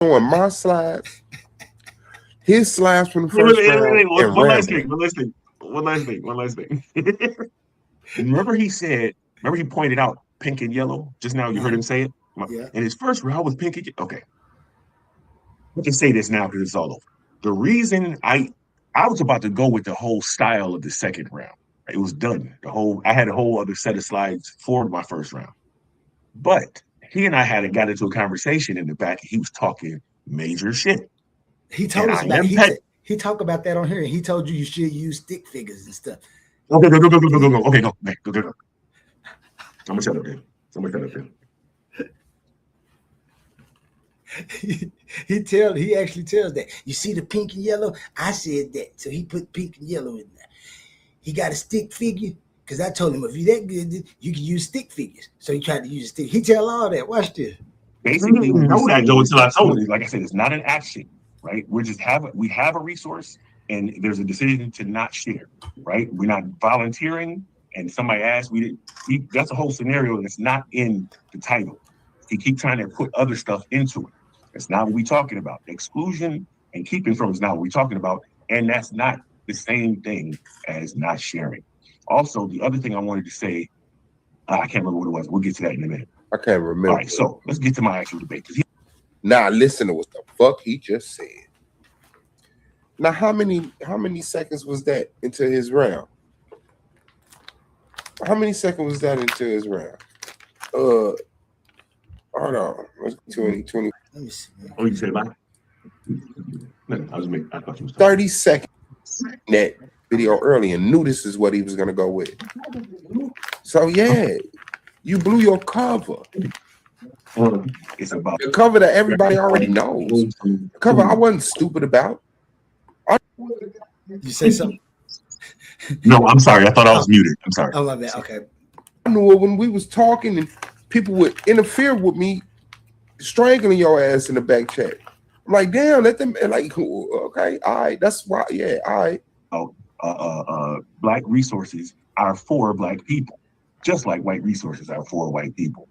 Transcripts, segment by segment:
showing my slides, his slides from the Wait, first wait, wait, round, wait, and one last rambling. thing. One last thing. Remember he said, remember he pointed out pink and yellow just now? You heard him say it? Yeah. And his first round was pink and yellow. Okay. I can say this now because it's all over. The reason I was about to go with the whole style of the second round. It was done. I had a whole other set of slides for my first round. But he and I had got into a conversation in the back, and he was talking major shit. He And told us I about am it. He talked about that on here, and he told you should use stick figures and stuff. Okay, go. Okay, go. I'm gonna shut up then. He actually tells that. You see the pink and yellow? I said that. So he put pink and yellow in there. He got a stick figure. Because I told him if you that good, you can use stick figures. So he tried to use a stick. He tell all that. Watch this. Basically, we know that though until I told you. Like I said, it's not an action, right? We have a resource, and there's a decision to not share, right? We're not volunteering, and somebody asked, that's a whole scenario that's not in the title. He keep trying to put other stuff into it. That's not what we're talking about. Exclusion and keeping from is not what we're talking about, and that's not the same thing as not sharing. Also, the other thing I wanted to say, I can't remember what it was. We'll get to that in a minute. I can't remember. All right, so let's get to my actual debate. Now listen to what the fuck he just said. Now how many seconds was that into his round? How many seconds was that into his round? Hold on. Let's 20. Let me see. Oh, you said bye? No, I thought you was 30 seconds in that video early and knew this is what he was gonna go with. So yeah, you blew your cover. It's about The cover that everybody already knows. The cover I wasn't stupid about. You say something? No, I'm sorry. I thought I was muted. I'm sorry. Oh, my bad. Okay. I knew it when we was talking and people would interfere with me, strangling your ass in the back chat. I'm like, damn, let them like, okay, all right, that's why, yeah, all right. Black resources are for Black people, just like white resources are for white people.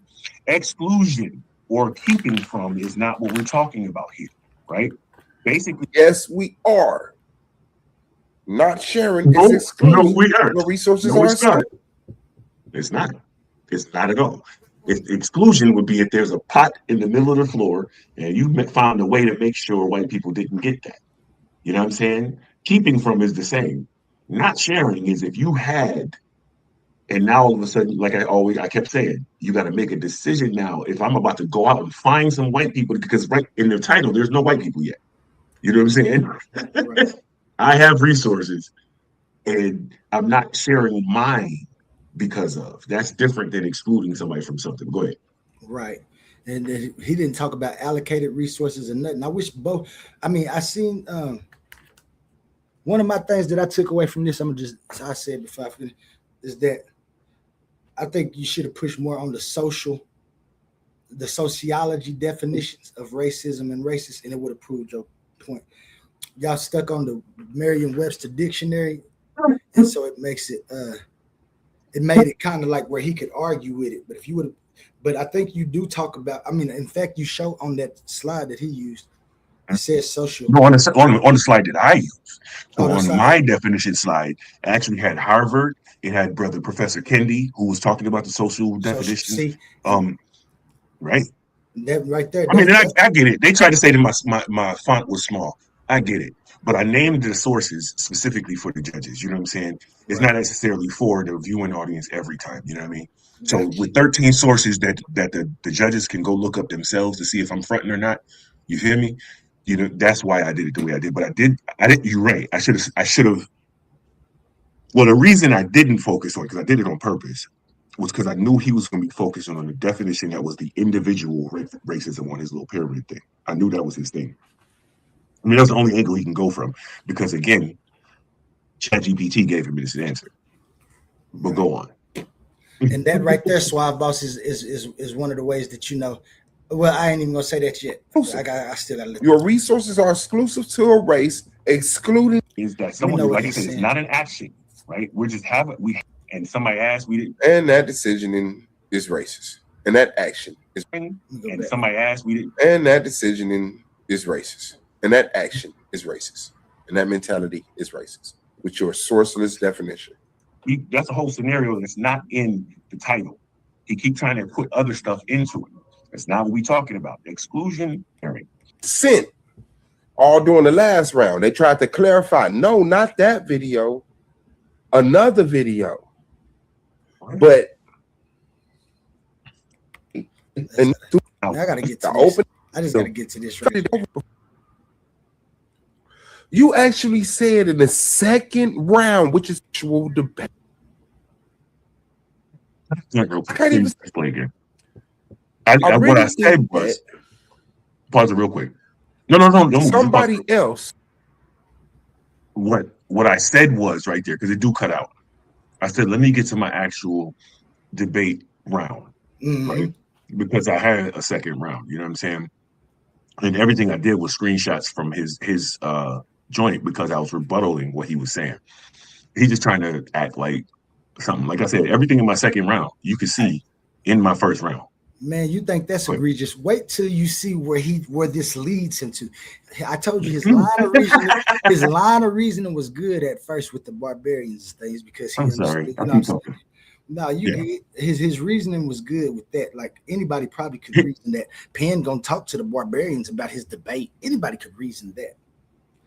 Exclusion or keeping from is not what we're talking about here, right? Basically, yes, we are. Not sharing is excluding. No, we aren't. The resources No, are it's not. It's not. It's not at all. Exclusion would be if there's a pot in the middle of the floor and you found a way to make sure white people didn't get that. You know what I'm saying? Keeping from is the same. Not sharing is if you had, and now all of a sudden, like I kept saying, you got to make a decision now. If I'm about to go out and find some white people, because right in the title, there's no white people yet. You know what I'm saying? Right. I have resources and I'm not sharing mine because of. That's different than excluding somebody from something. Go ahead. Right. And he didn't talk about allocated resources and nothing. I wish both. I mean, I seen one of my things that I took away from this. I said before I finished, is that I think you should have pushed more on the sociology definitions of racism and racist, and it would have proved your point. Y'all stuck on the Merriam-Webster dictionary, and so it makes it. It made it kind of like where he could argue with it. But if you would, but I think you do talk about. I mean, in fact, you show on that slide that he used. It says social. No, on the slide that I used. So on my definition slide, it actually had Harvard. It had brother Professor Kendi, who was talking about the social definition. See, right. That right there. I mean, I get it. They tried to say that my font was small. I get it. But I named the sources specifically for the judges. You know what I'm saying? It's not necessarily for the viewing audience every time. You know what I mean? So with 13 sources that the judges can go look up themselves to see if I'm fronting or not. You feel me? You know, that's why I did it the way I did. But I did. You're right. I should have. Well, the reason I didn't focus on it, because I did it on purpose, was because I knew he was going to be focusing on the definition that was the individual racism on his little pyramid thing. I knew that was his thing. I mean, that's the only angle he can go from, because again, ChatGPT gave him this answer. But go on. And that right there, Suave Boss, is one of the ways that you know. Well, I ain't even gonna say that yet. I still gotta look. Your resources are exclusive to a race, excluding is that someone, like I said, it's not an action, right? We're just and somebody asked, we didn't. And that decision is racist. And that action is. And somebody asked, we didn't. And that decision is racist, and that action is racist, and that mentality is racist, with your sourceless definition. That's a whole scenario that's not in the title. He keep trying to put other stuff into it. That's not what we're talking about. Exclusionary. Sent all during the last round. They tried to clarify. No, not that video. Another video. But and I gotta get to the this. open. I just gotta get to this right. You actually said in the second round, which is actual debate. I can't even play again. What I said was, pause it real quick. No. Somebody else. What I said was right there, because it do cut out. I said, let me get to my actual debate round, right? Because I had a second round, you know what I'm saying? And everything I did was screenshots from his joint because I was rebuttaling what he was saying. He's just trying to act like something. Like I said, everything in my second round, you could see in my first round. Man, you think that's egregious? Wait till you see where this leads him to. I told you his line of reasoning was good at first with the barbarians things because he understood. You know what I'm saying? No, his reasoning was good with that. Like anybody probably could reason that Penn gonna talk to the barbarians about his debate. Anybody could reason that.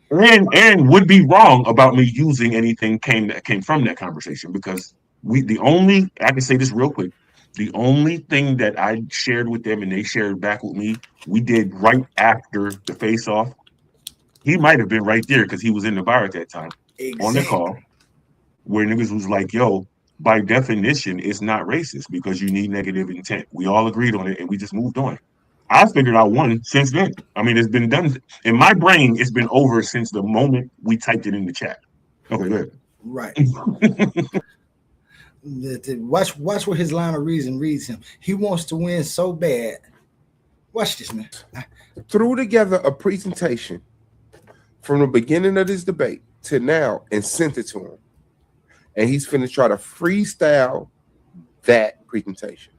And would be wrong about me using anything that came from that conversation because I can say this real quick. The only thing that I shared with them and they shared back with me, we did right after the face off. He might have been right there because he was in the bar at that time on the call where niggas was like, yo, by definition, it's not racist because you need negative intent. We all agreed on it and we just moved on. I figured out one since then. I mean, it's been done in my brain. It's been over since the moment we typed it in the chat. Okay, good. Right. Watch where his line of reason reads him. He wants to win so bad. Watch this, man. Threw together a presentation from the beginning of this debate to now and sent it to him. And he's finna try to freestyle that presentation.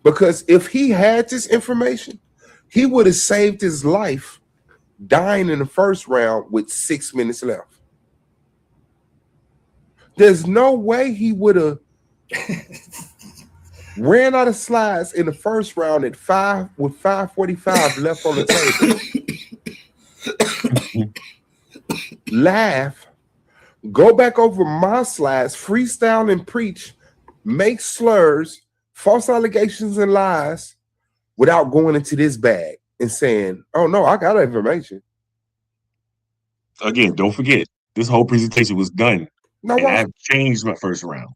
Because if he had this information, he would have saved his life dying in the first round with 6 minutes left. There's no way he would have ran out of slides in the first round at 5:45 left on the table. Laugh, go back over my slides, freestyle and preach, make slurs, false allegations and lies without going into this bag and saying, oh no, I got information. Again, don't forget, this whole presentation was done. No, and I've changed my first round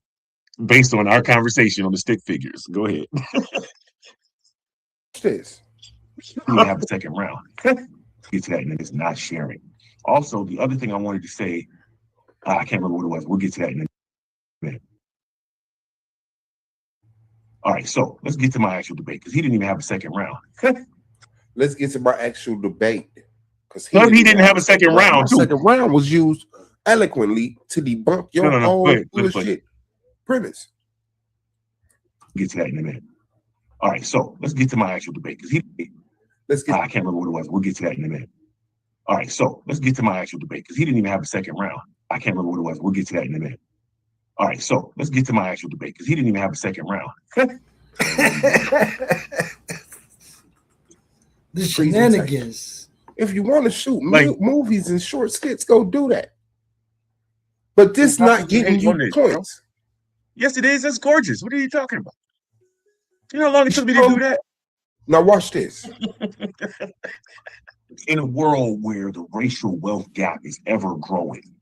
based on our conversation on the stick figures. Go ahead. This. We have a second round. Get to that, and it's not sharing. Also, the other thing I wanted to say, I can't remember what it was. We'll get to that in a minute. All right, so let's get to my actual debate because he didn't even have a second round. Let's get to my actual debate because he didn't have a second round. The second round was used eloquently to debunk your whole bullshit premise. Get to that in a minute. All right, so let's get to my actual debate because I can't remember what it was. We'll get to that in a minute. All right, so let's get to my actual debate because he didn't even have a second round. I can't remember what it was. We'll get to that in a minute. All right, so let's get to my actual debate because he didn't even have a second round. The shenanigans. If you want to shoot movies and short skits, go do that. But this not getting you points. Yes, it is. That's gorgeous. What are you talking about? You know how long it took me to do that? Now watch this. In a world where the racial wealth gap is ever growing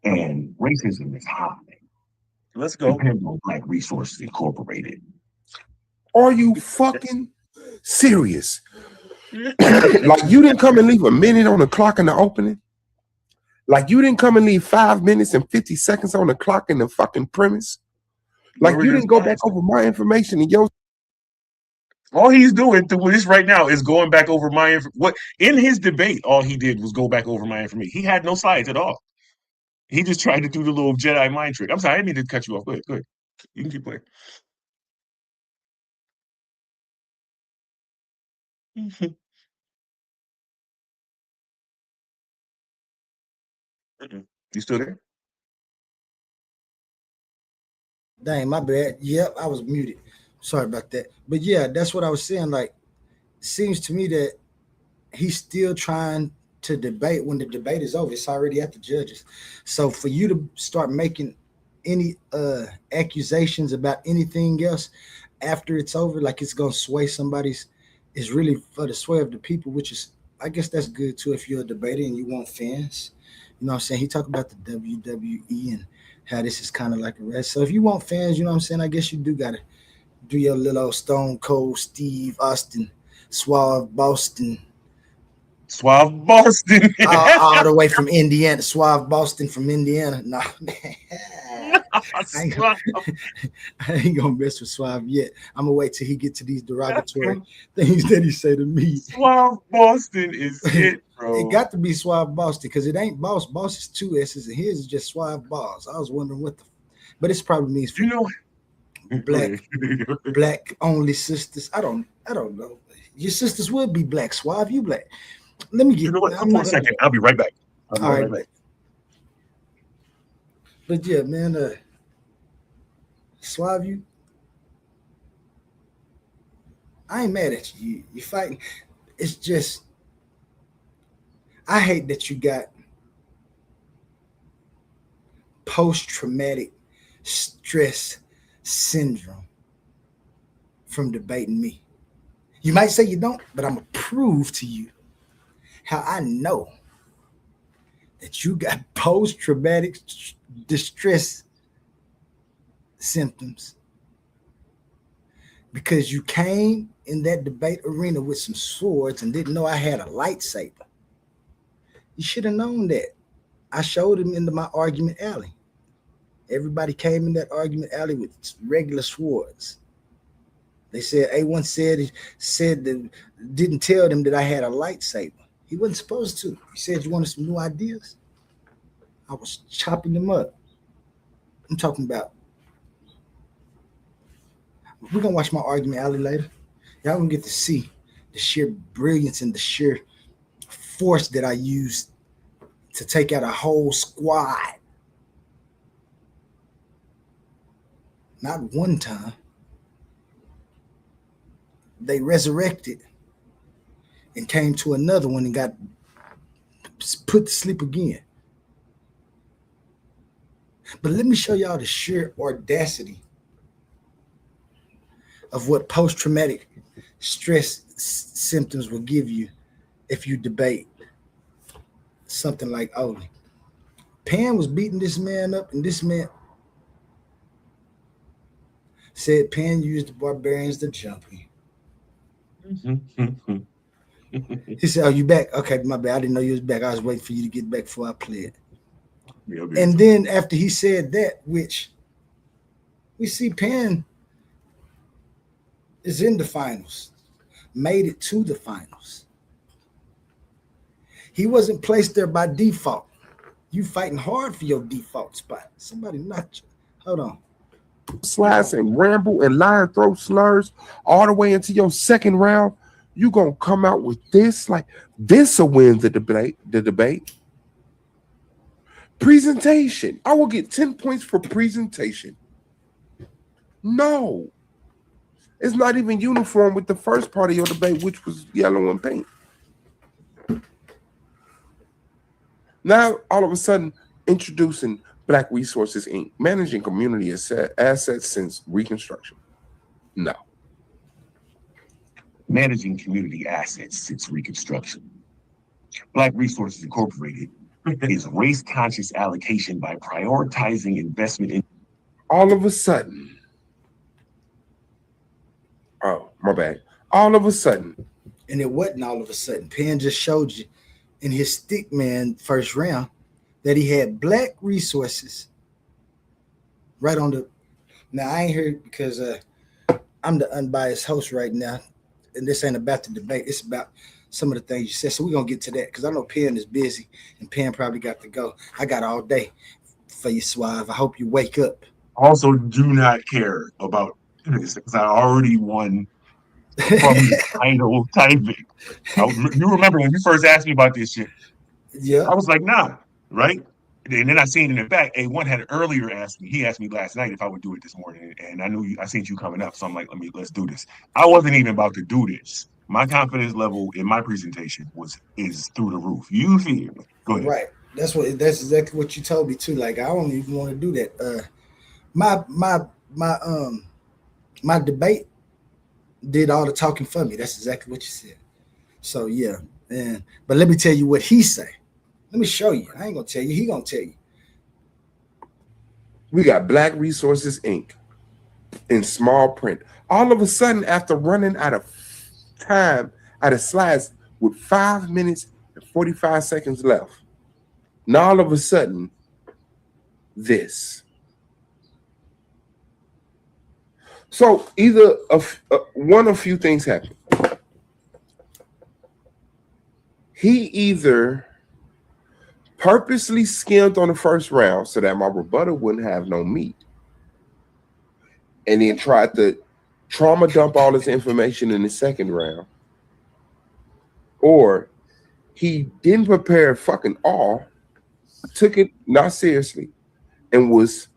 and racism is high, let's go on Black Resources Incorporated. Are you fucking serious? Like you didn't come and leave a minute on the clock in the opening? Like you didn't come and leave 5 minutes and 50 seconds on the clock in the fucking premise? Like you didn't go back over my information and your. All he's doing through this right now is going back over my what in his debate. All he did was go back over my information. He had no slides at all. He just tried to do the little Jedi mind trick. I'm sorry, I didn't mean to cut you off. Go ahead. You can keep playing. You still there? Dang, my bad. Yep, I was muted. Sorry about that. But yeah, that's what I was saying. Like, it seems to me that he's still trying to debate. When the debate is over, it's already at the judges. So for you to start making any accusations about anything else after it's over, like it's gonna sway somebody's, is really for the sway of the people, which is, I guess that's good too if you're a debater and you want fans. You know what I'm saying? He talked about the WWE and how this is kind of like a rest. So if you want fans, you know what I'm saying, I guess you do gotta do your little Stone Cold Steve Austin, Suave Boston, Suave Boston. all the way from Indiana, Suave Boston from Indiana. No, man. Suave. I ain't gonna mess with Suave yet. I'm gonna wait till he get to these derogatory things that he say to me. Suave Boston is it, bro. It got to be Suave Boston because it ain't Boss. Boss is two S's and his is just Suave Boss. I was wondering what the, but it's probably means for black only sisters. I don't know. Your sisters would be black. Suave, you black. Let me get. You know what? For a second, I'll be right back. All right. But yeah, man, Suave, I ain't mad at you. You fighting. It's just, I hate that you got post-traumatic stress syndrome from debating me. You might say you don't, but I'm gonna prove to you how I know that you got post-traumatic distress symptoms because you came in that debate arena with some swords and didn't know I had a lightsaber. You should have known that. I showed him into my argument alley. Everybody came in that argument alley with regular swords. They said A1 said that, didn't tell them that I had a lightsaber. He wasn't supposed to. He said, you wanted some new ideas? I was chopping them up. I'm talking about, we're going to watch my argument alley later. Y'all going to get to see the sheer brilliance and the sheer force that I used to take out a whole squad. Not one time. They resurrected and came to another one and got put to sleep again. But let me show y'all the sheer audacity of what post-traumatic stress symptoms will give you if you debate something like Oli. Pan was beating this man up, and this man said Pan used the barbarians to jump him. He said, "Oh, you back? Okay, my bad. I didn't know you was back. I was waiting for you to get back before I played." And then after he said that, which we see Pan is in the finals, made it to the finals. He wasn't placed there by default. You fighting hard for your default spot. Somebody not you. Hold on. Slice and ramble and lie and throw slurs all the way into your second round. You gonna come out with this? Like this will win the debate. Presentation. I will get 10 points for presentation. No. It's not even uniform with the first part of your debate, which was yellow and pink. Now, all of a sudden, introducing Black Resorces, Inc., managing community assets since Reconstruction. No. Managing community assets since Reconstruction. Black Resorces Incorporated is race-conscious allocation by prioritizing investment in. All of a sudden, oh, my bad. All of a sudden. And it wasn't all of a sudden. Penn just showed you in his Stickman first round that he had Black Resorces right on the. Now, I ain't heard because I'm the unbiased host right now, and this ain't about the debate. It's about some of the things you said. So we're going to get to that because I know Penn is busy, and Penn probably got to go. I got all day for you, Suave. I hope you wake up. Also, do not care about this because I already won from the title typing. You remember when you first asked me about this shit? Yeah. I was like, nah, right? And then I seen in the back, A1 had earlier asked me. He asked me last night if I would do it this morning, and I knew I seen you coming up, so I'm like, let's do this. I wasn't even about to do this. My confidence level in my presentation is through the roof. You feel me? Go ahead. Right. That's exactly what you told me too. Like I don't even want to do that. My debate did all the talking for me. That's exactly what you said. So yeah, but let me tell you what he say. Let me show you. I ain't gonna tell you. He gonna tell you. We got Black Resources Inc. in small print. All of a sudden, after running out of time, out of slides with 5 minutes and 45 seconds left, now all of a sudden, this. So either one of few things happened. He either purposely skimmed on the first round so that my rebuttal wouldn't have no meat, and then tried to trauma dump all his information in the second round, or he didn't prepare fucking all, took it not seriously, and was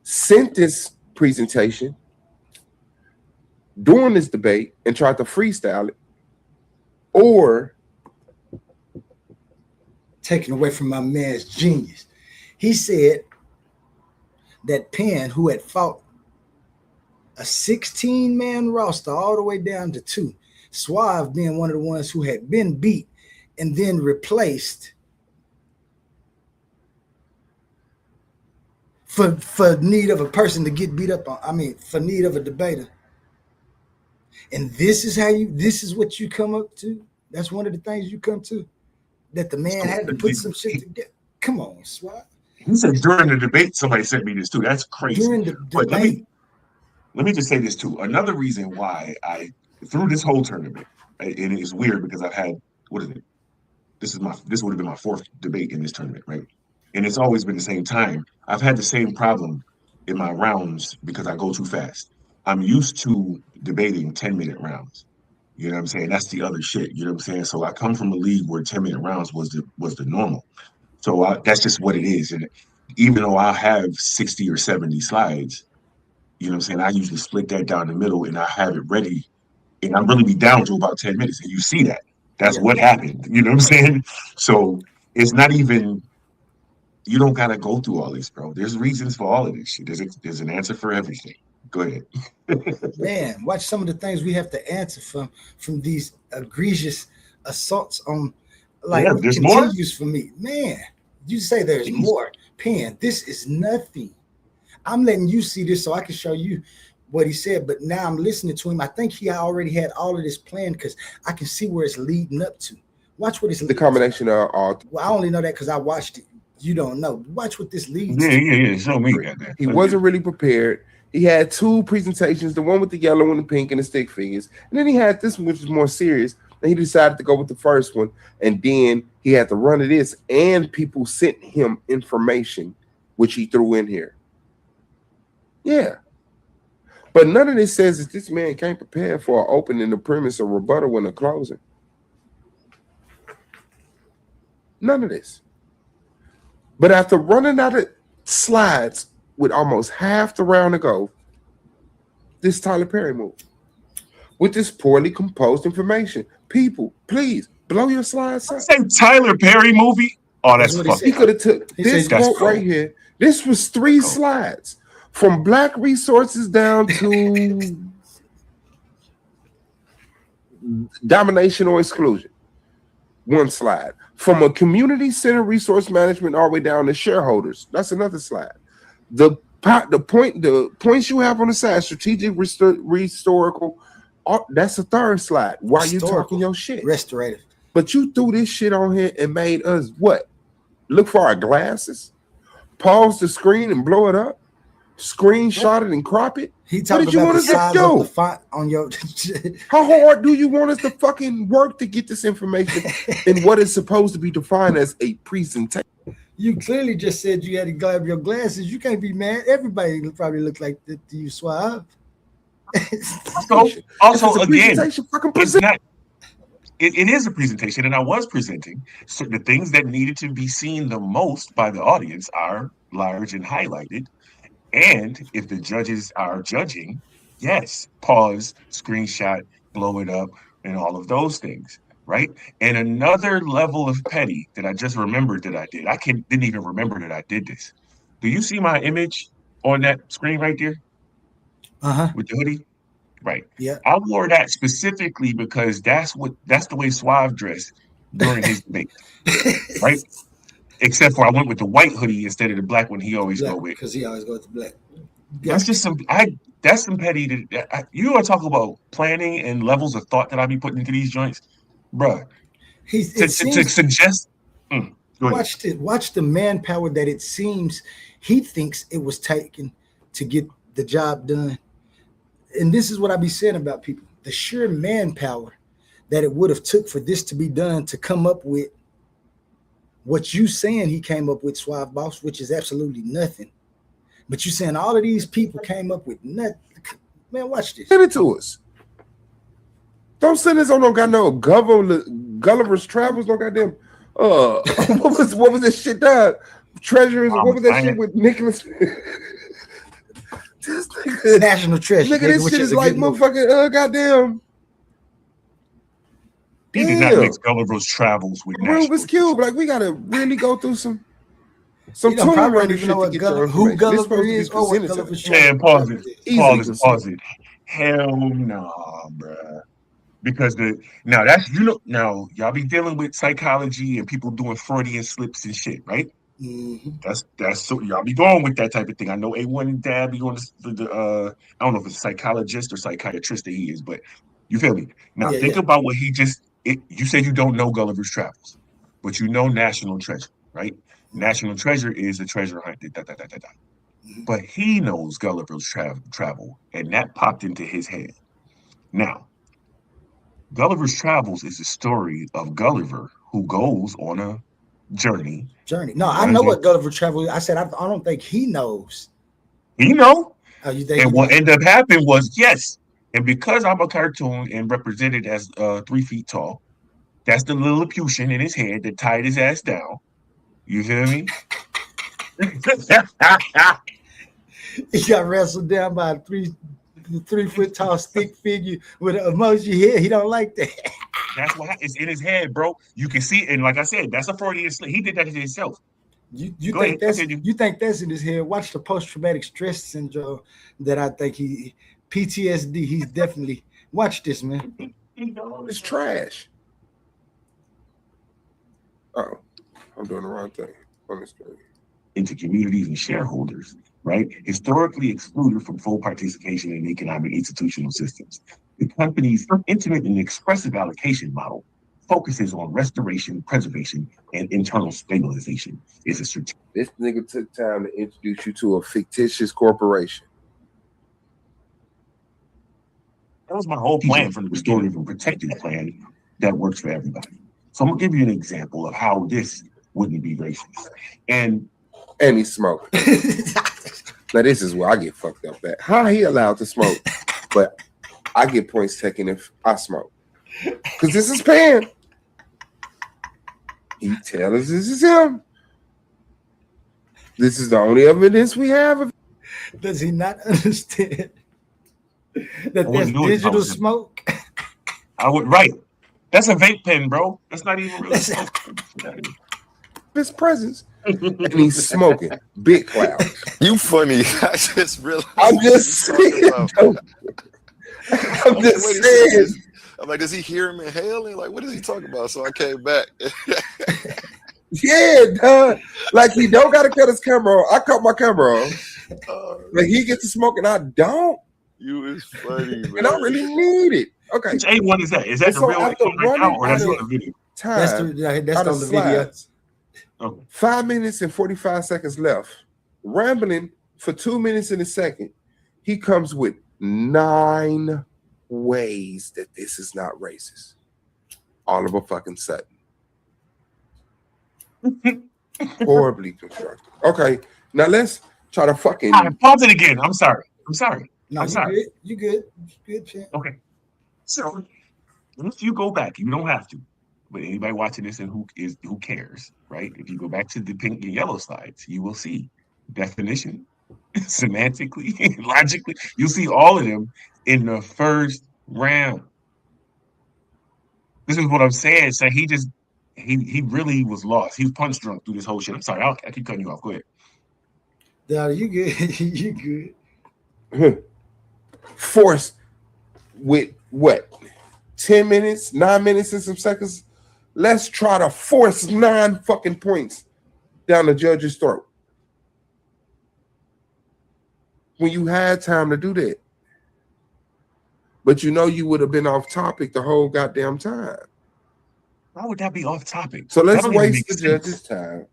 sent this presentation during this debate and tried to freestyle it, or Taken away from my man's genius. He said that Penn, who had fought a 16-man roster all the way down to 2, Suave being one of the ones who had been beat and then replaced for need of a person to get beat up on. I mean, for need of a debater. And this is what you come up to. That's one of the things you come to. That the man had to put some shit together. Come on, Swat. He said during the debate, somebody sent me this too. That's crazy. During the But debate. let me just say this too. Another reason why through this whole tournament, and it is weird because I've had, what is it? This would have been my 4th debate in this tournament, right? And it's always been the same time. I've had the same problem in my rounds because I go too fast. I'm used to debating 10-minute rounds. You know what I'm saying? That's the other shit. You know what I'm saying? So I come from a league where 10-minute rounds was the normal. So that's just what it is. And even though I have 60 or 70 slides, you know what I'm saying? I usually split that down the middle and I have it ready. And I really be down to about 10 minutes. And you see that. That's what happened. You know what I'm saying? So it's not even, you don't got to go through all this, bro. There's reasons for all of this shit. There's an answer for everything. Go ahead. Man, watch some of the things we have to answer from these egregious assaults on, like, there's continues more? for me. Man, you say there's more. Penn, this is nothing. I'm letting you see this so I can show you what he said, but now I'm listening to him. I think he already had all of this planned because I can see where it's leading up to. Watch what it's the combination of all. Well, I only know that because I watched it. You don't know. Watch what this leads to. Yeah. Show me. He wasn't really prepared. He had 2 presentations, the one with the yellow and the pink and the stick figures. And then he had this one, which was more serious. And he decided to go with the first one. And then he had to run to this. And people sent him information, which he threw in here. Yeah. But none of this says that this man can't prepare for an opening, a premise, a rebuttal, and a closing. None of this. But after running out of slides with almost half the round to go, this Tyler Perry move with this poorly composed information. People, please blow your slides up. Say Tyler Perry movie. Oh, that's fucked. He could have took this quote right here. This was 3 slides from Black Resources down to domination or exclusion. 1 slide. From a community center resource management all the way down to shareholders. That's another slide. The points you have on the side, strategic, historical, that's a 3rd slide. Why you talking your shit? Restorative. But you threw this shit on here and made us what? Look for our glasses, pause the screen and blow it up, screenshot it and crop it. He talking about the size of the font on your. How hard do you want us to fucking work to get this information in what is supposed to be defined as a presentation? You clearly just said you had to grab your glasses. You can't be mad. Everybody probably look like that to you, Suave. Also again, it is a presentation, and I was presenting. So the things that needed to be seen the most by the audience are large and highlighted. And if the judges are judging, yes, pause, screenshot, blow it up, and all of those things, right? And another level of petty that I just remembered that I did. Didn't even remember that I did this. Do you see my image on that screen right there Uh-huh. with the hoodie? Right. Yeah. I wore that specifically because that's the way Suave dressed during his debate, right? Except for I went with the white hoodie instead of the black one he always go Black, with. because he always goes to black. That's Got just some. That's some petty. You want to talk about planning and levels of thought that I be putting into these joints, bruh. He's To suggest. Go ahead. watch the manpower that it seems he thinks it was taken to get the job done. And this is what I be saying about people: the sheer manpower that it would have took for this to be done, to come up with what you saying he came up with, Suave Boss, which is absolutely nothing. But you saying all of these people came up with nothing. Man, watch this. Send it to us. Don't send us on no goddamn Gulliver's Travels, no goddamn. What was this shit done? Treasures. What was that shit with Nicholas? This nigga, National Treasure. nigga, this shit is like motherfucking goddamn. He did not mix Gulliver's Travels with Rubik's Cube. Like, we gotta really go through some you don't Tomb probably Raider don't even shit know to what get your who information. This Gulliver supposed to be is or what presented to Gulliver's us. Man, Travels. pause it. Hell nah, bruh. Because now y'all be dealing with psychology and people doing Freudian slips and shit, right? Mm-hmm. That's so y'all be going with that type of thing. I know A1 and Dad be on I don't know if it's a psychologist or psychiatrist that he is, but you feel me? Now Yeah, think yeah. about what you said you don't know Gulliver's Travels, but you know National Treasure, right? National Treasure is a treasure hunt. Mm-hmm. But he knows Gulliver's Travel, and that popped into his head. Now, Gulliver's Travels is the story of Gulliver who goes on a journey. Journey. No, I runs know in- what Gulliver Travel. I said I don't think he knows. He know. Oh, you think? And what ended up happening was yes. And because I'm a cartoon and represented as 3 feet tall, that's the Lilliputian in his head that tied his ass down. You feel me? He got wrestled down by a 3 foot tall stick figure with an emoji head. He don't like that. That's what it's in his head, bro. You can see, and like I said, that's a Freudian slip. He did that to himself. You Go think ahead, that's you think that's in his head? Watch the post-traumatic stress syndrome that I think he PTSD. He's definitely watch this, man. It's trash. Oh, I'm doing the wrong thing on the screen. Into communities and shareholders, right? Historically excluded from full participation in economic institutional systems. The company's intimate and expressive allocation model focuses on restoration, preservation, and internal stabilization. It's a strategic. This nigga took time to introduce you to a fictitious corporation. That was my whole plan for the restorative and protective plan that works for everybody. So I'm gonna give you an example of how this wouldn't be racist. And he's smoking. Now this is where I get fucked up at. How he allowed to smoke, but I get points taken if I smoke. Because this is Pan. He tells us this is him. This is the only evidence we have of. Does he not understand that that's wouldn't do it if I digital was him. smoke? I would right. That's a vape pen, bro. That's not even really His presence. And he's smoking. Big cloud. You funny. I just realized. I'm just saying. I'm just saying. I'm like, does he hear him inhaling? Like, what is he talking about? So I came back. Yeah, dog. Like, he don't gotta cut his camera on. I cut my camera on. Like, he gets to smoke and I don't. You is funny, man. And I really need it. Okay. Which A1 is that? Is that And the so real after A1 right now, or that's running on the video? That's Time. that's out on of the video. slides. Okay. 5 minutes and 45 seconds left. Rambling for 2 minutes and a second. He comes with 9 ways that this is not racist. All of a fucking sudden. Horribly constructed. Okay, now let's try to fucking. Pause it again. I'm sorry. No, I'm sorry. You good, champ. Okay. So If you go back, you don't have to, but anybody watching this and who cares, right? If you go back to the pink and yellow slides, you will see definition, semantically, logically. You'll see all of them in the first round. This is what I'm saying. So he really was lost. He was punch drunk through this whole shit. I'm sorry, I keep cutting you off. Go ahead. No, you good. You good. Force with what? 10 minutes, 9 minutes, and some seconds. Let's try to force 9 fucking points down the judge's throat. When you had time to do that. But you know you would have been off topic the whole goddamn time. Why would that be off topic? So let's That don't even waste make the sense. judge's time.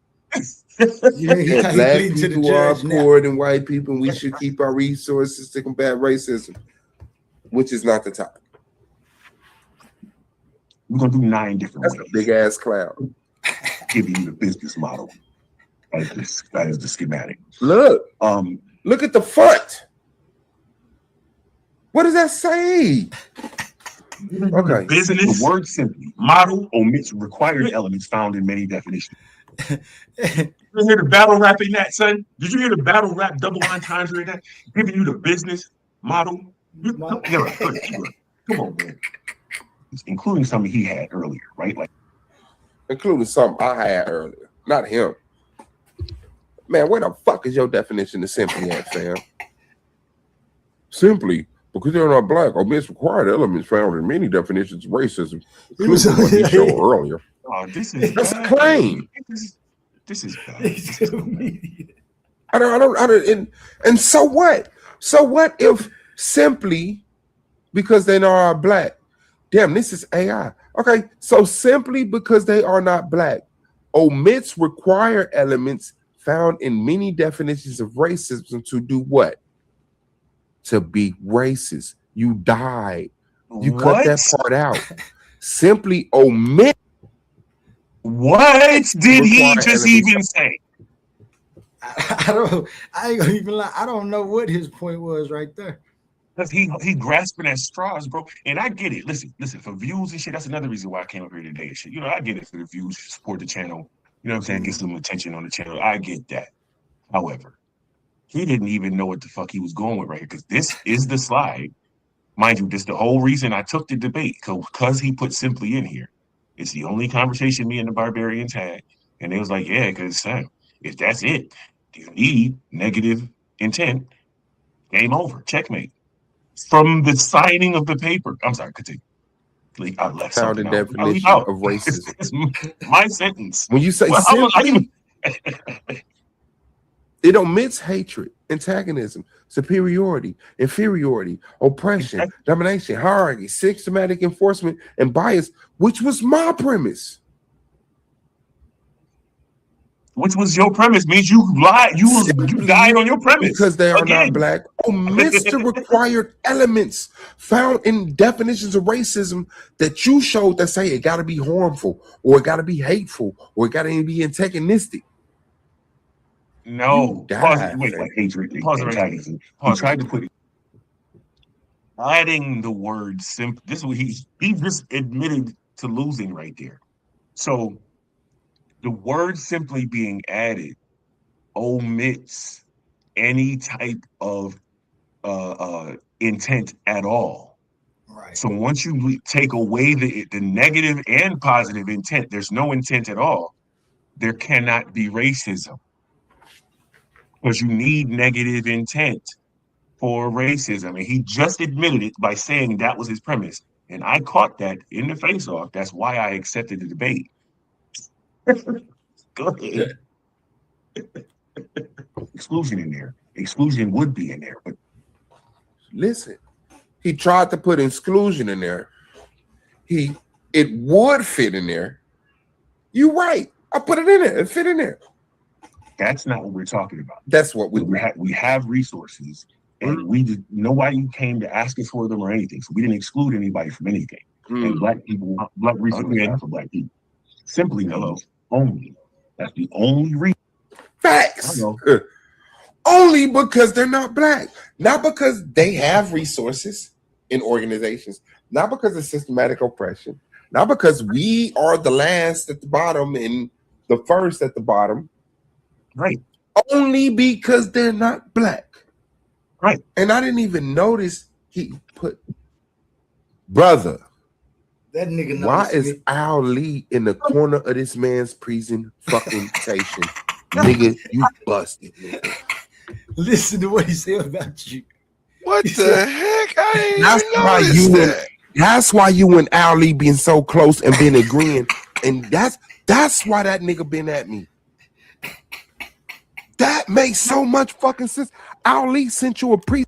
Yeah, And black pleading to the people are judge now. poorer than white people, and we should keep our resources to combat racism, which is not the topic. We're gonna do 9 different That's ways. a big ass cloud. Give you the business model. That is the schematic. Look at the font. What does that say? Okay. Business. The word simply. Model omits required elements found in many definitions. Did you hear the battle rap in that, son? Did you hear the battle rap double entendre in that? Giving you the business model. Come on, man. Including something he had earlier, right? Like, including something I had earlier, not him. Man, where the fuck is your definition of simply at, fam? Simply because they're not black omits required elements found in many definitions of racism, including what he showed earlier. oh, this is That's a bad. claim. This is bad. I don't. And so what? So what if simply because they are black? Damn, this is AI. Okay, so simply because they are not black omits required elements found in many definitions of racism to do what? To be racist. You died. You cut that part out. Simply omit. What did he just even say? I ain't gonna even lie. I don't know what his point was right there. Because he grasping at straws, bro. And I get it. Listen, for views and shit, that's another reason why I came up here today and shit. You know, I get it for the views, support the channel. You know what I'm saying? Get some attention on the channel. I get that. However, he didn't even know what the fuck he was going with right here. Because this is the slide. Mind you, this the whole reason I took the debate. Because he put simply in here. It's the only conversation me and the barbarians had. And they was like, yeah, because if that's it, you need negative intent. Game over. Checkmate. From the signing of the paper. I'm sorry, continue. I left Found something a out. definition Out. of racism. It's my sentence. When you say simply, it omits hatred, antagonism, superiority, inferiority, oppression, domination, hierarchy, systematic enforcement, and bias, which was my premise. Which was your premise? Means you lied. You died on your premise. Because they are not black. Omits the required elements found in definitions of racism that you showed that say it got to be harmful, or it got to be hateful, or it got to be antagonistic. No. Died, wait, like hatred, antagonism. He tried to put it. Adding the word simple. This is what he just admitted to losing right there. So the word simply being added omits any type of intent at all. Right. So once you take away the negative and positive intent, there's no intent at all. There cannot be racism. Because you need negative intent for racism. And he just admitted it by saying that was his premise. And I caught that in the face-off. That's why I accepted the debate. Go ahead. Exclusion in there. Exclusion would be in there. But listen, he tried to put exclusion in there. It would fit in there. You're right. I put it in there. It fit in there. That's not what we're talking about. That's what we have resources, and we did know why you came to ask us for them or anything. So we didn't exclude anybody from anything. And black resources are for black people. Simply means only. That's the only reason. Facts. Only because they're not black, not because they have resources. in organizations, not because of systematic oppression, not because we are the last at the bottom and the first at the bottom, Right. only because they're not black. Right. And I didn't even notice he put, brother, That nigga why noticed is me. Al Lee in the corner of this man's presentation? Nigga, you busted, nigga. Listen to what he said about you. What He the said- heck? I didn't That's even why notice you and that. that's why you and Al Lee being so close and been agreeing, and that's why that nigga been at me. That makes so much fucking sense. Al Lee sent you a pre.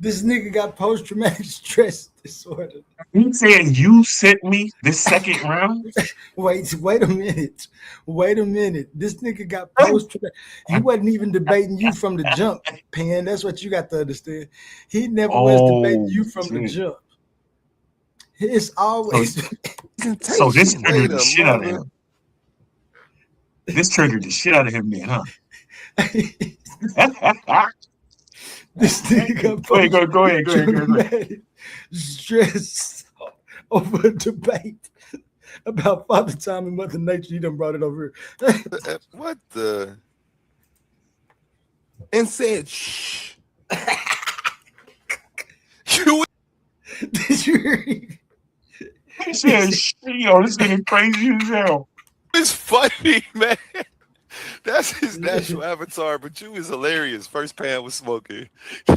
This nigga got post-traumatic stress disorder. He said you sent me this second round. Wait a minute. This nigga got post-traumatic. He wasn't even debating you from the jump, Pan. That's what you got to understand. He never was debating you from the jump. It's always So this presentation. triggered the Wait a shit out of mother. him. This triggered the shit out of him, then, huh? this nigga got Go ahead. post-traumatic stress over a debate about Father Time and Mother Nature. You done brought it over here. What the? And said, shh. You Did you hear? He said, yo, this nigga crazy as hell. is funny, man. That's his natural avatar, but you is hilarious. First Pan was smoking.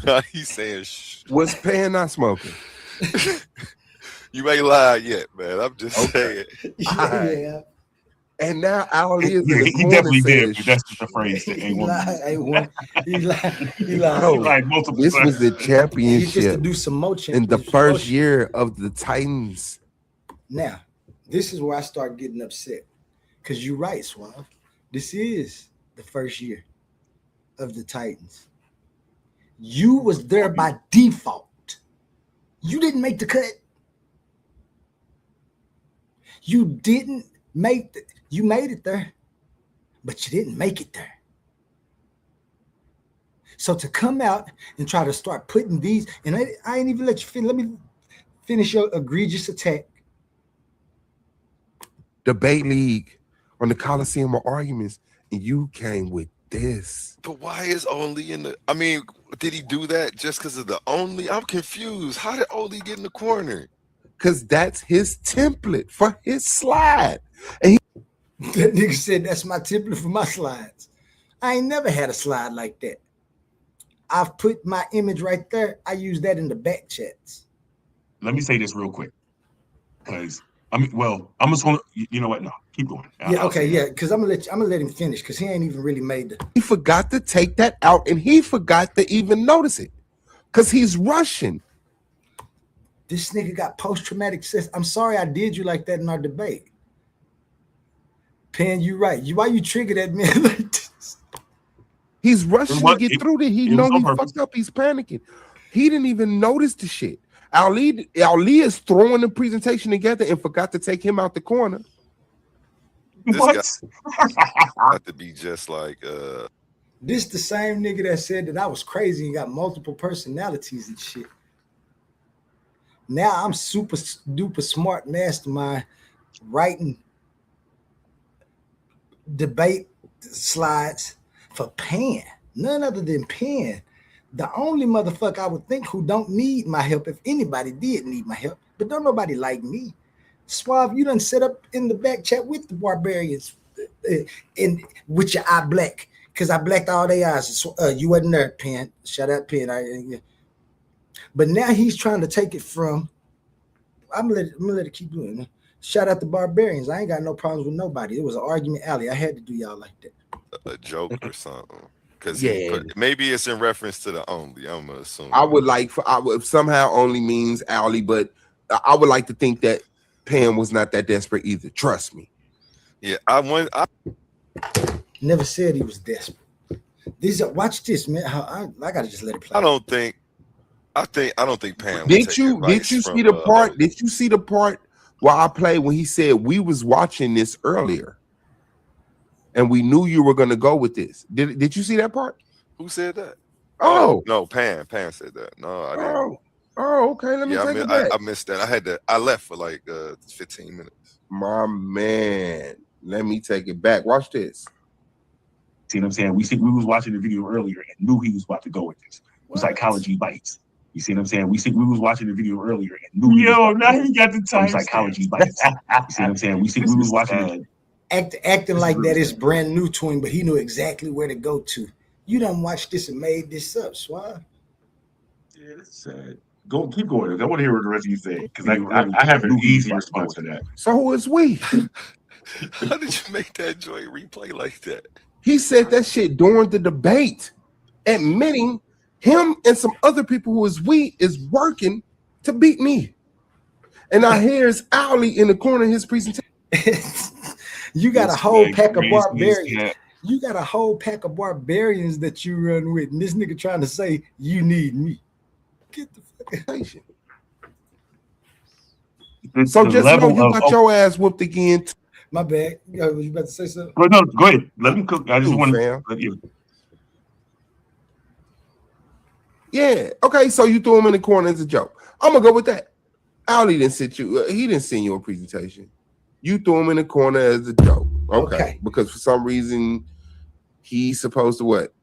Now he's saying, shh. Was Pan not smoking? You ain't lied yet, man. I'm just saying. Yeah. And now Al Lee is in Yeah, the he corner definitely saying, did, but that's just the phrase that He ain't one. lied. He lied. He Bro, lied multiple this times. was the He's just to championship do some motion in the first year of the Titans. Now, this is where I start getting upset. Because you're right, Suave. This is the first year of the Titans. You was there by default. You didn't make the cut. You didn't make the, you made it there, but you didn't make it there. So to come out and try to start putting these, and I ain't even let you finish. Let me finish your egregious attack. Debate league on the Coliseum of arguments, and you came with this. But why is Only in the? I mean, did he do that just because of the Only? I'm confused. How did Only get in the corner? Because that's his template for his slide. And he, That nigga said that's my template for my slides. I ain't never had a slide like that. I've put my image right there. I use that in the back chats. Let me say this real quick. Because I'm just gonna, you know what? No, keep going. Yeah, okay, yeah. Because I'm gonna let him finish because he ain't even really made the. he forgot to take that out, and he forgot to even notice it. Because he's Russian. This nigga got post-traumatic stress. I'm sorry I did you like that in our debate. Pan, you right. Why you trigger that man like this? He's rushing to get through there. He know he purpose. fucked up. He's panicking. He didn't even notice the shit. Ali is throwing the presentation together and forgot to take him out the corner. This What? guy got to be just like This the same nigga that said that I was crazy and got multiple personalities and shit. Now I'm super duper smart mastermind writing debate slides for Pan. None other than Pan. The only motherfucker I would think who don't need my help, if anybody did need my help, but don't nobody like me. Suave, you done set up in the back chat with the barbarians and with your eye black. Because I blacked all their eyes. You wasn't there, Pan. Shout out, Pan. But now he's trying to take it from. I'm gonna let it keep doing it. Shout out the barbarians. I ain't got no problems with nobody. It was an argument alley. I had to do y'all like that. a joke or something. Because maybe it's in reference to the Only. I'm gonna assume. I would somehow Only means Ali, but I would like to think that Pan was not that desperate either. Trust me. Yeah, I Never said he was desperate. Watch this, man. I gotta just let it play. I don't think Pan. Did you see the part? Did you see the part while I played when he said we was watching this earlier, and we knew you were going to go with this? Did you see that part? Who said that? Oh no, Pan said that. No, I didn't. Oh, okay. Let me Yeah, take it back. I missed that. I left for like 15 minutes. My man, let me take it back. Watch this. See what I'm saying? We was watching the video earlier and knew he was about to go with this. It was What? psychology bites. You see what I'm saying? We was watching the video earlier and knew he was about to go. He got the time. Psychology bites. You see what I'm saying? We was watching acting like that is brand new to him, but he knew exactly where to go to. You done watched this and made this up, Suave. Yeah, that's sad. Go keep going. I want to hear what the rest of you say because I have an easy response to that. So who is we? How did you make that joint replay like that? He said that shit during the debate, admitting him and some other people who is we is working to beat me. And I here's Owly in the corner of his presentation. You got a whole pack of barbarians. You got a whole pack of barbarians that you run with, and this nigga trying to say you need me. Get the fuck out. So just know you got your ass whooped again. My bad. Was you about to say something? No, go ahead. Let him cook. I just want to let you. Yeah. Okay. So you threw him in the corner as a joke. I'm gonna go with that. Owly didn't sit you. He didn't send you a presentation. You threw him in the corner as a joke. Okay. Because for some reason he's supposed to what?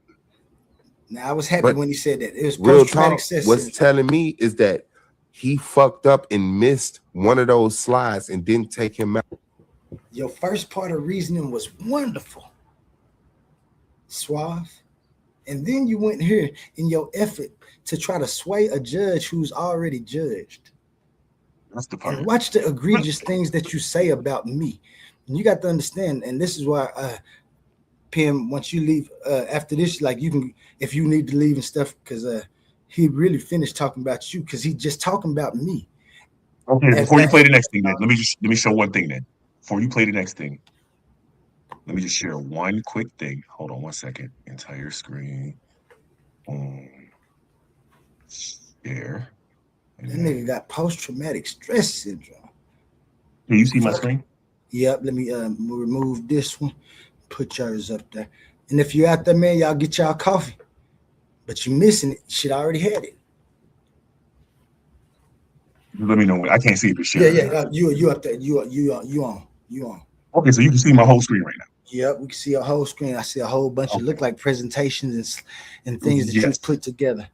Now I was happy when he said that. It was real talk. What's telling me is that he fucked up and missed one of those slides and didn't take him out. Your first part of reasoning was wonderful, Suave. And then you went here in your effort to try to sway a judge who's already judged. That's the part. And watch the egregious things that you say about me. And you got to understand, and this is why Pim, once you leave after this, like you can, if you need to leave and stuff, because he really finished talking about you because he just talking about me. Okay, before you play the next thing, then let me show one thing then. Before you play the next thing, let me just share one quick thing. Hold on 1 second. Entire screen. Share. That nigga got post-traumatic stress syndrome. Can you see my screen? Yep. Let me remove this one. Put yours up there. And if you're out there, man, y'all get y'all coffee. But you missing it. Shit, I already had it. Let me know when I can't see it. Yeah. You up there. You on. Okay, so you can see my whole screen right now. Yep, we can see a whole screen. I see a whole bunch of look like presentations and things that you put together.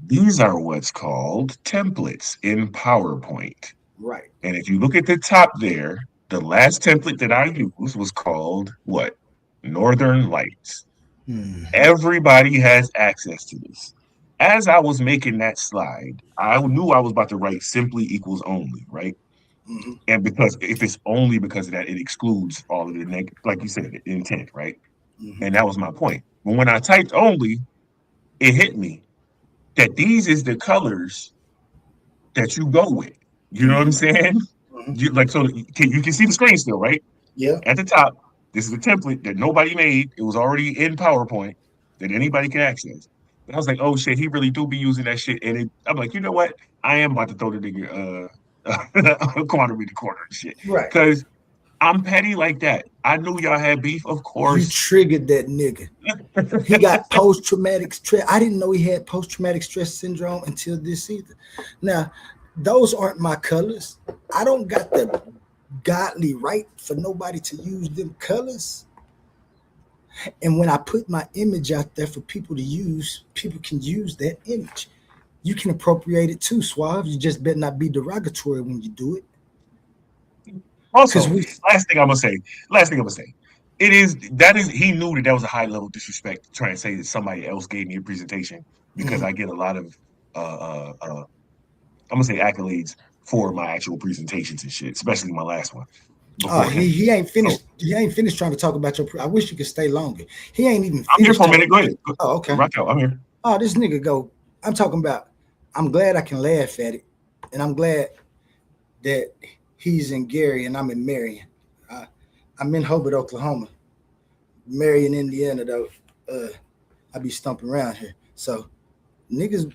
These are what's called templates in PowerPoint. Right. And if you look at the top there, the last template that I used was called what? Northern Lights. Everybody has access to this. As I was making that slide, I knew I was about to write simply equals only, right? Mm-hmm. And because if it's only because of that, it excludes all of the like you said, the intent, right? Mm-hmm. And that was my point. But when I typed only, it hit me that these is the colors that you go with. You know what I'm saying? Mm-hmm. You can see the screen still, right? Yeah. At the top, this is a template that nobody made. It was already in PowerPoint that anybody can access. And I was like, oh shit, he really do be using that shit. And I'm like, you know what? I am about to throw the nigga quantum in the corner and shit. Right. Because I'm petty like that. I knew y'all had beef, of course. You triggered that nigga. He got post-traumatic stress. I didn't know he had post-traumatic stress syndrome until this either. Now, those aren't my colors. I don't got the godly right for nobody to use them colors. And when I put my image out there for people to use, people can use that image. You can appropriate it too, Suave. You just better not be derogatory when you do it. Also, last thing I'm gonna say, he knew that was a high level disrespect to try and say that somebody else gave me a presentation because I get a lot of I'm gonna say accolades for my actual presentations and shit, especially my last one. He ain't finished. He ain't finished trying to talk about your. I wish you could stay longer. He ain't even. I'm here for a minute. Go ahead. Oh, okay. Rock out. I'm here. Oh, this nigga go. I'm talking about. I'm glad I can laugh at it, and I'm glad that he's in Gary and I'm in Marion. I'm in Hobart, Oklahoma. Marion, Indiana, though. I be stumping around here. So niggas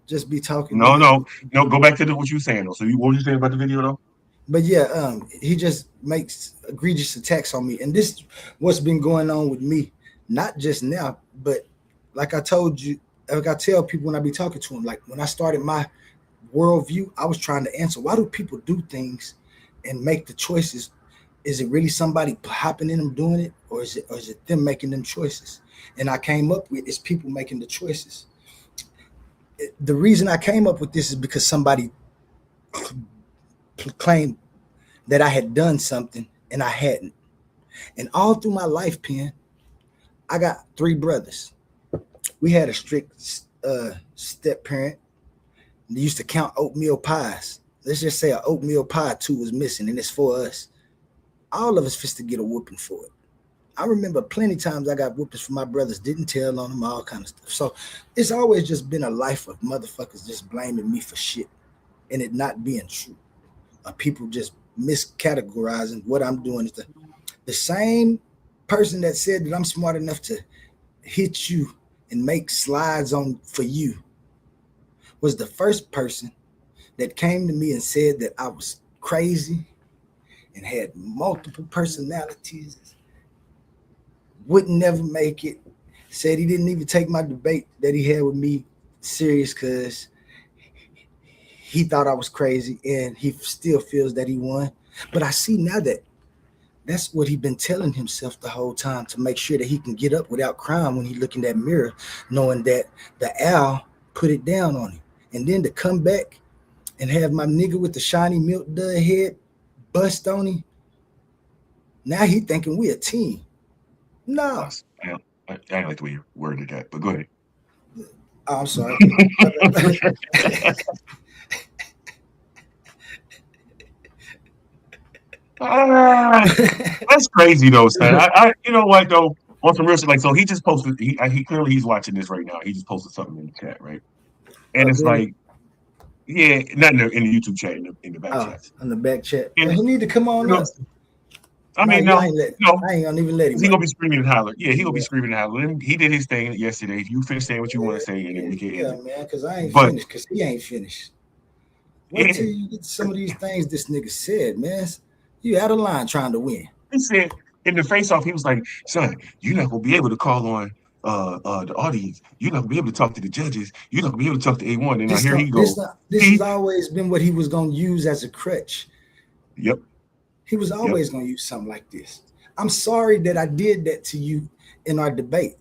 just be talking. No. Go back to what you were saying though. So what were you saying about the video though? But yeah, he just makes egregious attacks on me. And this what's been going on with me, not just now, but like I told you like I tell people when I be talking to them, like when I started my worldview, I was trying to answer why do people do things and make the choices. Is it really somebody hopping in them doing it, or is it them making them choices? And I came up with is people making the choices. The reason I came up with this is because somebody claimed that I had done something and I hadn't. And all through my life, Pen, I got 3 brothers. We had a strict step parent. They used to count oatmeal pies. Let's just say an oatmeal pie 2 was missing, and it's for us. All of us fist to get a whooping for it. I remember plenty times I got whoopings for my brothers, didn't tell on them, all kind of stuff. So it's always just been a life of motherfuckers just blaming me for shit and it not being true. People just miscategorizing what I'm doing. Is the same person that said that I'm smart enough to hit you and make slides on for you was the first person that came to me and said that I was crazy and had multiple personalities, wouldn't never make it, said he didn't even take my debate that he had with me serious because he thought I was crazy and he still feels that he won. But I see now that that's what he's been telling himself the whole time to make sure that he can get up without crying when he look in that mirror, knowing that the owl put it down on him. And then to come back and have my nigga with the shiny milk dud head bust on him. Now he thinking we a team. No. I don't like the way you worded that, but go ahead. Oh, I'm sorry. That's crazy though, son. You know what though? On some real shit, like so, he just posted. He clearly he's watching this right now. He just posted something in the chat, right? And it's like, yeah, not in the YouTube chat, in the back chat. On the back chat. And, he need to come on up. I mean, I ain't gonna even let him. He gonna be screaming and hollering. Yeah, he gonna be screaming and hollering. He did his thing yesterday. You finish saying what you want to say, and then we can end it. Man, because I ain't finished. Because he ain't finished. Wait till you get to some of these things this nigga said, man. You out of line trying to win. He said in the face-off, he was like, "Son, you're not gonna be able to call on the audience. You're not gonna be able to talk to the judges. You're not gonna be able to talk to A1." And now here he goes. This has always been what he was gonna use as a crutch. Yep. He was always gonna use something like this. I'm sorry that I did that to you in our debate.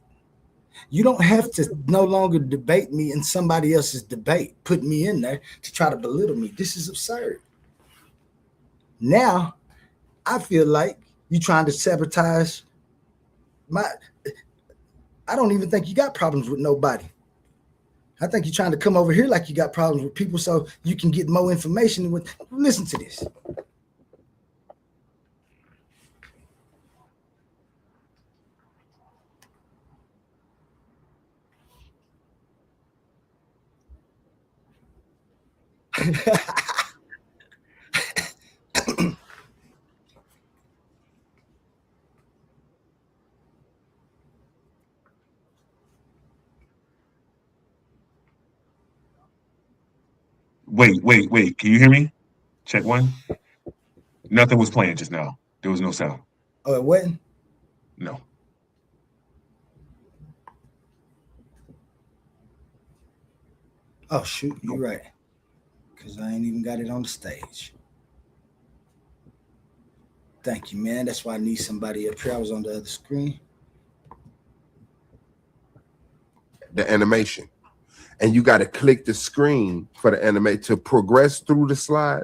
You don't have to no longer debate me in somebody else's debate, put me in there to try to belittle me. This is absurd. Now, I feel like you trying to sabotage I don't even think you got problems with nobody. I think you're trying to come over here like you got problems with people so you can get more information. Listen to this. Wait. Can you hear me? Check 1. Nothing was playing just now. There was no sound. Oh, it wasn't? No. Oh, shoot. You're right. Because I ain't even got it on the stage. Thank you, man. That's why I need somebody up here. I was on the other screen. The animation. And you got to click the screen for the animate to progress through the slide.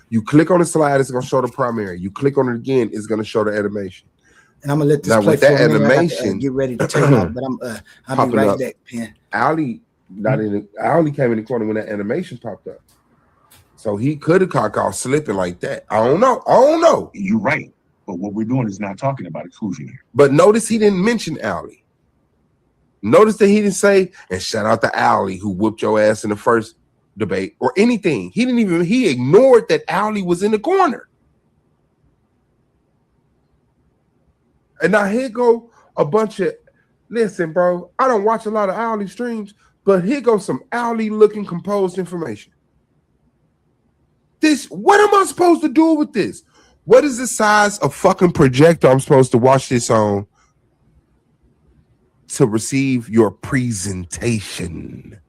You click on the slide, it's going to show the primary. You click on it again, it's going to show the animation. And I'm going to let this now, play with that for a minute. animation, get ready to take off, but I'll be right back, Pen. Ali came in the corner when that animation popped up. So he could have caught off slipping like that. I don't know. You're right. But what we're doing is not talking about exclusion here. But notice he didn't mention Ali. Notice that he didn't say, and shout out to Ali who whooped your ass in the first debate or anything. He ignored that Ali was in the corner. And now here go a bunch of, listen, bro, I don't watch a lot of Ali streams, but here goes some Ali looking composed information. What am I supposed to do with this? What is the size of fucking projector I'm supposed to watch this on? to receive your presentation.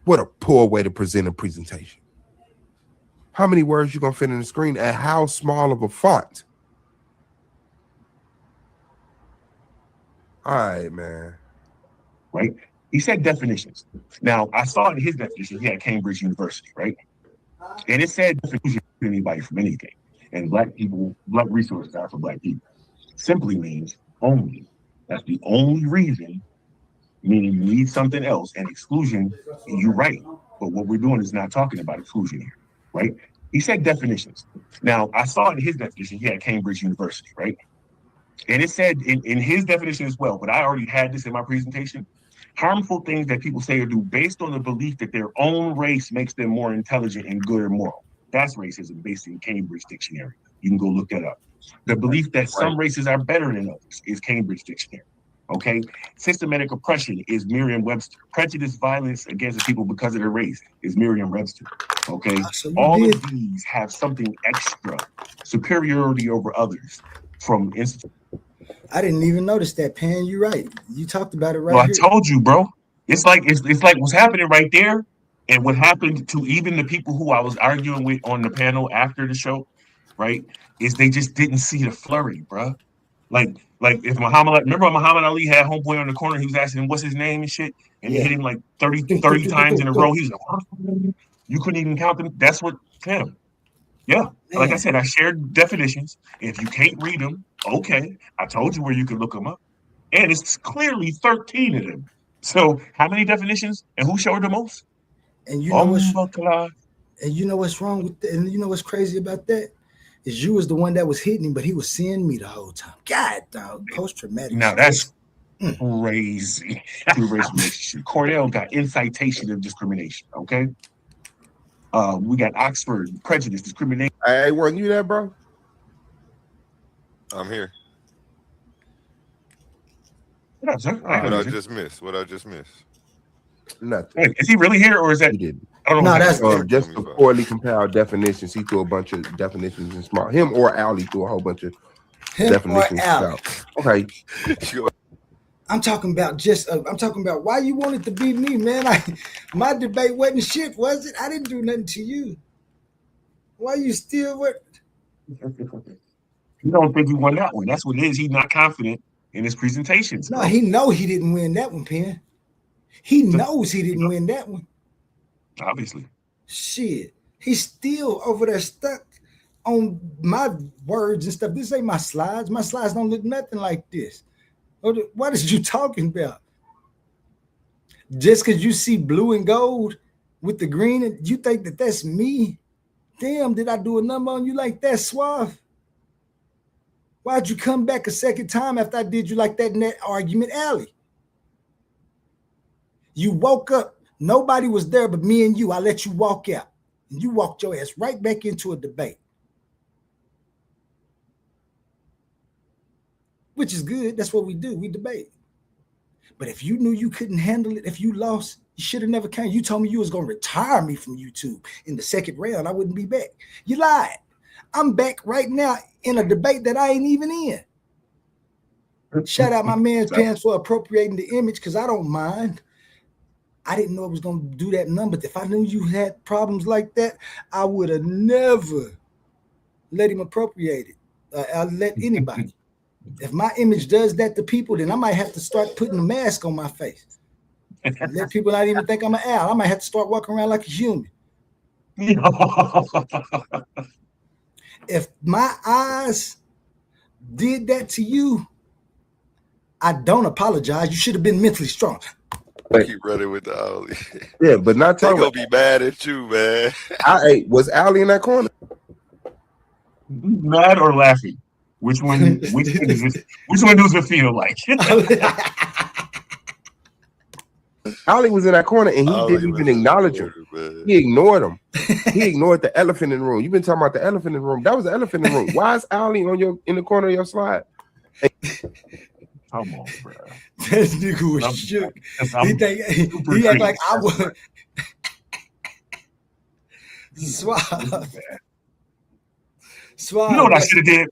What a poor way to present a presentation. How many words you gonna fit in the screen and how small of a font? All right, man. Right? He said definitions. Now, I saw in his definition, he had Cambridge University, right? And it said definition for anybody from anything. And black people, black resources are for black people. Simply means only. That's the only reason, meaning you need something else. And exclusion, you're right. But what we're doing is not talking about exclusion here, right? He said definitions. Now, I saw in his definition, he had Cambridge University, right? And it said in his definition as well, but I already had this in my presentation, harmful things that people say or do based on the belief that their own race makes them more intelligent and good or moral. That's racism based in Cambridge Dictionary. You can go look that up. The belief that some races are better than others is Cambridge Dictionary. Okay. Systematic oppression is Merriam-Webster. Prejudice, violence against the people because of their race is Merriam-Webster. Okay. So all of these have something extra, superiority over others from institutions. I didn't even notice that, Pan. You're right. You talked about it right Well, here. I told you, bro. It's like what's happening right there, and what happened to even the people who I was arguing with on the panel after the show, right? Is they just didn't see the flurry, bro. Like if remember Muhammad Ali had homeboy on the corner, he was asking him what's his name and shit, and he hit him like 30 times in a row. He was like, you couldn't even count them. That's what him. Yeah. Like I said, I shared definitions. If you can't read them, okay. I told you where you could look them up. And it's clearly 13 of them. So how many definitions and who showed the most? And you know what's wrong with that? And you know what's crazy about that? Is you was the one that was hitting him, but he was seeing me the whole time. God, dog, post-traumatic. Now that's crazy. Cornell got incitation of discrimination, okay? We got Oxford, prejudice, discrimination. Hey, weren't you there, bro? I'm here. What up, sir? What I just missed? Nothing. Wait, is he really here, or is that? He didn't. I don't know. No, that's just the poorly compiled definitions. He threw a bunch of definitions in small. Him or Ali threw a whole bunch of definitions out. Okay. I'm talking about why you wanted to beat me, man. My debate wasn't shit, was it? I didn't do nothing to you. Why you still what? You don't think he won that one? That's what it is. He's not confident in his presentations. No, he know he didn't win that one, Penn. He knows he didn't win that one. Obviously. Shit. He's still over there stuck on my words and stuff. This ain't my slides. My slides don't look nothing like this. What is you talking about? Just because you see blue and gold with the green, and you think that that's me? Damn, did I do a number on you like that, Suave? Why'd you come back a second time after I did you like that in that argument alley? You woke up. Nobody was there but me and you. I let you walk out. And you walked your ass right back into a debate. Which is good. That's what we do. We debate. But if you knew you couldn't handle it, if you lost, you should have never came. You told me you was going to retire me from YouTube in the second round. I wouldn't be back. You lied. I'm back right now in a debate that I ain't even in. Shout out my man's Pants for appropriating the image because I don't mind. I didn't know it was going to do that number. If I knew you had problems like that, I would have never let him appropriate it. I'll let anybody. If my image does that to people, then I might have to start putting a mask on my face. Let people not even think I'm an owl. I might have to start walking around like a human. If my eyes did that to you, I don't apologize. You should have been mentally strong. Keep running with the Ali. Yeah, but not They talking. gonna be mad at you, man. Was Ali in that corner? Mad or laughing? Which one does it feel like? Ali was in that corner and he didn't even acknowledge him. He ignored him. He ignored the elephant in the room. You've been talking about the elephant in the room. That was the elephant in the room. Why is Ali in the corner of your slide? Come on, bro. That nigga was shook. He act like I was. Suave. You know what I should have did?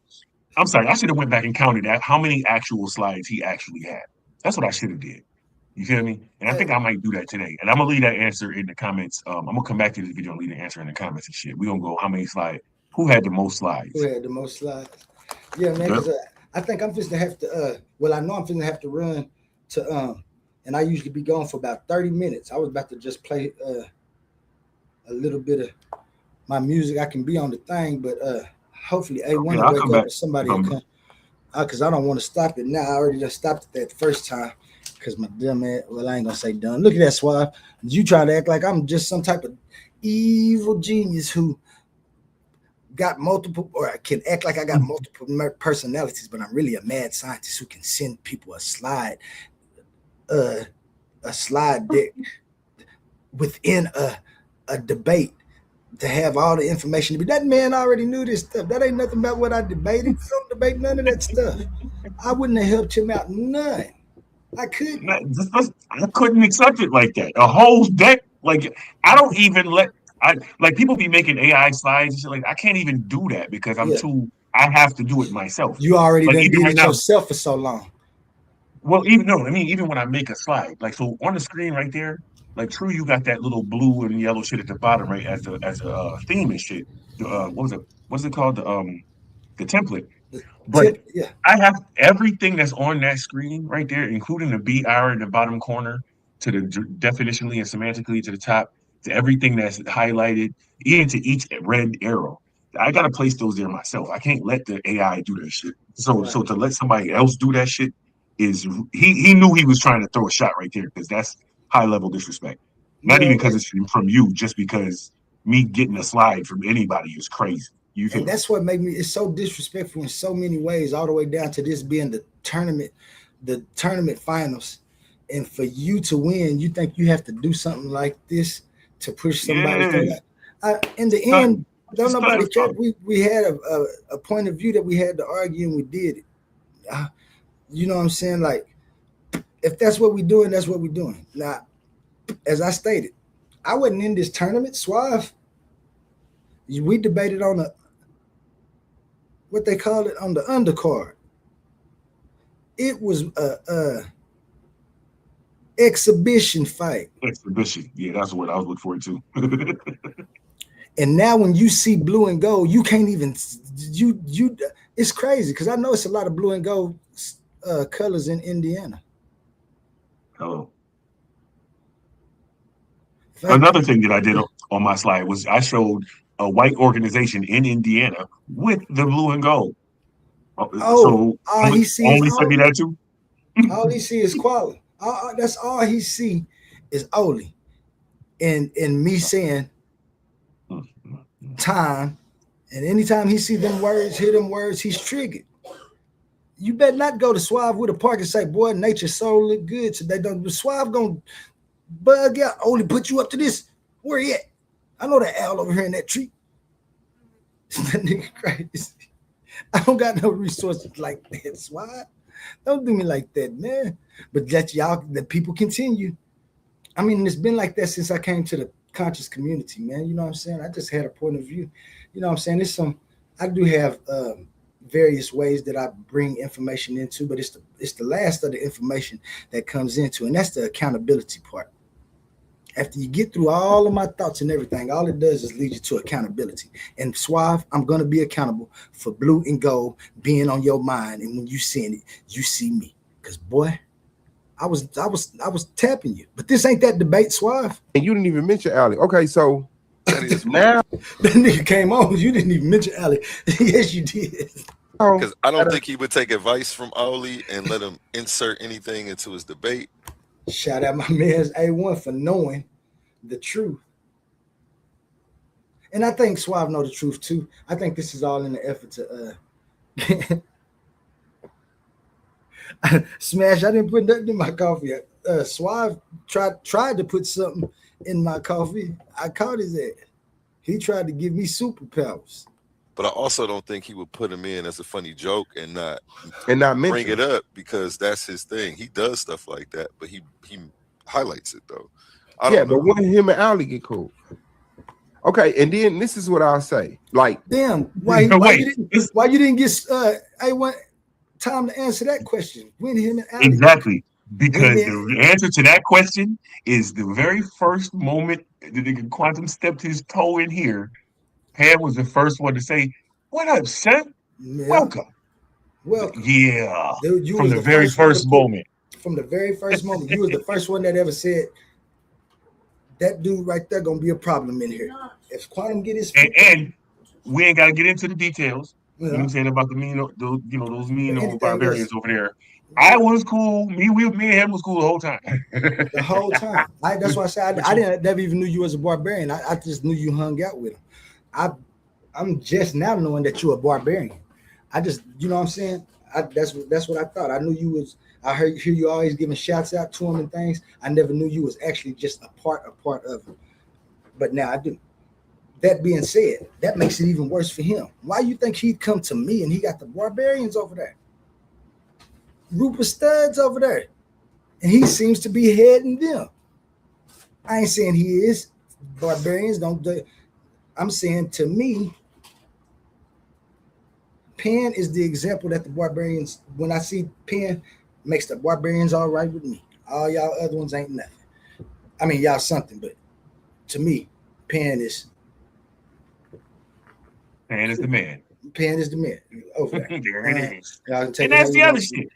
I'm sorry. I should have went back and counted that how many actual slides he actually had. That's what I should have did. You feel me? And I think I might do that today. And I'm gonna leave that answer in the comments. I'm gonna come back to this video and leave the answer in the comments and shit. We're gonna go how many slides, who had the most slides. Who had the most slides? Yeah, man, because I think I'm just gonna have to well, I know I'm gonna have to run to and I usually be gone for about 30 minutes. I was about to just play a little bit of my music. I can be on the thing, but hopefully A1 will wake up and somebody will come. Because I don't want to stop it now. I already just stopped it that first time. Because my dumb ass, well, I ain't gonna say dumb. Look at that, Suave. You try to act like I'm just some type of evil genius who got multiple, or I can act like I got multiple personalities, but I'm really a mad scientist who can send people a slide deck within a debate to have all the information. That man already knew this stuff. That ain't nothing about what I debated. I don't debate none of that stuff. I wouldn't have helped him out none. I couldn't. I couldn't accept it like that. A whole deck, like I don't even like people be making AI slides and shit. Like I can't even do that because I'm too. I have to do it myself. You already done did it yourself for so long. Well, even when I make a slide, like so on the screen right there, like true, you got that little blue and yellow shit at the bottom, right? As a theme and shit. What's it called? The template. But I have everything that's on that screen right there, including the BR in the bottom corner, to the definitionally and semantically to the top, to everything that's highlighted, even to each red arrow. I gotta place those there myself. I can't let the AI do that shit. So to let somebody else do that shit is he knew he was trying to throw a shot right there because that's high level disrespect. Not even because it's from you, just because me getting a slide from anybody is crazy. And that's what made me, it's so disrespectful in so many ways, all the way down to this being the tournament finals. And for you to win, you think you have to do something like this to push somebody through that. In the end, don't nobody care. We had a point of view that we had to argue and we did it. You know what I'm saying? Like, if that's what we're doing, that's what we're doing. Now, as I stated, I wasn't in this tournament, Suave. We debated on what they call it, on the undercard. It was a exhibition fight. Exhibition, yeah, that's what I was looking forward to. And now when you see blue and gold, you can't even you. It's crazy because I know it's a lot of blue and gold colors in Indiana. Hello. Another thing that I did on my slide was I showed a white organization in Indiana with the blue and gold. So he sees only sent me that too. All he see is quality. That's all he see is Oli, and me saying time. And anytime he see them words, hear them words, he's triggered. You better not go to Suave with a park and say, "Boy, nature so look good today." Don't Suave gonna bug out? Only put you up to this. Where he at? I know that owl over here in that tree. That nigga crazy. I don't got no resources like that, Suave. Don't do me like that, man. But let the people continue. I mean, it's been like that since I came to the conscious community, man. You know what I'm saying? I just had a point of view. You know what I'm saying? I do have various ways that I bring information into, but it's the last of the information that comes into, and that's the accountability part. After you get through all of my thoughts and everything, all it does is lead you to accountability. And Suave, I'm gonna be accountable for blue and gold being on your mind, and when you seeing it, you see me. Cause boy, I was tapping you, but this ain't that debate, Suave. And you didn't even mention Ali. Okay, so now that nigga came on. You didn't even mention Ali. Yes, you did. Because I don't think he would take advice from Oli and let him insert anything into his debate. Shout out my man's A1 for knowing the truth. And I think Suave know the truth too. I think this is all in the effort to Smash. I didn't put nothing in my coffee. Suave tried to put something in my coffee. I caught his ass. He tried to give me superpowers. But I also don't think he would put him in as a funny joke and not bring it up because that's his thing. He does stuff like that, but he highlights it though. But when him and Ali get cool? Okay, and then this is what I'll say. Like, Damn, Wait, why you didn't get I want time to answer that question. When him and Ali. exactly. When Because then the answer to that question is the very first moment the nigga Quantum stepped his toe in here. Pam was the first one to say, "What up, son? yeah, Welcome." welcome. Yeah, Dude, you from was the the very first one to first put moment. from the very first moment, you was the first one that ever said that dude right there gonna be a problem in here. If Quantum get his And, feet, and we ain't got to get into the details. you You know what I'm know, saying about the those but mean old anything else, barbarians over there. I yeah, was cool. Me and him was cool the whole time. the whole time. That's why I said But I you, didn't never even knew you as a barbarian. I just knew you hung out with him. I I'm just now knowing that you're a barbarian. I just, you know what I'm saying? That's what I thought. I knew you was. I hear you always giving shouts out to him and things. I never knew you was actually just a part of him. But now I do. That being said, that makes it even worse for him. Why you think he'd come to me and he got the barbarians over there, group of studs over there, and he seems to be heading them? I ain't saying he is. Barbarians don't. I'm saying to me, Penn is the example that the barbarians. When I see Penn, makes the barbarians all right with me. All y'all other ones ain't nothing. I mean, y'all something, but to me, Penn is man is the man. Penn is the man over there. There it is. Y'all can take And it how that's you the other want to. shit.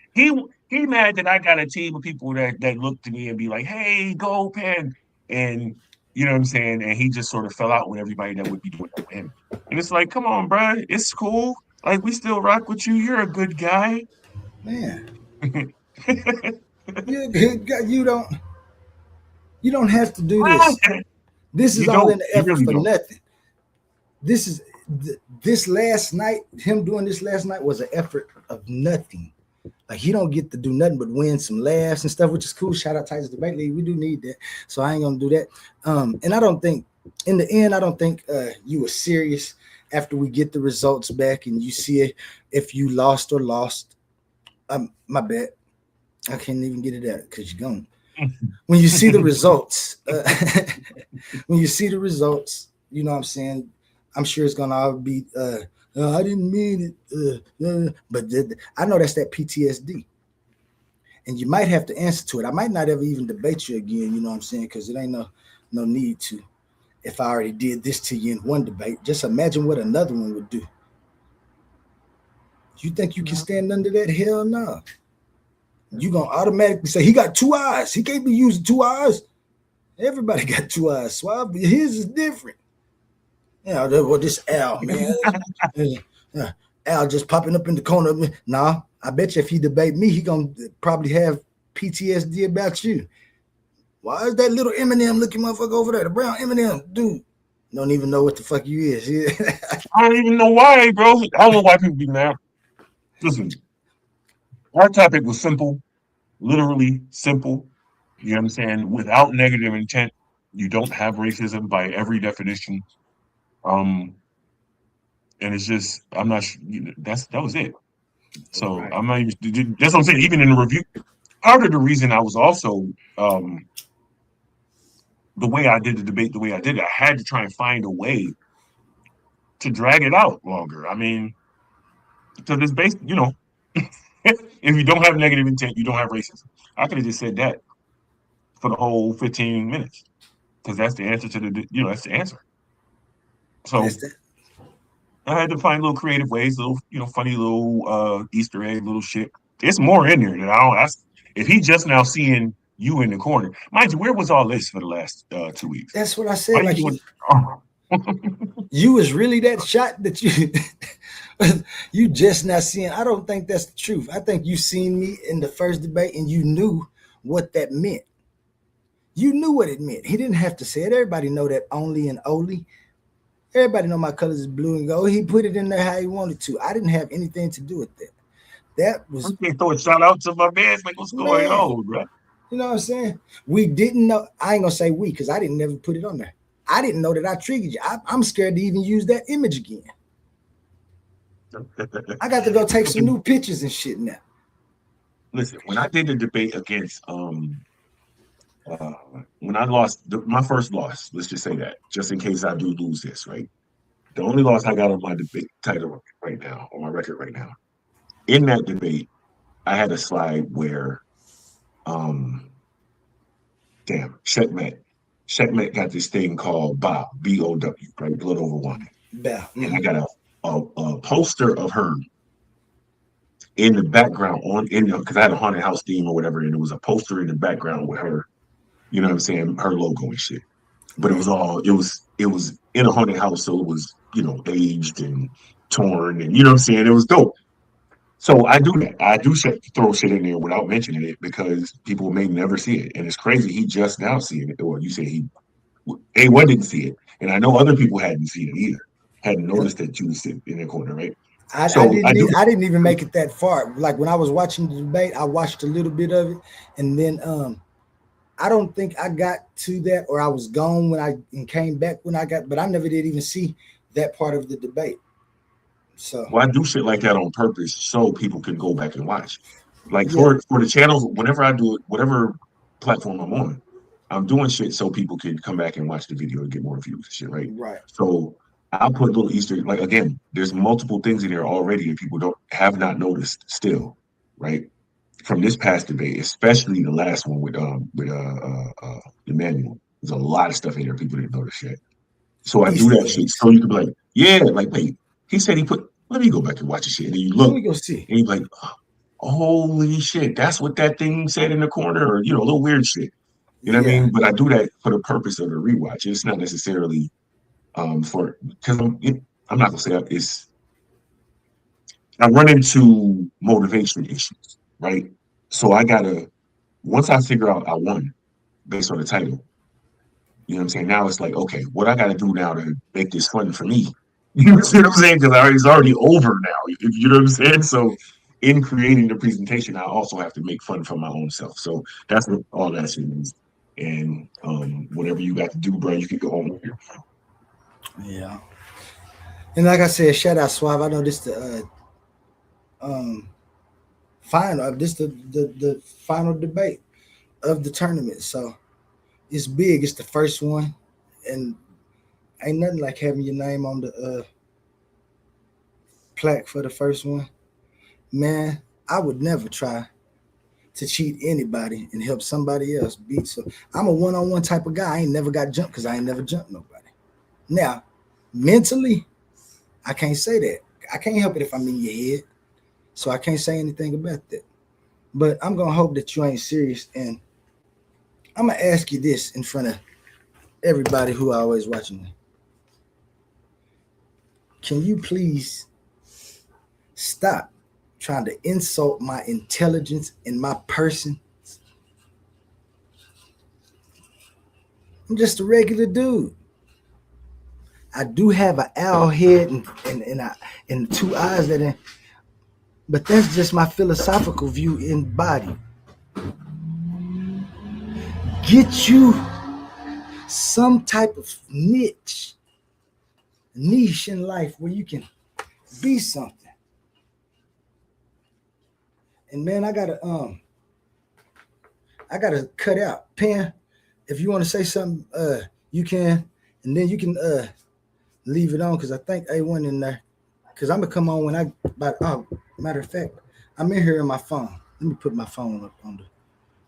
He mad that I got a team of people that look to me and be like, "Hey, go Penn," and you know what I'm saying. And he just sort of fell out with everybody that would be doing that with him. And it's like, come on, bro, it's cool. Like we still rock with you. You're a good guy. Man, you you're a good guy. You don't have to do this. This is all in don't. the You effort really for don't. nothing. This is this last night. Him doing this last night was an effort of nothing. Like he don't get to do nothing but win some laughs and stuff, which is cool. Shout out Titans Debate League. We do need that. So I ain't gonna do that. And I don't think in the end, I don't think you were serious after we get the results back and you see it if you lost or lost. My bad. I can't even get it out because you're gone. When you see the results, when you see the results, you know what I'm saying? I'm sure it's gonna all be I didn't mean it. But I know that's that PTSD. And you might have to answer to it. I might not ever even debate you again, you know what I'm saying? Because it ain't no need to. If I already did this to you in one debate, just imagine what another one would do. You think you can stand under that? Hell no. You gonna automatically say he got two eyes. He can't be using two eyes. Everybody got two eyes. Swab, his is different. Yeah, well, this Al, man. Al just popping up in the corner of me. Nah, I bet you if he debate me, he gonna probably have PTSD about you. Why is that little Eminem looking motherfucker over there? The brown Eminem, dude. Don't even know what the fuck you is. I don't even know why, bro. I don't know why people be mad. Listen, our topic was simple, literally simple. You know what I'm saying? Without negative intent, you don't have racism by every definition. Um, and it's just I'm not. That was it. So Right. I'm not even. That's what I'm saying. Even in the review, part of the reason I was also um the way I did the debate, the way I did it, I had to try and find a way to drag it out longer. I mean, because it's based, if you don't have negative intent, you don't have racism. I could have just said that for the whole 15 minutes because that's the answer to that's the answer. That's So that. I had to find little creative ways, little, funny little Easter egg, little shit. It's more in there that I don't. If he just now seeing you in the corner, mind you, where was all this for the last 2 weeks? That's what I Why said. you Like doing? Oh. you was really that shot that you you just not seeing. I don't think that's the truth. I think you seen me in the first debate and you knew what that meant. You knew what it meant. He didn't have to say it. Everybody know that only and only. Everybody know my colors is blue and gold. He put it in there how he wanted to. I didn't have anything to do with that. That was I'm throw a shout out to my man. Like, what's going man. on, bro? You know what I'm saying? We didn't know. I ain't gonna say we because I didn't never put it on there. I didn't know that I triggered you. I'm scared to even use that image again. I got to go take some new pictures and shit now. Listen, when I did the debate against When I lost my first loss, let's just say that, just in case I do lose this, right? The only loss I got on my debate title right now, on my record right now, in that debate, I had a slide where, um, damn, Checkmate got this thing called Bob, BOW, right? Blood over wine. Yeah. And I got a poster of her in the background because I had a haunted house theme or whatever, and it was a poster in the background with her, you know what I'm saying, her logo and shit. But it was in a haunted house, so it was, aged and torn, and you know what I'm saying, it was dope. So I do that. I do throw shit in there without mentioning it because people may never see it, and it's crazy. He just now seeing it, or you say he A1 didn't see it, and I know other people hadn't seen it either, hadn't noticed that you was sitting in the corner, right? I So I didn't do. I didn't even make it that far. Like when I was watching the debate, I watched a little bit of it, and then I don't think I got to that, or I was gone when I and came back when I got, but I never did even see that part of the debate. So Well, I do shit like that on purpose so people can go back and watch. Like yeah, for the channels, whenever I do it, whatever platform I'm on, I'm doing shit so people can come back and watch the video and get more views and shit, right? right. So I'll put little Easter, like again, there's multiple things in there already and people don't have not noticed still, right? From this past debate, especially the last one with Emmanuel. There's a lot of stuff in there people didn't notice yet. So I do Easter that shit eggs. so you can be like, yeah, like wait, he said he put. Let me go back and watch the shit, and then you Let look, me go see. and you be like, holy shit, that's what that thing said in the corner, or a little weird shit. You know what I Yeah. mean? But I do that for the purpose of the rewatch. It's not necessarily for because I'm not gonna say that it's. I run into motivation issues, right? So I gotta once I figure out I won based on the title. You know what I'm saying? Now it's like, okay, what I got to do now to make this fun for me? You see what I'm saying? Because it's already over now. You know what I'm saying? So, in creating the presentation, I also have to make fun for my own self. So that's what all that shit means. And whatever you got to do, bro, you can go home. Yeah. And like I said, shout out Suave. I know this the final. This the final debate of the tournament. So it's big. It's the first one, and ain't nothing like having your name on the plaque for the first one. Man, I would never try to cheat anybody and help somebody else beat. So I'm a one-on-one type of guy. I ain't never got jumped because I ain't never jumped nobody. Now, mentally, I can't say that. I can't help it if I'm in your head. So I can't say anything about that. But I'm gonna hope that you ain't serious. And I'm gonna ask you this in front of everybody who always watching me. Can you please stop trying to insult my intelligence and my person? I'm just a regular dude. I do have an owl head and two eyes but that's just my philosophical view embodied. Get you some type of niche in life where you can be something. And man, I gotta cut out. Pen, if you want to say something, you can, and then you can leave it on because I think A1 in there. Because I'm gonna come on when matter of fact, I'm in here in my phone. Let me put my phone up on the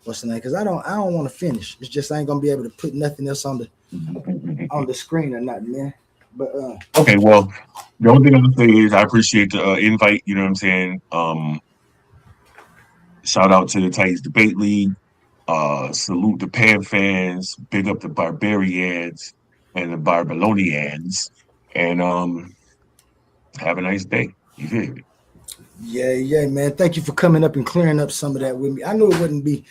what's the name? Because I don't want to finish. It's just I ain't gonna be able to put nothing else on the screen or nothing, man. But Okay, well, the only thing I'm gonna say is I appreciate the invite. You know what I'm saying? Shout out to the Titans Debate League. Salute the Pan fans. Big up the Barbarians and the Barbalonians. And have a nice day. You feel me? yeah, man. Thank you for coming up and clearing up some of that with me. I knew it wouldn't be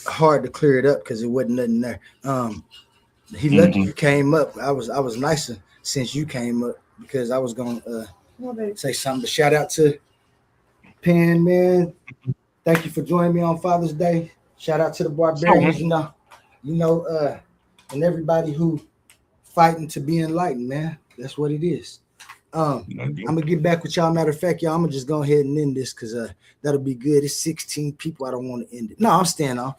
hard to clear it up because it wasn't nothing there. He lucky you came up. I was nicer since you came up because I was gonna say something. But shout out to Pan, man. Thank you for joining me on Father's Day. Shout out to the Barbarians, and everybody who fighting to be enlightened, man. That's what it is. I'm Nothing good. gonna get back with y'all. Matter of fact, y'all, I'm gonna just go ahead and end this because that'll be good. It's 16 people. I don't want to end it. No, I'm staying on.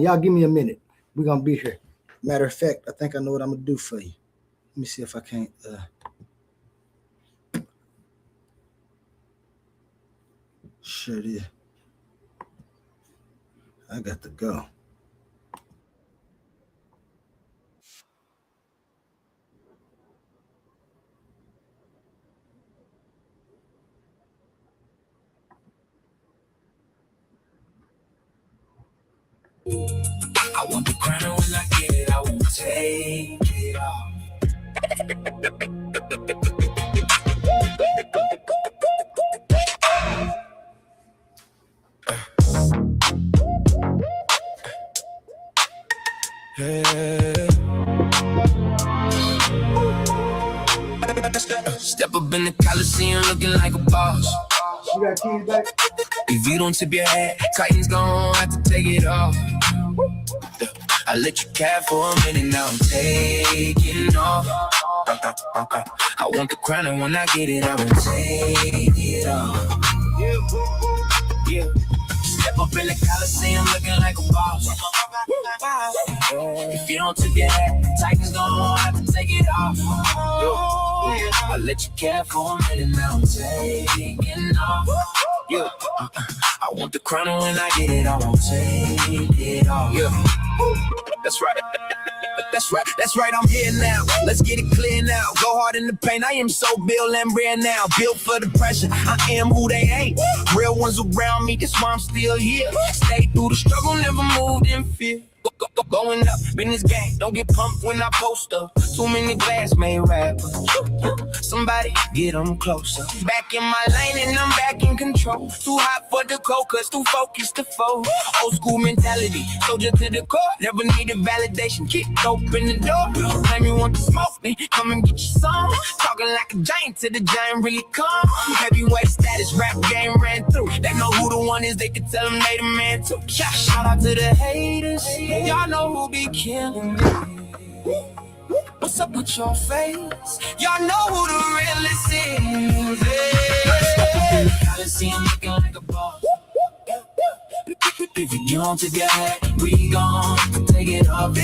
Y'all give me a minute. We're gonna be here. Matter of fact, I think I know what I'm gonna do for you. Let me see if I can't. Sure it is. I got to go. I want the crown when I get it, I won't take it off. Step up in the Coliseum looking like a boss. You got keys back? If you don't tip your hat, Titans gon' have to take it off. I let you cap for a minute, now I'm taking off. I want the crown and when I get it, I won't take it off. Yeah. Step up in the Coliseum looking like a boss. If you don't tip your hat, Titans gon' have to take it off. I let you care for a minute, now I'm taking off. Yeah. I want the crown and when I get it, I won't take it off. Yeah. That's right. That's right, I'm here now. Let's get it clear now. Go hard in the paint. I am so Bill and Rare now. Built for the pressure. I am who they ain't. Real ones around me, that's why I'm still here. Stay through the struggle, never moved in fear. Going up in this game, don't get pumped when I post up. Too many glass made rappers. Somebody get them closer. Back in my lane and I'm back in control. Too hot for the cold, cause too focused to fold. Old school mentality, soldier to the core. Never needed validation, kick open the door. Claim you want to smoke, then come and get your song. Talking like a giant till the giant really come. Heavyweight status, rap game ran through. They know who the one is, they can tell them they the man too. Shout out to the haters. Y'all know who be killing me. What's up with your face? Y'all know who the realest is. I see him looking like a boss. If you don't take it, we gon' take it off.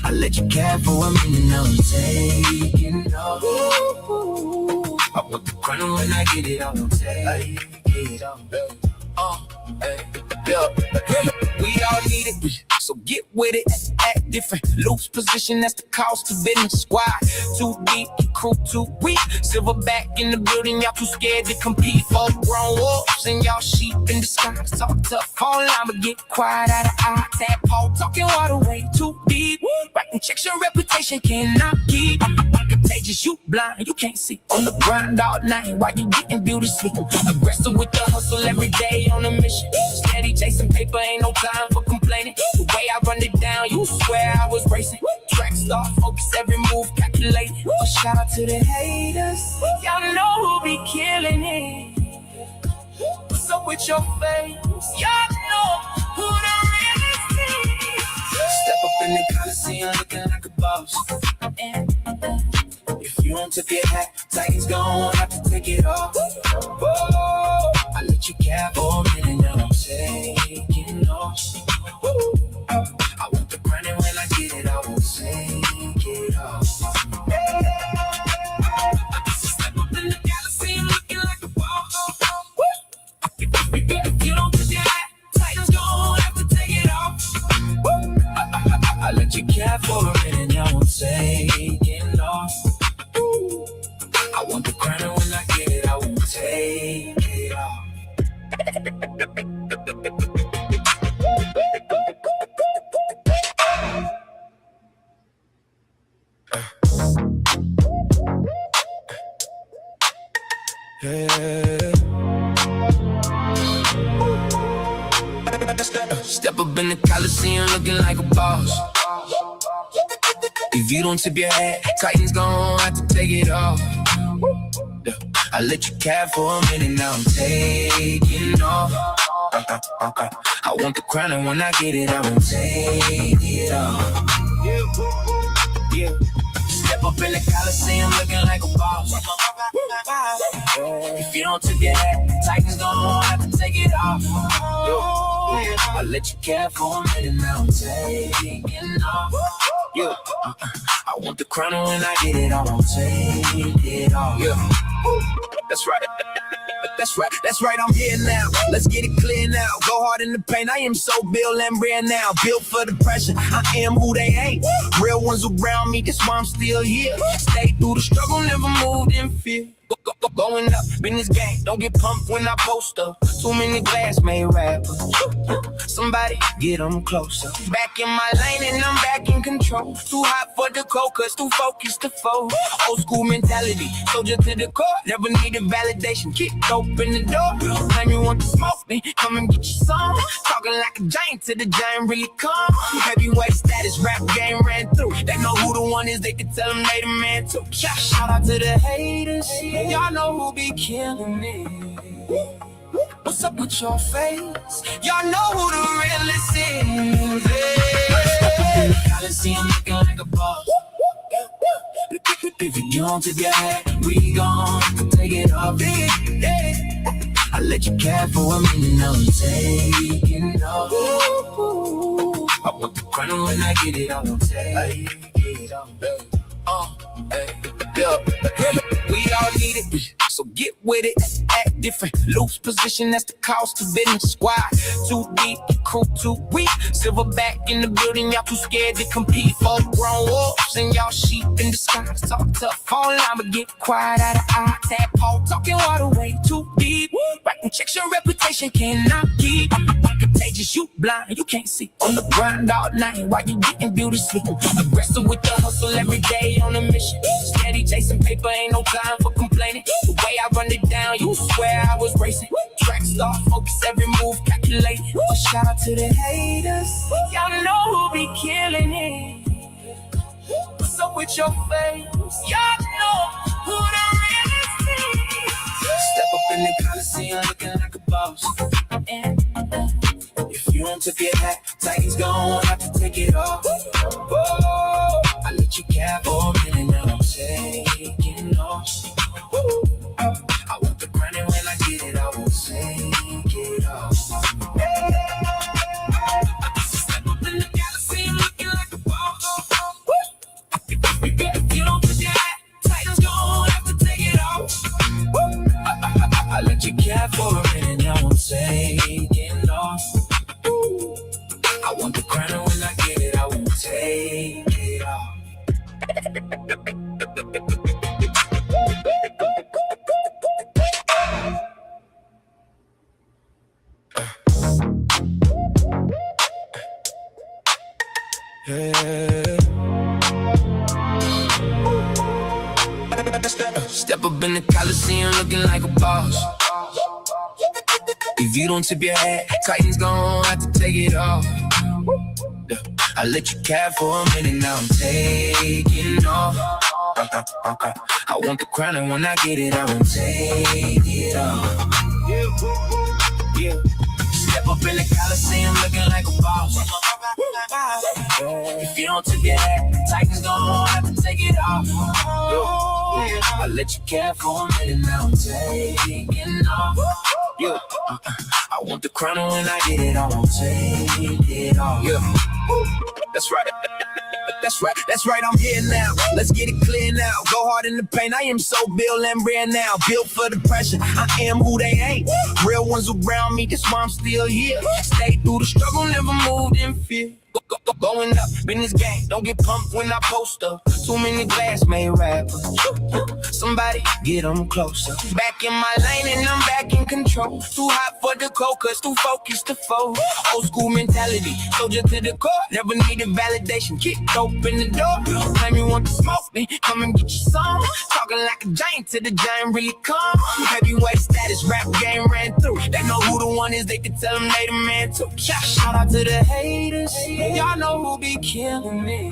I let you care for a minute, now I'm taking off. I want the crown when I get it, I'm take it off. We all need it, so get with it. Act different, loose position, that's the cost of business. Squad too deep, crew too weak. Silverback in the building, y'all too scared to compete. Full grown wolves and y'all sheep in disguise. Talk tough, call line, but get quiet out of eye. Tadpole talking water way too deep. Writing checks, your reputation cannot keep. I'm contagious, you blind, you can't see. On the grind all night, while you getting beauty sleep. Aggressive with the hustle every day on a mission. Steady chasing paper, ain't no time for complaining. The way I run it down, you swear I was racing. Track star, focus every move, calculate. A shout out to the haters. Y'all know who be killing it. What's up with your face? Y'all know who the realest is. Step up in the Coliseum looking like a boss. If you don't tip your hat, Titans gon' have to take it off. Oh, I let you care for a minute, now I'm taking off. I want the crown and when I get it, I won't take it off. Step up in the Coliseum looking like a boss. If you don't tip your hat, Titans gon' have to take it off. I let you care for a minute, now I'm taking off. I want the crown and when I get it, I won't take it off. Step up in the Coliseum looking like a boss. If you don't tip your hat, Titans gon' have to take it off. I let you care for a minute, now I'm taking off. I want the crown and when I get it, I won't take it off. Yeah. Step up in the Coliseum looking like a boss. If you don't tip your hat, Titans gon' have to take it off. I'll let you care for a minute now, I'm taking off. Yeah, I want the crown and when I get it, I won't take it off. Yeah, that's right. That's right, I'm here now. Let's get it clear now. Go hard in the paint, I am so Bill and Bria now. Built for the pressure, I am who they ain't. Real ones around me, that's why I'm still here. Stay through the struggle, never moved in fear. Going up in this game, don't get pumped when I post up. Too many glass made rappers. Somebody get them closer. Back in my lane and I'm back in control. Too hot for the cold, cause too focused to fold. Old school mentality, soldier to the core. Never needed validation, kick open the door. Time you want to smoke me, come and get your some. Talking like a giant to the giant really come. Heavyweight status, rap game ran through. They know who the one is, they can tell them they the man too. Shout out to the haters. Y'all know who be killing me. What's up with your face? Y'all know who the realest is. Hey. Coliseum looking like a boss. If you don't tip your hat, we gon' take it off. I let you care for a minute, now I'm taking off. I want the crown when I get it, I'm take it off. We all need it, so get with it. Act different, loose position, that's the cost of business. Squad too deep, crew too weak. Silverback in the building, y'all too scared to compete. Full grown wolves and y'all sheep in disguise. Talk tough, fall in line, but get quiet out of eye. Tadpole talking water way too deep. Writing checks, your reputation cannot keep. I'm contagious, you blind, you can't see. On the grind all night while you getting beauty sleep. Aggressive with the hustle every day on a mission. Steady chasing paper, ain't no time for complaining. The way I run it down, you swear I was racing. Track star, focus every move, calculate. But shout out to the haters. Y'all know who be killing it. What's up with your face? Y'all know who the realest is. Step up in the Coliseum looking like a boss. If you don't tip your hat, Titans gon' have to take it off. Oh, I let you care for a minute, now I'm taking off. I want the crown and when I get it, I won't take it off. Step up in the Coliseum looking like a boss. If you don't tip your hat, Titans gon' have to take it off. I let you care for a minute, now I'm taking off. I want the crown and when I get it, I won't take it off. Step up in the Coliseum looking like a boss. If you don't tip your hat, Titans gon' have to take it off. I let you care for a minute, now I'm taking off. I want the crown and when I get it, I won't take it off. Yeah. Step up in the Coliseum looking like a boss. If you don't tip your hat, Titans gon' have to take it off. I let you care for a minute, now I'm taking off. Yeah, I want the crown and when I get it, I won't take it off. Yeah, that's right. That's right, I'm here now. Let's get it clear now. Go hard in the paint, I am so Bill and Bria now. Built for the pressure, I am who they ain't. Real ones around me, that's why I'm still here. Stay through the struggle, never moved in fear. Going up in this game, don't get pumped when I post up. Too many glass made rappers. Somebody get them closer. Back in my lane and I'm back in control. Too hot for the cold, cause too focused to fold. Old school mentality, soldier to the core. Never needed validation, kick open the door. Time you want to smoke me, come and get your some. Talking like a giant to the giant really come. Heavyweight status, rap game ran through. They know who the one is, they can tell them they the man too. Shout out to the haters. Y'all know who be killing me.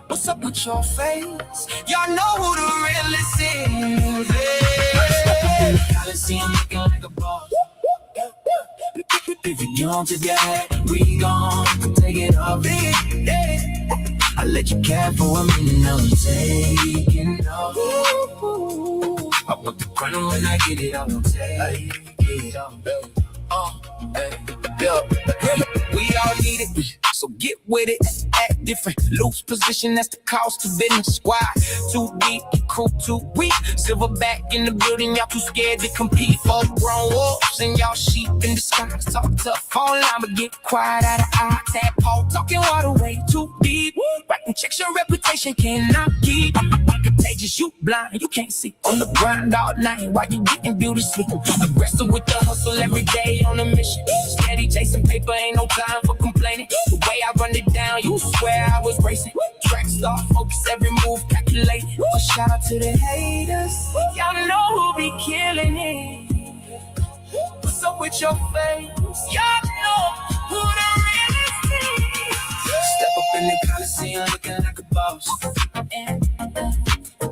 What's up with your face? Y'all know who the realest is. Hey. Coliseum looking like a boss. If you don't tip your hat, we gon' take it off. I let you care for a minute. Now I'm taking off. I want the crown when I get it. I will take it off. Hey, yo, we all need it, so get with it. Act different, loose position, that's the cost of business. Squad too deep, crew too weak. Silverback in the building, y'all too scared to compete. Full grown wolves and y'all sheep in disguise. Talk tough online, but get quiet out of eye. Tadpole talking water way too deep. Writing checks, your reputation cannot keep. I'm contagious, you blind, you can't see. On the grind all night while you getting beauty sleep. Aggressive with the hustle every day on a mission. Steady chasing paper, ain't no time for complaining. The way I run it down, you swear I was racing. Track star, focus every move, calculating. A shout out to the haters, y'all know who be killing it. What's up with your face? Y'all know who the realest is. Step up in the Coliseum looking like a boss.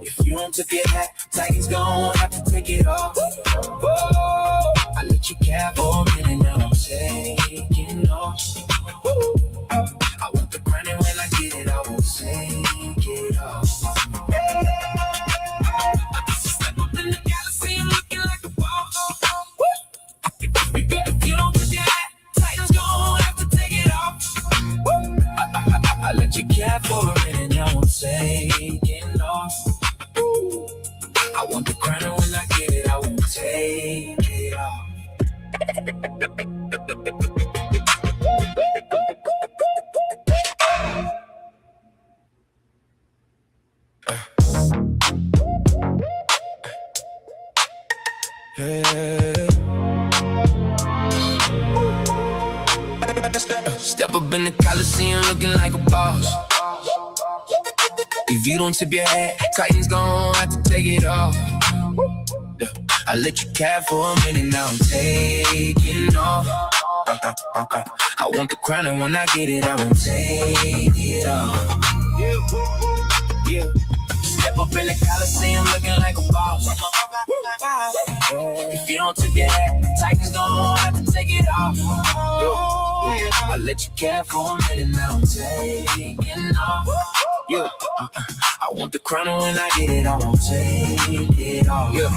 If you don't took your hat, Titans gon' have to take it off. Oh, I let you care for a minute, now I'm taking off. I want the crown and when I get it, I won't take it off. Step up in the galaxy, I'm looking like a boss. If you don't took your hat, Titans gon' have to take it off. I let you care for a minute, now I'm taking off. I want the crown and when I get it, I won't take it off. Step up in the Coliseum looking like a boss. If you don't tip your hat, Titans gon' have to take it off. I let you care for a minute, now I'm taking off. I want the crown and when I get it, I won't take it off. Yeah. Step up in the Coliseum looking like a boss. If you don't tip your hat, Titans gon' have to take it off. I let you care for a minute, now I'm taking off. Yeah, I want the crown and when I get it, I won't take it off. Yeah,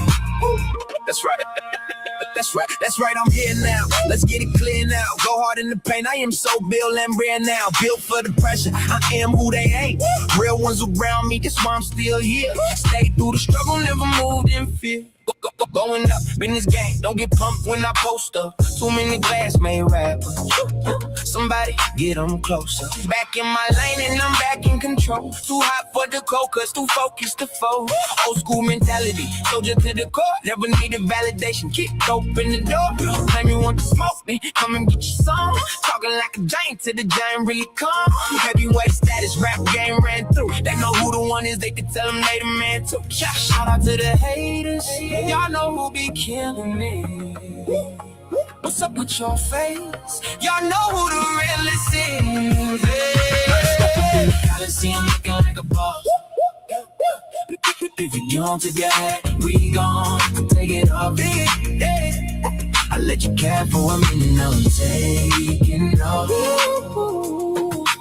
that's right. That's right, I'm here now. Let's get it clear now. Go hard in the paint, I am so Bill and rare now. Built for the pressure, I am who they ain't. Real ones around me, that's why I'm still here. Stay through the struggle, never moved in fear. Going up in this game, don't get pumped when I post up. Too many glass made rappers. Somebody get them closer. Back in my lane and I'm back in control. Too hot for the cold, cause too focused to fold. Old school mentality, soldier to the core. Never needed validation, kick open the door. Time you want to smoke me, come and get your song. Talking like a giant till the giant really come. Heavyweight status, rap game ran through. They know who the one is, they can tell them they the man too. Shout out to the haters, y'all know who be killing me. What's up with your face? Y'all know who the realest is. Step up in the Coliseum looking like a boss. If you don't take your hat, we gon' take it off. I let you care for a minute, now I'm taking off.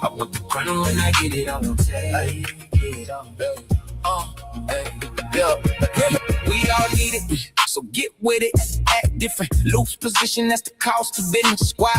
I want the crown when I get it, I won't take it off. We all need it, so get with it. Act different, loose position, that's the cost of business. Squad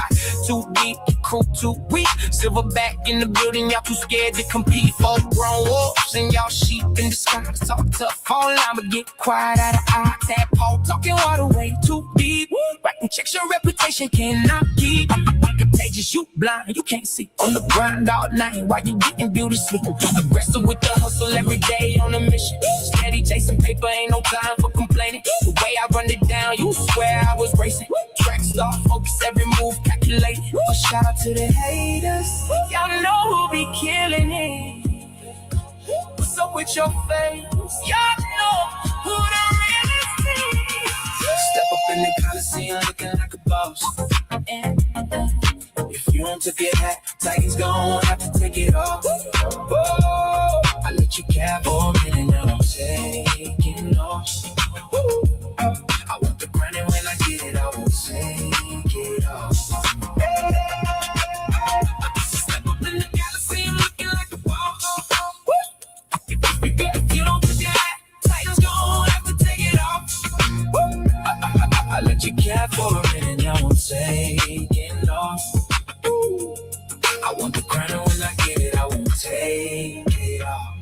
too deep, crew too weak. Silverback in the building, y'all too scared to compete. Full grown wolves and y'all sheep in disguise. Talk tough online, but get quiet out of eye. Tadpole talking water way too deep. Writing checks, your reputation cannot keep. I'm contagious, you blind, you can't see. On the grind all night while you getting beauty sleep. Aggressive with the hustle every day on a mission. Steady chasing paper, ain't no time for complaining. The way I run it down, you swear I was racing. Track star, focus every move, calculating. A shout out to the haters, y'all know who be killing it. What's up with your face? Y'all know who the realest is. Step up in the Coliseum looking like a boss. If you don't took your hat, Titans gon' have to take it off. Oh, I let you care for a minute, now I'm taking off. I want the crown and when I get it, I won't take it off. Step up in the Coliseum looking like a boss. you care for a minute, I won't take it off. I want the crown, and when I get it, I won't take it off.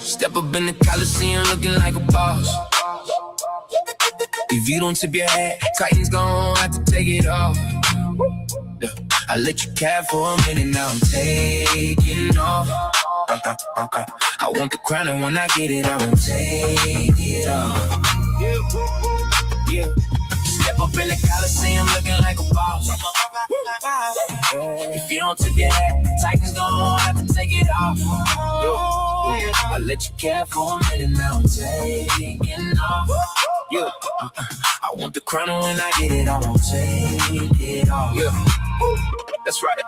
Step up in the Coliseum looking like a boss. If you don't tip your hat, Titans gon' have to take it off. I let you care for a minute, now I'm taking off. I want the crown, and when I get it, I won't take it off. Yeah. Step up in the Coliseum looking like a boss. If you don't tip your hat, Titans gon' have to take it off. I let you care for a minute, now I'm taking off. Yeah. I want the crown, and when I get it, I won't take it off. Yeah. That's right.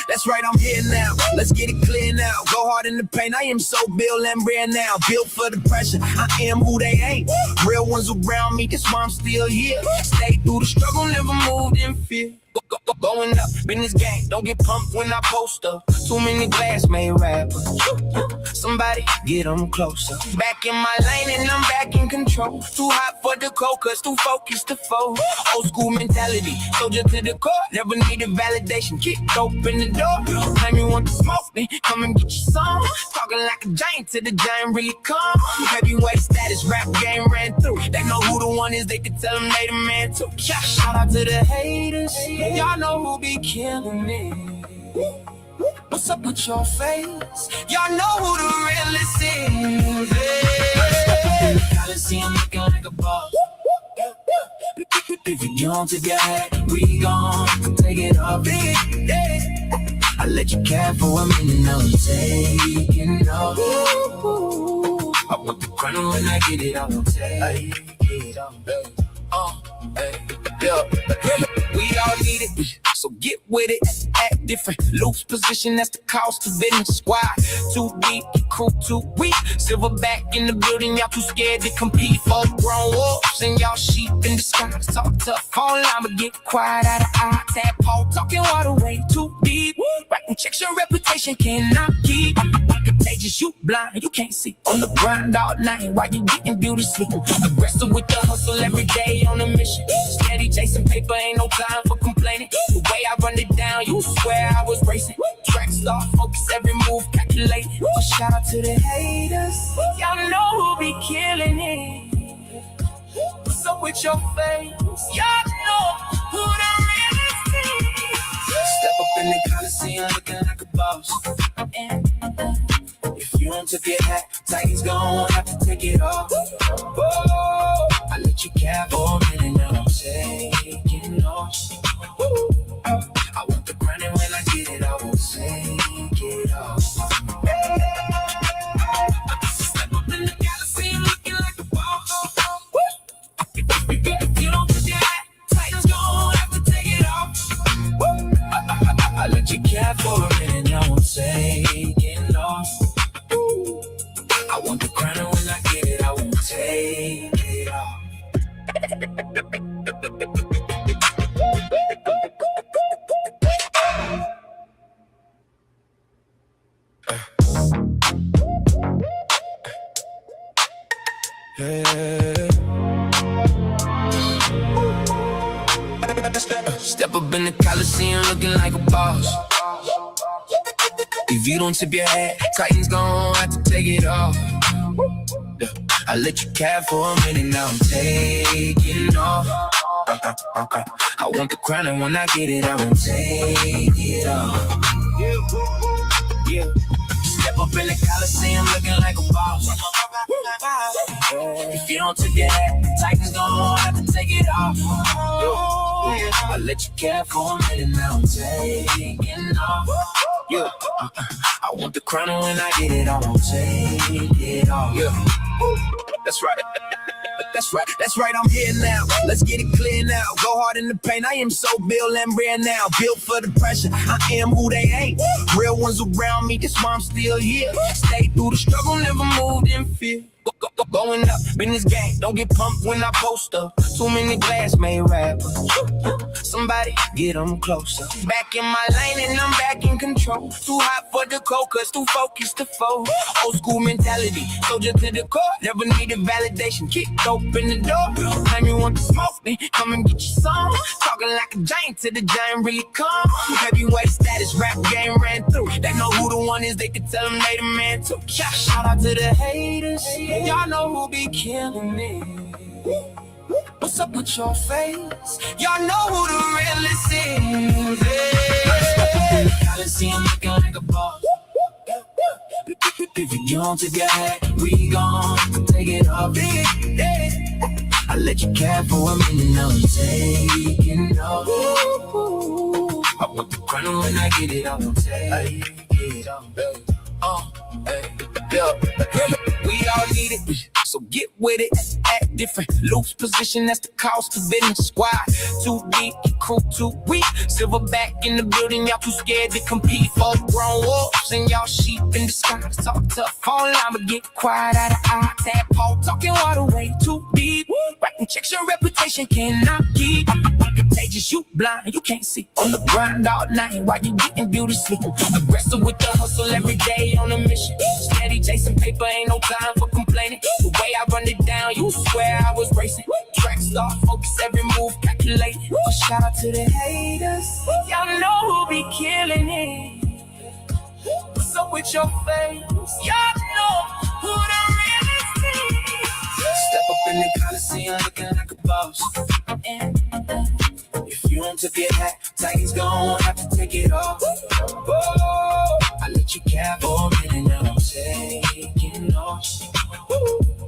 That's right, I'm here now. Let's get it clear now. Go hard in the paint, I am so Bill and rare now. Built for the pressure, I am who they ain't. Real ones around me, that's why I'm still here. Stay through the struggle, never moved in fear. Going up in this game, don't get pumped when I post up. Too many glass made rappers. Somebody get them closer. Back in my lane and I'm back in control. Too hot for the cold, cause too focused to fold. Old school mentality, soldier to the core. Never needed validation, kick open the door. Claim you want to smoke, then come and get your some. Talking like a giant till the giant really come. Heavyweight status, rap game ran through. They know who the one is, they can tell them they the man too. Shout out to the haters. Y'all know who be killing it. What's up with your face? Y'all know who the realest is. Hey. Coliseum looking like a boss. If you don't take your hat, we gon' take it off. I let you care for a minute, now I'm taking off. I want the crown, when I get it, I'm take it off. Yeah. We all need it, so get with it. Act different, loose position, that's the cost of business. Why? Too deep, crew too weak. Silverback in the building, y'all too scared to compete. Full grown wolves and y'all sheep in disguise. Talk tough, online, but get quiet out of eye. Tadpole talking water way too deep. Writing checks, your reputation cannot keep. Contagious, you blind, you can't see. On the grind all night while you getting beauty sleep. Aggressive with the hustle every day on a mission. Steady chasing paper, ain't no time for complaining. The way I run it down, you swear I was racing. Track star, focus every move, calculate. So shout out to the haters. Y'all know who be killing it. What's up with your face? Y'all know who the realest is. Step up in the Coliseum looking like a boss. If you don't tip your hat, Titans gon' have to take it off. Oh, I let you care for a minute, now I'm taking off. I want the crown, and when I get it, I won't take it off. Step up in the Coliseum looking like a boss. If you don't tip your hat, Titans gon' have to take it off. I let you care for a minute, now I'm taking off. I want the crown, and when I get it, I won't take it off. Step up in the Coliseum looking like a boss. If you don't tip your hat, Titans gon' have to take it off. I let you care for a minute, now I'm taking off. I want the crown, and when I get it, I won't take it off. Yeah. Step up in the Coliseum looking like a boss. If you don't take your hat, Titans gon' have to take it off. I let you care for a minute, now I'm taking off. Yeah. I want the crown, and when I get it, I won't take it off. Yeah. That's right, I'm here now. Let's get it clear now. Go hard in the paint, I am so Bill and rare now. Built for the pressure, I am who they ain't. Real ones around me, that's why I'm still here. Stay through the struggle, never moved in fear. Going up in this game, don't get pumped when I post up. Too many glass made rappers. Somebody get them closer. Back in my lane and I'm back in control. Too hot for the cold, cause too focused to fold. Old school mentality, soldier to the core. Never needed validation, kick open the door. Time you want to smoke, then come and get your some. Talking like a giant till the giant really come. Heavyweight status, rap game ran through. They know who the one is, they can tell them they the man too. Shout out to the haters, y'all know who be killing me. What's up with your face? Y'all know who the realest is. Hey. Coliseum looking like a boss. If you don't take your hat, we gon' take it off. I let you care for a minute, now I'm taking off. I want the crown when I get it, I'm take it off. We all need it, so get with it. Act different, loose position, that's the cost of business. Squad too deep, crew too weak. Silverback in the building, y'all too scared to compete. Full grown wolves and y'all sheep in disguise. Talk tough online, but get quiet out of eye. Tadpole talking water way too deep. Writing checks, your reputation cannot keep. I'm contagious, you blind, you can't see. On the grind all night while you getting beauty sleep. Aggressive with the hustle every day on a mission. Steady chasing paper, ain't no time for complaining. The way I run it down, you swear I was racing. Track star, focus every move, calculate. A shout out to the haters, y'all know who be killing it. What's up with your face? Y'all know who the realest is. Step up in the Coliseum looking like a boss. If you don't tip your hat, Titans gon' have to take it off. Oh, I let you care for a minute, now I'm taking off.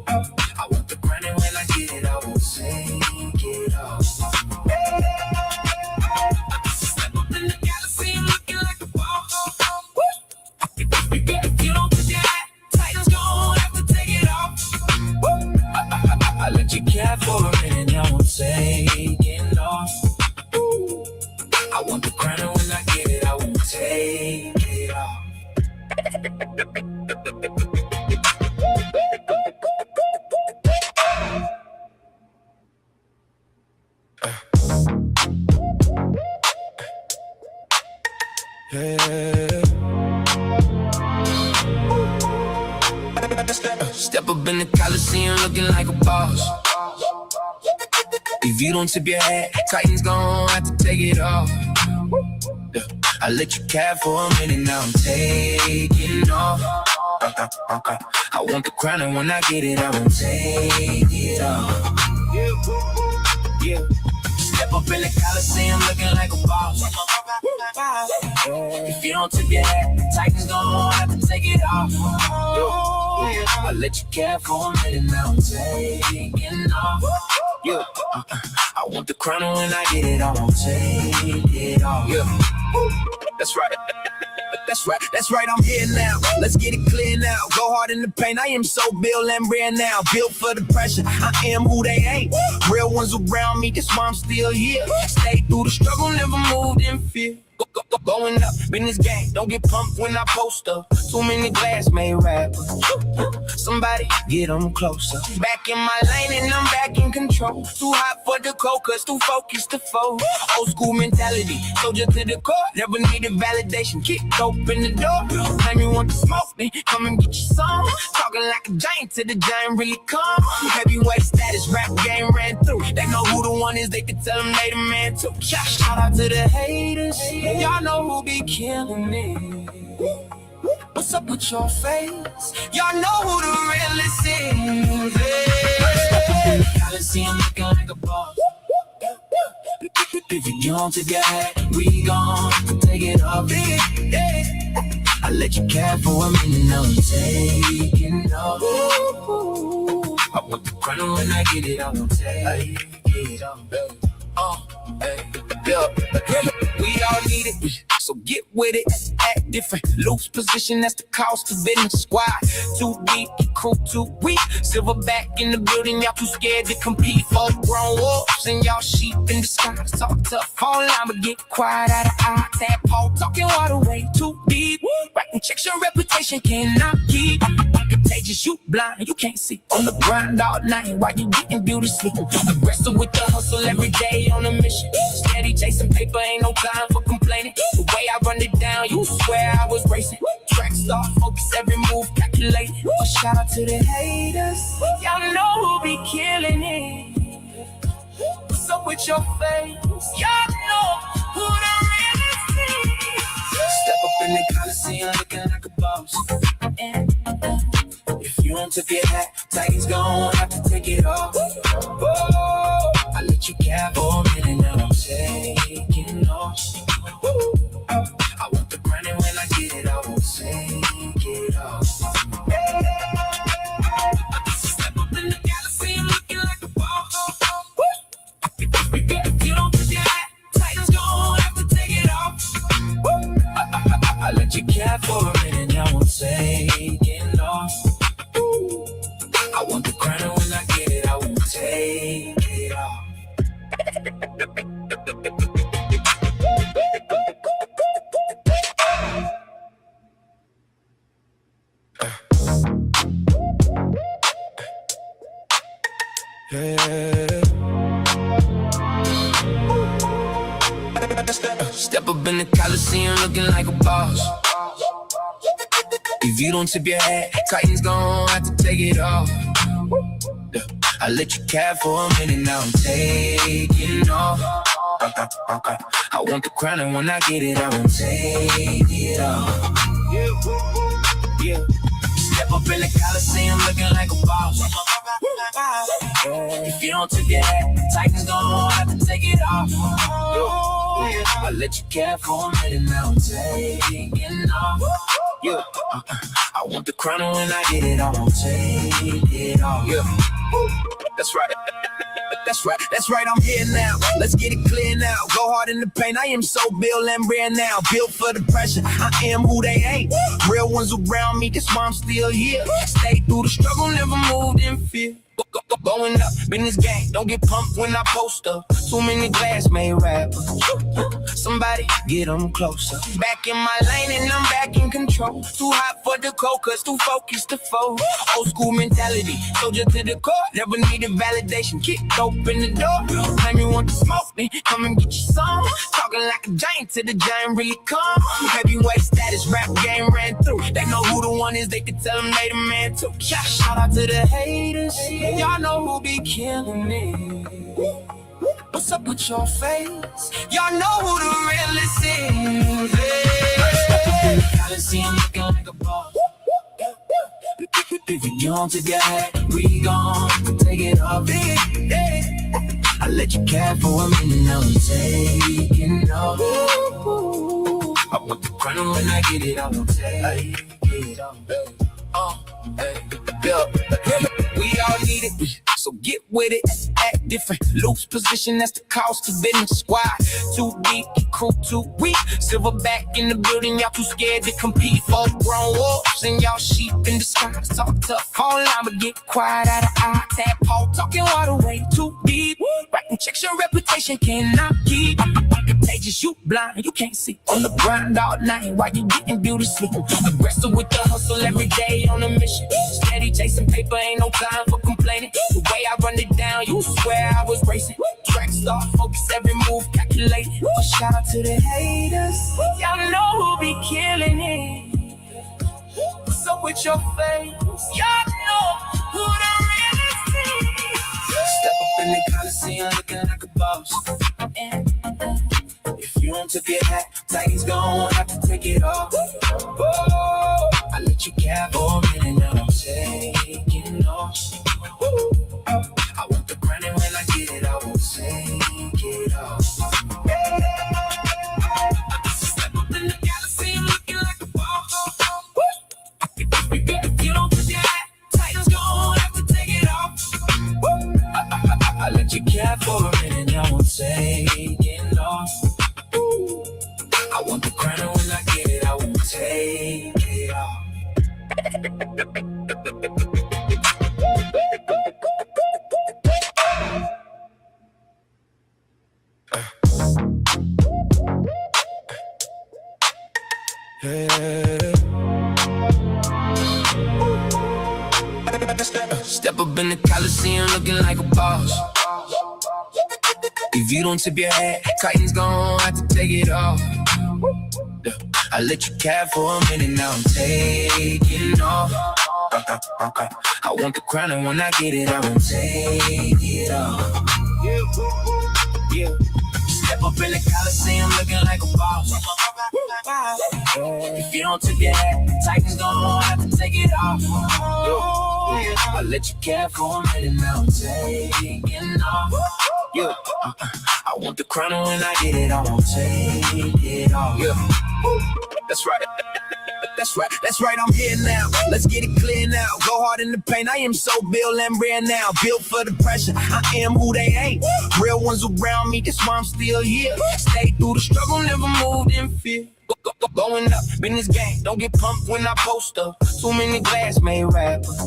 I want the crown and when I get it, I won't take it off. Step up in the Coliseum looking like a boss. If you don't tip your hat, Titans gon' have to take it off. I let you care for a minute, now I'm taking off. I want the crown and when I get it, I won't take it off. Step up in the Coliseum looking like a boss. If you don't tip your hat, Titans gon' have to take it off. I let you care for a minute, now I'm taking off. I want the crown and when I get it, I won't take it off. Yeah. Step up in the Coliseum looking like a boss. If you don't tip your hat, Titans gon' have to take it off. I let you care for a minute, now I'm taking off. Yeah. I want the crown and when I get it, I won't take it off. Yeah. That's right. That's right, I'm here now. Let's get it clear now. Go hard in the paint. I am so Bill and rare now. Built for the pressure. I am who they ain't. Real ones around me, that's why I'm still here. Stay through the struggle, never moved in fear. Going up in this game, don't get pumped when I post up. Too many glass made rappers. Somebody get them closer. Back in my lane and I'm back in control. Too hot for the cold, cause too focused to fold. Old school mentality, soldier to the core. Never needed validation, kick open the door. Time you want to smoke, then come and get your some. Talking like a giant till the giant really come. Heavyweight status, rap game ran through. They know who the one is, they can tell them they the man too. Shout out to the haters, y'all know who be killing me. What's up with your face? Y'all know who the realest is. Hey. Coliseum looking like a boss. If you don't take your hat, we gon' take it off. I let you care for a minute, now I'm taking off. I want the crown when I get it, I won't take it off. We all need it, So get with it, act different. Loose position, that's the cost of business. Squad too deep, crew too weak. Silverback in the building, y'all too scared to compete. Full grown wolves and y'all sheep in disguise. Talk tough, online, but get quiet out of eye. Tadpole talking water way too deep. Writing checks, your reputation cannot keep. Contagious, you blind, you can't see. On the grind all night while you getting beauty sleep. Aggressive with the hustle every day on a mission. Steady chasing paper, ain't no time for complaining. The way I run it down, you swear I was racing. Track star, focus every move, calculated. A shout out to the haters, y'all know who be killing it. What's up with your face? Y'all know who the realest is. Step up in the Coliseum looking like a boss. If you don't tip your hat, Titans gon' have to take it off. Oh, I let you cap for a minute, now I'm taking off. I want the grind, and when I get it, I won't take it off. Step up in the galaxy, I'm looking like a boss. If you don't tip your hat, Titans gon' have to take it off. I let you cap for a minute, now I'm taking off. I want the crown, and when I get it, I won't take it off. Step up in the Coliseum looking like a boss. If you don't tip your hat, Titans gon' have to take it off. I let you cap for a minute, now I'm taking off. I want the crown, and when I get it, I won't take it off. Yeah. Step up in the Coliseum looking like a boss. If you don't tip your hat, Titans gon' have to take it off. I let you cap for a minute, now I'm taking off. Yeah. I want the crown, and when I get it, I won't take it off. Yeah. That's right. That's right, I'm here now. Let's get it clear now. Go hard in the paint. I am so Bill and Rare now. Built for the pressure. I am who they ain't. Real ones around me, that's why I'm still here. Stay through the struggle, never moved in fear. Going up in this game, don't get pumped when I post up. Too many glass made rappers. Somebody get them closer. Back in my lane and I'm back in control. Too hot for the cold, cause too focused to fold. Old school mentality, soldier to the core. Never needed validation, kick open the door. Time you want to smoke me, come and get your song. Talking like a giant till the giant really come. Heavyweight status, rap game ran through. They know who the one is, they can tell them they the man too. Shout out to the haters, y'all know who be killing it. What's up with your face? Y'all know who the realest is. Step up in the Coliseum looking like a boss. If you don't tip your hat, we gon' take it off. I let you cap for a minute, now I'm taking off. I want the crown, when I get it, I won't take it off. We all need it, so get with it, act different. Loose position, that's the cost of business. Squad too deep, crew too weak. Silverback in the building, y'all too scared to compete. Full grown wolves and y'all sheep in disguise. Talk tough, online, but get quiet out of eye. Tadpole talking water way too deep. Writing checks, your reputation cannot keep. Contagious, you blind, you can't see. On the grind all night while you getting beauty sleep. Aggressive with the hustle every day on a mission. Steady chasing paper, ain't no time for complaining. The way I run it down, you swear I was racing. Track star, focus every move, calculated. A shout out to the haters, y'all know who be killing it. What's up with your face? Y'all know who the realest is. Step up in the Coliseum looking like a boss. If you don't tip your hat, Titans gon' have to take it off. Oh, I let you cap for a minute, now I'm taking off. I want the crown, and when I get it, I won't take it off. Step up in the Galaxy, looking like a boss. If you don't tip your hat, Titans gon' have to take it off. I let you cap for a minute, now I'm taking off. I want the crown. Step up in the Coliseum looking like a boss. If you don't tip your hat, Titans gon' have to take it off. I let you cap for a minute, now I'm taking off. I want the crown, and when I get it, I won't take it off. Yeah. Step up in the Coliseum looking like a boss. If you don't tip your hat, Titans gon' have to take it off. I let you cap for a minute, now I'm taking off. Yeah. I want the crown, and when I get it, I won't take it off. Yeah. That's right. That's right, I'm here now. Let's get it clear now. Go hard in the paint. I am so built and rare now. Built for the pressure. I am who they ain't. Real ones around me, that's why I'm still here. Stay through the struggle, never moved in fear. Going up in this game, don't get pumped when I post up. Too many glass made rappers.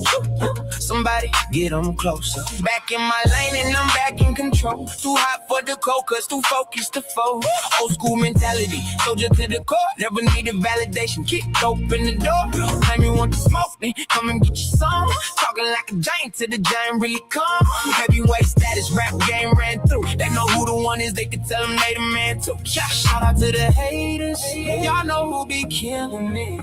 Somebody get them closer. Back in my lane and I'm back in control. Too hot for the cold, cause too focused to fold. Old school mentality, soldier to the core. Never needed validation, kicked open the door. Time you want to smoke, then come and get your song. Talking like a giant till the giant really come. Heavyweight status, rap game ran through. They know who the one is, they can tell them they the man too. Shout out to the haters. Y'all know who be killing me.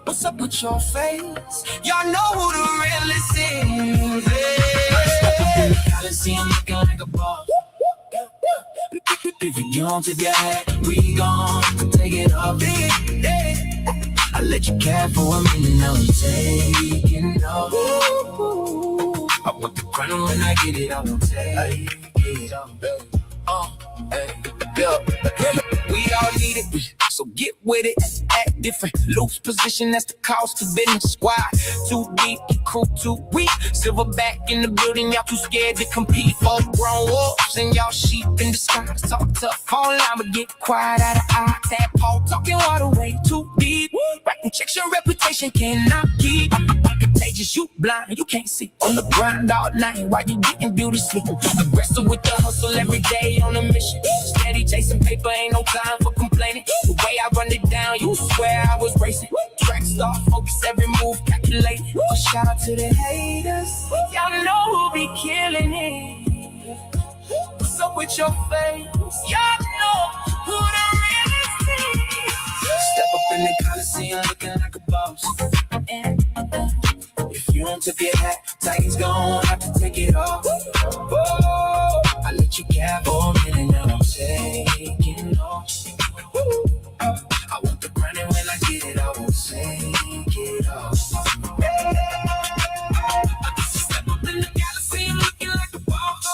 What's up with your face? Y'all know who the realest is. Step up in the Coliseum looking like a boss. If you don't tip your hat, we gon' take it off. I let you cap for a minute, now I'm taking off. I want the crown, when I get it, I'm gonna take it off. We all need it, so get with it. Act different, loose position, that's the cost of business. Squad too deep, crew too weak. Silverback in the building, y'all too scared to compete. Full grown wolves and y'all sheep in disguise. Talk tough online, but get quiet out of eye. Tap Paul talking water way too deep. Writing checks, your reputation cannot keep. I'm contagious, you blind, you can't see. On the grind all night while you getting beauty sleep. Aggressive with the hustle every day on a mission. Steady chasing paper, ain't no time for complaining. The way I run it down, you swear I was racing. Track star, focus every move, calculate. A shout out to the haters. Y'all know who be killing it. What's up with your face? Y'all know who the realest is. Step up in the Coliseum looking like a boss. If you don't tip your hat, Titans gon' have to take it off. Oh, I let you cap for a minute, now I'm taking off. I want the crown, and when I get it, I won't take it off. Step up in the Coliseum looking like a boss.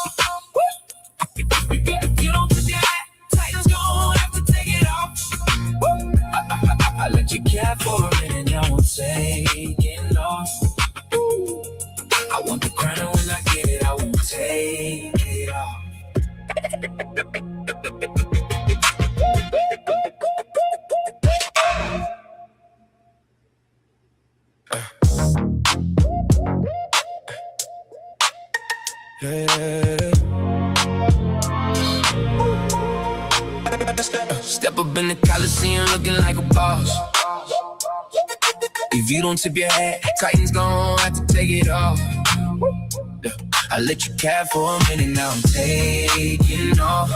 If you don't tip your hat, Titans gon' have to take it off. I let you cap for a minute, now I'm taking off. I want the crown, and when I get it, I won't take it off. Step up in the Coliseum looking like a boss. If you don't tip your hat, Titans gon' have to take it off. I let you cap for a minute, now I'm taking off.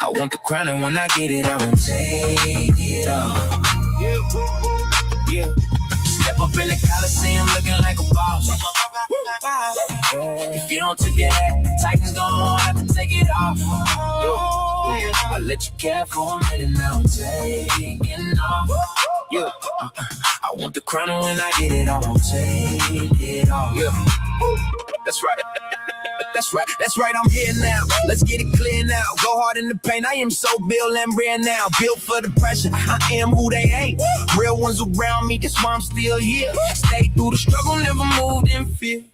I want the crown, and when I get it, I won't take it off. Yeah. Step up in the Coliseum looking like a boss. If you don't tip your hat, Titans gon' have to take it off. I let you cap for a minute, now I'm taking off. Yeah. I want the crown, and when I get it, I won't take it off. Yeah. That's right, I'm here now. Let's get it clear now. Go hard in the paint. I am so built and rare now. Built for the pressure. I am who they ain't. Real ones around me, that's why I'm still here. Stay through the struggle, never moved in fear.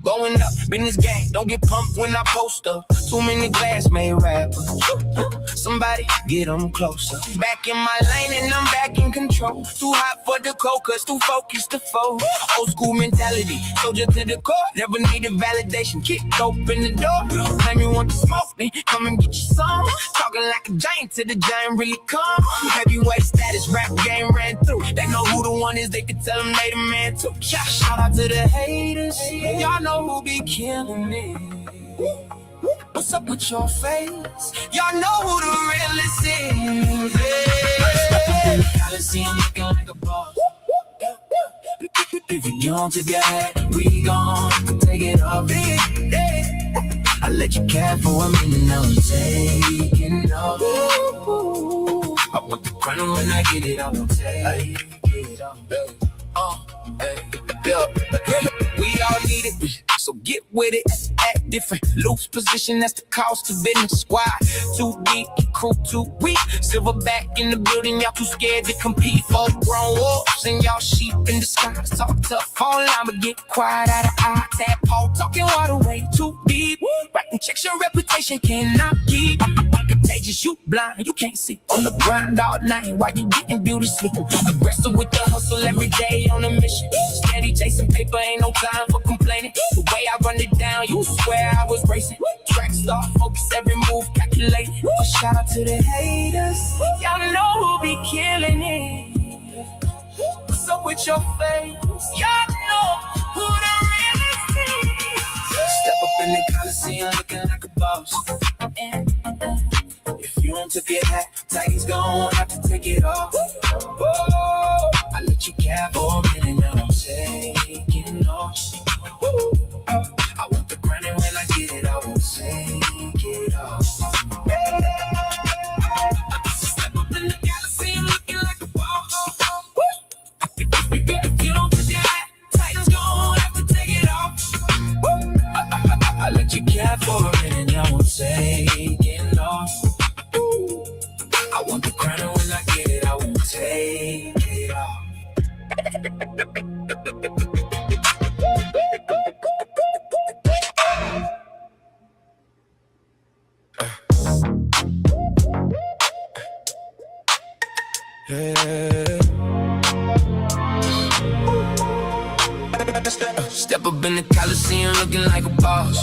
Going up Business gang, don't get pumped when I post up. Too many glass made rappers. Somebody get them closer. Back in my lane and I'm back in control. Too hot for the cocas, too focused to fold. Old school mentality, soldier to the core. Never needed validation, kick open the door. Claim you want to smoke me, come and get your song. Talking like a giant to the giant really come. Heavyweight status, rap game ran through. They know who the one is, they can tell them they the man too. Shout out to the haters, y'all know who be killing it. What's up with your face? Y'all know who the realest is. Yeah. Coliseum looking like a boss. If you don't tip your hat, we gon' take it off. I let you care for a minute now, taking off. I want the crown when I get it, I won't take it off. We all need it, so get with it. Act different, loose position, that's the cost of business. Squad too deep, crew too weak. Silverback in the building, y'all too scared to compete. Full grown wolves and y'all sheep in disguise. Talk tough online, but get quiet out of eye. Tadpole talking water way too deep. Writing checks, your reputation cannot keep. I'm contagious, you blind, you can't see. On the grind all night while you getting beauty sleep. Aggressive with the hustle every day on a mission. Steady chasing paper, ain't no time for complaining. The way I run it down, you swear I was racing. Track star, focus every move, calculating. Shout out to the haters, y'all know who be killing it. What's up with your face? Y'all know who the realest is. Step up in the Coliseum looking like a boss. If you don't tip your hat, Titans gon' have to take it off. Oh, I let you care for a minute, now I'm taking off. I want the crown and when I get it, I won't take it off. Step up in the Coliseum looking like a boss. If you don't tip your hat, Titans gon' have to take it off. I let you care for a minute, now I'm taking off. I want the crown and when I get it, I won't take it off. Step up in the Coliseum looking like a boss.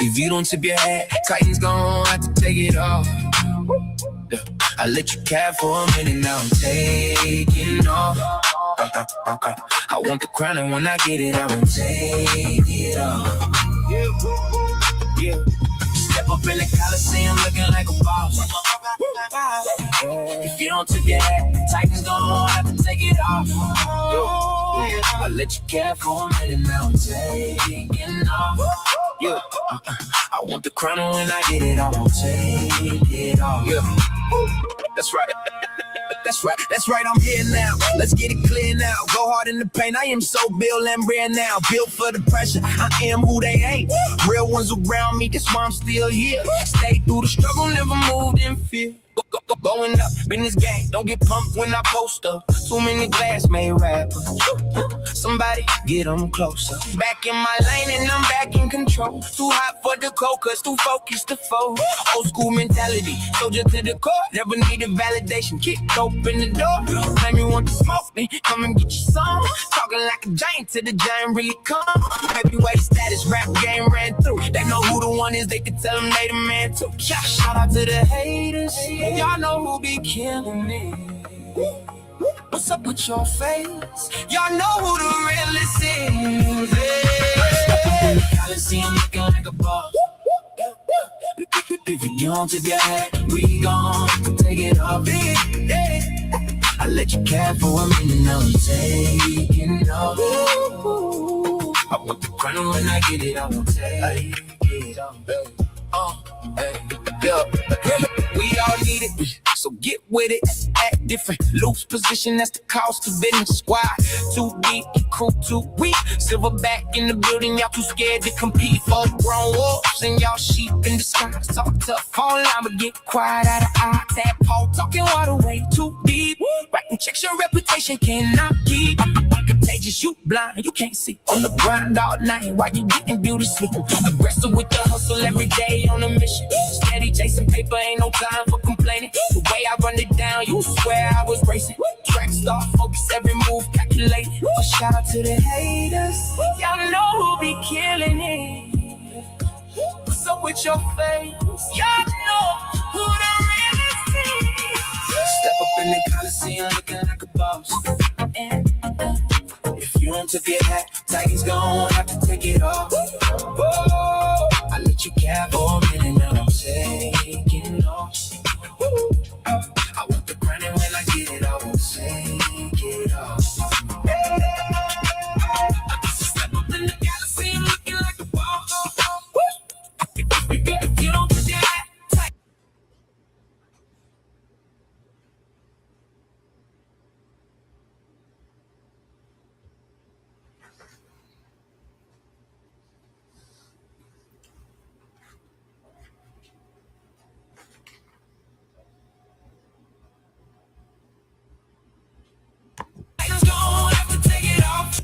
If you don't tip your hat, Titans gon' have to take it off. I let you care for a minute, now I'm taking off. I want the crown and when I get it, I won't take it off. Yeah. Step up in the Coliseum looking like a boss. If you don't tip your hat, Titans gon' have to take it off. I let you care for a minute, now I'm taking off. Yeah. I want the crown and when I get it, I won't take it off. Yeah. That's right. That's right, I'm here now. Let's get it clear now. Go hard in the paint. I am so built and rare now. Built for the pressure. I am who they ain't. Real ones around me, that's why I'm still here. Stay through the struggle, never moved in fear. Going up, business gang, don't get pumped when I post up. Too many glass made rappers. Somebody get them closer. Back in my lane and I'm back in control. Too hot for the cocas, too focused to fold. Old school mentality, soldier to the core. Never needed validation, kick open the door. Claim you want to smoke me, come and get your song. Talking like a giant to the giant really come. Heavyweight status, rap game ran through. They know who the one is, they can tell them they the man too. Shout out to the haters, y'all know who be killing it. What's up with your face? Y'all know who the realest is. Yeah. Coliseum looking like a boss. If you don't tip your hat, we gon' take it off. I let you care for a minute, now I'm taking off. I want the crown when I get it, I won't take it off. We all need it, so get with it. Act different, loose position, that's the cost of business. Squad too deep, crew too weak. Silverback in the building, y'all too scared to compete. Full grown wolves and y'all sheep in disguise. Talk tough online, but get quiet out of eye. Tadpole talking water way too deep. Writing checks, your reputation cannot keep. I'm teenagers, you blind, you can't see. On the grind all night while you getting beauty sleep. Aggressive with the hustle every day on a mission. Steady chasing paper, ain't no time for complaining. The way I run it down, you swear I was racing. Track star, focus every move, calculated. A shout out to the haters, y'all know who be killing it. What's up with your face? Y'all know who the realest is. Step up in the Coliseum looking like a boss. If you don't took it hat, Titans gon' have to take it off. Oh, I let you cap for a minute, now I'm taking off. I want the crown and when I get it, I won't take it off. Step up in the Coliseum looking like a boss. If you don't took it hat, Titans gon' have to take it off.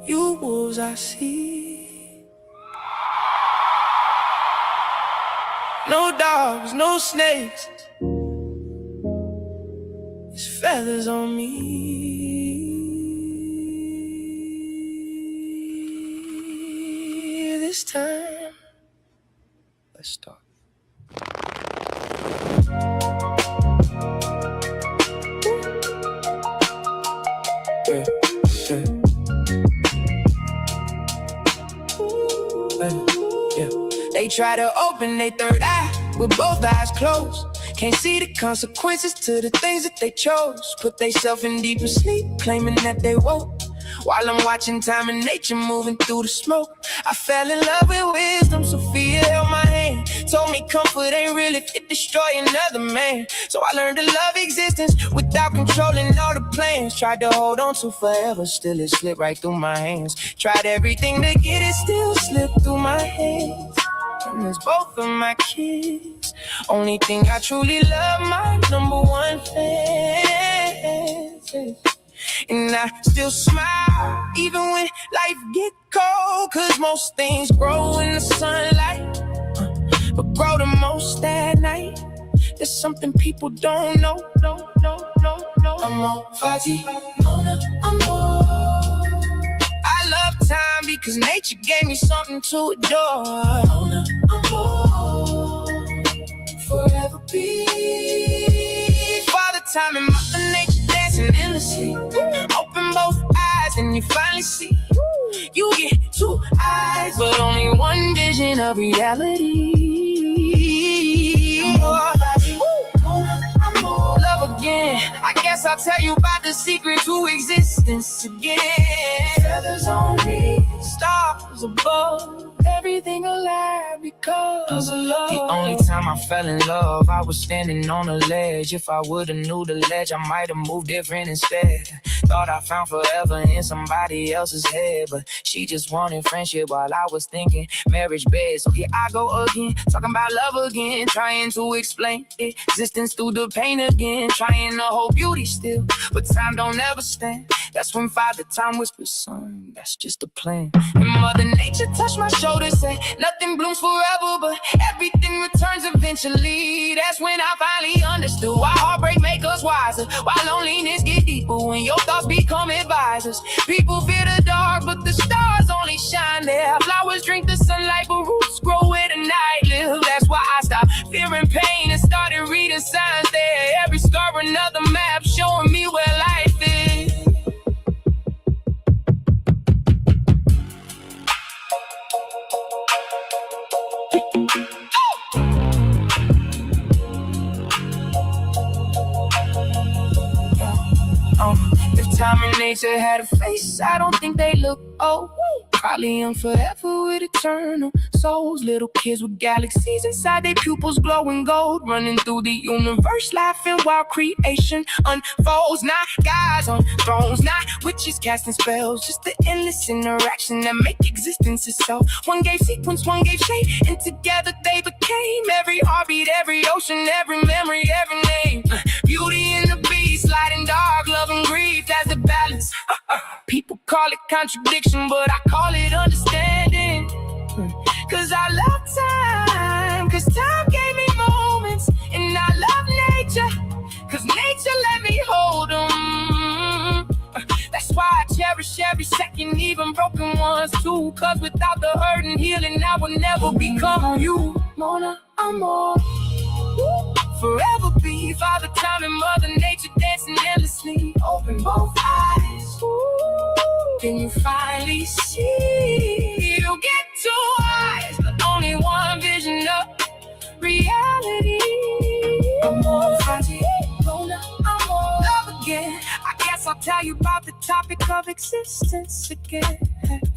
You wolves I see. No dogs, no snakes. It's feathers on me. This time, let's start. They try to open their third eye with both eyes closed. Can't see the consequences to the things that they chose. Put theyself in deeper sleep, claiming that they woke. While I'm watching time and nature moving through the smoke, I fell in love with wisdom. Sophia held my hand, told me comfort ain't real if it destroy another man. So I learned to love existence without controlling all the plans. Tried to hold on to forever, still it slipped right through my hands. Tried everything to get it, still slipped through my hands. And there's both of my kids. Only thing I truly love, my number one fan. And I still smile, even when life get cold. Cause most things grow in the sunlight, but grow the most at night. There's something people don't know. I'm on Fati, I'm on. I love time because nature gave me something to adore. Forever be Father Time and Mother Nature dancing endlessly. Open both eyes and you finally see. You get two eyes, but only one vision of reality. Love again. I guess I'll tell you about the secret to existence again. Feathers on me, stars above, everything alive because of love. The only time I fell in love, I was standing on a ledge. If I would've knew the ledge, I might've moved different instead. Thought I found forever in somebody else's head, but she just wanted friendship while I was thinking marriage bed. So here I go again, talking about love again, trying to explain existence through the pain again, trying to hold beauty still, but time don't ever stand. That's when Father Time whispers, son, that's just a plan. And Mother Nature touched my shoulder, say nothing blooms forever, but everything returns eventually. That's when I finally understood why heartbreak make us wiser, why loneliness get deeper when your thoughts become advisors. People fear the dark, but the stars only shine there. Flowers drink the sunlight, but roots grow where the night lives. That's why I stopped fearing pain and started reading signs another map showing me where life is. If time and nature had a face, I don't think they look old. Probably young forever with eternal souls. Little kids with galaxies inside their pupils glowing gold, running through the universe laughing while creation unfolds. Not guys on thrones, not witches casting spells, just the endless interaction that make existence itself. One gave sequence, one gave shape, and together they became every heartbeat, every ocean, every memory, every name. Beauty in the beast, light and dark, love and grief, that's the balance. People call it contradiction, but I call it understanding. Cause I love time, cause time gave me moments. And I love nature, cause nature let me hold them. That's why I cherish every second, even broken ones too. Cause without the hurt and healing, I will never become you. Mona, I'm more. Forever be Father Time and Mother Nature dancing endlessly. Open both eyes, then you finally see. You get two eyes, but only one vision of reality. I'm on Friday, Mona, I'm on love again. I guess I'll tell you about the topic of existence again.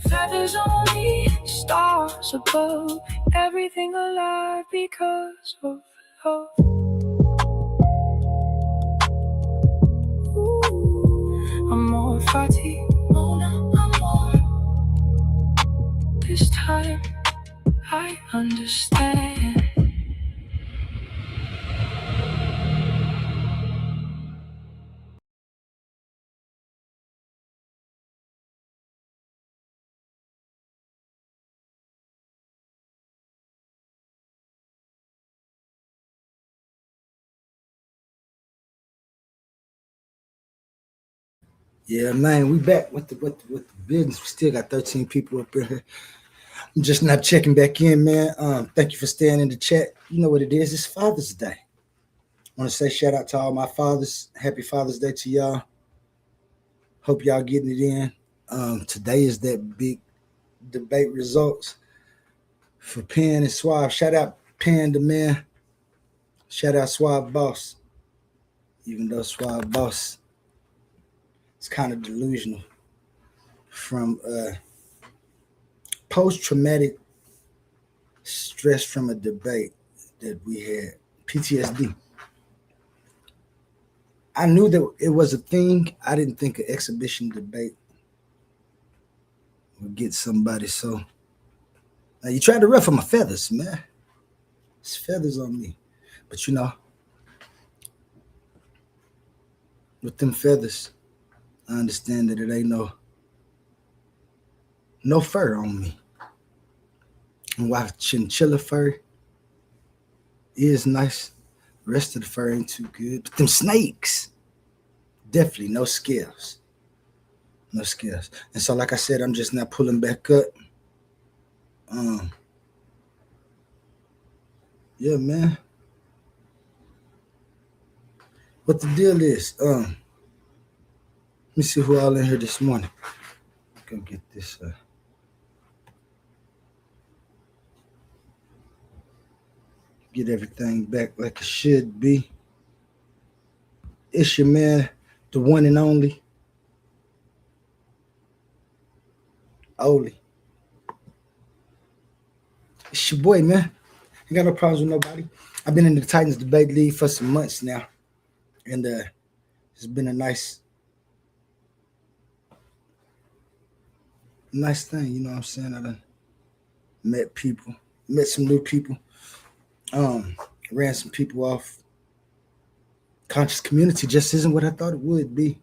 Feathers on me, stars above, everything alive because of love. Amor fati, Mona, amor. This time I understand. Yeah, man, we back with the business. We still got 13 people up in here. I'm just not checking back in, man. Thank you for staying in the chat. You know what it is. It's Father's Day. I want to say shout out to all my fathers. Happy Father's Day to y'all. Hope y'all getting it in. Today is that big debate results for Penn and Suave. Shout out Penn the man. Shout out Suave Boss. Even though Suave Boss is kind of delusional from post-traumatic stress from a debate that we had, PTSD. I knew that it was a thing. I didn't think an exhibition debate would get somebody so. Now you tried to ruffle my feathers, man. It's feathers on me. But you know, with them feathers, I understand that it ain't no fur on me. And while chinchilla fur is nice, the rest of the fur ain't too good. But them snakes, definitely no scales. No scales. And so, like I said, I'm just not pulling back up. Yeah, man. What the deal is? Let me see who all in here this morning. Go get this. Get everything back like it should be. It's your man, the one and only Oli. It's your boy, man. I got no problems with nobody. I've been in the Titans debate league for some months now, and it's been a nice thing. You know what I'm saying? I done met some new people, ran some people off. Conscious community just isn't what I thought it would be.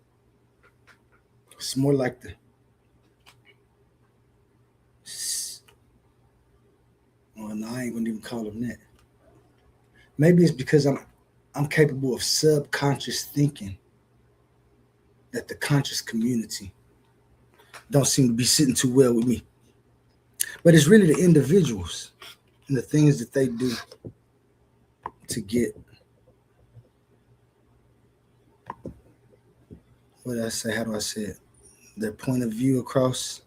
It's more like no, I ain't gonna even call them that. Maybe it's because I'm capable of subconscious thinking that the conscious community don't seem to be sitting too well with me. But it's really the individuals and the things that they do to get what did I say? How do I say it? Their point of view across,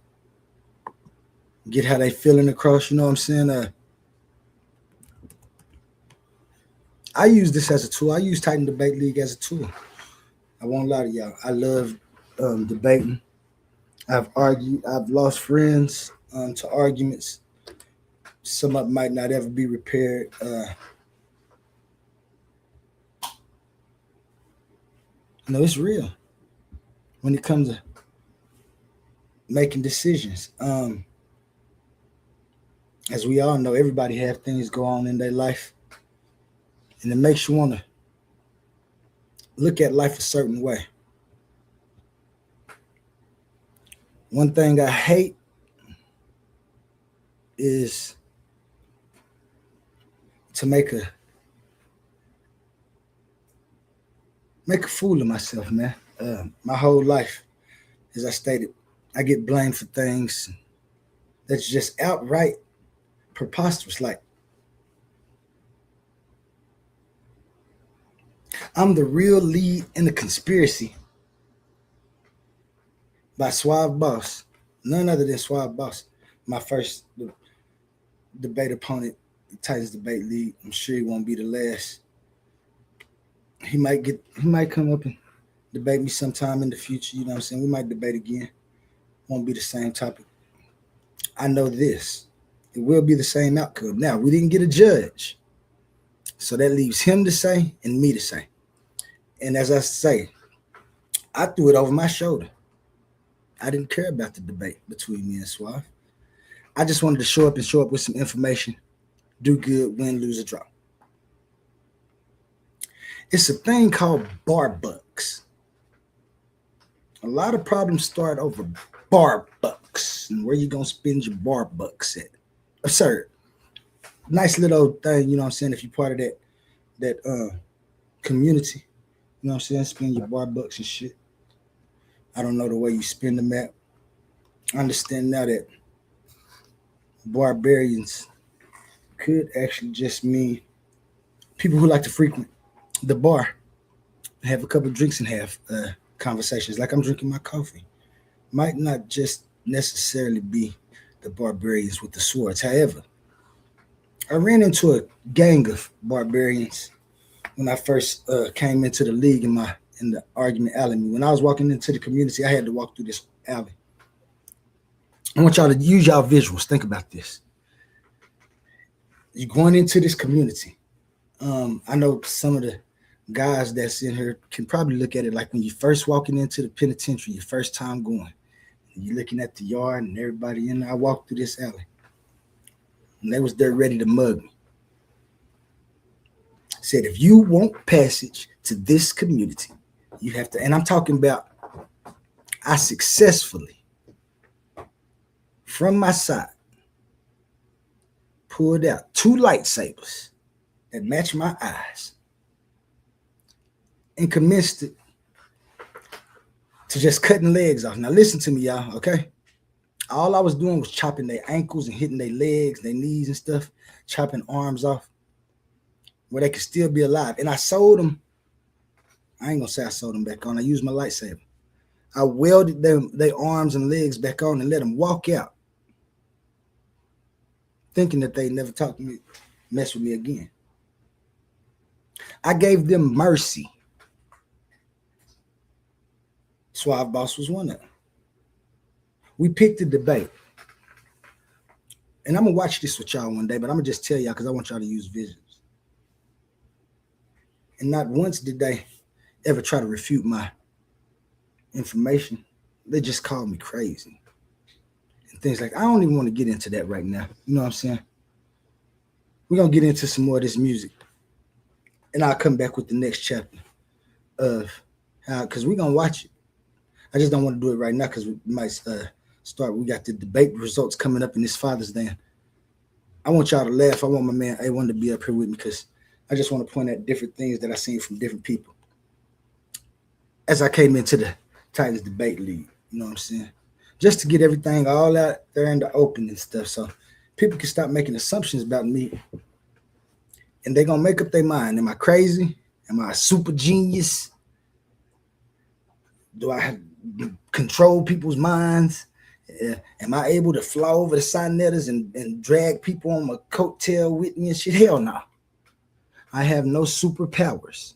get how they feeling across. You know what I'm saying? I use this as a tool. I use Titan Debate League as a tool. I won't lie to y'all. I love debating. I've argued. I've lost friends to arguments. Some of them might not ever be repaired. It's real when it comes to making decisions. As we all know, everybody have things go on in their life, and it makes you want to look at life a certain way. One thing I hate is to make a fool of myself, man. My whole life, as I stated, I get blamed for things that's just outright preposterous. Like, I'm the real lead in the conspiracy by Suave Boss. None other than Suave Boss. My first debate opponent, Titans Debate League. I'm sure he won't be the last. He might come up and debate me sometime in the future. You know what I'm saying? We might debate again. Won't be the same topic. I know this. It will be the same outcome. Now, we didn't get a judge. So that leaves him to say and me to say. And as I say, I threw it over my shoulder. I didn't care about the debate between me and Suave. I just wanted to show up with some information, do good, win, lose, or draw. It's a thing called bar bucks. A lot of problems start over bar bucks and where you gonna spend your bar bucks at. Absurd. Nice little thing, you know what I'm saying? If you're part of that community, you know what I'm saying? Spend your bar bucks and shit. I don't know the way you spend them at. I understand now that barbarians could actually just mean people who like to frequent the bar, have a couple of drinks and have conversations like I'm drinking my coffee. Might not just necessarily be the barbarians with the swords. However, I ran into a gang of barbarians when I first came into the league in the argument alley. When I was walking into the community, I had to walk through this alley. I want y'all to use y'all visuals. Think about this. You're going into this community. I know some of the guys that's in here can probably look at it like when you first walking into the penitentiary, your first time going. You're looking at the yard and everybody in there. I walked through this alley. And they was there ready to mug me. Said, if you want passage to this community, you have to, and I'm talking about, I successfully, from my side, pulled out 2 lightsabers that match my eyes and commenced it to just cutting legs off. Now listen to me, y'all, okay? All I was doing was chopping their ankles and hitting their legs, their knees and stuff, chopping arms off where they could still be alive. And I sold them. I ain't gonna say I sold them back on. I used my lightsaber. I welded their arms and legs back on and let them walk out, thinking that they never talk to me, mess with me again. I gave them mercy. Suave Boss was one of them. We picked a debate. And I'm going to watch this with y'all one day, but I'm going to just tell y'all because I want y'all to use visuals. And not once did they ever try to refute my information. They just called me crazy. And things like, I don't even want to get into that right now. You know what I'm saying? We're going to get into some more of this music. And I'll come back with the next chapter of how, because we're going to watch it. I just don't want to do it right now because we might start. We got the debate results coming up in this Father's Day. I want y'all to laugh. I want my man A1 to be up here with me because I just want to point out different things that I seen from different people as I came into the Titans Debate League. You know what I'm saying? Just to get everything all out there in the open and stuff, so people can stop making assumptions about me, and they're gonna make up their mind. Am I crazy? Am I a super genius? Do I control people's minds? Am I able to fly over the Sinettas and drag people on my coattail with me and shit? Hell no. I have no superpowers.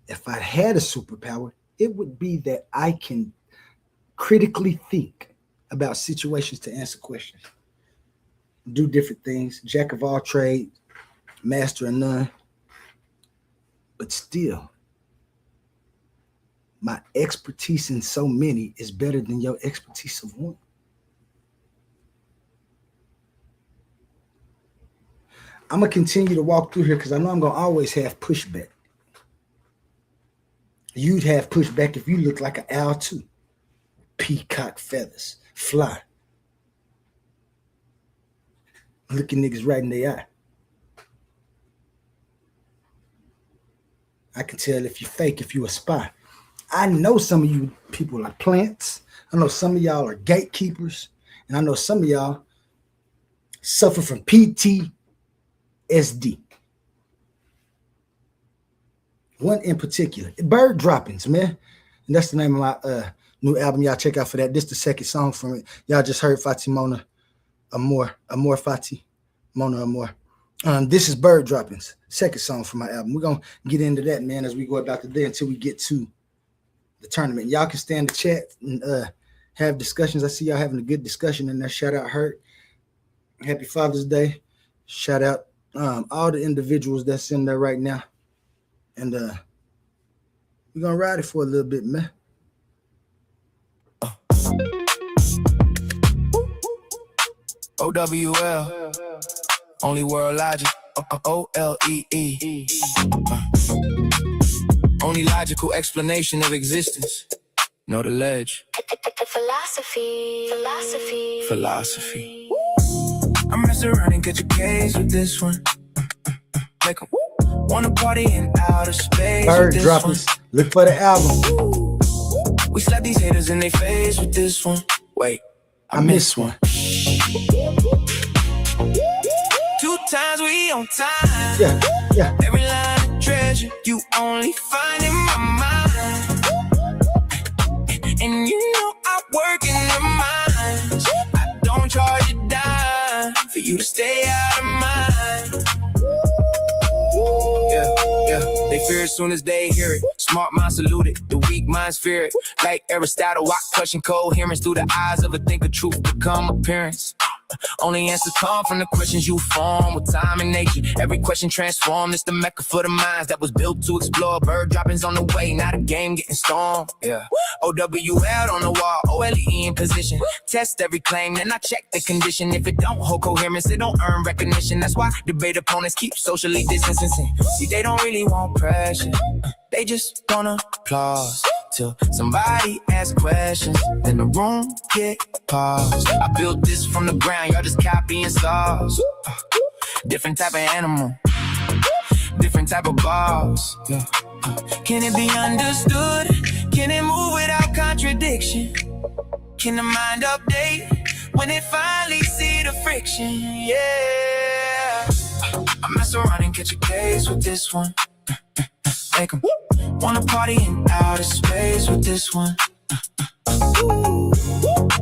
If I had a superpower, it would be that I can critically think about situations to answer questions, do different things, jack of all trades, master of none. But still, my expertise in so many is better than your expertise of one. I'm going to continue to walk through here because I know I'm going to always have pushback. You'd have pushback if you look like an owl too. Peacock feathers, fly. Looking niggas right in the eye. I can tell if you're fake, if you're a spy. I know some of you people are plants. I know some of y'all are gatekeepers. And I know some of y'all suffer from PTSD. One in particular, Bird Droppings, man. And that's the name of my new album. Y'all check out for that. This is the second song from it. Y'all just heard Fati Mona Amor Fati Mona Amor. This is Bird Droppings, second song from my album. We're going to get into that, man, as we go about the day until we get to the tournament. Y'all can stay in the chat and have discussions. I see y'all having a good discussion in there. Shout out Hurt. Happy Father's Day. Shout out all the individuals that's in there right now. And we're going to ride it for a little bit, man. OWL, only world logic, OLEE. Only logical explanation of existence. Know the ledge. Philosophy. I'm messing around and catch a case with this one. Make 'em wanna party in outer space. Bird Droppings. Look for the album. We slap these haters in their face with this one. Wait, I missed one. 2 times we on time. Yeah. Every line of treasure you only find in my mind. And you know I work in the mines. I don't charge a dime for you to stay out of mind. Yeah. They fear as soon as they hear it. Smart minds salute it, the weak minds fear it. Like Aristotle, I question coherence through the eyes of a thinker. Truth become appearance. Only answers come from the questions you form with time and nature. Every question transformed. It's the mecca for the minds that was built to explore. Bird droppings on the way, not a game getting stormed. Yeah. OWL on the wall, OLE in position. Test every claim, then I check the condition. If it don't hold coherence, it don't earn recognition. That's why debate opponents keep socially distancing. See, they don't really want pressure. They just wanna applause till somebody asks questions. Then the room get paused. I built this from the ground, y'all just copying saws. Different type of animal, different type of balls. Yeah. Can it be understood? Can it move without contradiction? Can the mind update when it finally see the friction? Yeah. I mess around and catch a case with this one. Make 'em wanna party in outer space with this one.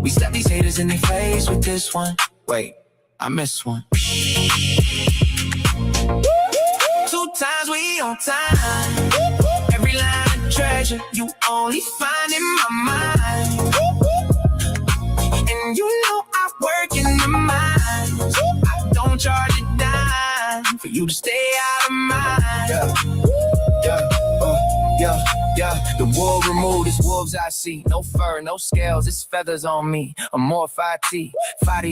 We slap these haters in their face with this one. Wait, I missed one. 2 times we on time. Every line of treasure you only find in my mind. And you know I work in the mines. I don't charge a dime for you to stay out of mind. Yeah, the wolf removed, it's wolves I see. No fur, no scales, it's feathers on me. I'm more Fati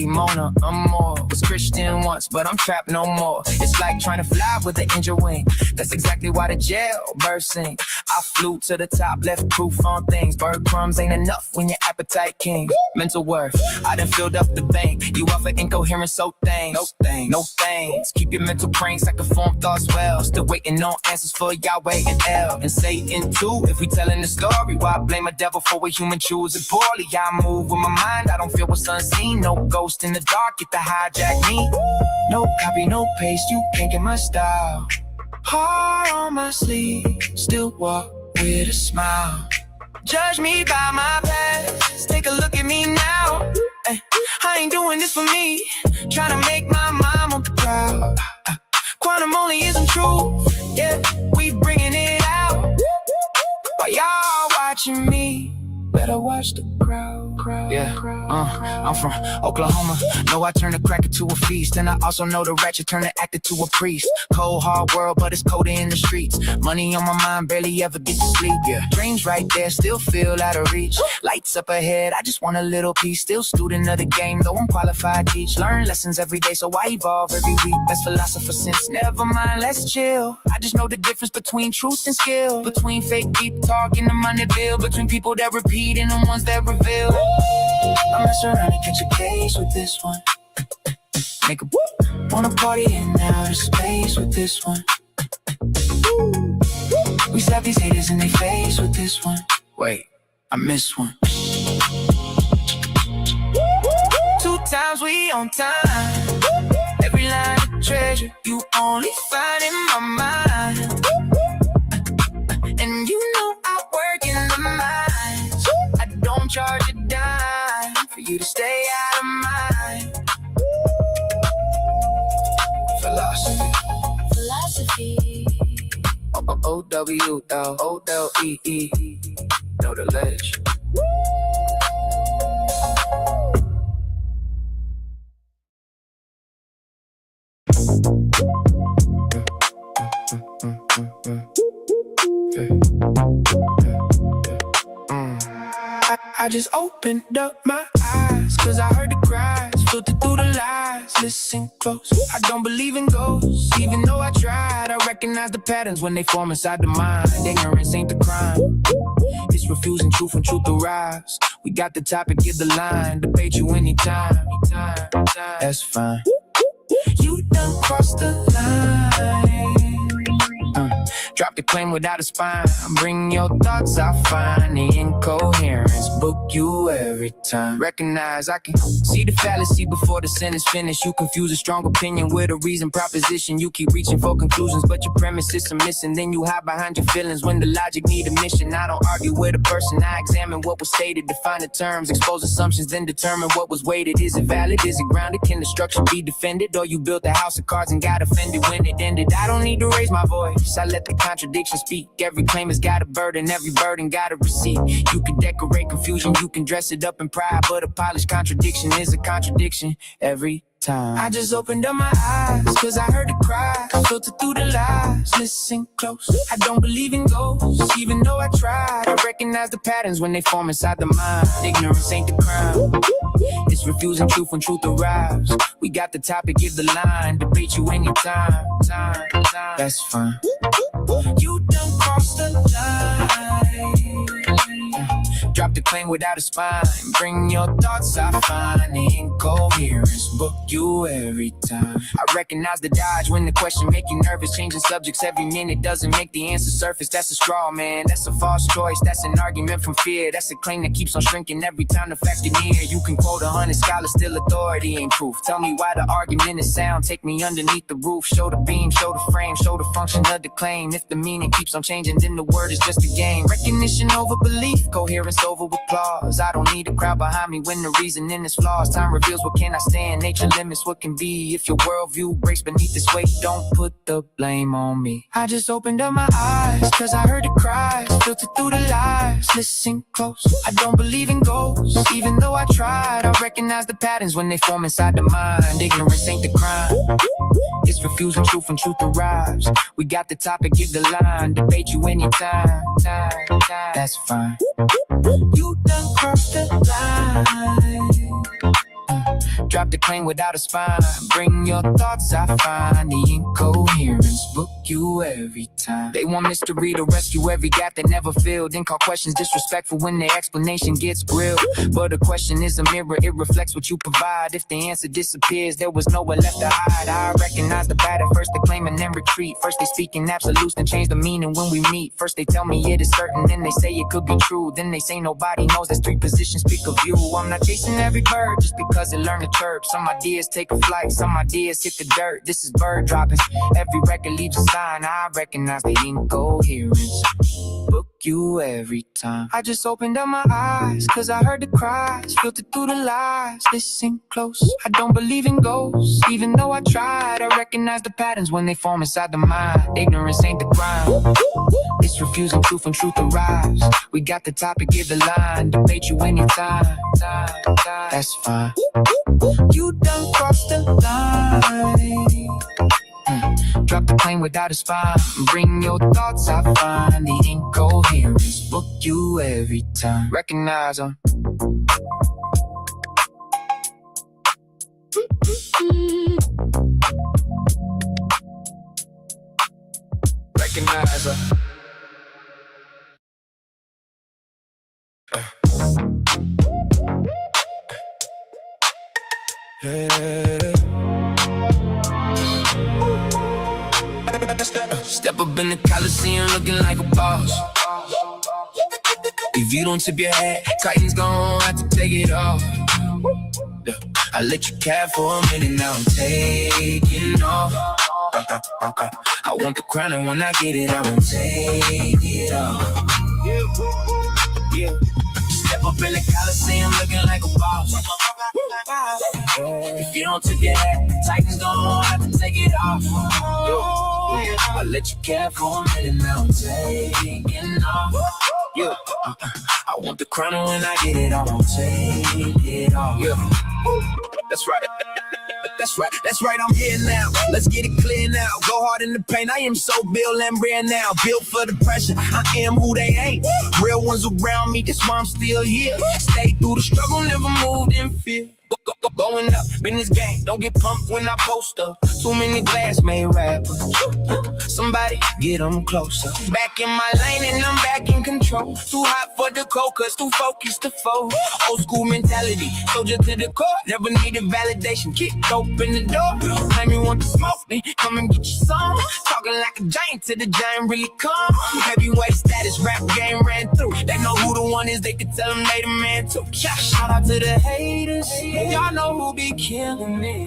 Mona, I'm more. Was Christian once, but I'm trapped no more. It's like trying to fly with an injured wing. That's exactly why the jailbird sing. I flew to the top, left proof on things. Bird crumbs ain't enough when your appetite king. Mental worth, I done filled up the bank. You offer incoherent, so thanks. No thanks. Keep your mental brain, I can form thoughts well. Still waiting on answers for Yahweh and El. And Satan too, if we telling the story. Why blame a devil for what human choosing poorly? I move with my mind, I don't feel what's unseen. No ghost in the dark, get to hijack me. No copy, no paste, you can't get my style. Heart on my sleeve, still walk with a smile. Judge me by my past, take a look at me now. Ay, I ain't doing this for me, trying to make my mama proud. Quantum only isn't true, yeah, we bringing it out. While y'all watching me, better watch the crowd. Yeah, I'm from Oklahoma. Know I turn the cracker to a feast, and I also know the ratchet turn the actor to a priest. Cold hard world, but it's colder in the streets. Money on my mind, barely ever get to sleep. Yeah, dreams right there, still feel out of reach. Lights up ahead, I just want a little piece. Still student of the game, though I'm qualified to teach. Learn lessons every day, so I evolve every week. Best philosopher since, never mind, let's chill. I just know the difference between truth and skill, between fake people talking the money bill, between people that repeat and the ones that reveal. I mess around and catch a case with this one. Make a wanna party in outer space with this one. We slap these haters in their face with this one. Wait, I missed one. 2 times we on time. Every line of treasure you only find in my mind. And you know I work in the mines. I don't charge a dime for you to stay out of mind. Philosophy. O-W-L-O-L-E-E. Know the ledge. I just opened up my eyes, cause I heard the cries, filtered through the lies. Listen close, I don't believe in ghosts, even though I tried. I recognize the patterns when they form inside the mind. Ignorance ain't the crime, it's refusing truth when truth arrives. We got the topic, get the line, debate you anytime. That's fine. You done crossed the line. Drop the claim without a spine. Bring your thoughts, I find the incoherence. Book you every time. Recognize I can see the fallacy before the sentence finished. You confuse a strong opinion with a reason proposition. You keep reaching for conclusions, but your premises are missing. Then you hide behind your feelings when the logic need a mission. I don't argue with a person, I examine what was stated, define the terms, expose assumptions, then determine what was weighted. Is it valid? Is it grounded? Can the structure be defended? Or you built a house of cards and got offended when it ended? I don't need to raise my voice, I let the contradiction speak. Every claim has got a burden, every burden got a receipt. You can decorate confusion, you can dress it up in pride, but a polished contradiction is a contradiction every time. I just opened up my eyes, cause I heard the cry, filtered through the lies. Listen close, I don't believe in ghosts, even though I tried. I recognize the patterns when they form inside the mind. Ignorance ain't the crime, it's refusing truth when truth arrives. We got the topic, give the line, debate you anytime. That's fine. You done crossed the line. Drop the claim without a spine. Bring your thoughts, I find the incoherence. Book you every time. I recognize the dodge when the question make you nervous. Changing subjects every minute doesn't make the answer surface. That's a straw man, that's a false choice. That's an argument from fear. That's a claim that keeps on shrinking every time the fact is near. You can quote 100 scholars, still authority ain't proof. Tell me why the argument is sound. Take me underneath the roof. Show the beam, show the frame, show the function of the claim. If the meaning keeps on changing, then the word is just a game. Recognition over belief, coherence over applause. I don't need a crowd behind me when the reasoning is flaws. Time reveals what can I stand, nature limits what can be. If your worldview breaks beneath this weight, don't put the blame on me. I just opened up my eyes, cause I heard the cries, filtered through the lies. Listen close, I don't believe in ghosts, even though I tried. I recognize the patterns when they form inside the mind. Ignorance ain't the crime, it's refusing truth when truth arrives. We got the topic, give the line, debate you anytime. That's fine. You done crossed the line. Drop the claim without a spine. Bring your thoughts, I find the incoherence. Book you every time. They want mystery to rescue every gap that never filled. Then call questions disrespectful when their explanation gets grilled. But a question is a mirror, it reflects what you provide. If the answer disappears, there was nowhere left to hide. I recognize the bad at first, they claim and then retreat. First they speak in absolutes, then change the meaning when we meet. First they tell me it is certain, then they say it could be true. Then they say nobody knows, that's 3 positions, pick a view. I'm not chasing every bird just because it learned to chirp. Some ideas take a flight, some ideas hit the dirt. This is bird dropping, every record leaves a sign. I recognize the incoherence. Book you every time. I just opened up my eyes, cause I heard the cries, filtered through the lies. Listen close, I don't believe in ghosts, even though I tried. I recognize the patterns when they form inside the mind. Ignorance ain't the crime, it's refusing truth when truth arrives. We got the topic, give the line, debate you anytime. That's fine. You done crossed the line. Drop the plane without a spine. Bring your thoughts, I find the incoherence. Book you every time. Recognize them. Recognize them. Step up in the Coliseum looking like a boss. If you don't tip your hat, Titans gon' have to take it off. I let you cap for a minute, now I'm taking off. I want the crown, and when I get it, I won't take it off. Yeah. Step up in the Coliseum looking like a boss. If you don't tip your hat, Titans gon' have to take it off. I let you cap for a minute, now I'm taking off. Yeah. I want the crown, and when I get it, I won't take it off. Yeah. That's right. That's right, I'm here now. Let's get it clear now. Go hard in the paint. I am so Bill and Brea now. Built for the pressure. I am who they ain't. Real ones around me, that's why I'm still here. Stay through the struggle, never moved in fear. Going up in this game, don't get pumped when I post up. Too many glass-made rappers. Somebody get them closer. Back in my lane and I'm back in control. Too hot for the cold, cause too focused to fold. Old school mentality, soldier to the core. Never needed validation, kick open the door. Claim you want to smoke, then come and get your some. Talking like a giant till the giant really come. Heavyweight status, rap game ran through. They know who the one is, they can tell them they the man too. Shout out to the haters. Y'all know who be killing me.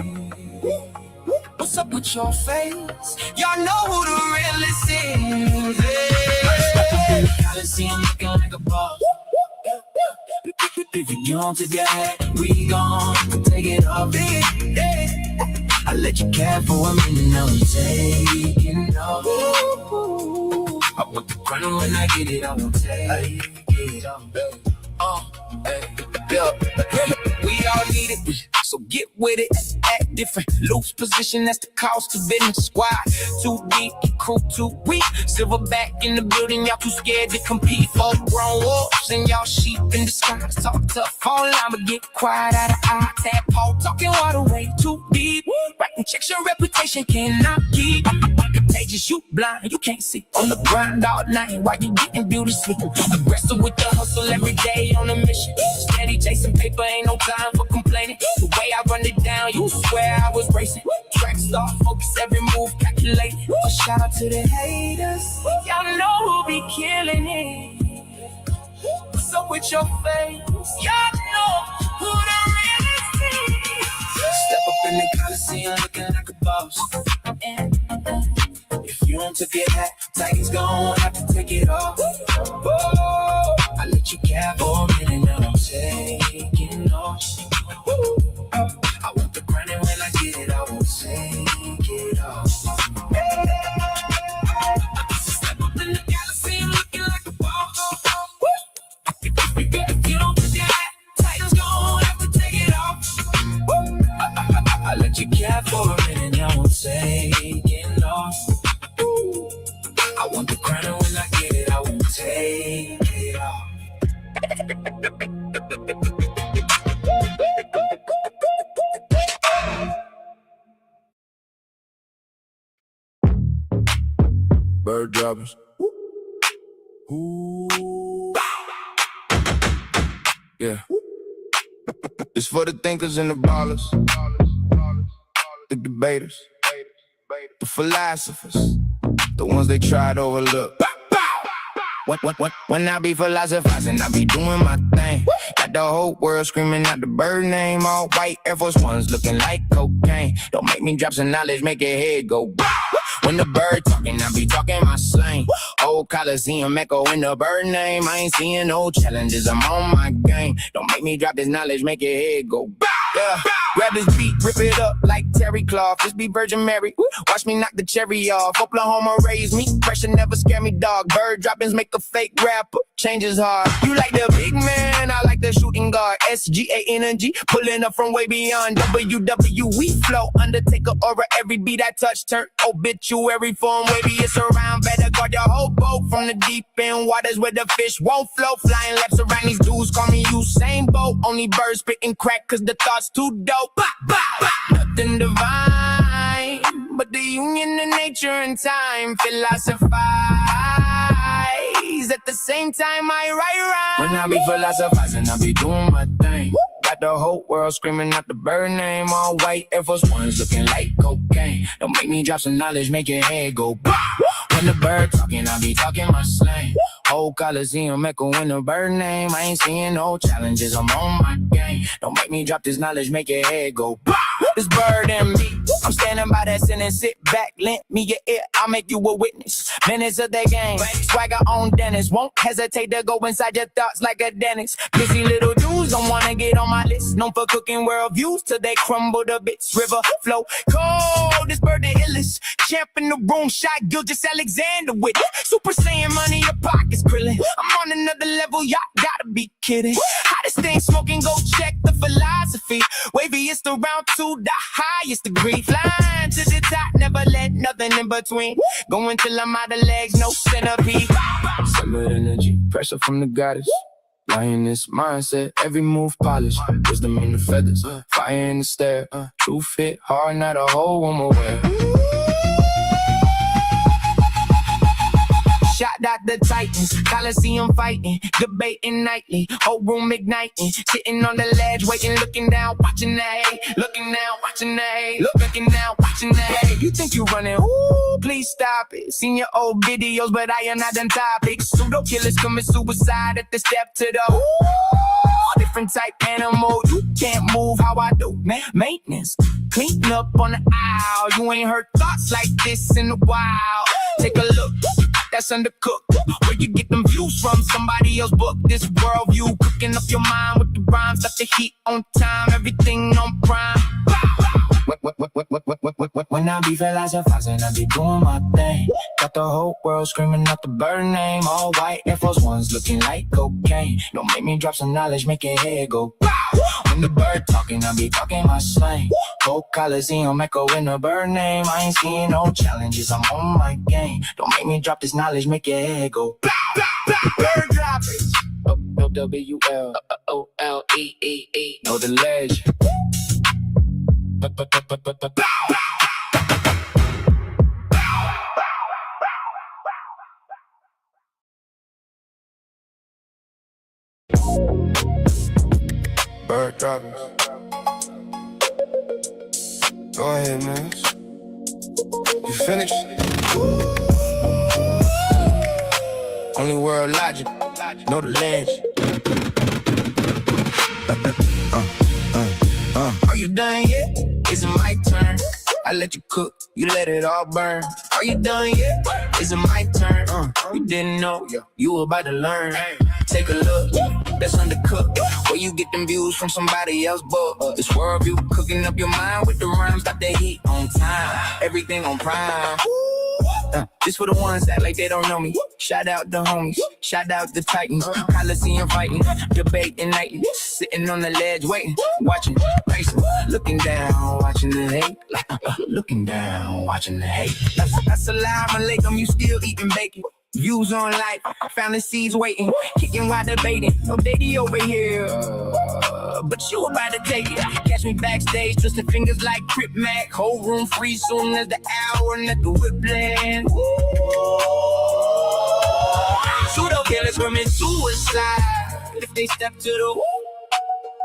What's up with your face? Y'all know who the realest is. Hey. Coliseum looking like a boss. If you don't take your hat, we gon' take it off. I let you cap for a minute, now I'm taking off. I want the crown, when I get it, I won't take it off. We all need it, so get with it. Act different, loose position, that's the cost of business. Squad too deep, crew too weak. Silverback in the building, y'all too scared to compete. Full grown wolves and y'all sheep in disguise. Talk tough, online, but get quiet out of eye. Tadpole talking water way too deep. Writing checks, your reputation cannot keep. Contagious, you blind, you can't see. On the grind all night, while you getting beauty sleep. Aggressive with the hustle every day on a mission. Steady chasing paper, ain't no time for complaining. The way I run it down, you swear I was racing. Track star, focus every move, calculate. A shout out to the haters. Y'all know who be killing it. What's up with your face? Y'all know who the realest is. Step up in the Coliseum looking like a boss. If you don't take your hat, Titans gon' have to take it off. Oh, I let you cap for a minute, now I'm taking off. I want the crown, and when I get it, I won't take it off. Step up in the Coliseum looking like a boss. If you don't take your hat, Titans gon' have to take it off. I let you cap for a minute, now I'm taking off. I want the crown, and when I get it, I won't take it off. Bird droppers. Ooh. Yeah. It's for the thinkers and the ballers, the debaters, the philosophers, the ones they try to overlook. When I be philosophizing, I be doing my thing. Got the whole world screaming out the bird name. All white Air Force Ones looking like cocaine. Don't make me drop some knowledge, make your head go. When the bird talking, I be talking my slang. Old Coliseum echo in the bird name. I ain't seeing no challenges, I'm on my game. Don't make me drop this knowledge, make your head go bow. Yeah. Grab his beat, rip it up like Terry Cloth. Just be Virgin Mary. Watch me knock the cherry off. Oklahoma raised me. Pressure never scare me, dog. Bird droppings make a fake rapper. Change is hard. You like the big man, I like the shooting guard. SGA energy, pulling up from way beyond. WWE flow, Undertaker aura. Every beat I touch turn obituary form. Wavy it's around. Better guard your whole boat from the deep end waters where the fish won't flow. Flying laps around these dudes, call me Usain Bolt. Only birds spitting crack cause the thoughts too dope. Nothing divine, but the union of nature and time philosophize. At the same time I write rhymes. When I be philosophizing, I be doing my thing. Got the whole world screaming out the bird name. All white Air Force Ones looking like cocaine. Don't make me drop some knowledge, make your head go bow. When the bird talking, I be talking my slang. Whole Coliseum echo in the bird name. I ain't seeing no challenges, I'm on my game. Don't make me drop this knowledge, make your head go bow. This bird and me, I'm standing by that sentence. Sit back, lend me your ear, I'll make you a witness. Minutes of the game, swagger on Dennis. Won't hesitate to go inside your thoughts like a dentist. Busy little dudes don't wanna get on my list. Known for cooking world views till they crumble to bits. River flow cold, this bird the illest. Champ in the room, shot Gilgis Alexander with it. Super Saiyan money, your pockets krillin'. I'm on another level, y'all gotta be kidding. Hottest thing smoking, go check the philosophy. Waviest around to the highest degree. Flying to the top, never let nothing in between. Going till I'm out of legs, no centipede. Solid energy, pressure from the goddess. Lioness mindset, every move polished. Wisdom in the feathers, fire in the stare. True fit, hard, not a whole woman wear. Shot out the Titans, Coliseum fighting, debating nightly, whole room igniting, sitting on the ledge, waiting, looking down, watching the hate, looking down, watching the hate, looking down, watching the hate. You think you running? Ooh, please stop it. Seen your old videos, but I am not on topic. Pseudo killers commit suicide at the step to the different type animal. You can't move how I do, man. Maintenance, clean up on the aisle. You ain't heard thoughts like this in a while. Take a look. That's undercooked. Where you get them views from? Somebody else book. This worldview, cooking up your mind with the rhymes. Got the heat on time, everything on prime. When I be philosophizing, I be doing my thing. Got the whole world screaming out the bird name. All white Air Force Ones looking like cocaine. Don't make me drop some knowledge, make your head go bow. When the bird talking, I be talking my slang. Whole Coliseum echo in the bird name. I ain't seeing no challenges, I'm on my game. Don't make me drop this knowledge, make your head go bow, bow, bow. Bird droppers. O-W-L-O-L-E-E-E. Know the ledge. Bird droppers. Go ahead, man. You finished? Only world logic. Know the ledge. Are you done yet? Is it my turn? I let you cook, you let it all burn. Are you done yet? Is it my turn? You didn't know, you were about to learn. Take a look, that's undercooked. Where you get them views from somebody else book. This world view, cooking up your mind with the rhymes. Got the heat on time, everything on prime. This for the ones that like they don't know me. Shout out the homies, shout out the Titans. Coliseum fighting, debating nightly. Sitting on the ledge waiting, watching, racing. Looking down, watching the hate. Looking down, watching the hate. Assalamu alaikum, you still eating bacon. Views on life, fantasies waiting. Kicking while debating, no daddy over here. But you about to take it. Catch me backstage, twisting fingers like Crip Mac. Whole room free soon as the hour and let the whip land. Pseudo killers screaming suicide if they step to the woo.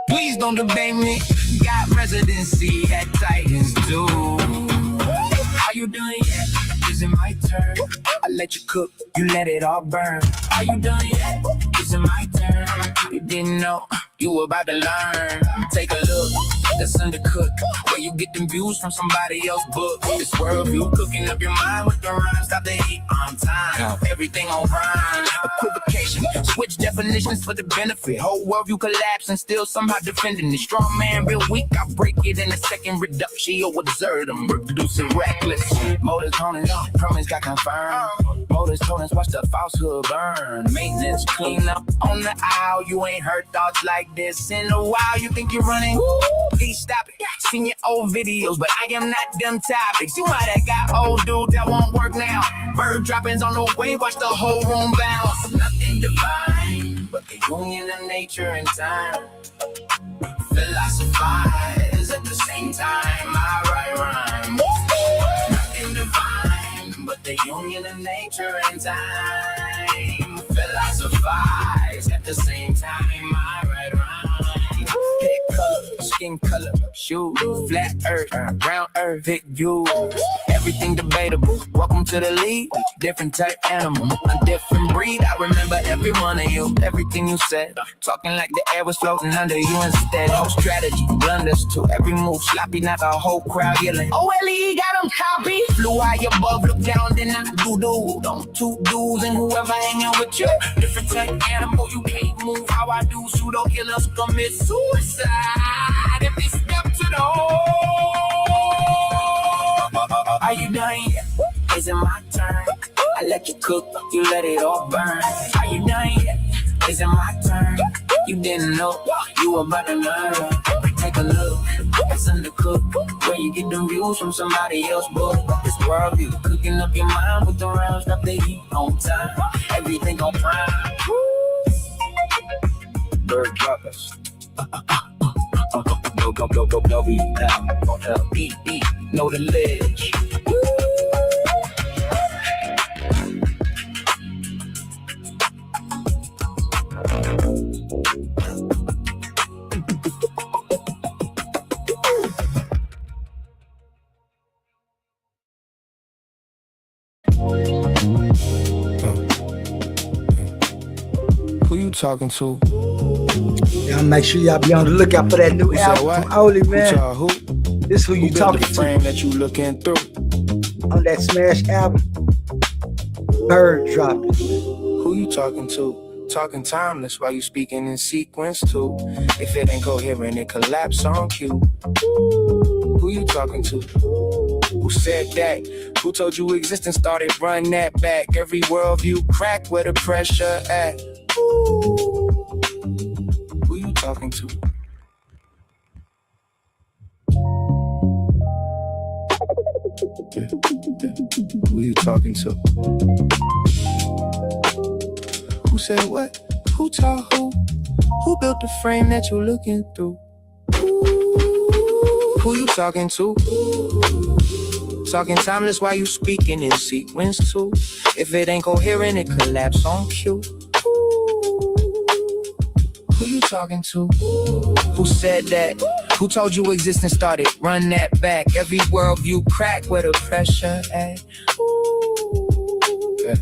Please don't debate me. Got residency at Titans do. Are you done yet? Is it my turn? I let you cook, you let it all burn. Are you done yet? Is it my turn? You didn't know, you were about to learn. Take a look, that's undercooked. Where you get them views from somebody else's book. This world view cooking up your mind with the rhymes. Stop the heat on time. Everything on rhyme. Equivocation. Switch definitions for the benefit. Whole world view collapse and still somehow defending it. Strong man, real weak. I break it in a second. Reduction. Observe them. Reproducing reckless. Motors honest. Permits got confirmed. Motors toners. Watch the falsehood burn. Maintenance clean up on the aisle. You ain't heard thoughts like this in a while. You think you're running? Please stop it. Seen your old videos, but I am not them topics. You might have got old dude that won't work now. Bird droppings on the way, watch the whole room bounce. Nothing divine, but the union of nature and time. Philosophize at the same time. I write rhyme. Nothing divine, but the union of nature and time. Philosophize at the same time. I write rhyme. Pick color, skin color, shoes, flat earth, round earth, pick you. Everything debatable. Welcome to the league. Different type animal, a different breed. I remember every one of you, everything you said. Talking like the air was floating under you instead. No strategy, blunders to every move. Sloppy, not the whole crowd yelling. OLE got them copy. Flew high above, look down, then I do. Don't two dudes and whoever hanging with you. Different type animal, you can't move how I do. Pseudo killers commit suicide if they step to the hole. Are you done yet? Is it my turn? I let you cook, you let it all burn. Are you done yet? Is it my turn? You didn't know you about to learn. Take a look, it's undercooked. Where you get the views from somebody else's book. This world view, cooking up your mind with the rounds. Stop the heat on time. Everything on prime. Bird droppers. Go, be down. Don't help, eat, know the ledge. Who you talking to? Y'all make sure y'all be on the lookout for that new Who said album what? from Oli, man. Who? This who you Who built talking the to frame that you looking through? on that Smash album. Bird dropping. Who you talking to? Talking timeless while you speaking in sequence too. If it ain't coherent, it collapse on cue. Who you talking to? Who said that? Who told you existence started? Run that back. Every worldview crack where the pressure at. Who you talking to? Who you talking to? Who said what? Who taught who? Who built the frame that you're looking through? Who you talking to? Talking timeless while you speaking in sequence too. If it ain't coherent, it collapse on cue. Who you talking to? Who said that? Who told you existence started? Run that back. Every worldview crack where the pressure at. Yeah.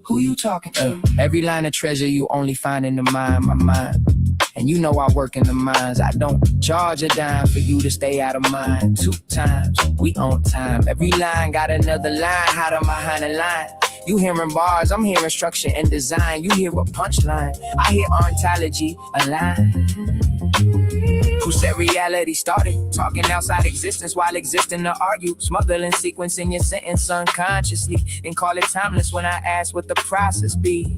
Who you talking to? Every line of treasure you only find in the mind, my mind. And you know I work in the mines. I don't charge a dime for you to stay out of mind. 2 times, we on time. Every line got another line, hiding behind the line. You hearing bars, I'm hearing structure and design. You hear a punchline, I hear ontology, a line. Who said reality started? Talking outside existence while existing to argue. Smuggling sequence in your sentence unconsciously. Then call it timeless when I ask what the process be.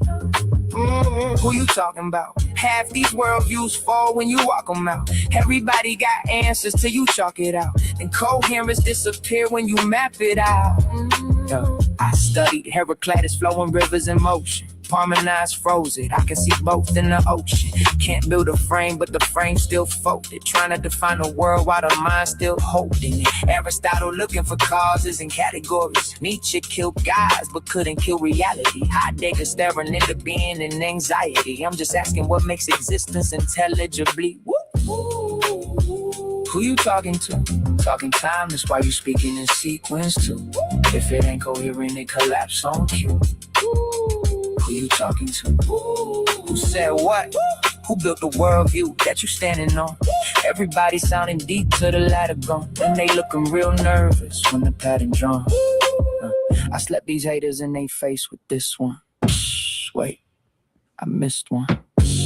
Who you talking about? Half these worldviews fall when you walk them out. Everybody got answers till you chalk it out. And coherence disappear when you map it out. I studied Heraclitus flowing rivers in motion. Harmonized, frozen. I can see both in the ocean. Can't build a frame, but the frame still folded. Trying to define a world while the mind still holding it. Aristotle looking for causes and categories. Nietzsche killed guys, but couldn't kill reality. Heidegger staring into being and anxiety. I'm just asking what makes existence intelligibly. Who you talking to? Talking timeless while you speaking in sequence too. If it ain't coherent, it collapse on cue. Who you talking to? Who said what? Who built the worldview that you standing on? Everybody sounding deep to the ladder gone, and they looking real nervous when the pattern drawn. I slept these haters in they face with this one. Wait, I missed one.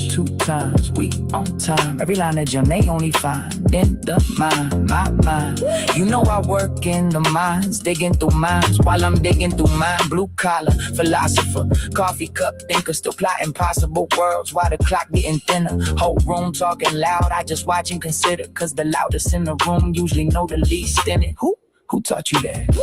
2 times, we on time. Every line of gem they only find in the mind, my mind. You know I work in the mines, digging through mines while I'm digging through mine. Blue collar, philosopher, coffee cup thinker, still plotting possible worlds while the clock getting thinner. Whole room talking loud, I just watch and consider, cause the loudest in the room usually know the least in it. Who taught you that?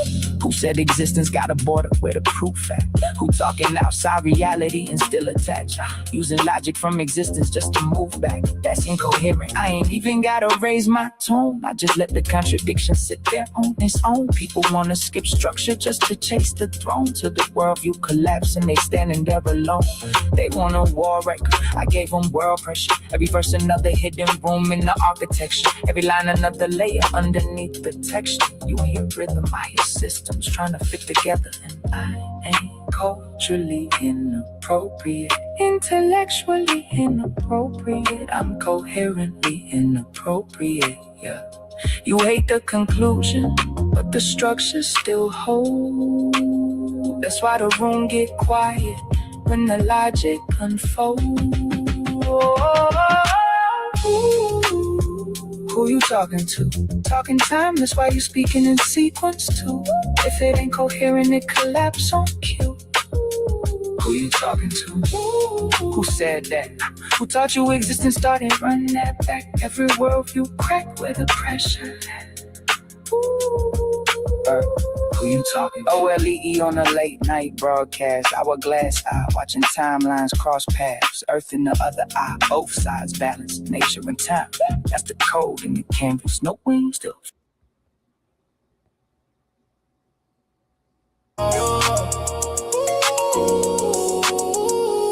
Who said existence got a border where the proof at? Who talking outside reality and still attached? Using logic from existence just to move back. That's incoherent. I ain't even gotta raise my tone. I just let the contradiction sit there on its own. People wanna skip structure just to chase the throne. To the worldview collapse and they standing there alone. They want a war record. I gave them world pressure. Every verse another hidden room in the architecture. Every line another layer underneath the texture. You hear rhythm, I hear systems trying to fit together, and I ain't culturally inappropriate, intellectually inappropriate, I'm coherently inappropriate, yeah. You hate the conclusion, but the structure still holds. That's why the room get quiet when the logic unfolds. Who you talking to? Talking time, that's why you speaking in sequence too. If it ain't coherent, it collapse on cue. Who you talking to? Who said that? Who taught you existence started running that back? Every world you crack where the pressure at. Who you talking to? OLEE on a late night broadcast. Hourglass eye, watching timelines cross paths. Earth in the other eye, both sides balance. Nature and time, that's the code in the canvas. No wings, still.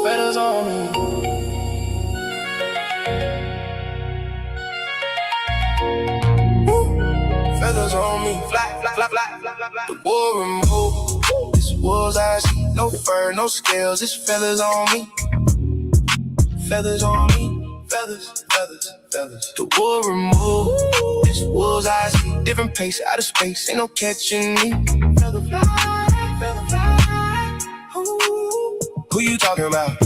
Feathers on me. Feathers on me. Fly, fly, fly, fly, fly, fly, fly. The war removed. This war's I see. No fur, no scales. It's feathers on me. Feathers on me. Feathers, feathers, feathers. The war removed. This war's I see. Different pace, out of space. Ain't no catching me. Feather fly, feather fly. Ooh. Who you talking about?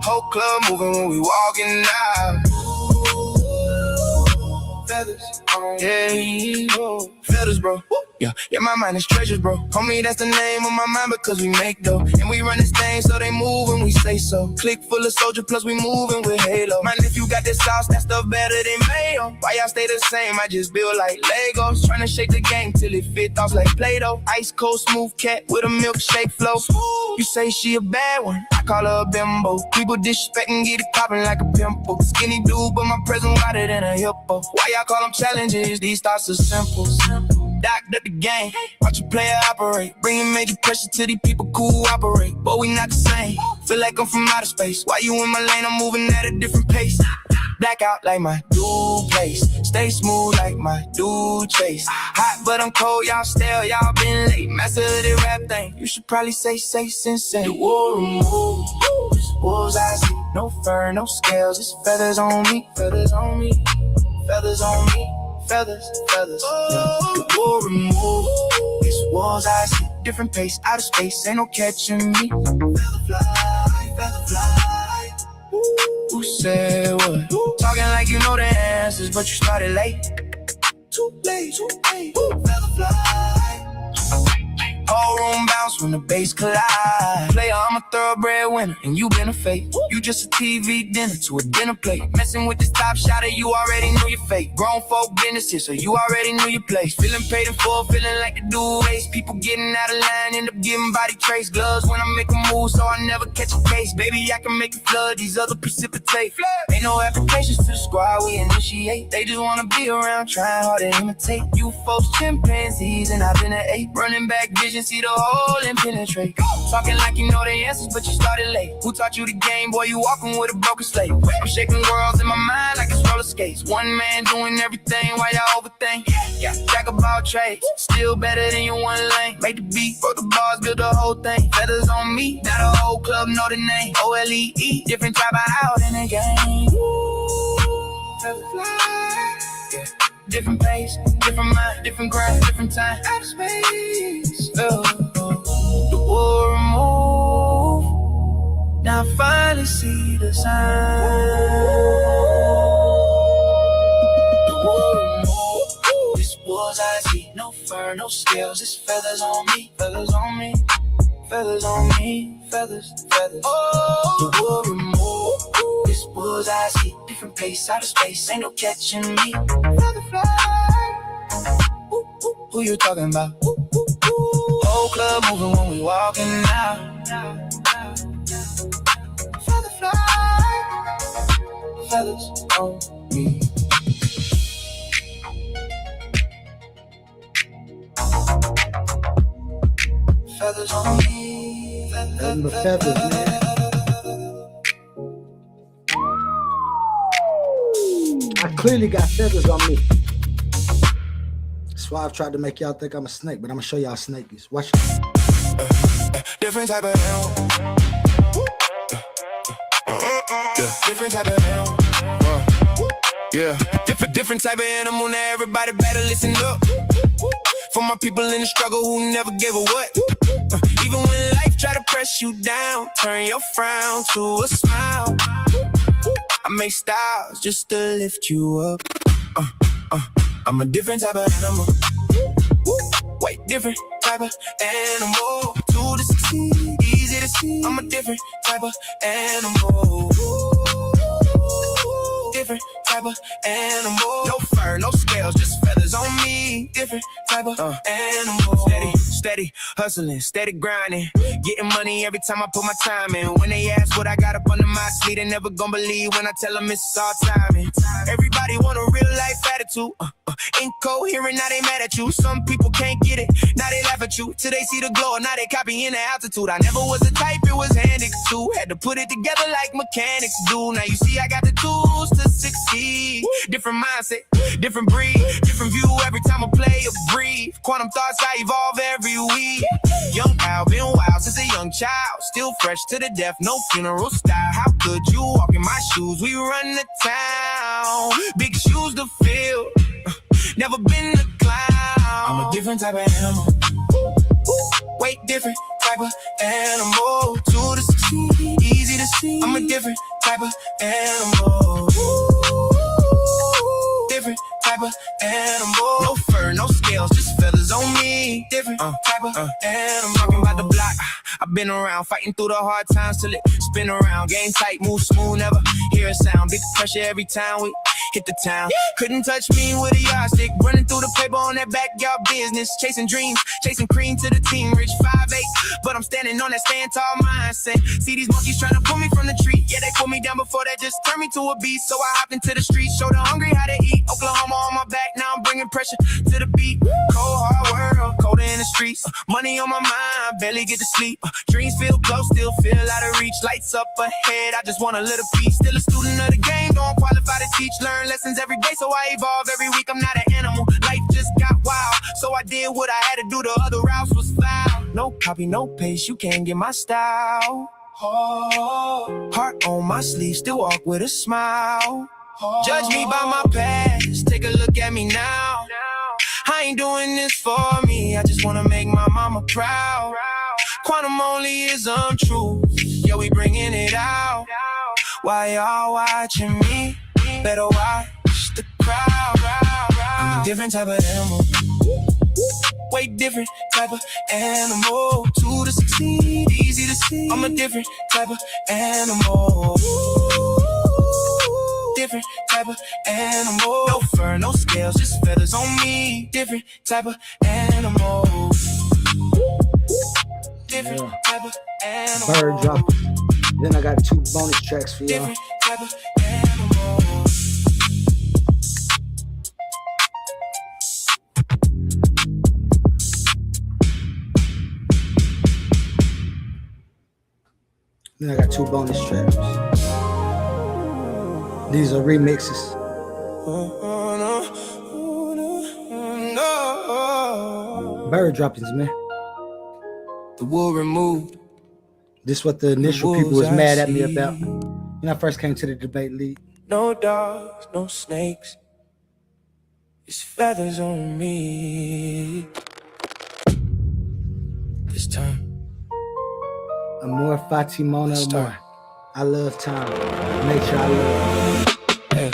Whole club moving when we walking out. Feathers, yeah, feathers, bro. Yeah, my mind is treasures, bro. Homie, that's the name of my mind because we make dough. And we run this thing so they move when we say so. Click full of soldier, plus we moving with halo. Man, if you got this sauce, that stuff better than mayo. Why y'all stay the same? I just build like Legos. Trying to shake the game till it fit off like Play-Doh. Ice cold, smooth cat with a milkshake flow. You say she a bad one, I call her a bimbo. People disrespect and get it popping like a pimple. Skinny dude, but my present wider than a hippo. Why y'all call them challenges? These thoughts are simple. Docked up the game, watch a player operate. Bringing major pressure to these people cooperate. But we not the same, feel like I'm from outer space. Why you in my lane, I'm moving at a different pace. Black out like my dude place. Stay smooth like my dude chase. Hot but I'm cold, y'all stale, y'all been late. Master of the rap thing, you should probably say sensei. The war removed, this war's I see. No fur, no scales, it's feathers on me. Feathers on me, feathers on me. Feathers, feathers, yeah. The war removed. This war's I see. Different pace, out of space, ain't no catching me. Feather fly, feather fly. Who said what? Talking like you know the answers, but you started late. Too late, too late. Feather fly. Whole room bounce when the bass collide. Player, I'm a thoroughbred winner, and you been a fake. You just a TV dinner to a dinner plate. Messing with this top shotter, you already knew your fate. Grown folk businesses, so you already knew your place. Feeling paid in full, feeling like the do race. People getting out of line, end up getting body trace. Gloves when I make a move, so I never catch a case. Baby, I can make it flood, these other precipitate. Ain't no applications to the squad, we initiate. They just wanna be around, trying hard to imitate. You folks chimpanzees, and I've been an ape. Running back vision vision, see the hole and penetrate. Talking like you know the answers, but you started late. Who taught you the game? Boy, you walking with a broken slate. I'm shaking worlds in my mind like it's roller skates. One man doing everything while y'all overthink. Yeah, jack about trades, still better than your one lane. Make the beat, broke the bars, build the whole thing. Feathers on me, now the whole club know the name. OLEE, different type of out in the game. Feather fly, yeah. Different pace, different mind, different grind, different time. Out of space, the war removed. Now I finally see the sign. Wars I see, no fur, no scales, it's feathers on me, feathers on me, feathers on me, feathers, feathers. Oh, the wool removed. This wars I see, different pace, out of space, ain't no catching me. Feather fly. Who you talking about? Whole club moving when we walking out. Feather fly. Feathers on me. Feathers on me. Nothing but feathers, man. I clearly got feathers on me. That's why I've tried to make y'all think I'm a snake, but I'm gonna show y'all snakies. Watch this. Different type of animal. Different type of animal. Yeah. Different type of animal. Now everybody better listen up. For my people in the struggle who never gave a what. Even when life try to press you down, turn your frown to a smile. I make styles just to lift you up. I'm a different type of animal. Wait, different type of animal. To the succeed, easy to see. I'm a different type of animal. Different type of animal. No fur, no scales, just feathers on me. Different type of animal. Steady, hustling, steady grinding. Getting money every time I put my time in. When they ask what I got up under my sleeve, they never gonna believe when I tell them it's all timing. Everybody want a real life attitude. Incoherent, now they mad at you. Some people can't get it, now they laugh at you. Till they see the glow, now they copying the altitude. I never was a type, it was handed to. Had to put it together like mechanics do. Now you see I got the tools to succeed. Different mindset, different breed, different view every time I play or breathe. Quantum thoughts, I evolve every week. Young Al, been wild since a young child. Still fresh to the death, no funeral style. How could you walk in my shoes? We run the town, big shoes to fill. Never been a clown. I'm a different type of animal. Wait, different type of animal. To the succeed, easy to see. I'm a different type of animal. Different type of animal. No fur, no scales, just feathers on me. Different type of animal. Talking about the block, I've been around, fighting through the hard times till it spin around. Game tight, move smooth, never hear a sound. Big pressure every time we hit the town. Couldn't touch me with a yardstick. Running through the paper on that backyard business. Chasing dreams, chasing cream to the team. Rich 5'8", but I'm standing on that stand tall mindset. See these monkeys trying to pull me from the tree. Yeah, they pulled me down before that just turned me to a beast. So I hopped into the streets, showed the hungry how to eat. Oklahoma on my back, now I'm bringing pressure to the beat. Cold hard world, colder in the streets. Money on my mind, barely get to sleep. Dreams feel close, still feel out of reach. Lights up ahead, I just want a little piece. Still a student of the game, don't qualify to teach. Learn lessons every day, so I evolve every week. I'm not an animal, life just got wild. So I did what I had to do, the other routes was foul. No copy, no paste, you can't get my style. Heart on my sleeve, still walk with a smile. Judge me by my past, take a look at me now. I ain't doing this for me, I just wanna make my mama proud. Quantum only is untrue, yeah, we bringing it out. Why y'all watching me? Better watch the crowd. I'm a different type of animal. Way different type of animal. To the succeed, easy to see. I'm a different type of animal. Different type of animal. No fur, no scales, just feathers on me. Different type of animal. Different type of animal. Bird drop. Then I got 2 bonus tracks for y'all. Different type of animal. Then I got 2 bonus tracks. These are remixes. Bird droppings, man. The wool removed. This is what the initial people was mad at me about when I first came to the debate league. No dogs, no snakes. It's feathers on me. This time. Amor Fatimona Amor. I love time. Nature I love. Hey.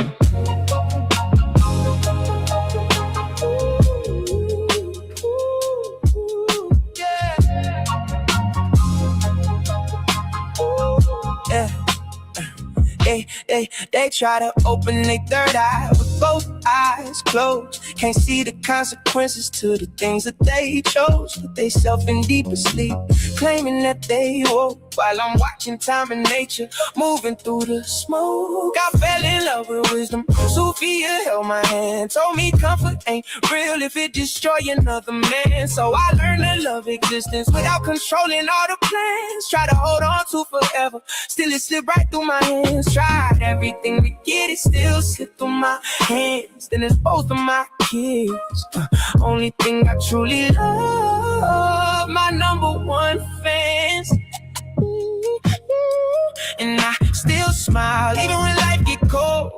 They try to open their third eye with both eyes closed. Can't see the consequences to the things that they chose. Put they self in deeper sleep, claiming that they woke. While I'm watching time and nature moving through the smoke. I fell in love with wisdom. Sophia held my hand, told me comfort ain't real if it destroy another man. So I learned to love existence without controlling all the plans. Try to hold on to forever, still it slipped right through my hands. Tried everything to get it, still slipped through my hands. Then it's both of my kids. Only thing I truly love, my #1 fans. And I still smile even when life get cold.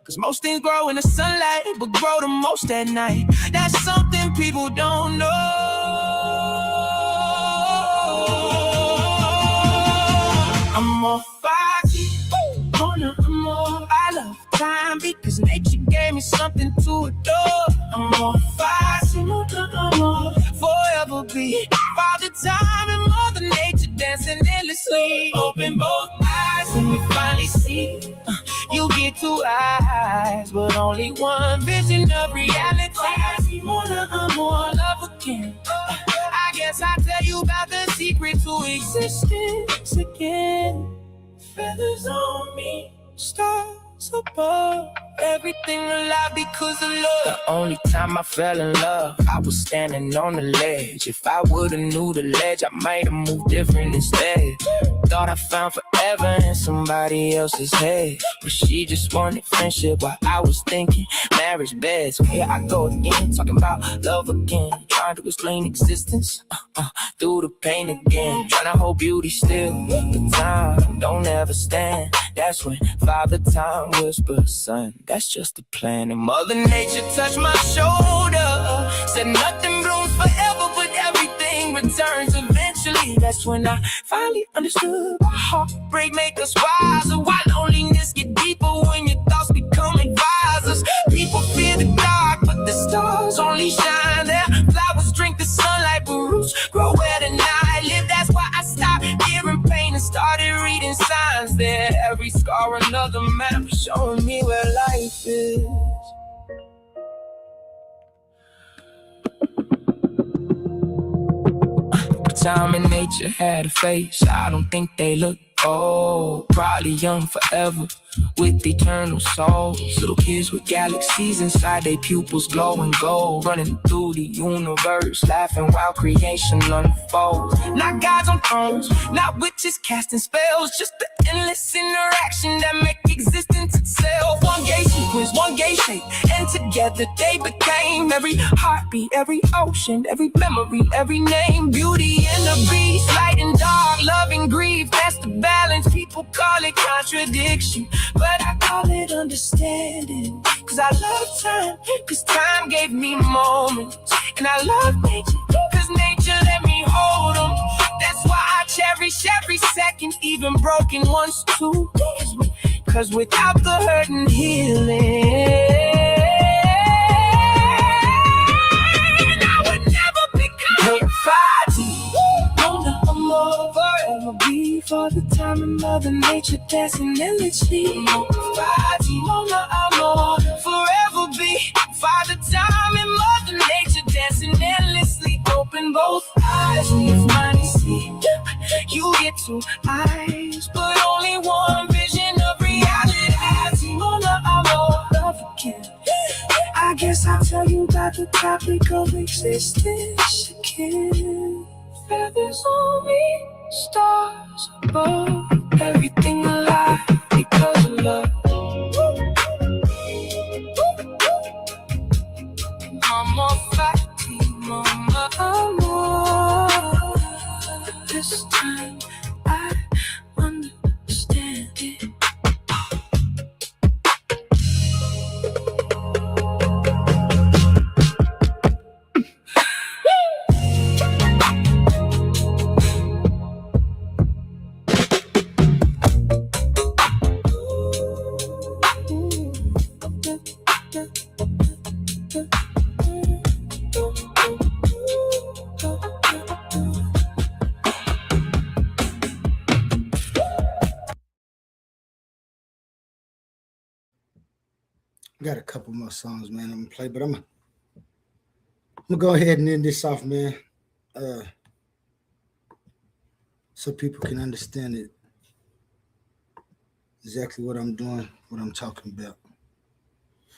Cause most things grow in the sunlight, but grow the most at night. That's something people don't know. I'm on fire, I'm more. I love time because nature gave me something to adore. I'm on fire, forever be Father Time and Mother Nature dancing endlessly. Open both eyes and we finally see. You get 2 eyes, but only one vision of reality. I'm more love again. I guess I'll tell you about the secret to existence again. Feathers on me, stars above. Everything alive because of love. The only time I fell in love, I was standing on the ledge. If I would've knew the ledge, I might've moved different instead. Thought I found forever in somebody else's head, but she just wanted friendship while I was thinking marriage bed. So here I go again, talking about love again, trying to explain existence through the pain again, trying to hold beauty still. The time don't ever stand. That's when Father Time whispers, son, that's just the plan. And Mother Nature touched my shoulder, said nothing blooms forever, but everything returns eventually. That's when I finally understood why heartbreak make us wiser, why loneliness get deeper when your thoughts become advisors. People fear the dark, but the stars only shine there. Flowers drink the sunlight, but roots grow where the night live. That's why I stopped hearing pain and started reading signs there. Every scar another map showing me where life is. Time and nature had a face, I don't think they look old. Probably young forever, with eternal souls. Little kids with galaxies inside their pupils glowing gold, running through the universe, laughing while creation unfolds. Not gods on thrones, not witches casting spells, just the endless interaction that make existence itself. One gay sequence, one gay shape, and together they became every heartbeat, every ocean, every memory, every name. Beauty and the beast, light and dark, love and grief, that's the balance. People call it contradiction, but I call it understanding. Cause I love time, cause time gave me moments. And I love nature, cause nature let me hold them. That's why I cherish every second, even broken ones too. Cause without the hurt and healing, I would never become fighting. Forever be for the time and Mother Nature dancing endlessly. Forever be for the time and Mother Nature dancing endlessly. Open both eyes when you finally see. You get 2 eyes, but only one vision of reality. Love again. I guess I'll tell you about the topic of existence again. Feathers on me, stars above. everything alive because of love. Mama, Fatima, amor. This time I understand it. Got a couple more songs, man, I'm gonna play, but I'm gonna go ahead and end this off, man. So people can understand it exactly what I'm doing, what I'm talking about,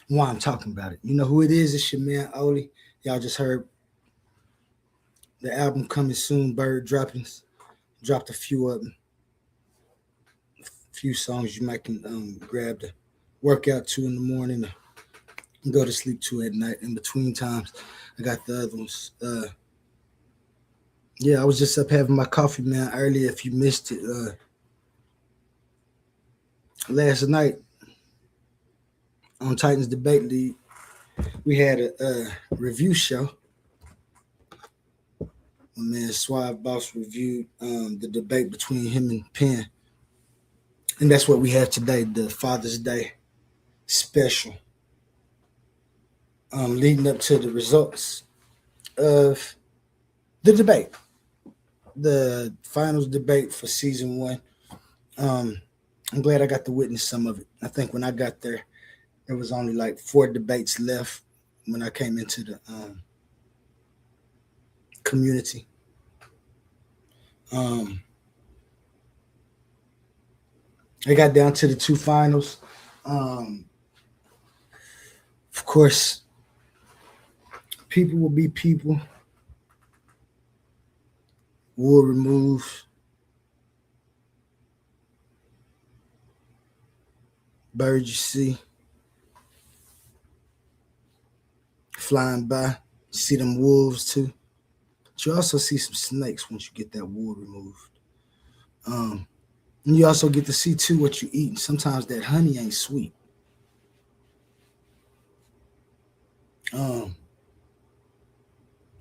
why I'm talking about it. You know who it is? It's your man Oli. Y'all just heard the album coming soon, Bird Droppings. Dropped a few of them, a few songs you might can grab to work out to in the morning and go to sleep to at night. In between times, I got the other ones. Yeah, I was just up having my coffee, man, earlier. If you missed it, last night on Titans Debate League, we had a review show. My man Suave Boss reviewed the debate between him and Penn. And that's what we have today, the Father's Day special. Leading up to the results of the debate, the finals debate for season 1. I'm glad I got to witness some of it. I think when I got there was only like 4 debates left when I came into the community. I got down to the 2 finals. Of course, people will be people. Wool removed. Birds you see flying by. You see them wolves too. But you also see some snakes once you get that wool removed. And you also get to see too what you eat. And sometimes that honey ain't sweet.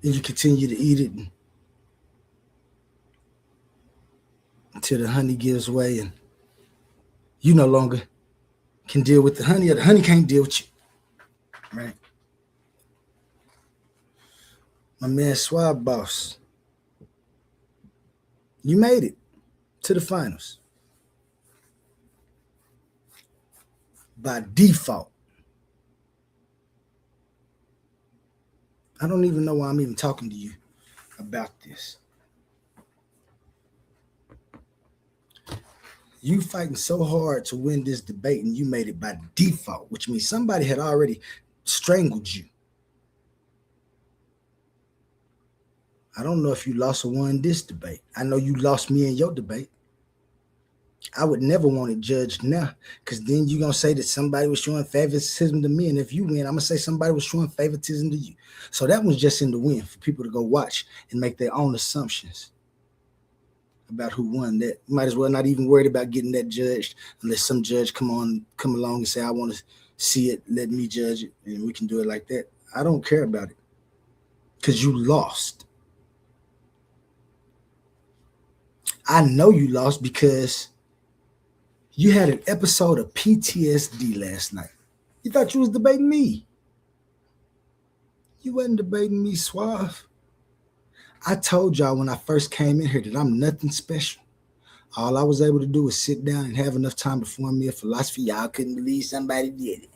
And you continue to eat it until the honey gives way and you no longer can deal with the honey, or the honey can't deal with you. Right? My man Swab Boss, you made it to the finals by default. I don't even know why I'm even talking to you about this. You fighting so hard to win this debate and you made it by default, which means somebody had already strangled you. I don't know if you lost or won this debate. I know you lost me in your debate. I would never want it judged now, because then you're going to say that somebody was showing favoritism to me, and if you win, I'm going to say somebody was showing favoritism to you. So that one's just in the win for people to go watch and make their own assumptions about who won that. You might as well not even worried about getting that judged unless some judge come along and say, I want to see it, let me judge it, and we can do it like that. I don't care about it because you lost. I know you lost because you had an episode of PTSD last night. You thought you was debating me. You wasn't debating me, Suave. I told y'all when I first came in here that I'm nothing special. All I was able to do was sit down and have enough time to form me a philosophy. Y'all couldn't believe somebody did it.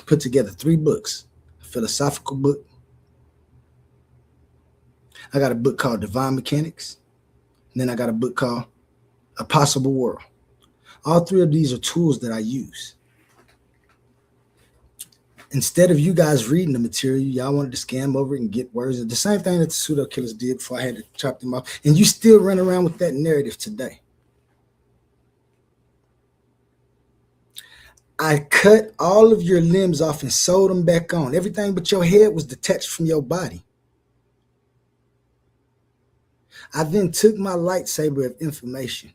Put together 3 books, a philosophical book. I got a book called Divine Mechanics. And then I got a book called A Possible World. All 3 of these are tools that I use. Instead of you guys reading the material, y'all wanted to scam over it and get words. The same thing that the pseudo killers did before I had to chop them off. And you still run around with that narrative today. I cut all of your limbs off and sewed them back on. Everything but your head was detached from your body. I then took my lightsaber of information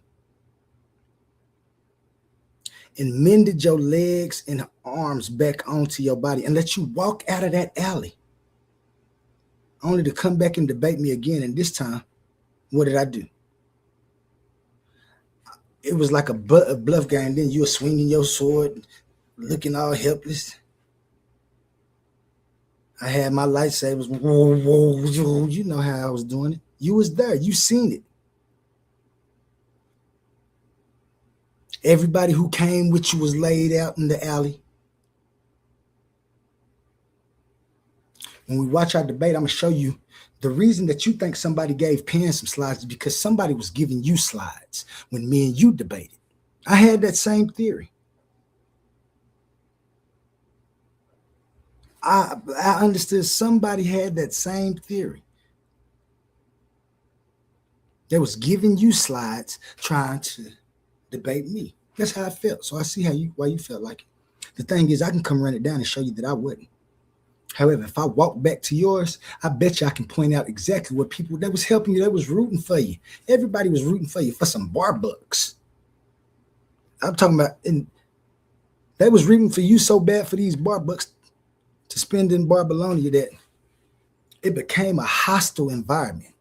and mended your legs and arms back onto your body and let you walk out of that alley, only to come back and debate me again. And this time, what did I do? It was like a bluff game. Then you were swinging your sword, looking all helpless. I had my lightsabers. Whoa, whoa, whoa. You know how I was doing it. You was there. You seen it. Everybody who came with you was laid out in the alley. When we watch our debate, I'm going to show you the reason that you think somebody gave Penn some slides is because somebody was giving you slides when me and you debated. I had that same theory. I understood somebody had that same theory. They was giving you slides trying to debate me. That's how I felt. So I see why you felt like it. The thing is, I can come run it down and show you that I wouldn't. However, if I walk back to yours, I bet you I can point out exactly what people that was helping you, that was rooting for you. Everybody was rooting for you for some bar bucks. I'm talking about, and they was rooting for you so bad for these bar bucks to spend in Barbelonia that it became a hostile environment.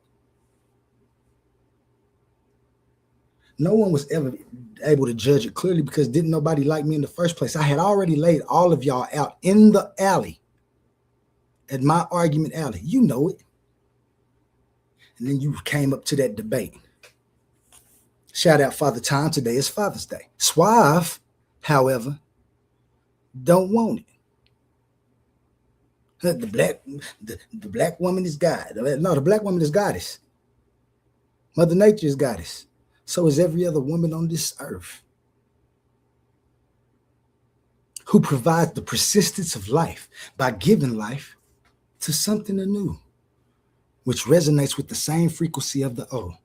No one was ever able to judge it clearly because didn't nobody like me in the first place. I had already laid all of y'all out in the alley at my argument alley. You know it. And then you came up to that debate. Shout out Father Time. Today is Father's Day. Suave, however, don't want it. The black woman is God. No, the black woman is goddess. Mother Nature is goddess. So is every other woman on this earth who provides the persistence of life by giving life to something anew, which resonates with the same frequency of the O.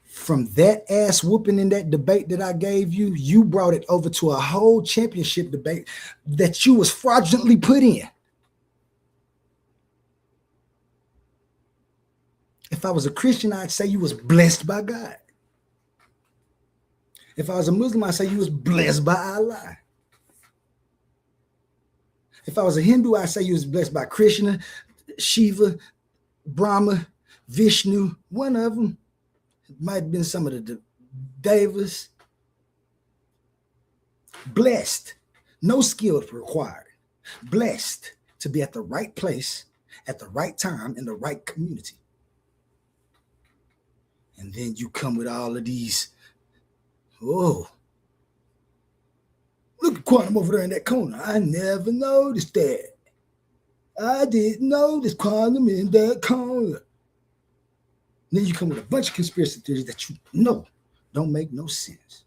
From that ass whooping in that debate that I gave you, you brought it over to a whole championship debate that you was fraudulently put in. If I was a Christian, I'd say you was blessed by God. If I was a Muslim, I'd say you was blessed by Allah. If I was a Hindu, I'd say you was blessed by Krishna, Shiva, Brahma, Vishnu, one of them. It might have been some of the Devas. Blessed. No skill required. Blessed to be at the right place at the right time in the right community. And then you come with all of these, oh, look at Quantum over there in that corner. I never noticed that. I didn't notice Quantum in that corner. And then you come with a bunch of conspiracy theories that you know don't make no sense.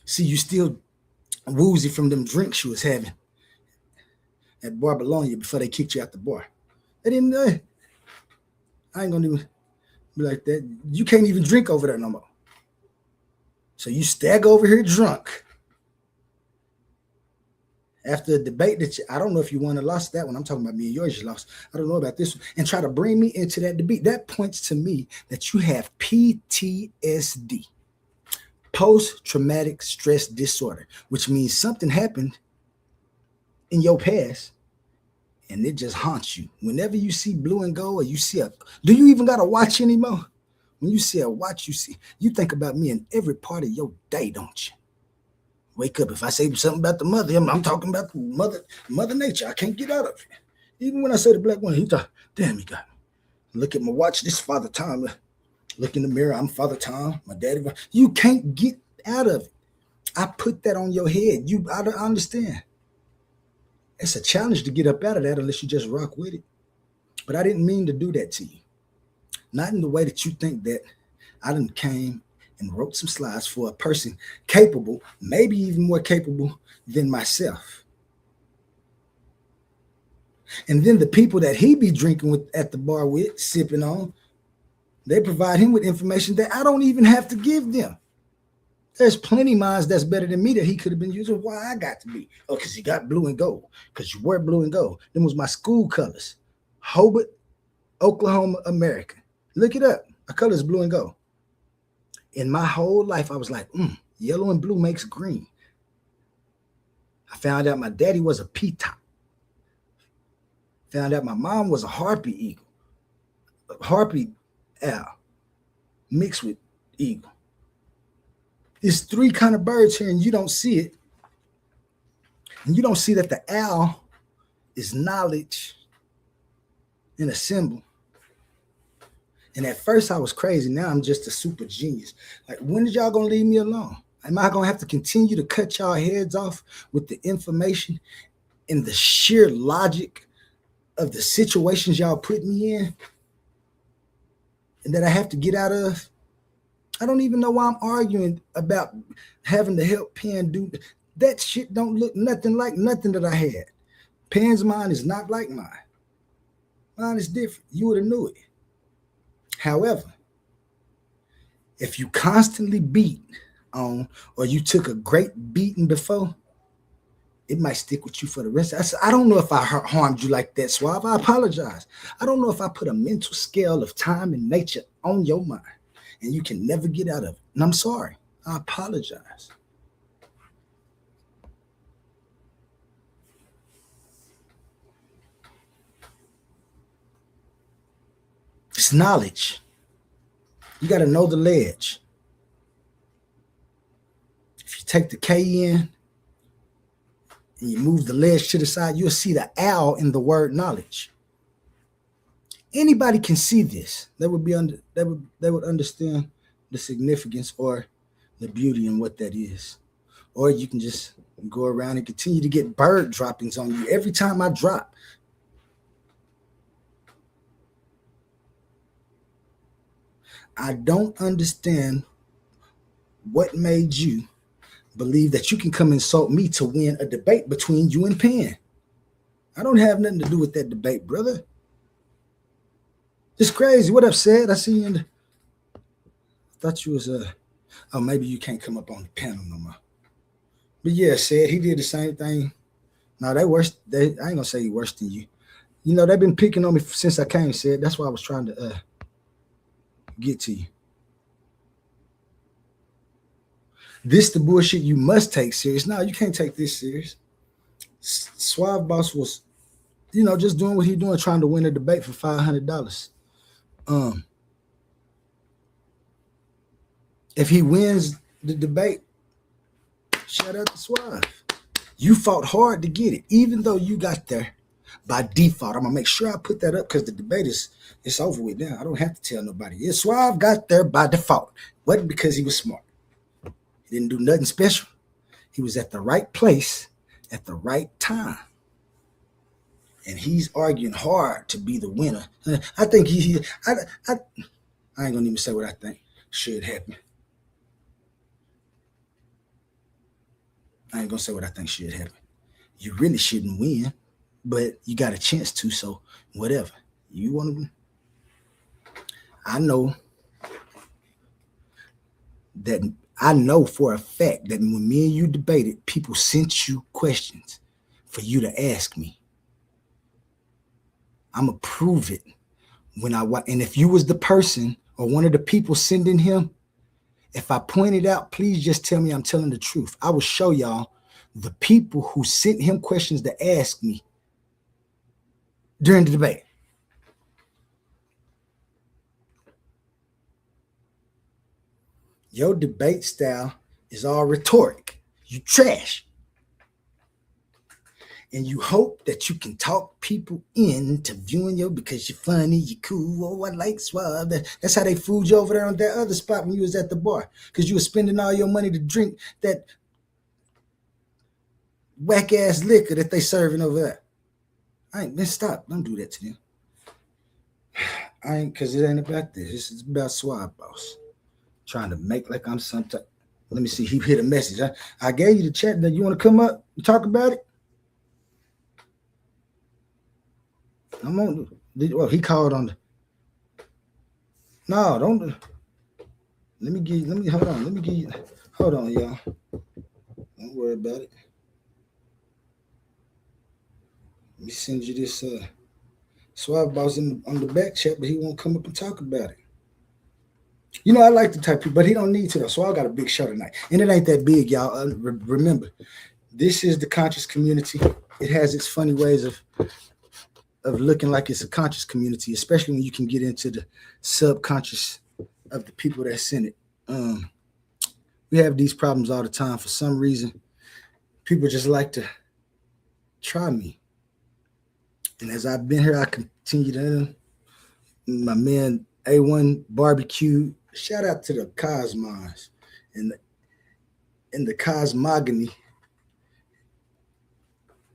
See, you still woozy from them drinks you was having at Barbelonia before they kicked you out the bar. They didn't know. I ain't gonna even be like that. You can't even drink over there no more. So you stagger over here drunk. After a debate that I don't know if you won or lost that one. I'm talking about me and yours you lost. I don't know about this one. And try to bring me into that debate. That points to me that you have PTSD, post-traumatic stress disorder, which means something happened in your past and it just haunts you. Whenever you see blue and gold or you see do you even got a watch anymore? When you see a watch, you think about me in every part of your day, don't you? Wake up. If I say something about the mother, I'm talking about the mother nature. I can't get out of it. Even when I say the black woman, he thought, damn, he got me. Look at my watch. This Father Time. Look in the mirror. I'm Father Time. My daddy. You can't get out of it. I put that on your head. I don't understand. It's a challenge to get up out of that unless you just rock with it. But I didn't mean to do that to you. Not in the way that you think that I done came and wrote some slides for a person capable, maybe even more capable than myself. And then the people that he be drinking with at the bar with, sipping on, they provide him with information that I don't even have to give them. There's plenty minds that's better than me that he could have been using. Why I got to be? Oh, because he got blue and gold. Because you wear blue and gold. Them was my school colors. Hobart, Oklahoma, America. Look it up. My color is blue and gold. In my whole life, I was like, yellow and blue makes green. I found out my daddy was a peacock. Found out my mom was a harpy eagle. A harpy owl mixed with eagle. There's 3 kind of birds here, and you don't see it. And you don't see that the owl is knowledge in a symbol. And at first I was crazy. Now I'm just a super genius. Like, when is y'all gonna leave me alone? Am I gonna have to continue to cut y'all heads off with the information and the sheer logic of the situations y'all put me in and that I have to get out of? I don't even know why I'm arguing about having to help Penn do that. Shit don't look nothing like nothing that I had. Penn's mind is not like mine. Mine is different. You would have knew it. However, if you constantly beat on, or you took a great beating before, it might stick with you for the rest. I don't know if I harmed you like that, Suave. I apologize. I don't know if I put a mental scale of time and nature on your mind and you can never get out of it. And I'm sorry. I apologize. It's knowledge. You got to know the ledge. If you take the K in and you move the ledge to the side, you'll see the owl in the word knowledge. Anybody can see this. They would understand the significance or the beauty in what that is. Or you can just go around and continue to get bird droppings on you every time I drop. I don't understand what made you believe that you can come insult me to win a debate between you and Penn. I don't have nothing to do with that debate, brother. It's crazy. What up, Said? I see you in the... I thought you was oh, maybe you can't come up on the panel no more. But yeah, Said, he did the same thing. No, they worse. I ain't gonna say he worse than you. You know, they've been picking on me since I came, Said. That's why I was trying to get to you. This the bullshit you must take serious. No, you can't take this serious. Suave Boss was, just doing what he doing, trying to win a debate for $500. If he wins the debate, shout out to Suave. You fought hard to get it, even though you got there by default. I'm gonna make sure I put that up because the debate it's over with now. I don't have to tell nobody. Yeah, Suave got there by default. Wasn't because he was smart. He didn't do nothing special. He was at the right place at the right time. And he's arguing hard to be the winner. I think I ain't gonna even say what I think should happen. I ain't gonna say what I think should happen. You really shouldn't win, but you got a chance to, so whatever. You want to. I know for a fact that when me and you debated, people sent you questions for you to ask me. I'm gonna prove it and if you was the person or one of the people sending him, if I point it out, please just tell me I'm telling the truth. I will show y'all the people who sent him questions to ask me during the debate. Your debate style is all rhetoric. You trash. And you hope that you can talk people into viewing you because you're funny, you're cool, oh, I like Suave. That's how they fooled you over there on that other spot when you was at the bar. Because you were spending all your money to drink that whack-ass liquor that they serving over there. Man, stop. Don't do that to them. Because it ain't about this. It's about Suave Boss. Trying to make like I'm some type. Let me see. He hit a message. I gave you the chat. That you want to come up and talk about it? I'm on. Well, he called on the. No, don't. Let me hold on. Let me give you. Hold on, y'all. Don't worry about it. Let me send you this. Suave Boss on the back chat, but he won't come up and talk about it. You know, I like the type of people, but he don't need to though. So I got a big show tonight, and it ain't that big, y'all. Remember, this is the conscious community. It has its funny ways of looking like it's a conscious community, especially when you can get into the subconscious of the people that's in it. We have these problems all the time. For some reason, people just like to try me. And as I've been here, I continue to. My man A1 Barbecue. Shout out to the Cosmos and the cosmogony,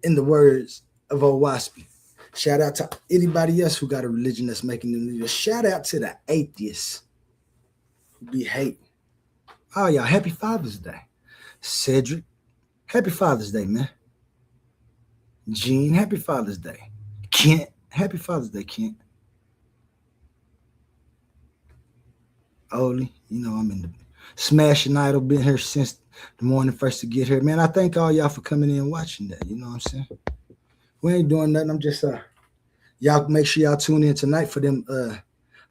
in the words of Owaspy. Shout out to anybody else who got a religion that's making them leaders. Shout out to the atheists who be hating. Oh, y'all, happy Father's Day. Cedric, happy Father's Day, man. Gene, happy Father's Day. Kent, happy Father's Day, Kent. Oli, you know I'm in the smashing idol. Been here since the morning first to get here. Man, I thank all y'all for coming in and watching that. You know what I'm saying? We ain't doing nothing. I'm just y'all make sure y'all tune in tonight for them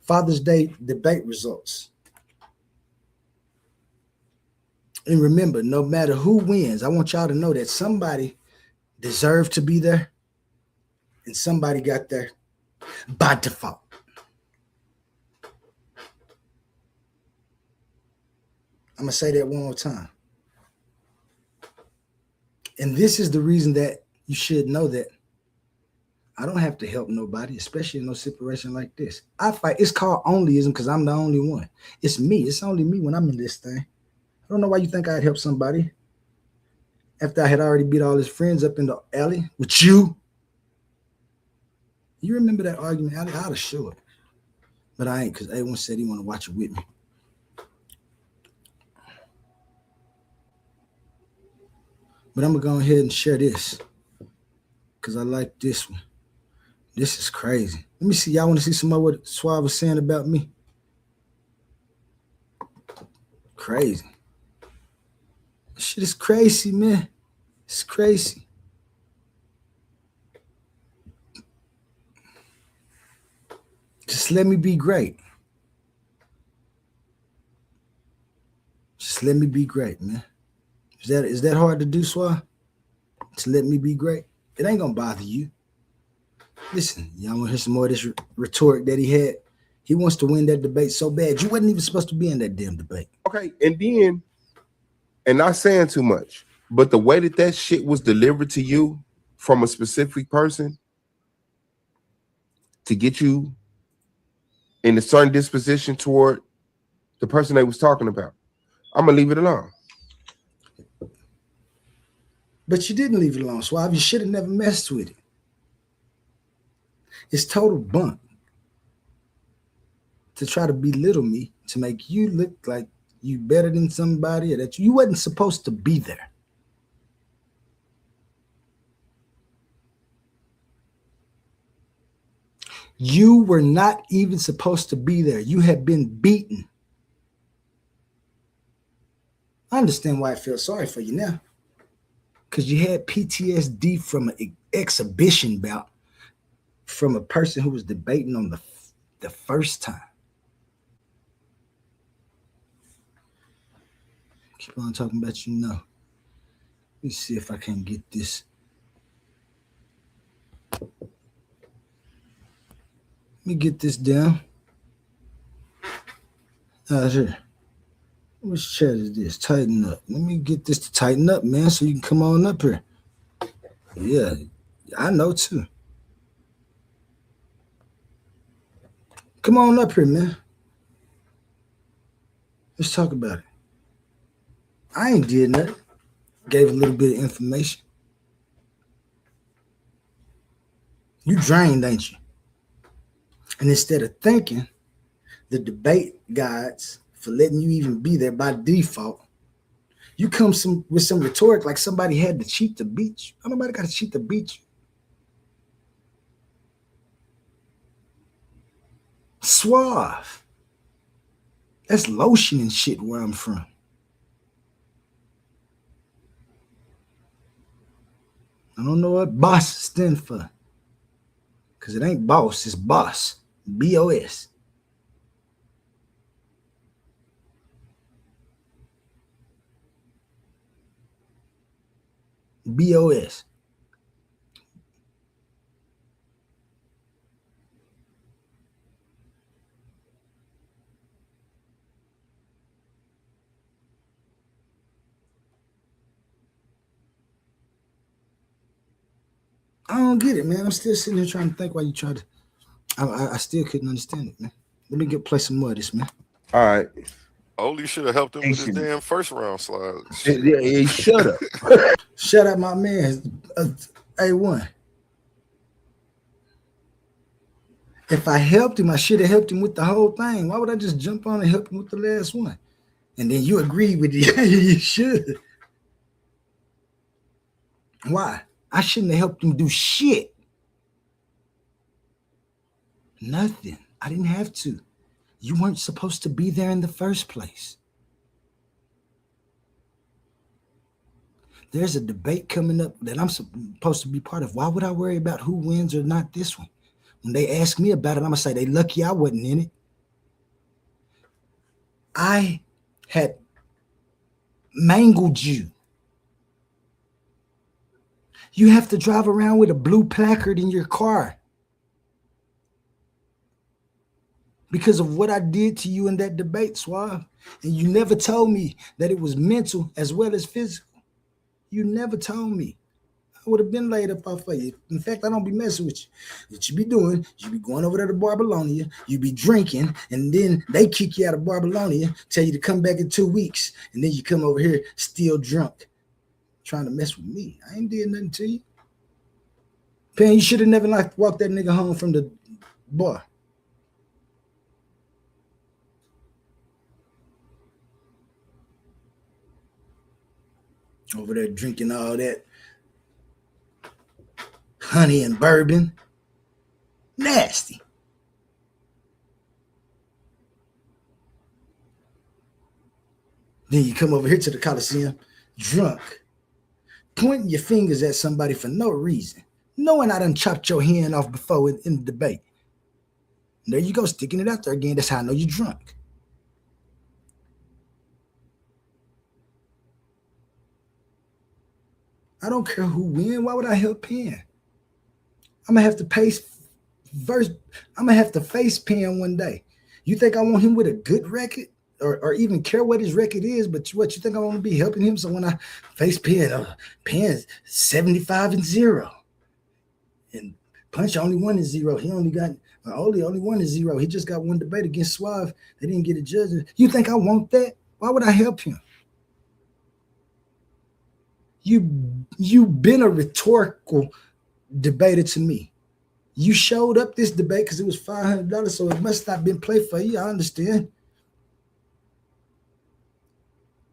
Father's Day debate results. And remember, no matter who wins, I want y'all to know that somebody deserved to be there and somebody got there by default. I'm going to say that one more time. And this is the reason that you should know that I don't have to help nobody, especially in no situation like this. I fight. It's called onlyism because I'm the only one. It's me. It's only me when I'm in this thing. I don't know why you think I'd help somebody after I had already beat all his friends up in the alley with you. You remember that argument, Alley? I'd have showed it. But I ain't because A1 said he want to watch it with me. But I'm going to go ahead and share this because I like this one. This is crazy. Let me see. Y'all want to see some of what Suave was saying about me? Crazy. Shit is crazy, man. It's crazy. Just let me be great. Just let me be great, man. Is that hard to do, Suave? To let me be great? It ain't gonna bother you. Listen, y'all want to hear some more of this rhetoric that he had? He wants to win that debate so bad. You wasn't even supposed to be in that damn debate. Okay, and then, and not saying too much, but the way that shit was delivered to you from a specific person to get you in a certain disposition toward the person they was talking about, I'm gonna leave it alone. But you didn't leave it alone, Suave. You should have never messed with it. It's total bunk to try to belittle me, to make you look like you better than somebody, or that you wasn't supposed to be there. You were not even supposed to be there. You had been beaten. I understand why I feel sorry for you now. Because you had PTSD from an exhibition bout from a person who was debating on the first time. Keep on talking about you know. Let me see if I can get this. Let me get this down. Here. Which chat is this? Tighten up. Let me get this to tighten up, man, so you can come on up here. Yeah, I know too. Come on up here, man. Let's talk about it. I ain't did nothing. Gave a little bit of information. You drained, ain't you? And instead of thanking the debate guides for letting you even be there by default, you come with some rhetoric like somebody had to cheat to beat you. Nobody got to cheat to beat you. Suave. That's lotion and shit where I'm from. I don't know what boss stand for. Because it ain't boss, it's boss. B-O-S. B-O-S. I don't get it, man. I'm still sitting here trying to think why you tried to. I still couldn't understand it, man. Let me play some more of this, man. All right. Only should have helped him with his Patient. damn first round slide. Yeah, shut up. Shut up, my man. A1. If I helped him, I should have helped him with the whole thing. Why would I just jump on and help him with the last one? And then you agree with it. You should. Why? I shouldn't have helped him do shit. Nothing. I didn't have to. You weren't supposed to be there in the first place. There's a debate coming up that I'm supposed to be part of. Why would I worry about who wins or not this one? When they ask me about it, I'm going to say they lucky I wasn't in it. I had mangled you. You have to drive around with a blue placard in your car because of what I did to you in that debate, Suave. And you never told me that it was mental as well as physical. You never told me. I would have been laid up off of you. In fact, I don't be messing with you. What you be doing, you be going over there to Barbelonia, you be drinking, and then they kick you out of Barbelonia, tell you to come back in 2 weeks, and then you come over here still drunk, trying to mess with me. I ain't did nothing to you. Pan, you should have never walked that nigga home from the bar. Over there drinking all that honey and bourbon. Nasty. Then you come over here to the Coliseum drunk, pointing your fingers at somebody for no reason, knowing I done chopped your hand off before in the debate. And there you go, sticking it out there again. That's how I know you're drunk. I don't care who win. Why would I help Penn? I'm gonna have to face Penn one day. You think I want him with a good record or even care what his record is, but what you think I want to be helping him? So when I face Penn, Penn's 75-0. And Punch only 1-0. He only got only 1-0. He just got one debate against Suave. They didn't get a judge. You think I want that? Why would I help him? You've been a rhetorical debater to me. You showed up this debate because it was $500, so it must not have been played for you. I understand.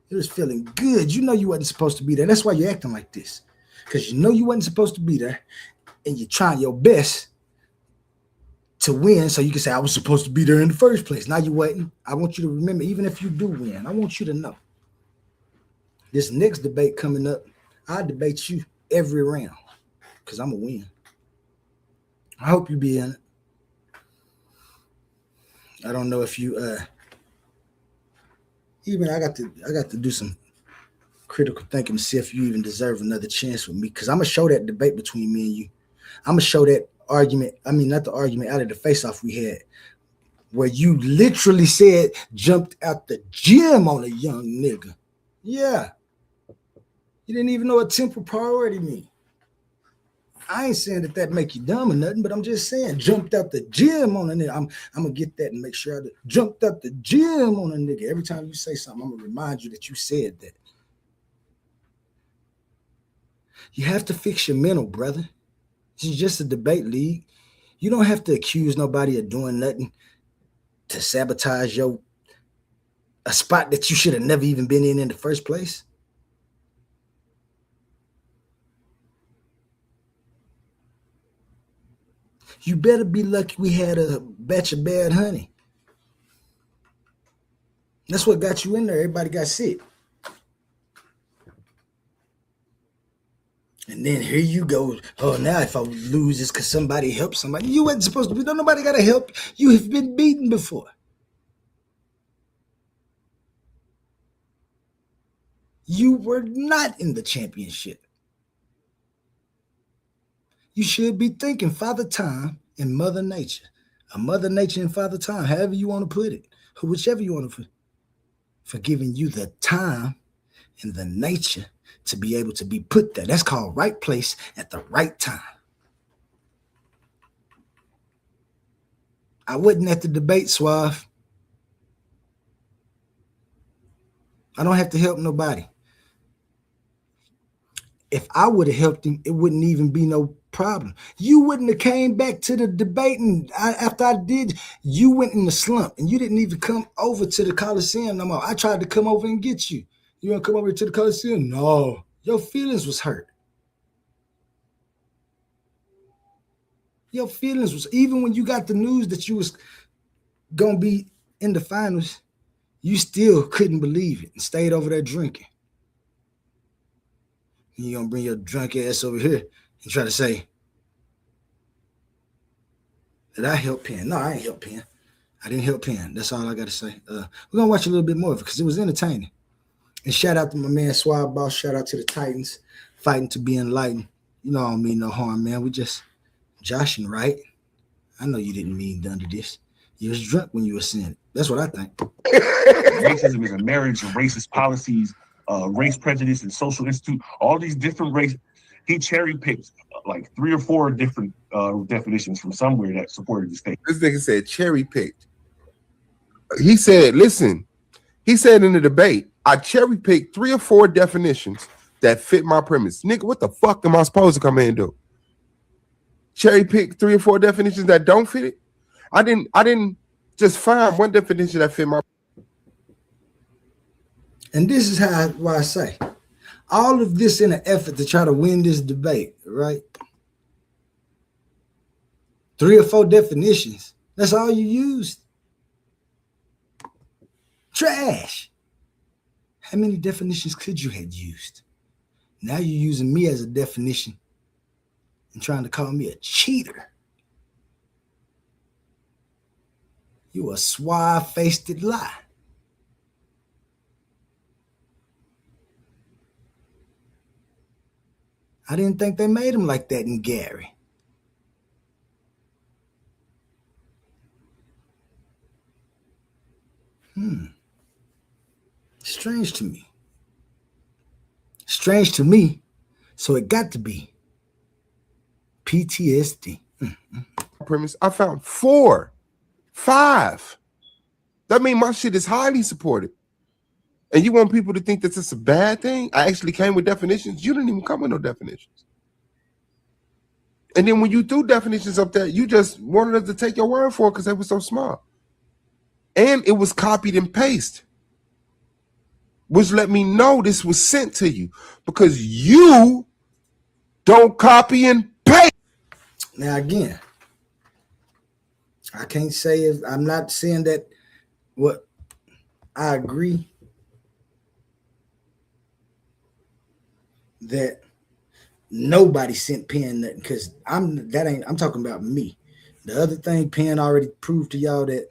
It was feeling good. You know you wasn't supposed to be there. That's why you're acting like this. Because you know you wasn't supposed to be there, and you're trying your best to win so you can say, I was supposed to be there in the first place. Now you wasn't. I want you to remember, even if you do win, I want you to know. This next debate coming up, I'll debate you every round because I'm going to win. I hope you be in it. I don't know if you even I got to do some critical thinking to see if you even deserve another chance with me, because I'm gonna show that debate between me and you. I'm gonna show that argument. I mean, not the argument out of the face-off we had, where you literally said jumped out the gym on a young nigga. Yeah. You didn't even know what temporal priority means. I ain't saying that make you dumb or nothing, but I'm just saying jumped out the gym on a nigga. I'm gonna get that and make sure I jumped out the gym on a nigga. Every time you say something, I'm gonna remind you that you said that. You have to fix your mental, brother. This is just a debate league. You don't have to accuse nobody of doing nothing to sabotage a spot that you should have never even been in the first place. You better be lucky we had a batch of bad honey. That's what got you in there. Everybody got sick. And then here you go. Oh, now if I lose, it's because somebody helped somebody. You wasn't supposed to be. Don't nobody got to help. You have been beaten before. You were not in the championship. You should be thinking Father Time and Mother Nature. Mother Nature and Father Time, however you want to put it, or whichever you want to put, for giving you the time and the nature to be able to be put there. That's called right place at the right time. I wasn't at the debate, Suave. I don't have to help nobody. If I would have helped him, it wouldn't even be no problem. You wouldn't have came back to the debate, and after I did, you went in the slump, and you didn't even come over to the Coliseum no more. I tried to come over and get you. You want to come over to the Coliseum? No. Your feelings was hurt. Your feelings was, even when you got the news that you was going to be in the finals, you still couldn't believe it and stayed over there drinking. You're going to bring your drunk ass over here and try to say that I helped Penn. No, I ain't help Penn. I didn't help Penn. That's all I got to say. We're going to watch a little bit more of it because it was entertaining. And shout out to my man Swab Boss. Shout out to the Titans fighting to be enlightened. You know I don't mean no harm, man. We just joshing, right? I know you didn't mean none of this. You was drunk when you were saying it. That's what I think. Racism is a marriage of racist policies, race prejudice and social institute, all these different race. He cherry picked like 3 or 4 different definitions from somewhere that supported the state. This nigga said cherry picked. He said, listen, he said in the debate, I cherry picked 3 or 4 definitions that fit my premise. Nigga, what the fuck am I supposed to come in and do? Cherry pick 3 or 4 definitions that don't fit it? I didn't just find one definition that fit my. And this is why I say all of this in an effort to try to win this debate, right? 3 or 4 definitions. That's all you used. Trash. How many definitions could you have used? Now you're using me as a definition and trying to call me a cheater. You a suave-faced lie. I didn't think they made him like that in Gary. Strange to me. Strange to me. So it got to be PTSD. Premise. I found 4, 5. That means my shit is highly supported. And you want people to think that it's a bad thing? I actually came with definitions. You didn't even come with no definitions. And then when you threw definitions up there, you just wanted us to take your word for it because they were so small. And it was copied and pasted, which let me know this was sent to you because you don't copy and paste. Now, again, I can't say if I'm not saying that what I agree that nobody sent Penn nothing because I'm talking about me. The other thing Penn already proved to y'all that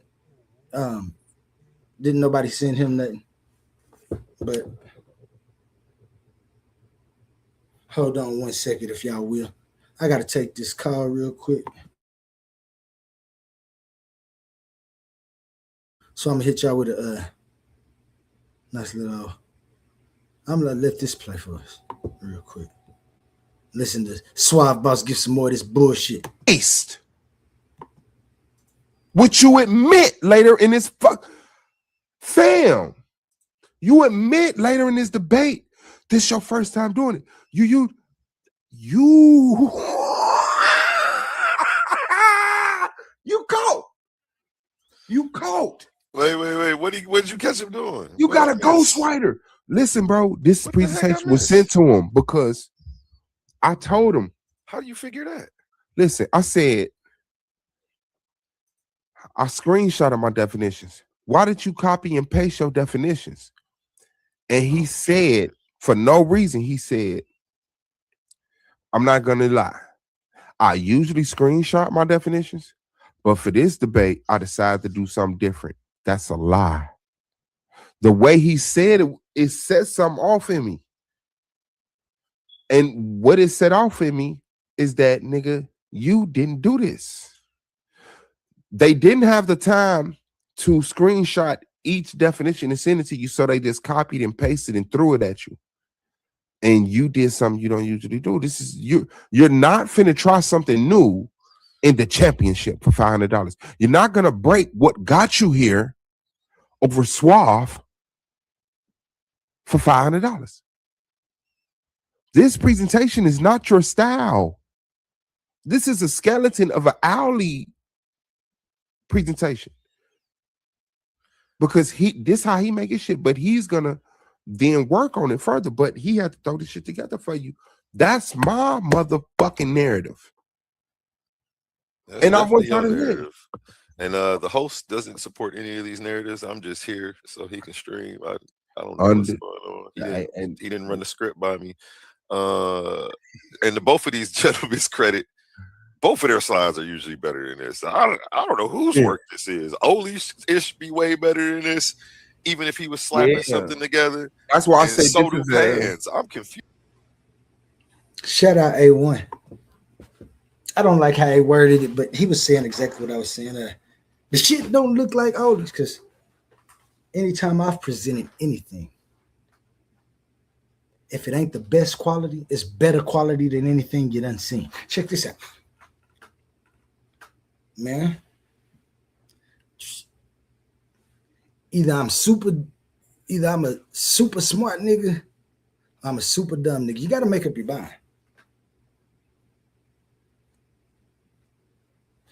didn't nobody send him nothing. But hold on 1 second if y'all will. I gotta take this call real quick. So I'm gonna hit y'all with a nice little. I'm gonna let this play for us real quick. Listen to Suave Boss give some more of this bullshit. Paste. Which you admit later in this fam. You admit later in this debate, this your first time doing it. You caught. You caught. Wait. What did you catch him doing? You got a ghostwriter. Listen, bro, this presentation was sent to him because I told him. How do you figure that? Listen, I said, I screenshotted my definitions. why did you copy and paste your definitions? And he said, for no reason, he said, I'm not gonna lie. I usually screenshot my definitions, but for this debate, I decided to do something different. That's a lie. The way he said it, it set something off in me. And what it set off in me is that, nigga, you didn't do this. They didn't have the time to screenshot each definition and send it to you, so they just copied and pasted and threw it at you. And you did something you don't usually do. This is you're not finna try something new in the championship for $500. You're not gonna break what got you here over Suave for $500. This presentation is not your style. This is a skeleton of an Owly presentation. Because this how he make his shit, but he's gonna then work on it further. But he had to throw this shit together for you. That's my motherfucking narrative. That's And I want definitely y'all your to hear. narrative. And the host doesn't support any of these narratives. I'm just here so he can stream. I don't know what's going on. He didn't run the script by me. And both of these gentlemen's credit, both of their slides are usually better than this. I don't know whose work this is. Oli's ish be way better than this, even if he was slapping something together. That's why I said so do Pans. I'm confused. Shout out A1. I don't like how he worded it, but he was saying exactly what I was saying. The shit don't look like Oli's, because anytime I've presented anything, if it ain't the best quality, it's better quality than anything you done seen. Check this out. Man, either I'm a super smart nigga, or I'm a super dumb nigga. You got to make up your mind.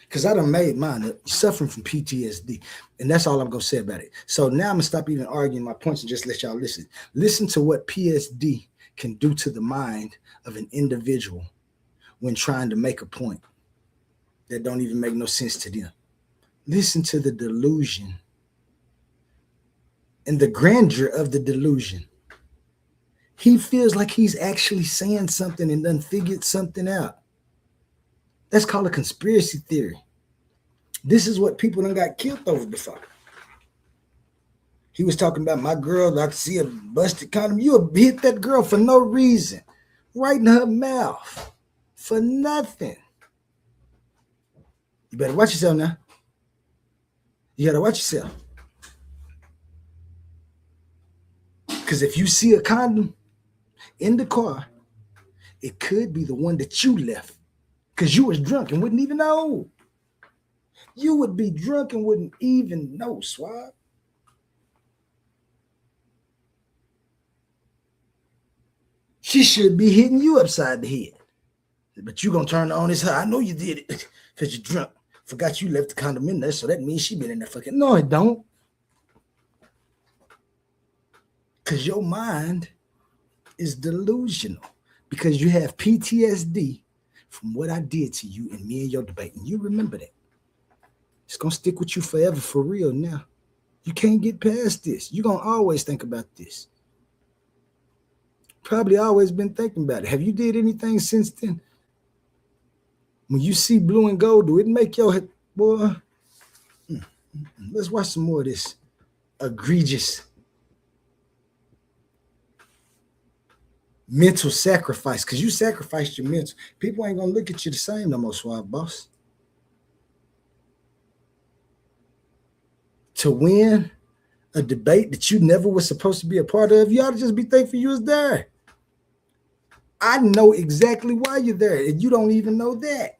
Because I done made mine up, suffering from PTSD. And that's all I'm going to say about it. So now I'm going to stop even arguing my points and just let y'all listen. Listen to what PSD can do to the mind of an individual when trying to make a point that don't even make no sense to them. Listen to the delusion and the grandeur of the delusion. He feels like he's actually saying something and done figured something out. That's called a conspiracy theory. This is what people done got killed over before. He was talking about my girl, I could see a busted condom. You hit that girl for no reason. Right in her mouth. For nothing. You better watch yourself now. You gotta watch yourself. Because if you see a condom in the car, it could be the one that you left. Because you was drunk and wouldn't even know. You would be drunk and wouldn't even know, Swab. She should be hitting you upside the head. But you gonna turn on this. I know you did it because you're drunk. Forgot you left the condom in there, so that means she been in there fucking. No, it don't. Because your mind is delusional. Because you have PTSD from what I did to you and me and your debate. And you remember that. It's going to stick with you forever for real now. You can't get past this. You're going to always think about this. Probably always been thinking about it. Have you did anything since then? When you see blue and gold, do it make your head, boy? Let's watch some more of this egregious mental sacrifice, because you sacrificed your mental. People ain't gonna look at you the same no more, Suave Boss. To win a debate that you never was supposed to be a part of, you ought to just be thankful you was there. I know exactly why you're there, and you don't even know that.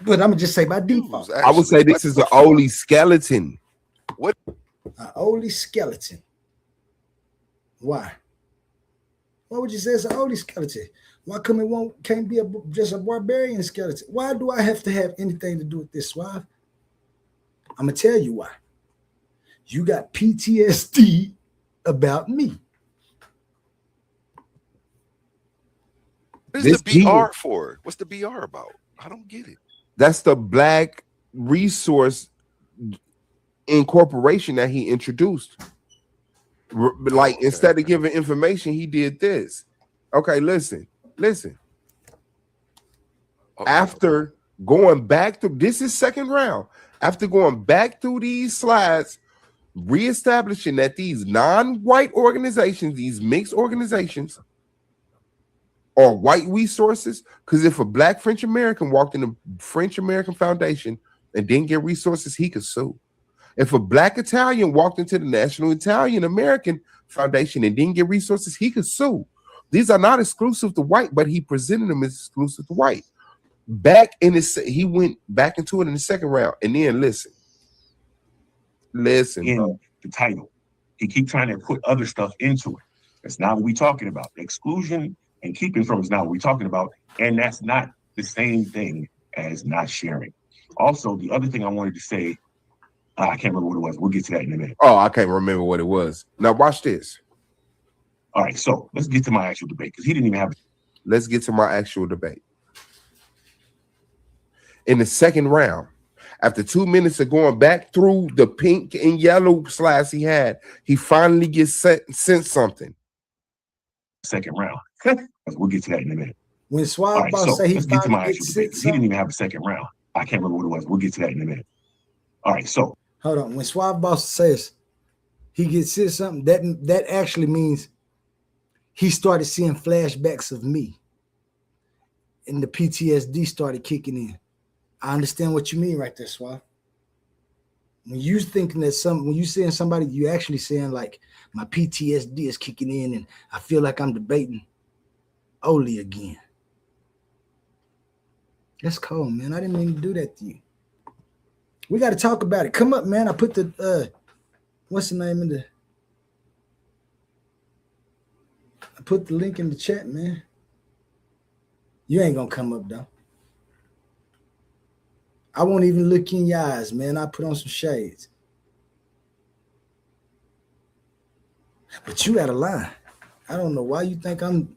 But I'm gonna just say by default. I would say this is an Oli skeleton. What? An Oli skeleton. Why? Why would you say it's an Oli skeleton? Why come it can't be just a barbarian skeleton? Why do I have to have anything to do with this, Suave? I'm gonna tell you why. You got PTSD about me. What is the BR for? What's the BR about? I don't get it. That's the Black Resource incorporation that he introduced. Like instead of giving information, he did this. Okay, listen. After going back to this is second round. After going back through these slides, reestablishing that these non-white organizations, these mixed organizations, are white resources. Because if a black French American walked in the French American Foundation and didn't get resources, he could sue. If a black Italian walked into the National Italian American Foundation and didn't get resources, he could sue. These are not exclusive to white, but he presented them as exclusive to white. He went back into it in the second round. And then listen. In the title, he keep trying to put other stuff into it. That's not what we're talking about. Exclusion and keeping from is not what we're talking about. And that's not the same thing as not sharing. Also, the other thing I wanted to say, I can't remember what it was. We'll get to that in a minute. Oh, I can't remember what it was. Now watch this. All right, so let's get to my actual debate because he didn't even have. Let's get to my actual debate. In the second round, after 2 minutes of going back through the pink and yellow slides he had, he finally gets sent something. Second round. We'll get to that in a minute. When Suave Boss say he let's get to my actual debate because he didn't even have a second round. I can't remember what it was. We'll get to that in a minute. All right, so hold on. When Suave Boss says he gets sent something, that actually means he started seeing flashbacks of me, and the PTSD started kicking in. I understand what you mean right there, Suave. When you thinking that when you seeing somebody, you actually saying like my PTSD is kicking in, and I feel like I'm debating Oli again. That's cold, man. I didn't mean to do that to you. We got to talk about it. Come up, man. I put the what's the name in I put the link in the chat, man. You ain't gonna come up though. I won't even look in your eyes, man. I put on some shades. But you out of line. I don't know why you think I'm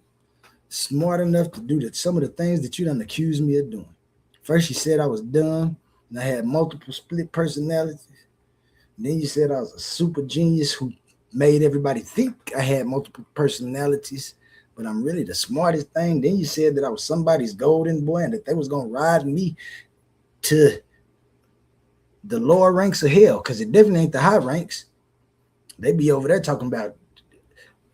smart enough to do some of the things that you done accused me of doing. First you said I was dumb and I had multiple split personalities. And then you said I was a super genius who made everybody think I had multiple personalities, but I'm really the smartest thing. Then you said that I was somebody's golden boy and that they was gonna ride me to the lower ranks of hell, because it definitely ain't the high ranks. They be over there talking about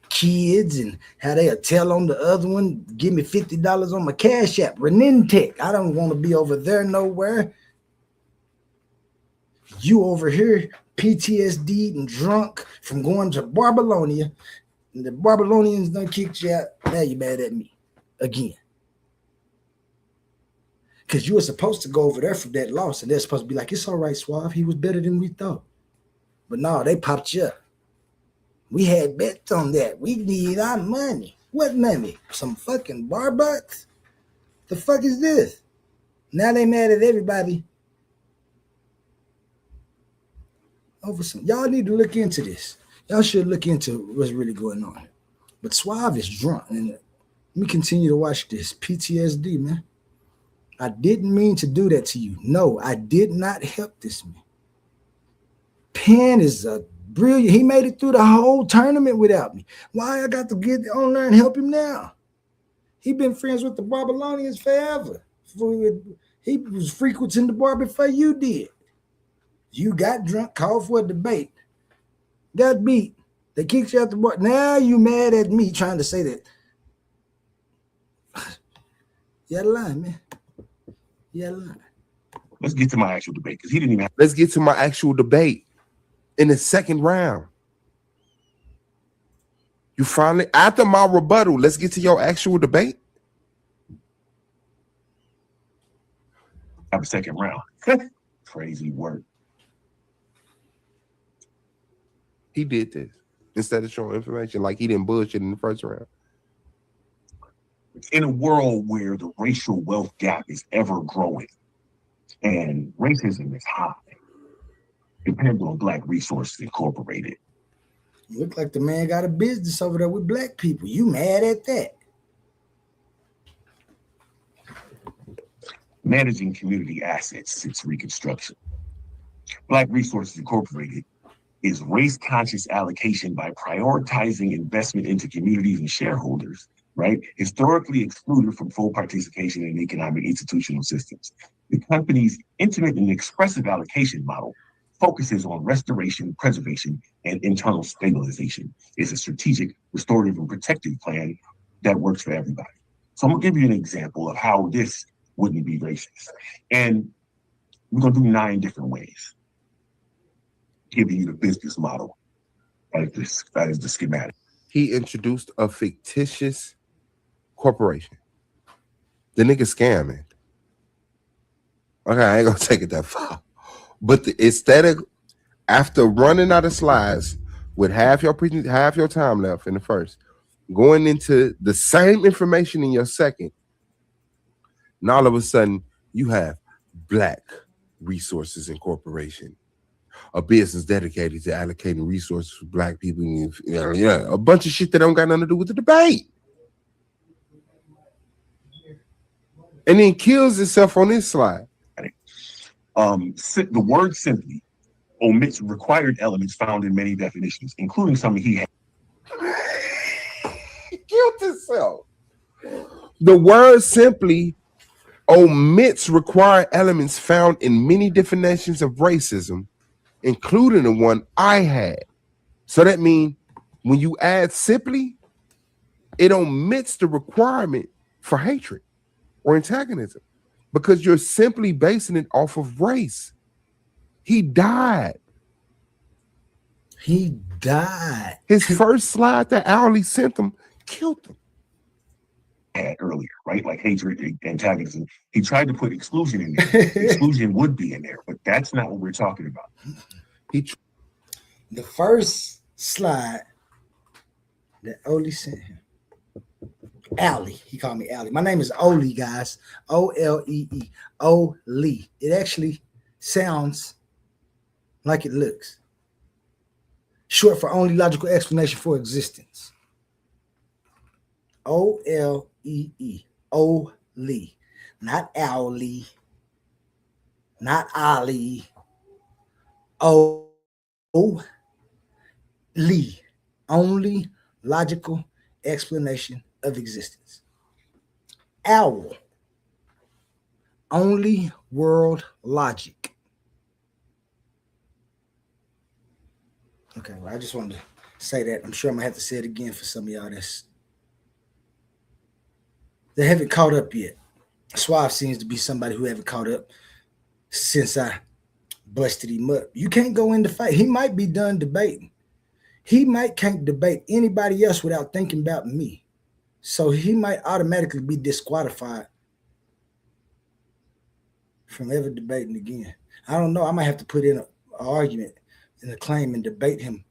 kids and how they'll tell on the other one, give me $50 on my Cash App, Renintech. I don't want to be over there nowhere. You over here PTSD and drunk from going to Babylonia, and the Babylonians done kicked you out. Now you mad at me again. Because you were supposed to go over there for that loss, and they're supposed to be like, it's all right, Suave. He was better than we thought. But no, they popped you up. We had bets on that. We need our money. What money? Some fucking bar bucks? The fuck is this? Now they mad at everybody. Over some. Y'all need to look into this. Y'all should look into what's really going on. But Suave is drunk. And let me continue to watch this. PTSD, man. I didn't mean to do that to you. No, I did not help this man. Penn is a brilliant. He made it through the whole tournament without me. Why I got to get on there and help him now? He been friends with the Babylonians forever. He was frequenting the bar before you did. You got drunk, called for a debate, got beat. They kicked you out the bar. Now you mad at me trying to say that. You out of line, man. You out of line. Let's get to my actual debate because he didn't even have. Let's get to my actual debate in the second round. You finally, after my rebuttal, let's get to your actual debate. Have a second round. Crazy work. He did this instead of showing information like he didn't bullshit in the first round. In a world where the racial wealth gap is ever growing and racism is high, depends on Black Resources Incorporated. You look like the man got a business over there with black people. You mad at that? Managing community assets since Reconstruction. Black Resources Incorporated is race-conscious allocation by prioritizing investment into communities and shareholders, right? Historically excluded from full participation in economic institutional systems. The company's intimate and expressive allocation model focuses on restoration, preservation, and internal stabilization. It's a strategic, restorative, and protective plan that works for everybody. So I'm gonna give you an example of how this wouldn't be racist. And we're gonna do 9 different ways, giving you the business model. That is the schematic. He introduced a fictitious corporation. The nigga scamming. Okay, I ain't gonna take it that far. But the aesthetic, after running out of slides with half your time left in the first, going into the same information in your second, and all of a sudden you have Black Resources Incorporation, a business dedicated to allocating resources for Black people. A bunch of shit that don't got nothing to do with the debate. And then kills itself on this slide. The word simply omits required elements found in many definitions, including some he had. Killed himself. The word simply omits required elements found in many definitions of racism, including the one I had. So that means when you add simply, it omits the requirement for hatred or antagonism because you're simply basing it off of race. He died. He died. His first slide that Owly sent him killed him. Earlier, right? Like hatred, antagonism. He tried to put exclusion in there. Exclusion would be in there, but that's not what we're talking about. The first slide that Oli sent him. Owly. He called me Owly. My name is Oli, guys. O-L-E-E. Oli. It actually sounds like it looks. Short for only logical explanation for existence. O-L-E-E. Oli. Not Owly. Not Ali. Lee. Only logical explanation of existence. Owl. Only world logic. Okay, well, I just wanted to say that. I'm sure I'm gonna have to say it again for some of y'all that haven't caught up yet. Suave seems to be somebody who haven't caught up since I busted him up. You can't go in the fight. He might be done debating. He can't debate anybody else without thinking about me. So he might automatically be disqualified from ever debating again. I don't know. I might have to put in an argument and a claim and debate him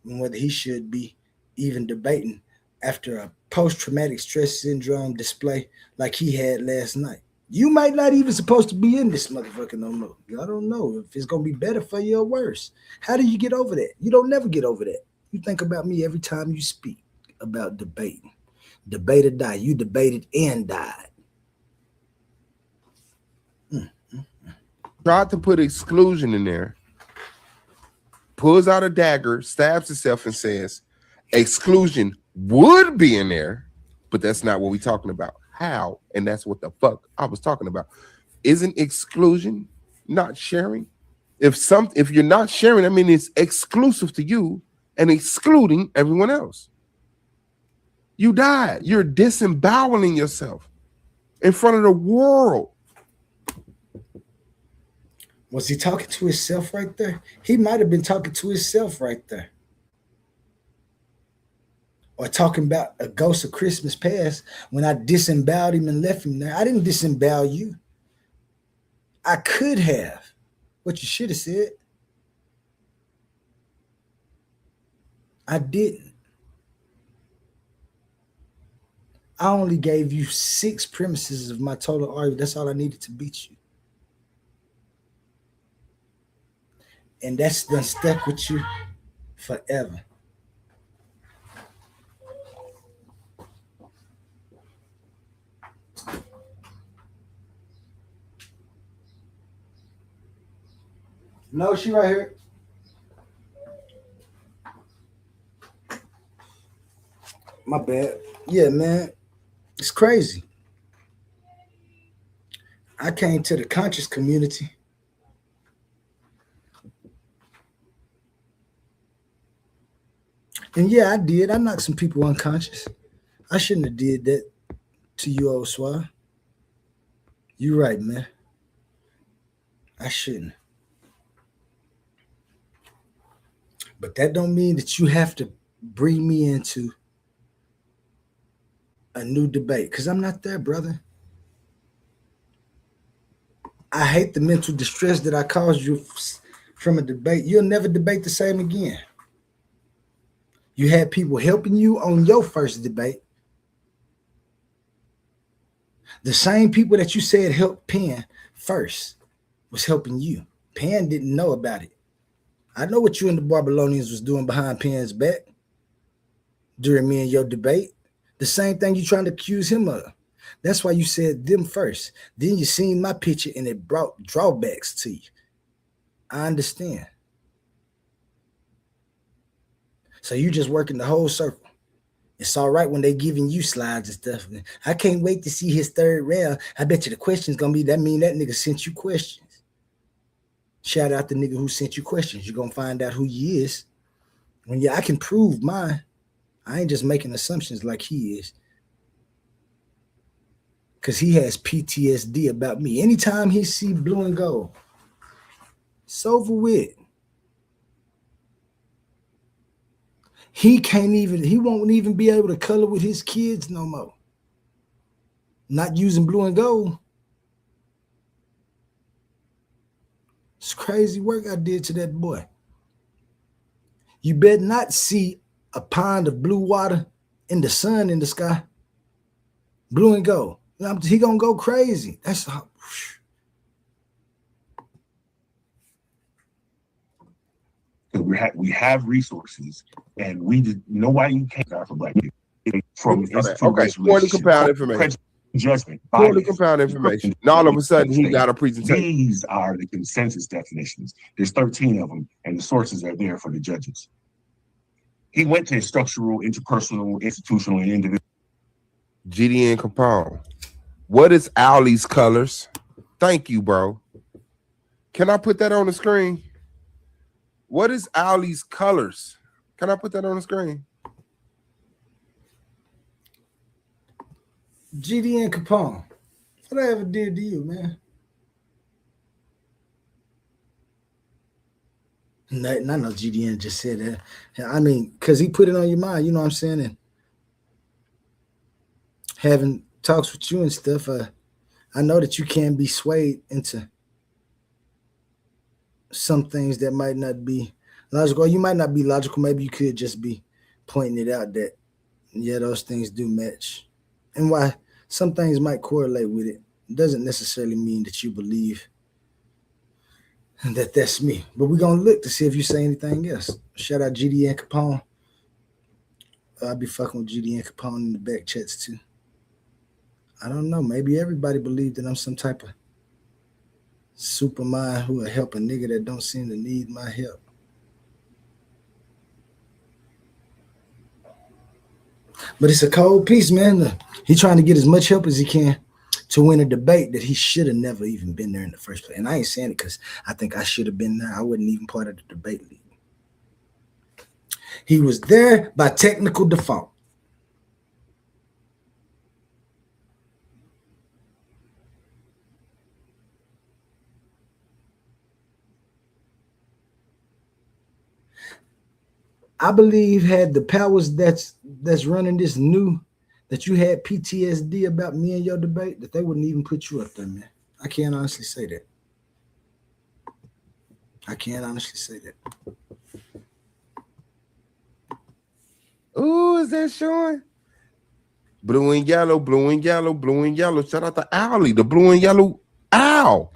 on whether he should be even debating after a post-traumatic stress syndrome display like he had last night. You might not even supposed to be in this motherfucker no more. I don't know if it's going to be better for you or worse. How do you get over that? You don't never get over that. You think about me every time you speak about debating. Debate or die. You debated and died. Tried to put exclusion in there. Pulls out a dagger, stabs himself and says, exclusion would be in there, but that's not what we're talking about. How? And that's what the fuck I was talking about. Isn't exclusion not sharing? If you're not sharing, I mean it's exclusive to you and excluding everyone else. You died. You're disemboweling yourself in front of the world. Was he talking to himself right there? He might have been talking to himself right there. Or talking about a ghost of Christmas past when I disemboweled him and left him there. I didn't disembowel you. I could have. What you should have said. I didn't. I only gave you 6 premises of my total argument. That's all I needed to beat you. And that's done stuck with you forever. No, she right here. My bad. Yeah, man. It's crazy. I came to the conscious community. And yeah, I did. I knocked some people unconscious. I shouldn't have did that to you, old swine. You right, man. I shouldn't. But that don't mean that you have to bring me into a new debate, because I'm not there, brother. I hate the mental distress that I caused you from a debate. You'll never debate the same again. You had people helping you on your first debate. The same people that you said helped Penn first was helping you. Penn didn't know about it. I know what you and the Babylonians was doing behind Penn's back during me and your debate. The same thing you trying to accuse him of. That's why you said them first. Then you seen my picture and it brought drawbacks to you. I understand. So you just working the whole circle. It's all right when they giving you slides and stuff. I can't wait to see his third round. I bet you the question's gonna be that mean that nigga sent you questions. Shout out the nigga who sent you questions. You're gonna find out who he is. When I can prove mine. I ain't just making assumptions like he is. Because he has PTSD about me. Anytime he see blue and gold, it's over with. He won't even be able to color with his kids no more. Not using blue and gold. It's crazy work I did to that boy. You better not see a pond of blue water in the sun in the sky. Blue and gold. He gonna go crazy. That's how. We have resources, and we just know why you can't die for black people. From okay, poorly compiled information. Judgment. Poorly compiled information. And all of a sudden, he got a presentation. These are the consensus definitions. There's 13 of them, and the sources are there for the judges. He went to structural, interpersonal, institutional, and individual. GDN Capone. What is Owlie's colors? Thank you, bro. Can I put that on the screen? What is Owlie's colors? Can I put that on the screen? GDN Capone. What I ever did to you, man? Nothing. I know GDN just said that. I mean, because he put it on your mind, you know what I'm saying? And having talks with you and stuff, I know that you can be swayed into some things that might not be logical. Or you might not be logical. Maybe you could just be pointing it out that, yeah, those things do match. And why some things might correlate with it. It doesn't necessarily mean that you believe that that's me. But we're going to look to see if you say anything else. Shout out GDN Capone. I'll be fucking with GDN Capone in the back chats too. I don't know. Maybe everybody believed that I'm some type of supermind who will help a nigga that don't seem to need my help. But it's a cold piece, man. He's trying to get as much help as he can to win a debate that he should have never even been there in the first place. And I ain't saying it because I think I should have been there. I wasn't even part of the debate league. He was there by technical default. I believe had the powers that's running this new, that you had PTSD about me and your debate, that they wouldn't even put you up there, man. I can't honestly say that. I can't honestly say that. Ooh, is that showing? Blue and yellow, blue and yellow, blue and yellow. Shout out to Owlie, the blue and yellow owl.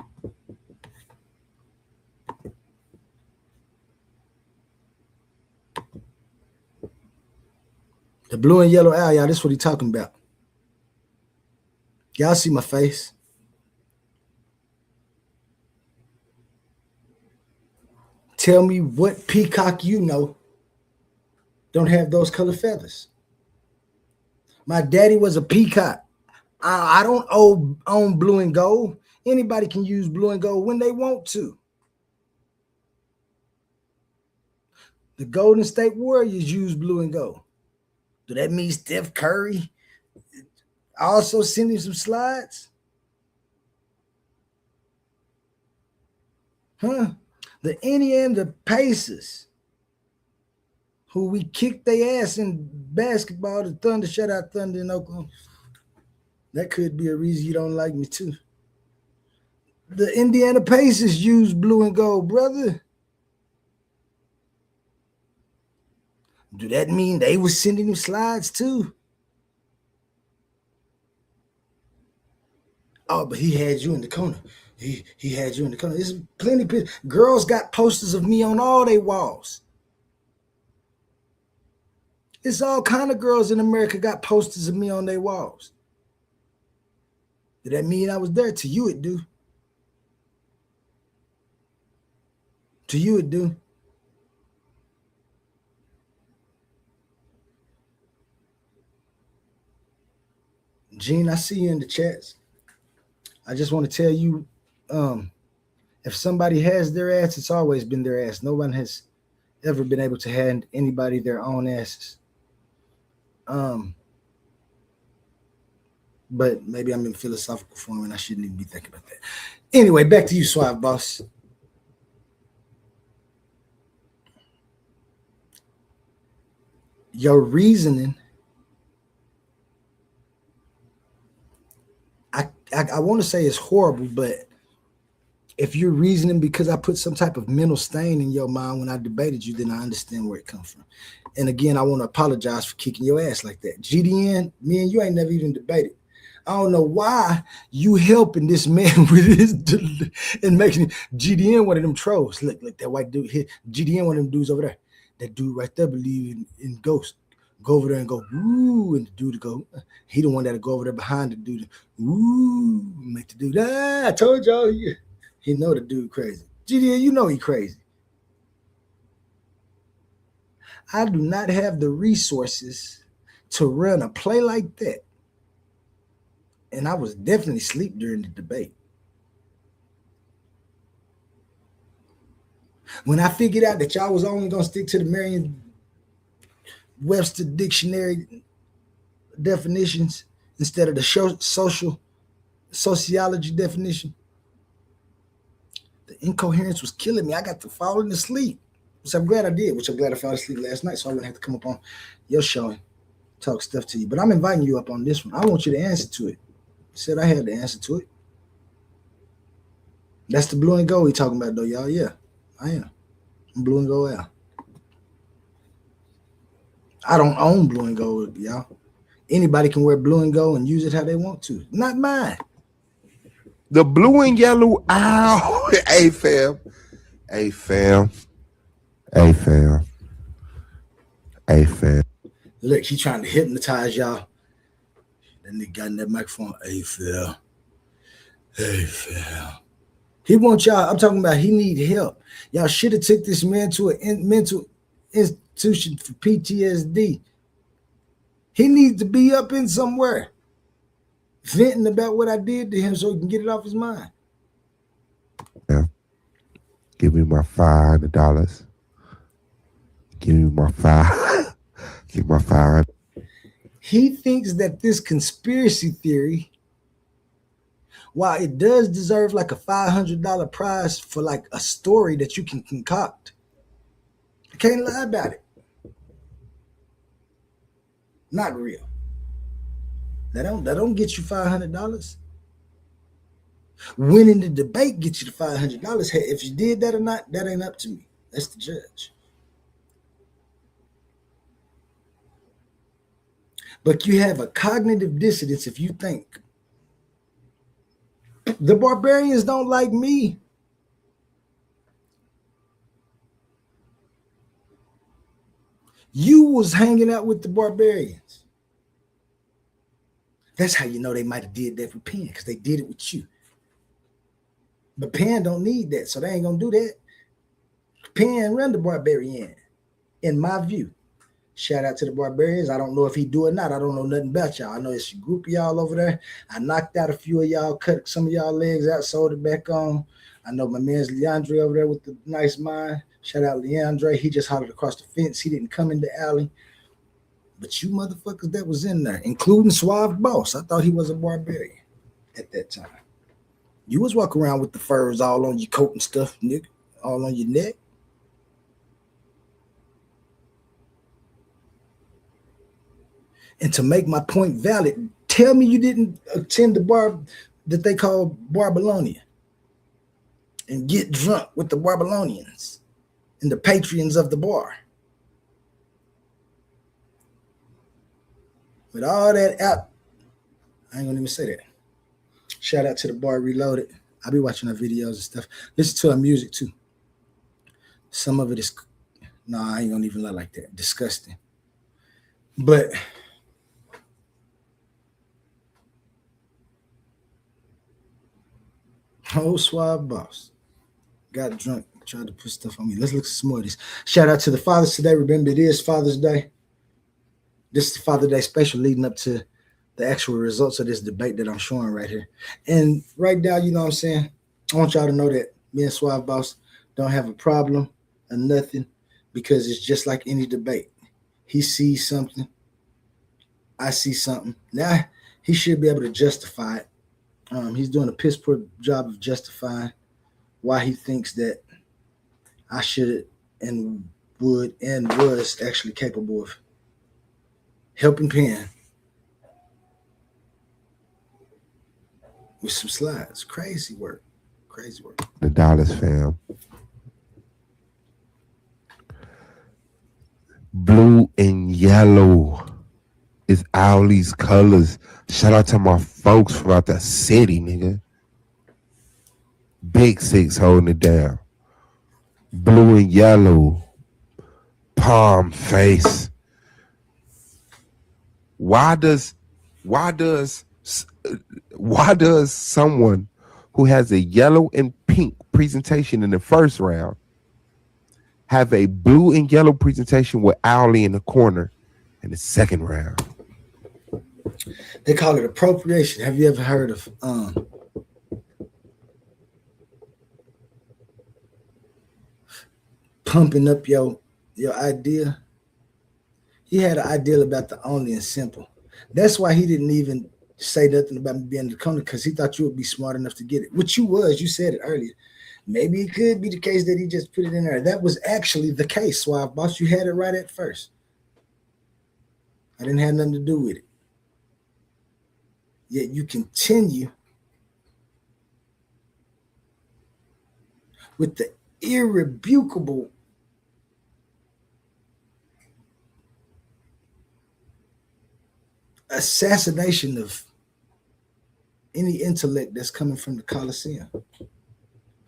The blue and yellow owl, y'all, this is what he talking about. Y'all see my face. Tell me what peacock you know don't have those color feathers. My daddy was a peacock. I don't own blue and gold. Anybody can use blue and gold when they want to. The Golden State Warriors use blue and gold. Do that mean Steph Curry also send him some slides? Huh? The Indiana Pacers, who we kicked their ass in basketball, the Thunder shut out Thunder in Oklahoma. That could be a reason you don't like me too. The Indiana Pacers use blue and gold, brother. Do that mean they was sending him slides too? Oh, but he had you in the corner. He had you in the corner. There's plenty of pictures. Girls got posters of me on all their walls. It's all kind of girls in America got posters of me on their walls. Did that mean I was there? To you it do. To you it do. Gene, I see you in the chats. I just want to tell you, if somebody has their ass, it's always been their ass. No one has ever been able to hand anybody their own asses. But maybe I'm in philosophical form and I shouldn't even be thinking about that. Anyway, back to you, Suave Boss. Your reasoning, I want to say it's horrible, but if you're reasoning because I put some type of mental stain in your mind when I debated you, then I understand where it comes from. And again, I want to apologize for kicking your ass like that. GDN, me and you ain't never even debated. I don't know why you helping this man with his and making GDN one of them trolls. Look, that white dude here. GDN one of them dudes over there. That dude right there believe in ghosts. Go over there and go, woo, and the dude go, he the one that'll go over there behind the dude, woo, make the dude, I told y'all, yeah. He know the dude crazy. GDN, you know he crazy. I do not have the resources to run a play like that. And I was definitely asleep during the debate. When I figured out that y'all was only going to stick to the Merriam-Webster dictionary definitions instead of the sociology definition, the incoherence was killing me. I got to falling asleep, which I'm glad I did, which I'm glad I fell asleep last night so I wouldn't have to come up on your show and talk stuff to you. But I'm inviting you up on this one. I want you to answer to it. Said I had the answer to it. That's the blue and gold we talking about, though, y'all. Yeah, I am. I'm blue and gold out. I don't own blue and gold, y'all. Anybody can wear blue and gold and use it how they want to. Not mine. The blue and yellow owl. Hey, fam. Hey, fam. Hey, fam. Hey, fam. Look, he trying to hypnotize y'all. That nigga got in that microphone. Hey, Phil. Hey, Phil. He wants y'all. I'm talking about he need help. Y'all should have took this man to a mental institution for PTSD. He needs to be up in somewhere venting about what I did to him so he can get it off his mind. Yeah. Give me my $500. Give me my $500. Give me my $500. He thinks that this conspiracy theory, while it does deserve like a $500 prize for like a story that you can concoct, I can't lie about it. Not real. That don't get you $500. Winning the debate gets you the $500. Hey, if you did that or not, that ain't up to me. That's the judge. But you have a cognitive dissonance if you think the barbarians don't like me. You was hanging out with the barbarians. That's how you know they might have did that with Penn, because they did it with you. But Penn don't need that, so they ain't gonna do that. Penn run the Barbarian, in my view. Shout out to the Barbarians. I don't know if he do or not. I don't know nothing about y'all. I know it's a group of y'all over there. I knocked out a few of y'all, cut some of y'all legs out, sold it back on. I know my man's Leandre over there with the nice mind. Shout out Leandre. He just hollered across the fence. He didn't come in the alley. But you motherfuckers that was in there, including Suave Boss, I thought he was a Barbarian at that time. You was walking around with the furs all on your coat and stuff, nigga, all on your neck. And to make my point valid, tell me you didn't attend the bar that they call Barbalonia and get drunk with the Barbalonians and the patrons of the bar. With all that out, I ain't gonna even say that. Shout out to the Bar Reloaded. I be watching her videos and stuff. Listen to her music too. Some of it is, I ain't gonna even lie like that. Disgusting. But old Suave Boss got drunk, tried to put stuff on me. Let's look at some more of this. Shout out to the fathers today. Remember, it is Father's Day. This is Father's Day special leading up to the actual results of this debate that I'm showing right here. And right now, you know what I'm saying? I want y'all to know that me and Suave Boss don't have a problem or nothing, because it's just like any debate. He sees something. I see something. Now, he should be able to justify it. He's doing a piss poor job of justifying why he thinks that I should and would and was actually capable of helping Penn with some slides. Crazy work. Crazy work. The Dallas fam. Blue and yellow is Owlie's colors. Shout out to my folks from out the city, nigga. Big Six holding it down. Blue and yellow. Palm face. Why does someone who has a yellow and pink presentation in the first round have a blue and yellow presentation with Owlie in the corner in the second round? They call it appropriation. Have you ever heard of pumping up your idea? He had an ideal about the only and simple. That's why he didn't even say nothing about me being in the corner, because he thought you would be smart enough to get it. Which you was. You said it earlier. Maybe it could be the case that he just put it in there. That was actually the case, Suave Boss. You had it right at first. I didn't have nothing to do with it. Yet you continue with the irrebutable assassination of any intellect that's coming from the Coliseum.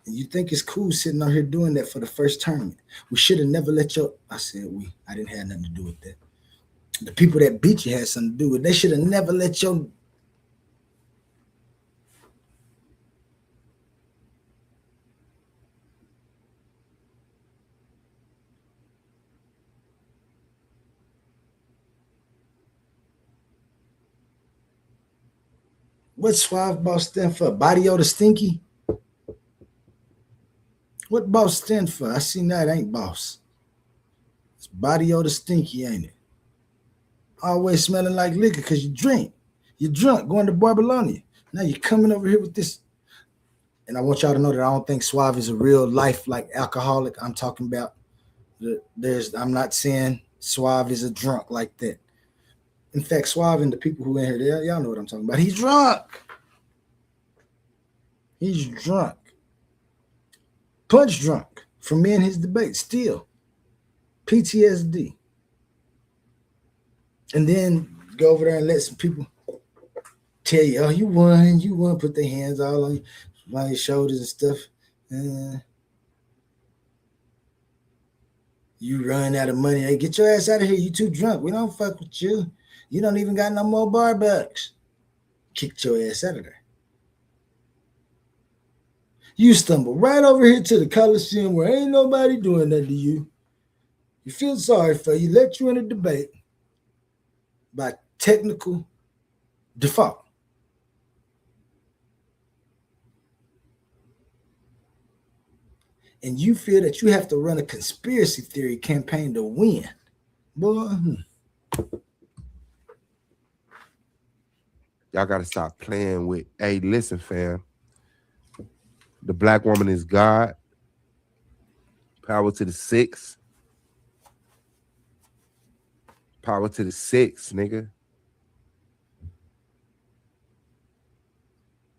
And you think it's cool sitting out here doing that for the first tournament. We should have never let your, I said we, I didn't have nothing to do with that. The people that beat you had something to do with it. They should have never let your, what's Suave Boss stand for? Body o the Stinky? What boss stand for? I seen that ain't boss. It's Body o the Stinky, ain't it? Always smelling like liquor because you drink. You're drunk going to Barbalonia. Now you're coming over here with this. And I want y'all to know that I don't think Suave is a real life like alcoholic. I'm talking about I'm not saying Suave is a drunk like that. In fact, Suave and the people who in here, y'all know what I'm talking about. He's drunk. He's drunk. Punch drunk from me and his debate still. PTSD. And then go over there and let some people tell you, oh, you won, put their hands all on your shoulders and stuff. You run out of money. Hey, get your ass out of here. You too drunk. We don't fuck with you. You don't even got no more bar bucks. Kicked your ass out of there. You stumble right over here to the Coliseum where ain't nobody doing that to you. You feel sorry for you, let you in a debate by technical default. And you feel that you have to run a conspiracy theory campaign to win. Boy. Y'all got to stop playing with, hey, listen, fam. The black woman is God. Power to the 6. Power to the 6, nigga.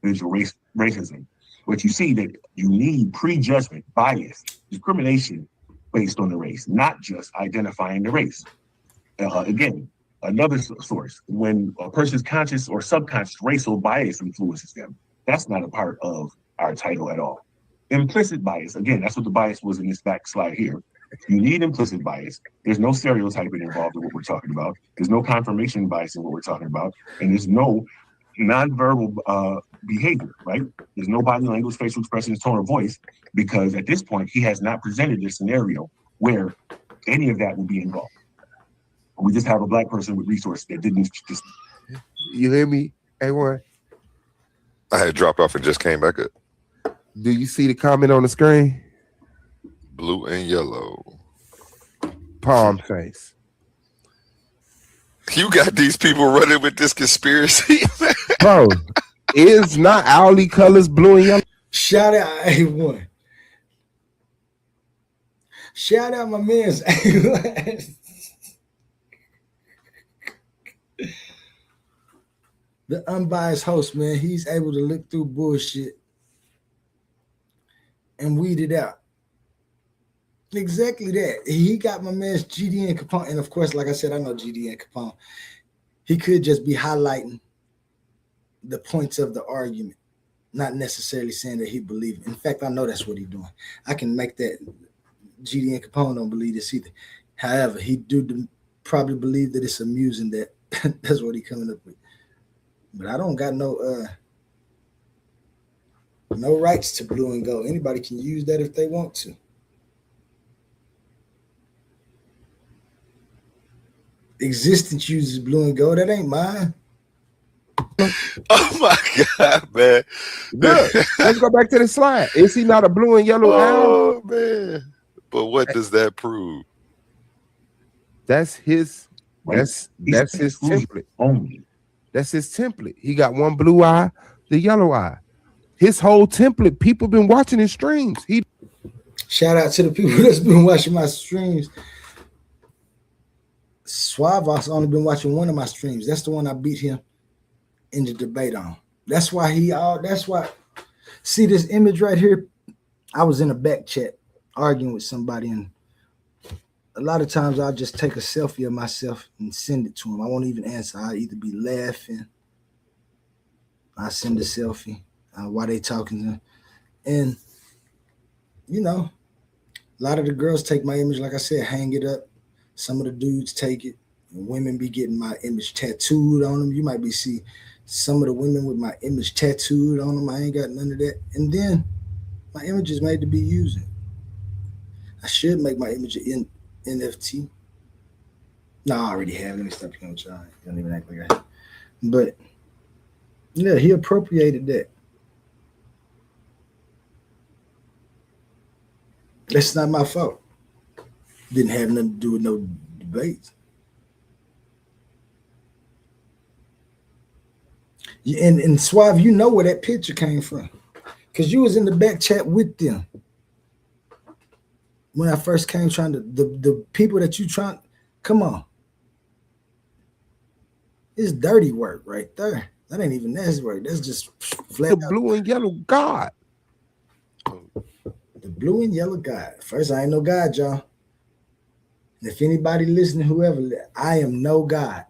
There's your racism. But you see that you need prejudgment, bias, discrimination based on the race, not just identifying the race. Again, another source, when a person's conscious or subconscious racial bias influences them, that's not a part of our title at all. Implicit bias, again, that's what the bias was in this back slide here. You need implicit bias. There's no stereotyping involved in what we're talking about. There's no confirmation bias in what we're talking about. And there's no nonverbal behavior, right? There's no body language, facial expressions, tone of voice, because at this point, he has not presented a scenario where any of that will be involved. We just have a black person with resources that didn't just... You hear me, A1? I had dropped off and just came back up. Do you see the comment on the screen? Blue and yellow. Palm face. You got these people running with this conspiracy. Bro, is not Owly colors blue and yellow? Shout out A1. Shout out my man's A1. The unbiased host, man, he's able to look through bullshit and weed it out. Exactly that. He got my man's GD and Capone. And of course, like I said, I know GD and Capone. He could just be highlighting the points of the argument, not necessarily saying that he believes. In fact, I know that's what he's doing. I can make that. GD and Capone don't believe this either. However, he do probably believe that it's amusing that that's what he's coming up with. But I don't got no rights to blue and gold. Anybody can use that if they want to. Existence uses blue and gold. That ain't mine. Oh my God, man. Look, let's go back to the slide. Is he not a blue and yellow owl? Oh, man. But what does that prove? That's his that's his template. Only. That's his template. He got one blue eye, the yellow eye. His whole template, people been watching his streams. Shout out to the people that's been watching my streams. Suave's only been watching one of my streams. That's the one I beat him in the debate on. That's why see this image right here. I was in a back chat arguing with somebody, and a lot of times I'll just take a selfie of myself and send it to him. I won't even answer. I'll either be laughing. I send a selfie while they talking to him. And, you know, a lot of the girls take my image, like I said, hang it up. Some of the dudes take it. And women be getting my image tattooed on them. You might be see some of the women with my image tattooed on them. I ain't got none of that. And then my image is made to be used. I should make my image an NFT. No, I already have. Let me stop playing with y'all. You don't even act like I have. But yeah, he appropriated that. That's not my fault. Didn't have nothing to do with no debates. And Suave, you know where that picture came from, because you was in the back chat with them when I first came trying to the people that you trying. Come on, it's dirty work right there. That ain't even nasty work. That's just flat. The blue and yellow God. The blue and yellow God. First, I ain't no God, y'all. And if anybody listening, whoever, I am no God.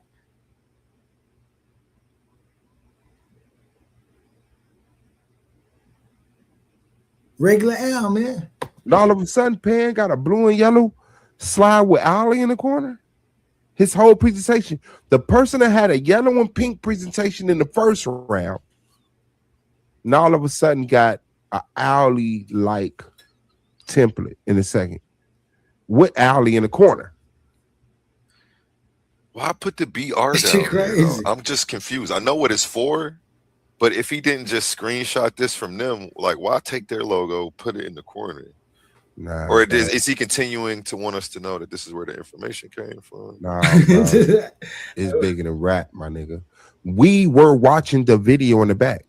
Regular Al, man. And all of a sudden, Pan got a blue and yellow slide with Ollie in the corner. His whole presentation. The person that had a yellow and pink presentation in the first round, and all of a sudden got a alley like template in a second. What alley in the corner? Why put the BR down there, though? I'm just confused. I know what it's for, but if he didn't just screenshot this from them, like, why take their logo, put it in the corner? Nah, or is he continuing to want us to know that this is where the information came from? Nah, it's bigger than rap, my nigga. We were watching the video in the back.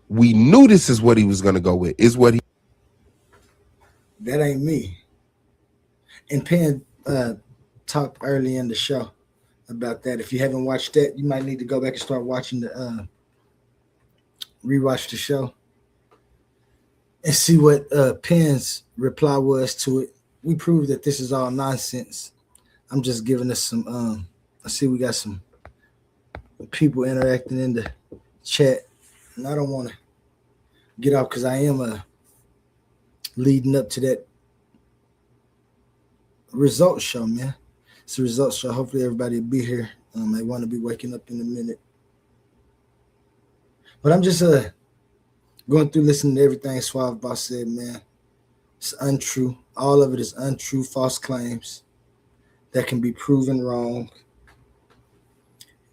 We knew this is what he was gonna go with. Is what he. That ain't me. And Penn talked early in the show about that. If you haven't watched that, you might need to go back and start watching the rewatch the show and see what Penn's reply was to it. We proved that this is all nonsense. I'm just giving us some I see we got some people interacting in the chat, and I don't want to get off because I am leading up to that results show, man. It's a results show. Hopefully everybody will be here. I want to be waking up in a minute. But I'm just going through listening to everything Suave Boss said, man. It's untrue. All of it is untrue, false claims that can be proven wrong.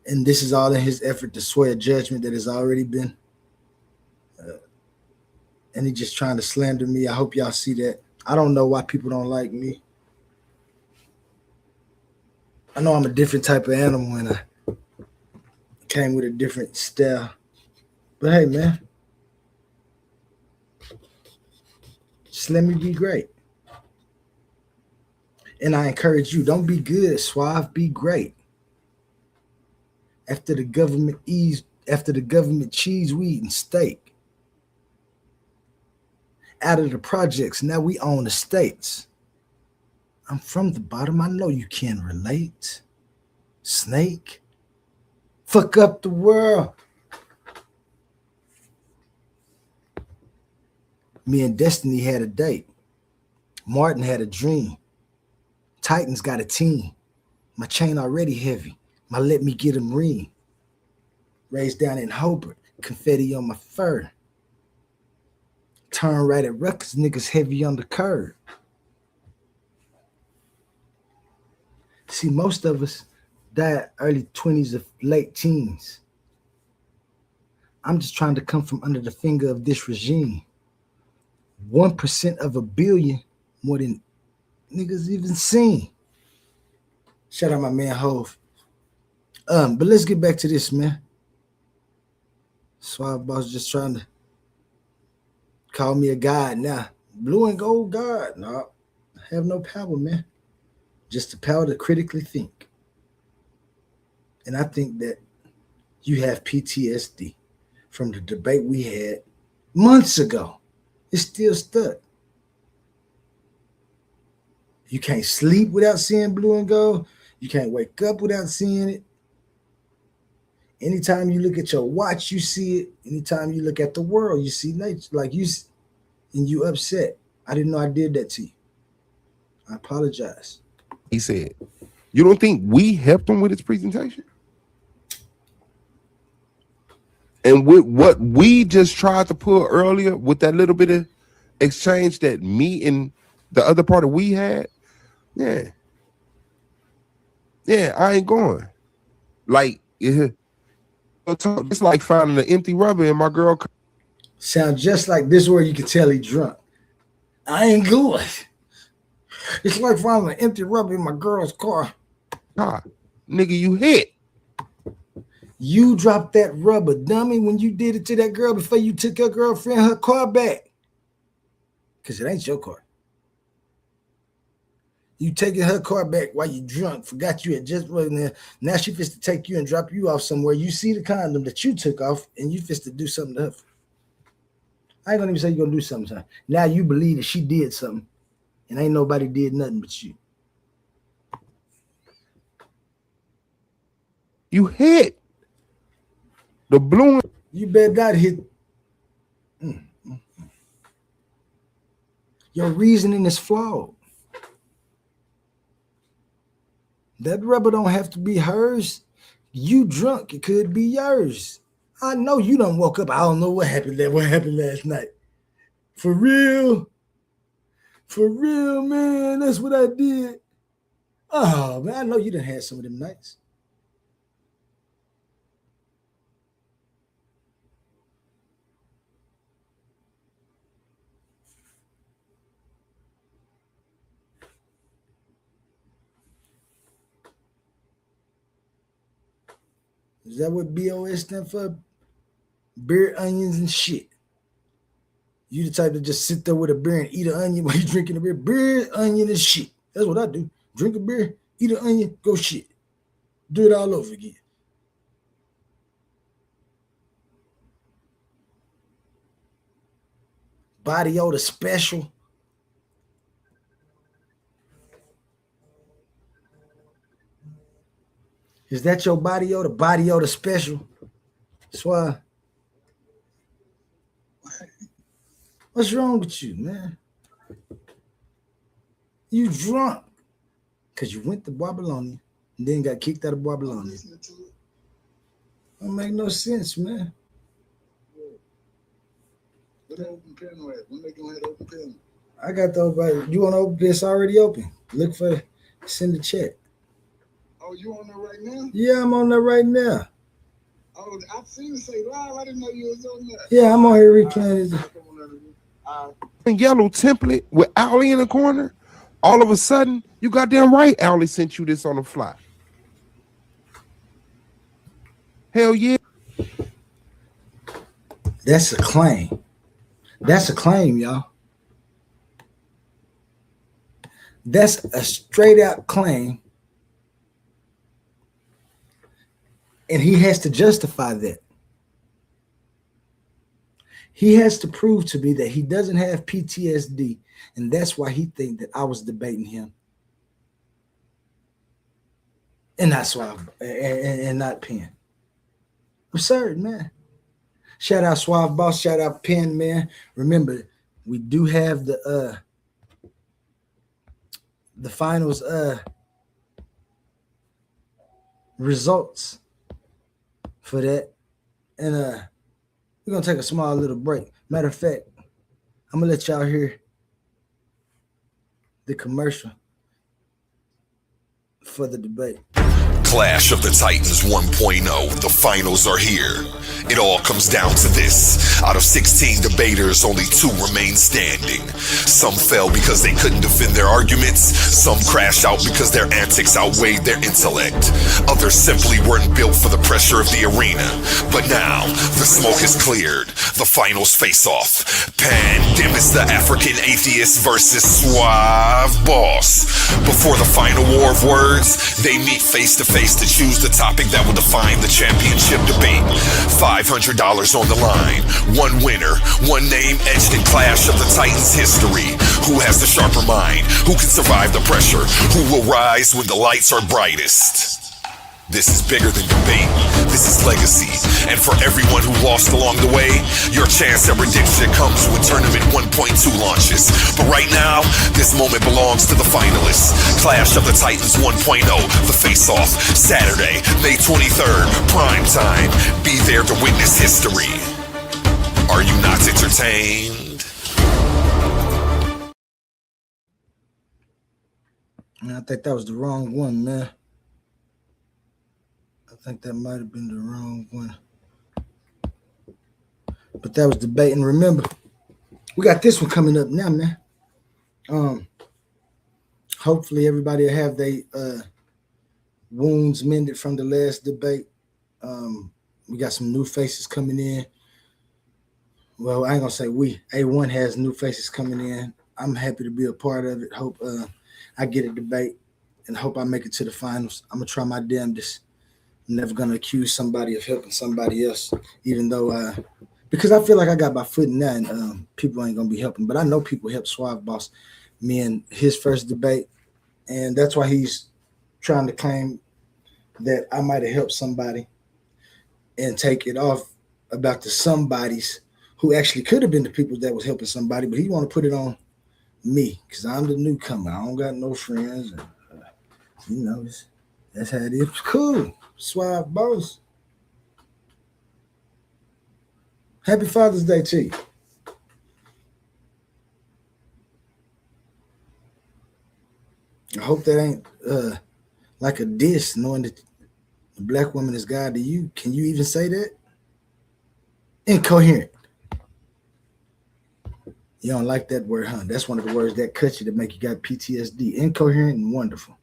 And this is all in his effort to sway a judgment that has already been. And he's just trying to slander me. I hope y'all see that. I don't know why people don't like me. I know I'm a different type of animal and I came with a different style. But hey, man, just let me be great. And I encourage you, don't be good, Suave, be great. After the government cheese, weed, and steak. Out of the projects, now we own the states. I'm from the bottom. I know you can relate. Snake. Fuck up the world. Me and Destiny had a date. Martin had a dream. Titans got a team. My chain already heavy. My let me get him ring. Raised down in Hobart. Confetti on my fur. Turn right at Rutgers. Niggas heavy on the curb. See, most of us died early 20s or late teens. I'm just trying to come from under the finger of this regime. 1% of a billion, more than niggas even seen. Shout out my man Hove. But let's get back to this, man. Suave Boss just trying to call me a god now. Blue and gold god. No, I have no power, man. Just the power to critically think. And I think that you have PTSD from the debate we had months ago. It's still stuck. You can't sleep without seeing blue and gold. You can't wake up without seeing it. Anytime you look at your watch, you see it. Anytime you look at the world, you see nature. Like you, and you upset. I didn't know I did that to you. I apologize. He said, you don't think we helped him with his presentation? And with what we just tried to pull earlier with that little bit of exchange that me and the other party we had, yeah, I ain't going. Like, it's like finding an empty rubber in my girl. Sound just like this where you can tell he drunk. I ain't going. It's like finding an empty rubber in my girl's car. God, nigga, you hit. You dropped that rubber, dummy, when you did it to that girl before you took your girlfriend her car back. Because it ain't your car. You taking her car back while you drunk, forgot you had just wasn't there. Now she fits to take you and drop you off somewhere. You see the condom that you took off and you fits to do something to her. I ain't gonna even say you're gonna do something to her. Now you believe that she did something and ain't nobody did nothing but you. You hit. The blue. You better not hit. Your reasoning is flawed. That rubber don't have to be hers. You drunk, it could be yours. I know you done woke up. I don't know what happened last night. For real, man. That's what I did. Oh man, I know you done had some of them nights. Is that what BOS stand for? Beer, onions, and shit. You the type to just sit there with a beer and eat an onion while you drinking a beer. Beer, onion, and shit. That's what I do. Drink a beer, eat an onion, go shit. Do it all over again. Body odor special. Is that your body odor? Body odor special. That's why. What's wrong with you, man? You drunk. Because you went to Babylonia and then got kicked out of Babylonia. Don't make no sense, man. What the open panel at? When they gonna have the open panel? I got the open. You want to open? It's already open. Look for send the chat. Oh, you on there right now? Yeah, I'm on there right now. Oh, I've seen it say live. I didn't know you was on there. Yeah, I'm on here replaying it. Yellow template with Owlie in the corner. All of a sudden, you goddamn right, Owlie sent you this on the fly. Hell yeah. That's a claim. That's a claim, y'all. That's a straight out claim. And he has to justify that. He has to prove to me that he doesn't have PTSD, and that's why he think that I was debating him. And that's why and not Penn. Absurd, man. Shout out Suave Boss, shout out Penn, man. Remember, we do have the finals results for that. And we're gonna take a small little break. Matter of fact, I'm gonna let y'all hear the commercial for the debate. Clash of the Titans 1.0. The finals are here. It all comes down to this. Out of 16 debaters, only 2 remain standing. Some fell because they couldn't defend their arguments. Some crashed out because their antics outweighed their intellect. Others simply weren't built for the pressure of the arena. But now, the smoke is cleared. The finals face off. Pandemis the African Atheist versus Suave Boss. Before the final war of words, they meet face to face to choose the topic that will define the championship debate. $500 on the line. One winner, one name etched in Clash of the Titans history. Who has the sharper mind? Who can survive the pressure? Who will rise when the lights are brightest? This is bigger than debate. This is legacy. And for everyone who lost along the way, your chance at redemption comes when Tournament 1.2 launches. But right now, this moment belongs to the finalists. Clash of the Titans 1.0, the face-off, Saturday, May 23rd, prime time. Be there to witness history. Are you not entertained? I think that was the wrong one, man. I think that might have been the wrong one. But that was debate. And remember, we got this one coming up now, man. Hopefully everybody will have their wounds mended from the last debate. We got some new faces coming in. Well, I ain't gonna say we. A1 has new faces coming in. I'm happy to be a part of it. Hope I get a debate and hope I make it to the finals. I'm gonna try my damnedest. I'm never gonna accuse somebody of helping somebody else, even though because I feel like I got my foot in that and people ain't gonna be helping. But I know people help Suave Boss me in his first debate, and that's why he's trying to claim that I might have helped somebody and take it off about the somebodies who actually could have been the people that was helping somebody, but he want to put it on me because I'm the newcomer. I don't got no friends, and that's how it is. Cool. Suave Boss. Happy Father's Day to you. I hope that ain't like a diss, knowing that the black woman is God to you. Can you even say that? Incoherent. You don't like that word, huh? That's one of the words that cut you, that make you got PTSD. Incoherent and wonderful.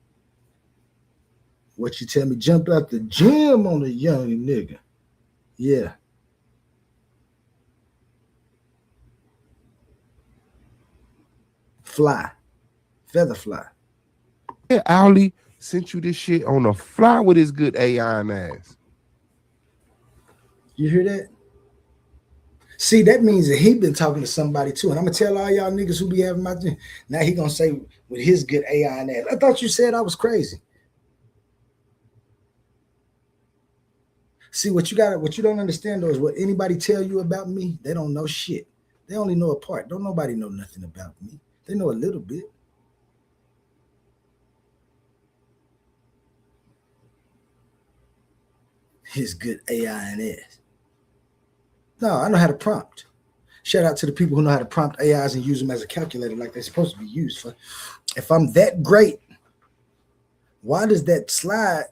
What you tell me jumped out the gym on a young nigga. Yeah. Fly. Feather fly. Yeah, Owly sent you this shit on a fly with his good AI ass. You hear that? See, that means that he been talking to somebody too. And I'm gonna tell all y'all niggas who be having my gym. Now he gonna say with his good AI and ass. I thought you said I was crazy. See, what you don't understand though is what anybody tell you about me, they don't know shit. They only know a part. Don't nobody know nothing about me. They know a little bit. His good AI and ass. No, I know how to prompt. Shout out to the people who know how to prompt AIs and use them as a calculator like they're supposed to be used for. If I'm that great, why does that slide?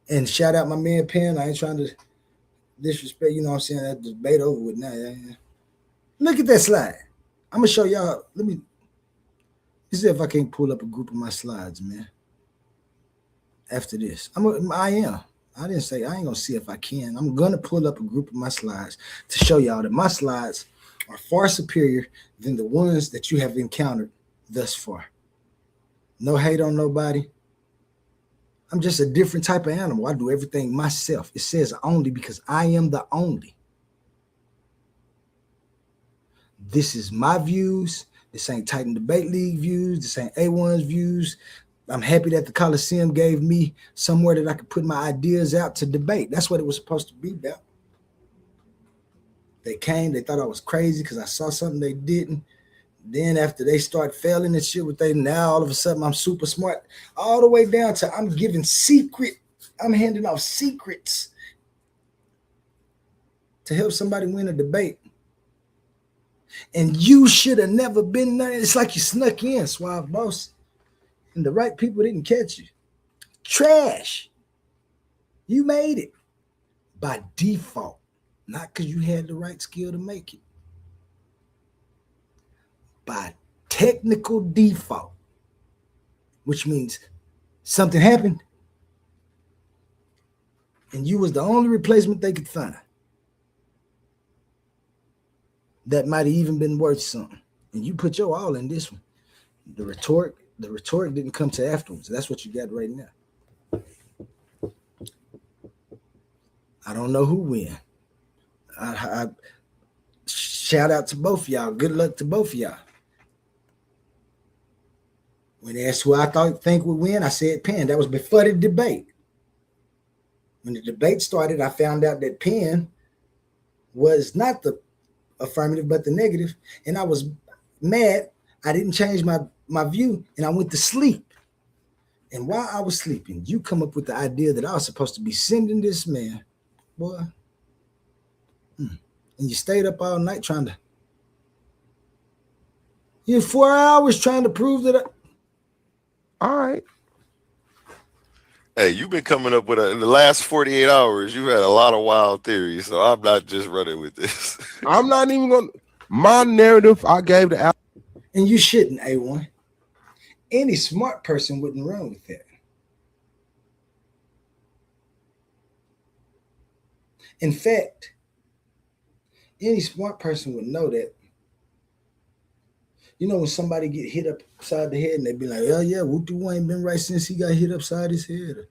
And shout out my man Penn. I ain't trying to disrespect, you know what I'm saying? That debate over with now. Yeah. Look at that slide. I'm gonna show y'all. Let me see if I can't pull up a group of my slides, man. After this, I am. I didn't say I ain't gonna see if I can. I'm gonna pull up a group of my slides to show y'all that my slides are far superior than the ones that you have encountered thus far. No hate on nobody. I'm just a different type of animal. I do everything myself. It says only because I am the only. This is my views. This ain't Titan Debate League views. This ain't A1's views. I'm happy that the Coliseum gave me somewhere that I could put my ideas out to debate. That's what it was supposed to be about. They came, they thought I was crazy because I saw something they didn't. Then after they start failing and shit with they, now all of a sudden I'm super smart. All the way down to I'm handing off secrets to help somebody win a debate. And you should have never been there. It's like you snuck in, Suave Boss. And the right people didn't catch you. Trash. You made it by default, not because you had the right skill to make it. By technical default, which means something happened and you was the only replacement they could find. That might have even been worth something. And you put your all in this one. The rhetoric didn't come to afterwards. That's what you got right now. I don't know who win. I shout out to both of y'all. Good luck to both of y'all. When they asked who I think would win, I said Penn. That was before the debate. When the debate started, I found out that Penn was not the affirmative, but the negative. And I was mad. I didn't change my view, and I went to sleep. And while I was sleeping, you come up with the idea that I was supposed to be sending this man, boy. And you stayed up all night you had 4 hours trying to prove that. All right. Hey, you've been coming up with in the last 48 hours, you had a lot of wild theories, so I'm not just running with this. I'm not even going to. My narrative, I gave the. And you shouldn't, A1. Any smart person wouldn't run with that. In fact, any smart person would know that. You know, when somebody get hit upside the head and they be like, oh yeah, Wooty ain't been right since he got hit upside his head.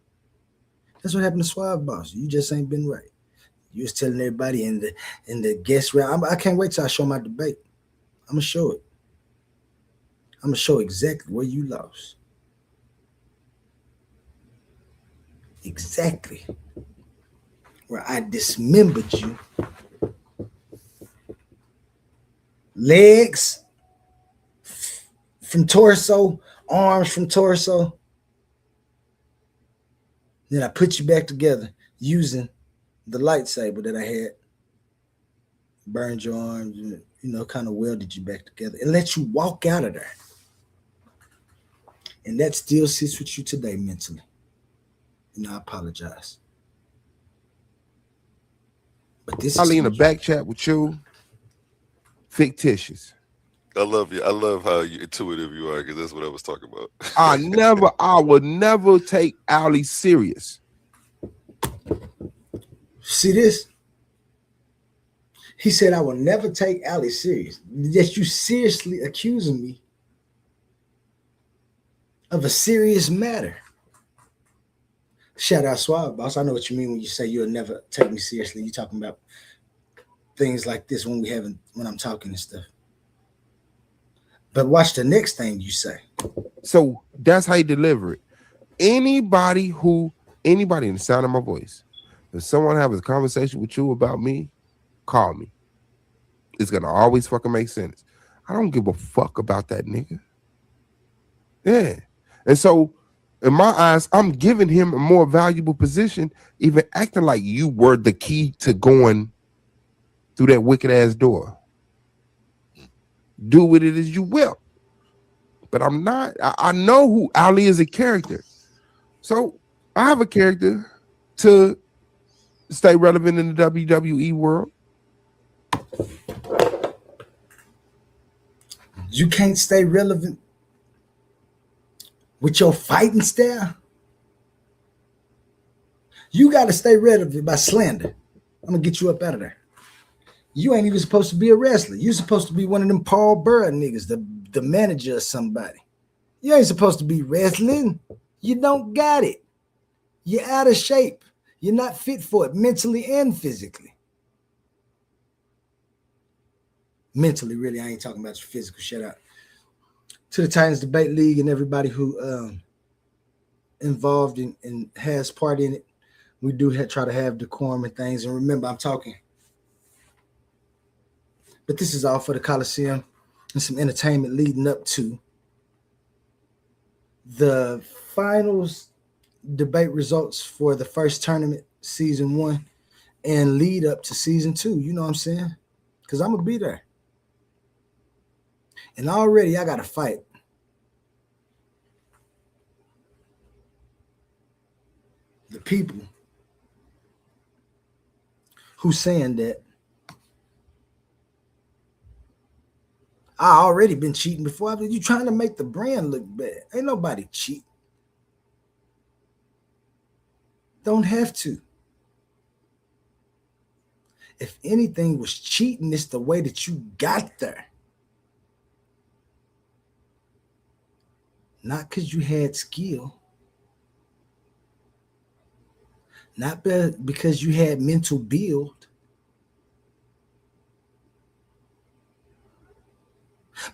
That's what happened to Suave Boss. You just ain't been right. You was telling everybody in the guest round. I can't wait till I show my debate. I'm gonna show it. I'm gonna show exactly where you lost. Exactly where I dismembered you. Legs from torso, arms from torso. Then I put you back together using the lightsaber that I had burned your arms, and, kind of welded you back together and let you walk out of there. And that still sits with you today mentally. I apologize. But this Ali in a back chat with you, fictitious. I love you. I love how intuitive you are, because that's what I was talking about. I would never take Ali serious. See this? He said, I will never take Ali serious. Yet you seriously accusing me of a serious matter. Shout out Suave Boss. I know what you mean when you say you'll never take me seriously. You're talking about things like this when I'm talking and stuff. But watch the next thing you say. So that's how you deliver it. Anybody in the sound of my voice, if someone has a conversation with you about me, call me. It's gonna always fucking make sense. I don't give a fuck about that nigga. Yeah. And so in my eyes, I'm giving him a more valuable position, even acting like you were the key to going through that wicked ass door. Do with it as you will. But I'm not. I know who Ali is a character. So I have a character to stay relevant in the WWE world. You can't stay relevant with your fighting style. You got to stay relevant by slander. I'm going to get you up out of there. You ain't even supposed to be a wrestler. You're supposed to be one of them Paul Burr niggas, the manager of somebody. You ain't supposed to be wrestling. You don't got it. You're out of shape. You're not fit for it mentally and physically. Mentally, really, I ain't talking about your physical. Shout out to the Titans Debate League and everybody who involved in and has part in it. We do try to have decorum and things. And remember, I'm talking. But this is all for the Coliseum and some entertainment leading up to the finals debate results for the first tournament, season 1, and lead up to season 2. You know what I'm saying? Because I'm going to be there. And already I got to fight. The people who saying that I already been cheating before. You trying to make the brand look bad. Ain't nobody cheat. Don't have to. If anything was cheating, it's the way that you got there. Not because you had skill. Not because you had mental build.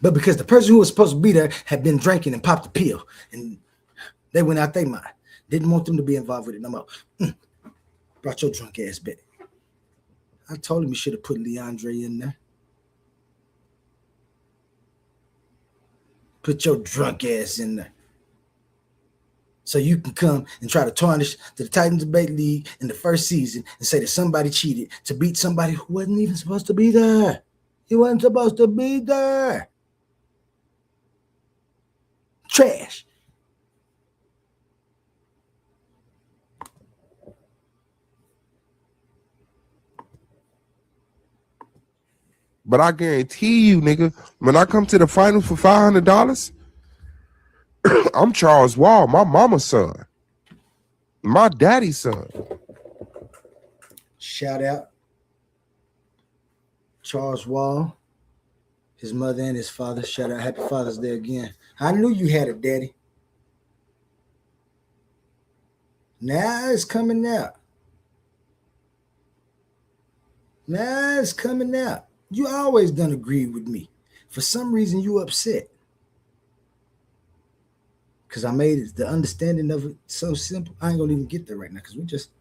But because the person who was supposed to be there had been drinking and popped a pill. And they went out their mind. Didn't want them to be involved with it no more. Brought your drunk ass back. I told him you should have put Leandre in there. Put your drunk ass in there. So you can come and try to tarnish the Titans Debate League in the first season and say that somebody cheated to beat somebody who wasn't even supposed to be there. He wasn't supposed to be there. Trash. But I guarantee you, nigga, when I come to the finals for $500, I'm Charles Wall, my mama's son. My daddy's son. Shout out Charles Wall, his mother and his father. Shout out, happy Father's Day again. I knew you had a daddy. Now it's coming out. Now it's coming out. You always done agree with me. For some reason, you upset. Because I made it, the understanding of it so simple. I ain't going to even get there right now because we just...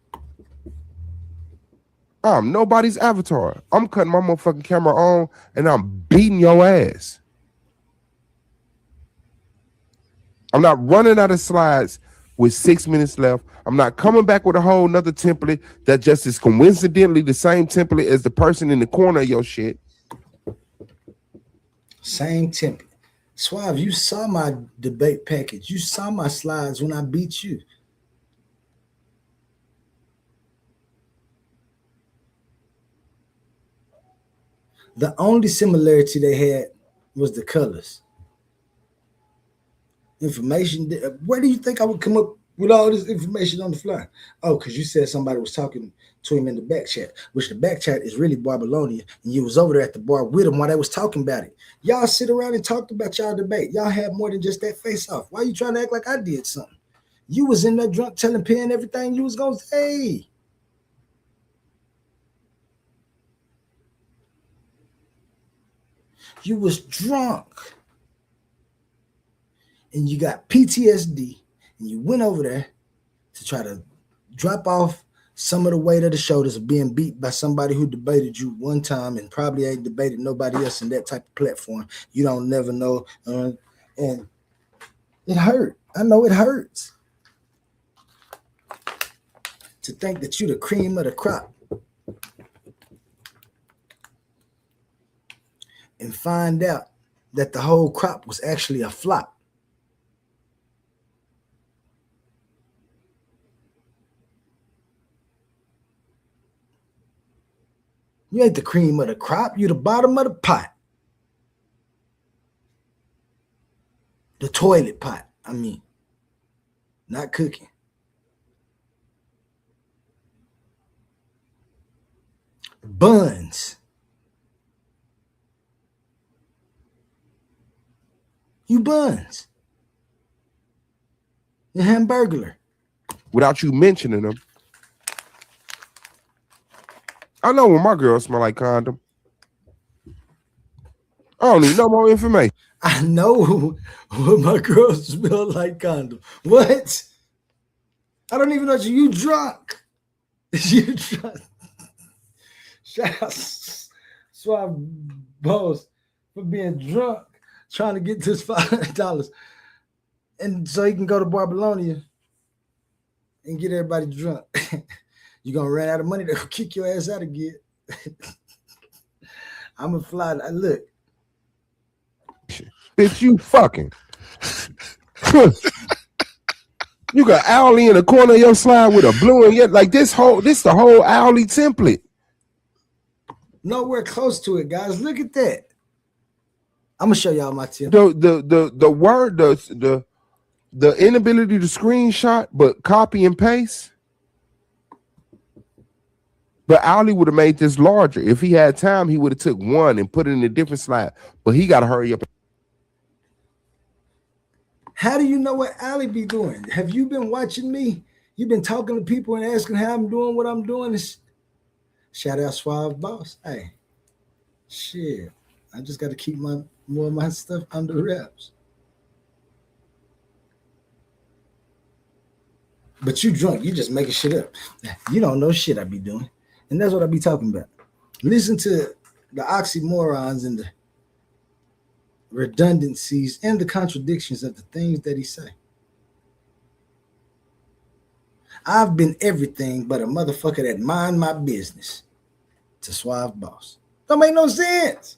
I'm nobody's avatar. I'm cutting my motherfucking camera on and I'm beating your ass. I'm not running out of slides with 6 minutes left. I'm not coming back with a whole nother template that just is coincidentally the same template as the person in the corner of your shit. Same template. Suave, you saw my debate package. You saw my slides when I beat you. The only similarity they had was the colors. Information. Where do you think I would come up with all this information on the fly? Oh, because you said somebody was talking to him in the back chat, which the back chat is really Barbelonia, and you was over there at the bar with him while they was talking about it. Y'all sit around and talked about y'all debate. Y'all had more than just that face off. Why you trying to act like I did something? You was in there drunk telling Penn everything you was gonna say. You was drunk and you got PTSD and you went over there to try to drop off some of the weight of the shoulders of being beat by somebody who debated you one time and probably ain't debated nobody else in that type of platform. You don't never know. And it hurt. I know it hurts to think that you the cream of the crop and find out that the whole crop was actually a flop. You ain't the cream of the crop. You the bottom of the pot. The toilet pot, I mean. Not cooking. Buns. You buns. You hamburglar. Without you mentioning them. I know when my girls smell like condom. I don't need no more information. I know when my girls smell like condom. What? I don't even know you drunk. You drunk. Shout out Suave Boss for being drunk, trying to get this $500. And so he can go to Barbelonia and get everybody drunk. You're going to run out of money to kick your ass out again. I'm going to fly. Look. Bitch, you fucking. You got Owly in the corner of your slide with a blue and yet like this the whole Owly template. Nowhere close to it, guys. Look at that. I'm gonna show y'all my template. The inability to screenshot but copy and paste. But Owly would have made this larger. If he had time, he would have took one and put it in a different slide. But he got to hurry up. How do you know what Owly be doing? Have you been watching me? You've been talking to people and asking how I'm doing, what I'm doing. Shout out Suave Boss. Hey, shit. I just got to keep more of my stuff under wraps. But you drunk. You just making shit up. You don't know shit I be doing. And that's what I be talking about. Listen to the oxymorons and the redundancies and the contradictions of the things that he say. I've been everything but a motherfucker that mind my business to Suave Boss. Don't make no sense.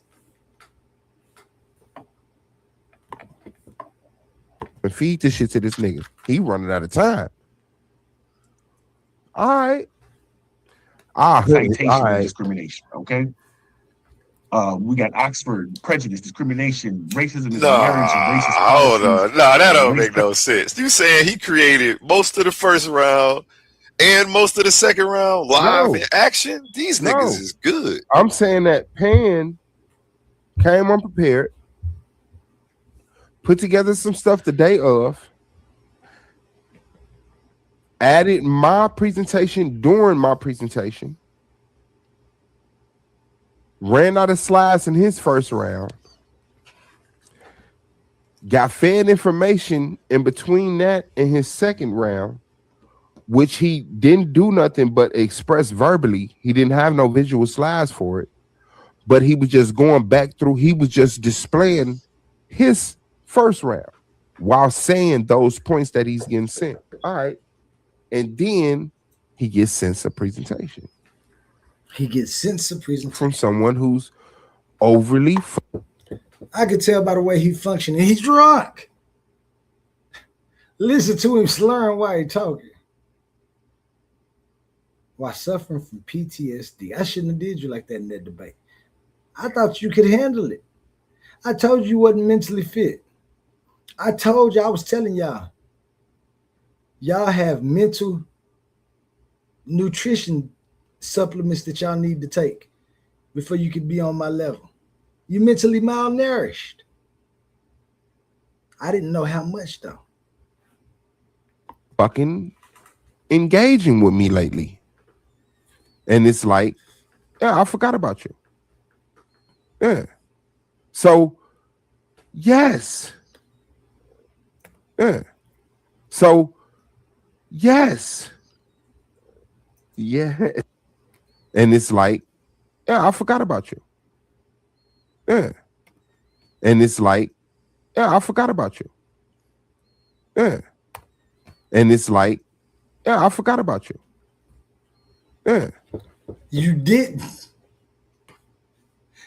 And feed this shit to this nigga. He running out of time. All right. Citation and discrimination, okay? We got Oxford, prejudice, discrimination, racism is a marriage of racist hold policies. on. Nah, that don't make no sense. You saying he created most of the first round and most of the second round live in action? These niggas is good. I'm saying that Pan came unprepared, put together some stuff the day of, added my presentation during my presentation, ran out of slides in his first round, got fed information in between that and his second round, which he didn't do nothing but express verbally. He didn't have no visual slides for it, but he was just going back through. He was just displaying his first round. while saying those points that he's getting sent. All right. And then he gets sent a presentation. He gets sent a presentation from someone who's overly. I could tell by the way he functioning. He's drunk. Listen to him slurring while he's talking. While suffering from PTSD. I shouldn't have did you like that in that debate. I thought you could handle it. I told you wasn't mentally fit. I told you, I was telling y'all have mental nutrition supplements that y'all need to take before you can be on my level. You mentally malnourished. I didn't know how much though. Fucking engaging with me lately. And it's like, yeah, I forgot about you. Yeah. So, yes. Yeah. So, yes. Yeah. And it's like, yeah, I forgot about you. Yeah. And it's like, yeah, I forgot about you. Yeah. And it's like, yeah, I forgot about you. Yeah. You didn't.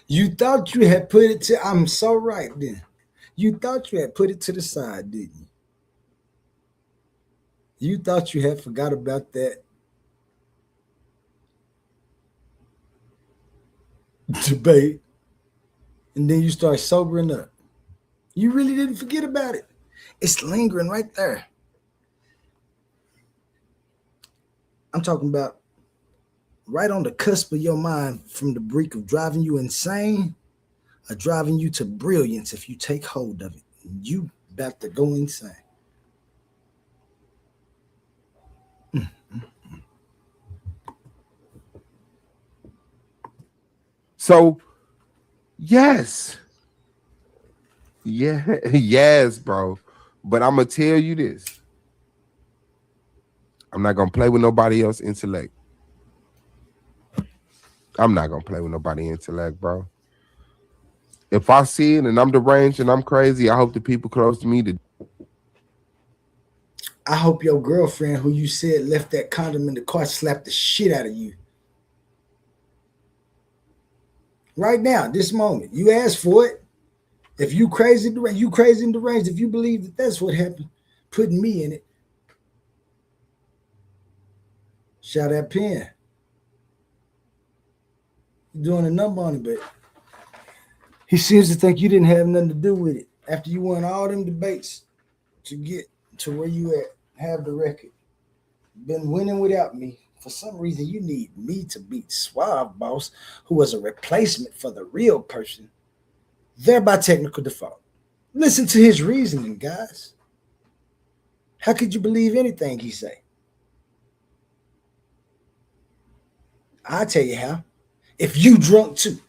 You thought you had put it to, I'm so right then. You thought you had put it to the side, didn't you? You thought you had forgot about that debate, and then you start sobering up. You really didn't forget about it. It's lingering right there. I'm talking about right on the cusp of your mind from the brink of driving you insane or driving you to brilliance if you take hold of it. You about to go insane. So, yes. Yeah, yes, bro. But I'm gonna tell you this. I'm not gonna play with nobody else's intellect. I'm not gonna play with nobody intellect, bro. If I see it and I'm deranged and I'm crazy, I hope the people close to me to. I hope your girlfriend, who you said left that condom in the car, slapped the shit out of you. Right now, this moment, you asked for it. If you crazy, you crazy and deranged. If you believe that that's what happened, putting me in it. Shout that pen. You're doing a number on it, but he seems to think you didn't have nothing to do with it. After you won all them debates to get to where you at, have the record. Been winning without me. For some reason, you need me to beat Suave Boss, who was a replacement for the real person, thereby technical default. Listen to his reasoning, guys. How could you believe anything he say? I'll tell you how. If you drunk too.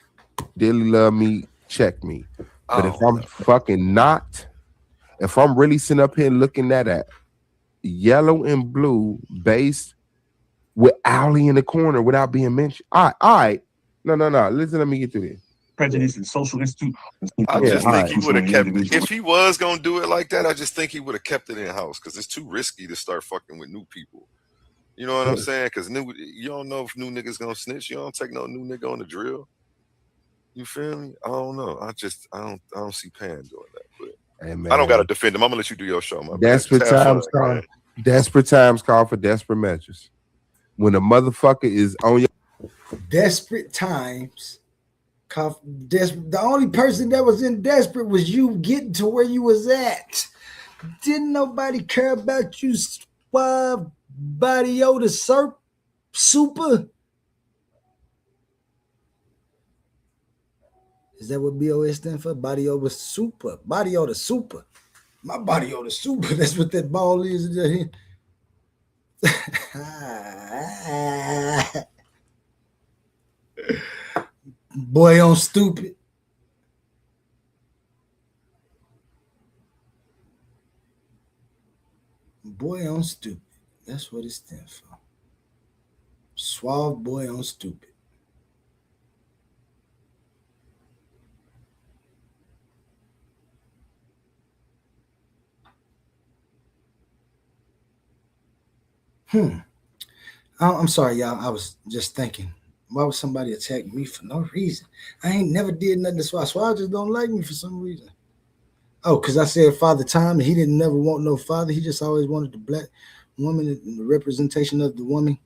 Dearly love me, check me. But if I'm fucking not, if I'm really sitting up here looking at a yellow and blue based with Owlie in the corner without being mentioned. All right. No. Listen, let me get through this. Prejudice and social institute. I just think he would have kept it. If he was gonna do it like that, I just think he would have kept it in house because it's too risky to start fucking with new people. You know what I'm saying? Because you don't know if new niggas gonna snitch. You don't take no new nigga on the drill. You feel me? I don't know. I don't see Pan doing that. But hey, I don't gotta defend him. I'm gonna let you do your show, man. Desperate times call. Desperate times call for desperate measures. When a motherfucker is on your desperate times. The only person that was in desperate was you getting to where you was at. Didn't nobody care about you, Suave Body Yoda Super? Is that what BOS stands for? Body Yoda Super. Body Yoda Super. My Body Yoda Super. That's what that ball is. Boy on stupid. Boy on stupid. That's what it stands for. Suave boy on stupid. I'm sorry, y'all. I was just thinking, why would somebody attack me for no reason? I ain't never did nothing to Swab. Swab just don't like me for some reason. Oh, because I said Father Time, and he didn't never want no father. He just always wanted the black woman and the representation of the woman.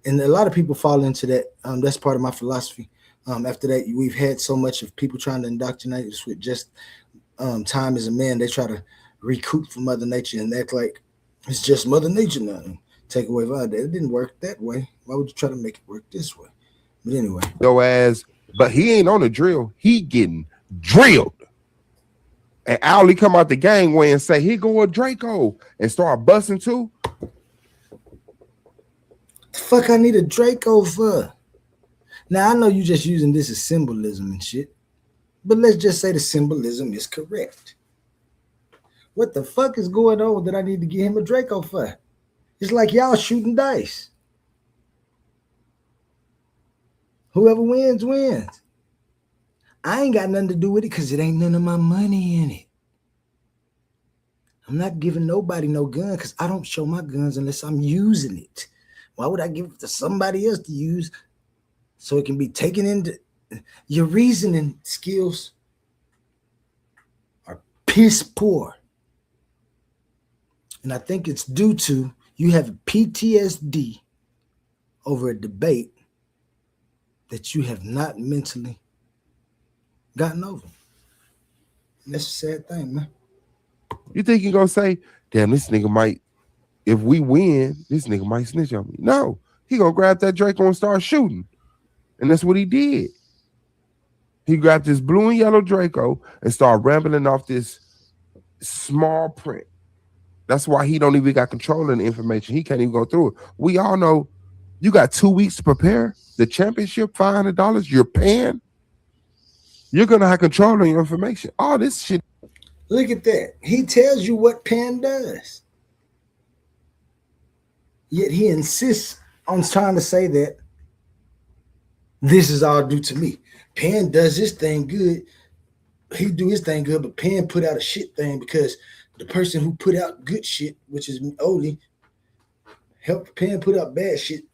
And a lot of people fall into that. That's part of my philosophy. After that, we've had so much of people trying to indoctrinate us with just time as a man. They try to recoup from Mother Nature and act like it's just Mother Nature now. Take away that. It didn't work that way. Why would you try to make it work this way? But anyway. Yo ass, but he ain't on the drill. He getting drilled. And Owlie come out the gangway and say, here go a Draco, and start busting too. The fuck I need a Draco for? Now I know you just using this as symbolism and shit, but let's just say the symbolism is correct. What the fuck is going on that I need to get him a Draco for? It's like y'all shooting dice. Whoever wins, wins. I ain't got nothing to do with it because it ain't none of my money in it. I'm not giving nobody no gun because I don't show my guns unless I'm using it. Why would I give it to somebody else to use so it can be taken into your reasoning skills are piss poor. And I think it's due to you have PTSD over a debate that you have not mentally gotten over. And that's a sad thing, man. You think you're gonna say, damn, this nigga might, if we win, this nigga might snitch on me. No, he gonna grab that Draco and start shooting. And that's what he did. He grabbed this blue and yellow Draco and started rambling off this small print. That's why he don't even got control of the information. He can't even go through it. We all know you got 2 weeks to prepare. The championship, $500, you're paying. You're going to have control of your information. All this shit. Look at that. He tells you what Penn does. Yet he insists on trying to say that this is all due to me. Penn does his thing good. He do his thing good, but Penn put out a shit thing because the person who put out good shit, which is Oli, helped Penn put out bad shit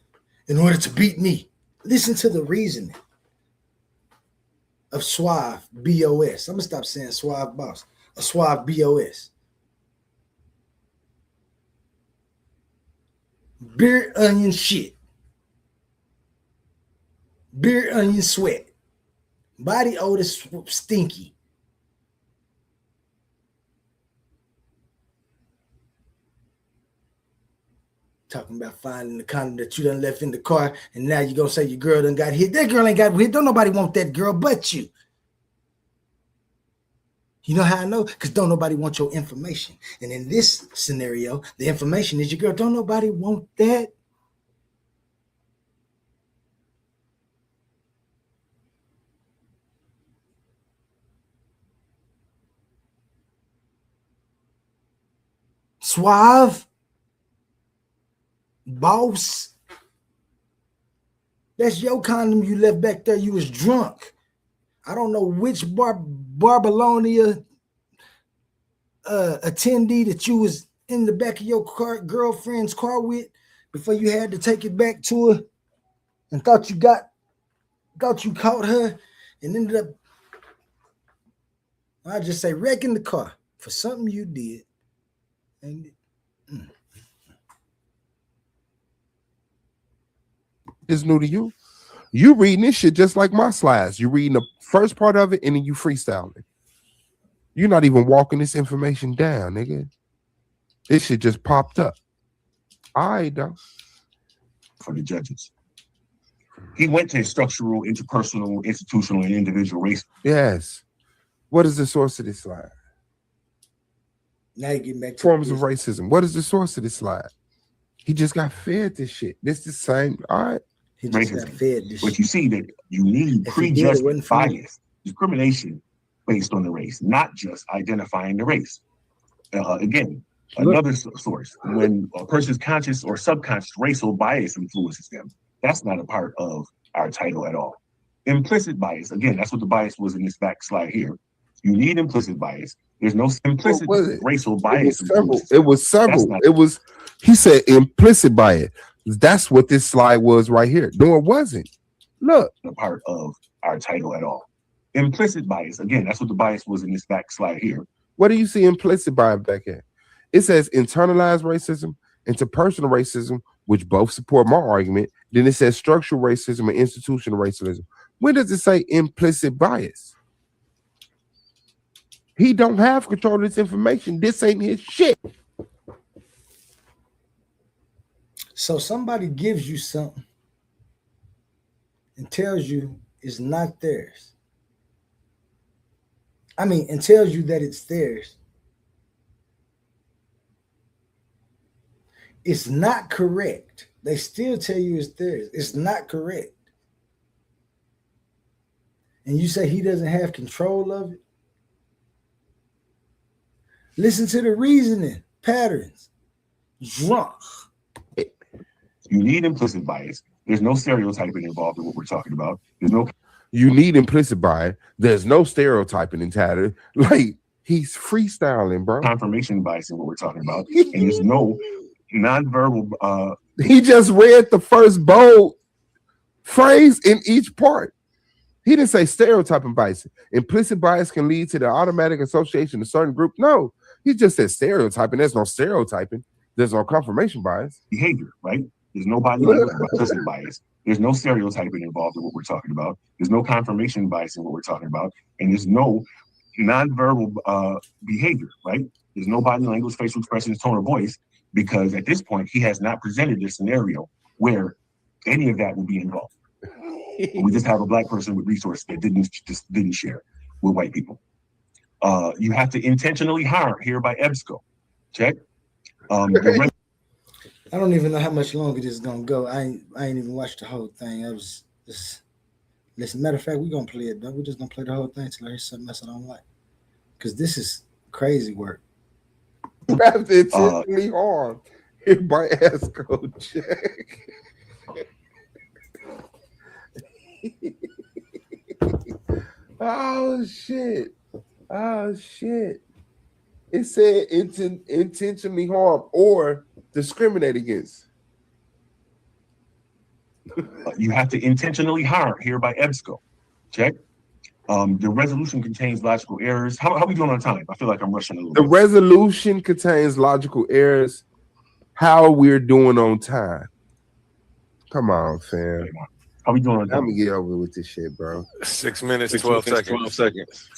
in order to beat me. Listen to the reasoning of Suave BOS. I'm gonna stop saying Suave Boss. A Suave BOS. Beer onion shit. Beer onion sweat. Body odor stinky. Talking about finding the condom that you done left in the car, and now you gonna say your girl done got hit. That girl ain't got hit. Don't nobody want that girl but you. You know how I know? Because don't nobody want your information. And in this scenario, the information is your girl. Don't nobody want that. Suave. Boss. That's your condom you left back there. You was drunk. I don't know which Barbelonia attendee that you was in the back of your girlfriend's car with before you had to take it back to her and thought you caught her and ended up, I just say, wrecking the car for something you did. And It's new to you. You reading this shit just like my slides. You reading the first part of it and then you freestyling. You're not even walking this information down, nigga. This shit just popped up. All right, though. For the judges. He went to structural, interpersonal, institutional, and individual race. Yes. What is the source of this slide? Now you get back to forms of racism. What is the source of this slide? He just got fed this shit. This the same. All right. He just got fed this but shit. you see that you need prejudgment bias, discrimination based on the race, not just identifying the race. Again, another source. When a person's conscious or subconscious racial bias influences them, that's not a part of our title at all. Implicit bias, again, that's what the bias was in this back slide here. You need implicit bias. There's no implicit racial bias. It was several. He said implicit bias. That's what this slide was right here. No, it wasn't. Look. A part of our title at all. Implicit bias. Again, that's what the bias was in this back slide here. What do you see implicit bias back here? It says internalized racism, interpersonal racism, which both support my argument. Then it says structural racism and institutional racism. When does it say implicit bias? He don't have control of this information. This ain't his shit. So somebody gives you something and tells you it's not theirs. I mean, and tells you that it's theirs. It's not correct. They still tell you it's theirs. It's not correct. And you say he doesn't have control of it? Listen to the reasoning patterns. Drunk. You need implicit bias. There's no stereotyping involved in what we're talking about. You need implicit bias. There's no stereotyping in Tatter. Like, he's freestyling, bro. Confirmation bias in what we're talking about. And there's no nonverbal. He just read the first bold phrase in each part. He didn't say stereotyping bias. Implicit bias can lead to the automatic association of certain group. No, he just said stereotyping. There's no stereotyping. There's no confirmation bias. Behavior, right? There's no body language implicit bias. There's no stereotyping involved in what we're talking about. There's no confirmation bias in what we're talking about. And there's no nonverbal behavior, right? There's no body language, facial expressions, tone of voice, because at this point, he has not presented a scenario where any of that will be involved. We just have a black person with resources that didn't share with white people. You have to intentionally harm here by EBSCO. Check. I don't even know how much longer this is gonna go. I ain't even watched the whole thing. I was just listen. Matter of fact, we're gonna play it though. We're just gonna play the whole thing till I hear something else I don't like. Because this is crazy work. That's intentionally hard. Here by EBSCO. Check. Oh shit. It said intentionally harm or discriminate against. You have to intentionally harm here by EBSCO. Check. The resolution contains logical errors. How are we doing on time? I feel like I'm rushing a little bit. The resolution contains logical errors. How we're doing on time. Come on, fam. How we doing on time? Let me get over with this shit, bro. 6 minutes, 12 seconds.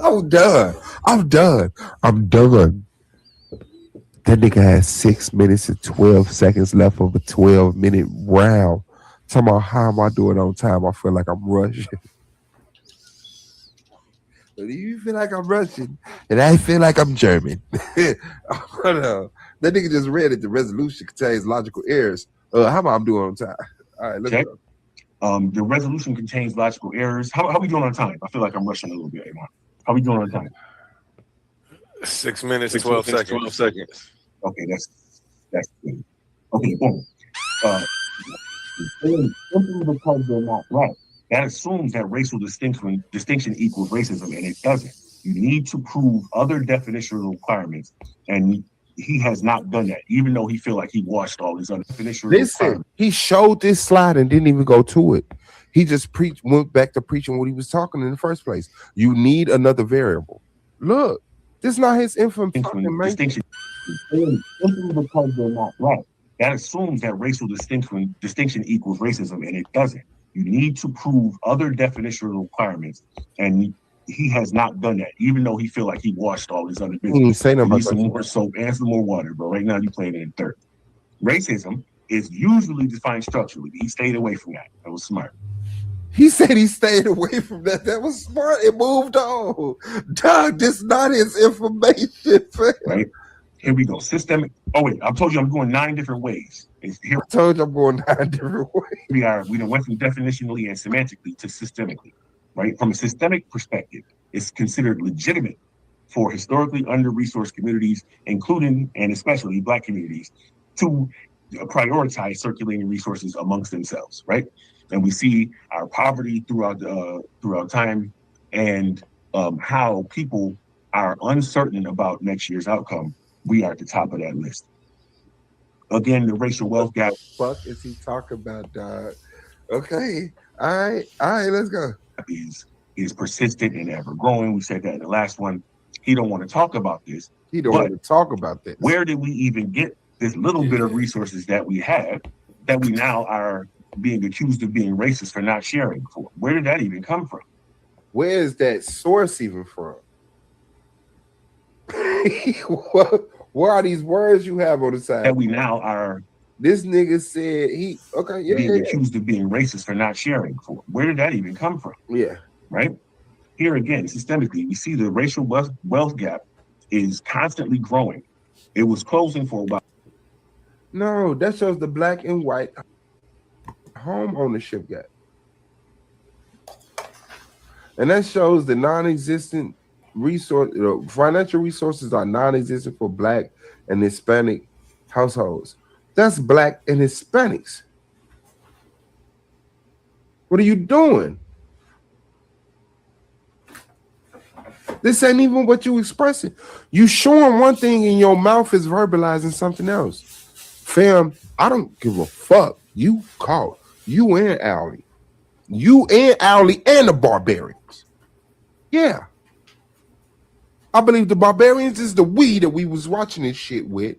I'm done. That nigga has 6 minutes and 12 seconds left of a 12-minute round. Talking about how am I doing on time? I feel like I'm rushing. But if you feel like I'm Russian, and I feel like I'm German. That nigga just read it. The resolution contains logical errors. How am I doing on time? All right, let's go. The resolution contains logical errors. How are we doing on time? I feel like I'm rushing a little bit, Amon. How are we doing on time? 6 minutes, 12 seconds. Okay, that's good. Okay, boom. Because they're not black. That assumes that racial distinction equals racism, and it doesn't. You need to prove other definitional requirements, and he has not done that, even though he feel like he watched all these other definitional requirements. He showed this slide and didn't even go to it. He just went back to preaching what he was talking in the first place. You need another variable. Look, this is not his information. Distinction because they're not black. That assumes that racial distinction equals racism, and it doesn't. You need to prove other definitional requirements, and he has not done that, even though he feel like he watched all his other business. Say need some more soap and some more water, but right now you playing it in third. Racism is usually defined structurally. He stayed away from that. That was smart. He said he stayed away from that. That was smart. It moved on. Doug, this is not his information. Right? Here we go. Systemic. Oh, wait. I told you I'm going 9 different ways. Here. I told you I'm going 9 different ways. We went from definitionally and semantically to systemically. Right? From a systemic perspective, it's considered legitimate for historically under-resourced communities, including and especially black communities, to prioritize circulating resources amongst themselves, right? And we see our poverty throughout time, and how people are uncertain about next year's outcome. We are at the top of that list. Again, the racial wealth gap. What the fuck is he talking about, dog? Okay, all right, let's go. Is persistent and ever growing. We said that in the last one. He don't want to talk about this. He don't want to talk about this. Where did we even get this little bit of resources that we have that we now are being accused of being racist for not sharing for? Where did that even come from? Where is that source even from? What are these words you have on the side? That we now are. This nigga said being accused of being racist for not sharing for. Where did that even come from? Yeah. Right? Here again, systemically, we see the racial wealth gap is constantly growing. It was closing for a while. No, that shows the black and white home ownership gap. And that shows the non-existent financial resources are non-existent for black and Hispanic households. That's black and Hispanics. What are you doing? This ain't even what you expressing. You showing one thing and your mouth is verbalizing something else. Fam, I don't give a fuck. You caught. You and Owly. You and Owly and the Barbarians. Yeah. I believe the Barbarians is the we that we was watching this shit with.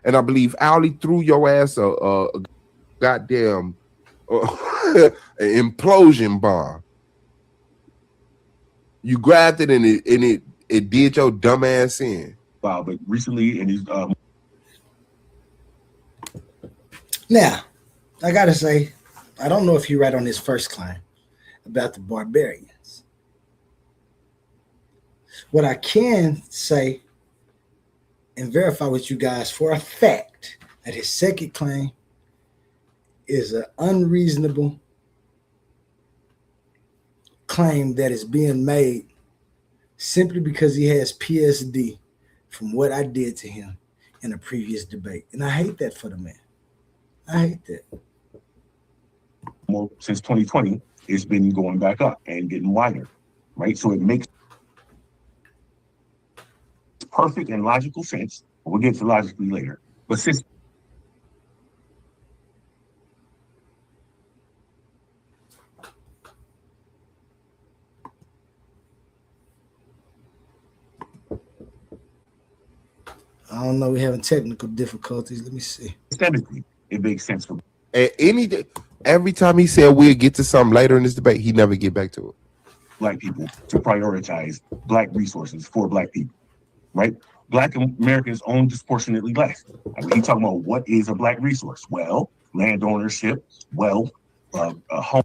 And I believe Owly threw your ass a goddamn an implosion bomb. You grabbed it and it did your dumb ass in. Wow, but recently in his now, I gotta say, I don't know if you're right on his first claim about the Barbarians. What I can say and verify with you guys for a fact that his second claim is an unreasonable claim that is being made simply because he has PSD from what I did to him in a previous debate. And I hate that for the man. I hate that. Well, since 2020, it's been going back up and getting wider, right? So it makes perfect and logical sense. We'll get to logically later. But since I don't know, we're having technical difficulties. Let me see. systemically, it makes sense for every time he said we'll get to something later in this debate, he never get back to it. Black people to prioritize black resources for black people, right? Black Americans own disproportionately less. I mean, he's talking about what is a black resource? Well, land ownership, wealth, home.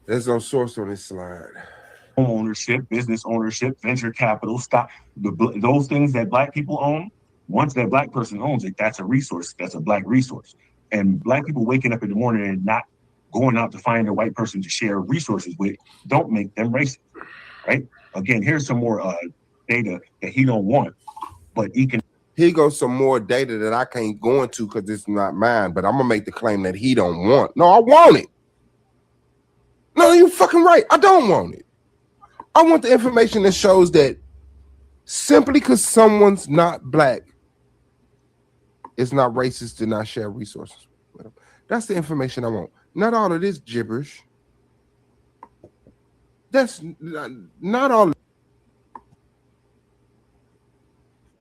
There's no source on this slide. Home ownership, business ownership, venture capital, stock, those things that black people own. Once that black person owns it, that's a resource. That's a black resource. And black people waking up in the morning and not going out to find a white person to share resources with don't make them racist, right? Again, here's some more data that he don't want, but he can. Here goes some more data that I can't go into because it's not mine, but I'm gonna make the claim that he don't want. No, I want it. No, you're fucking right. I don't want it. I want the information that shows that simply because someone's not black, it's not racist to not share resources with them. That's the information I want. Not all of this gibberish. That's not all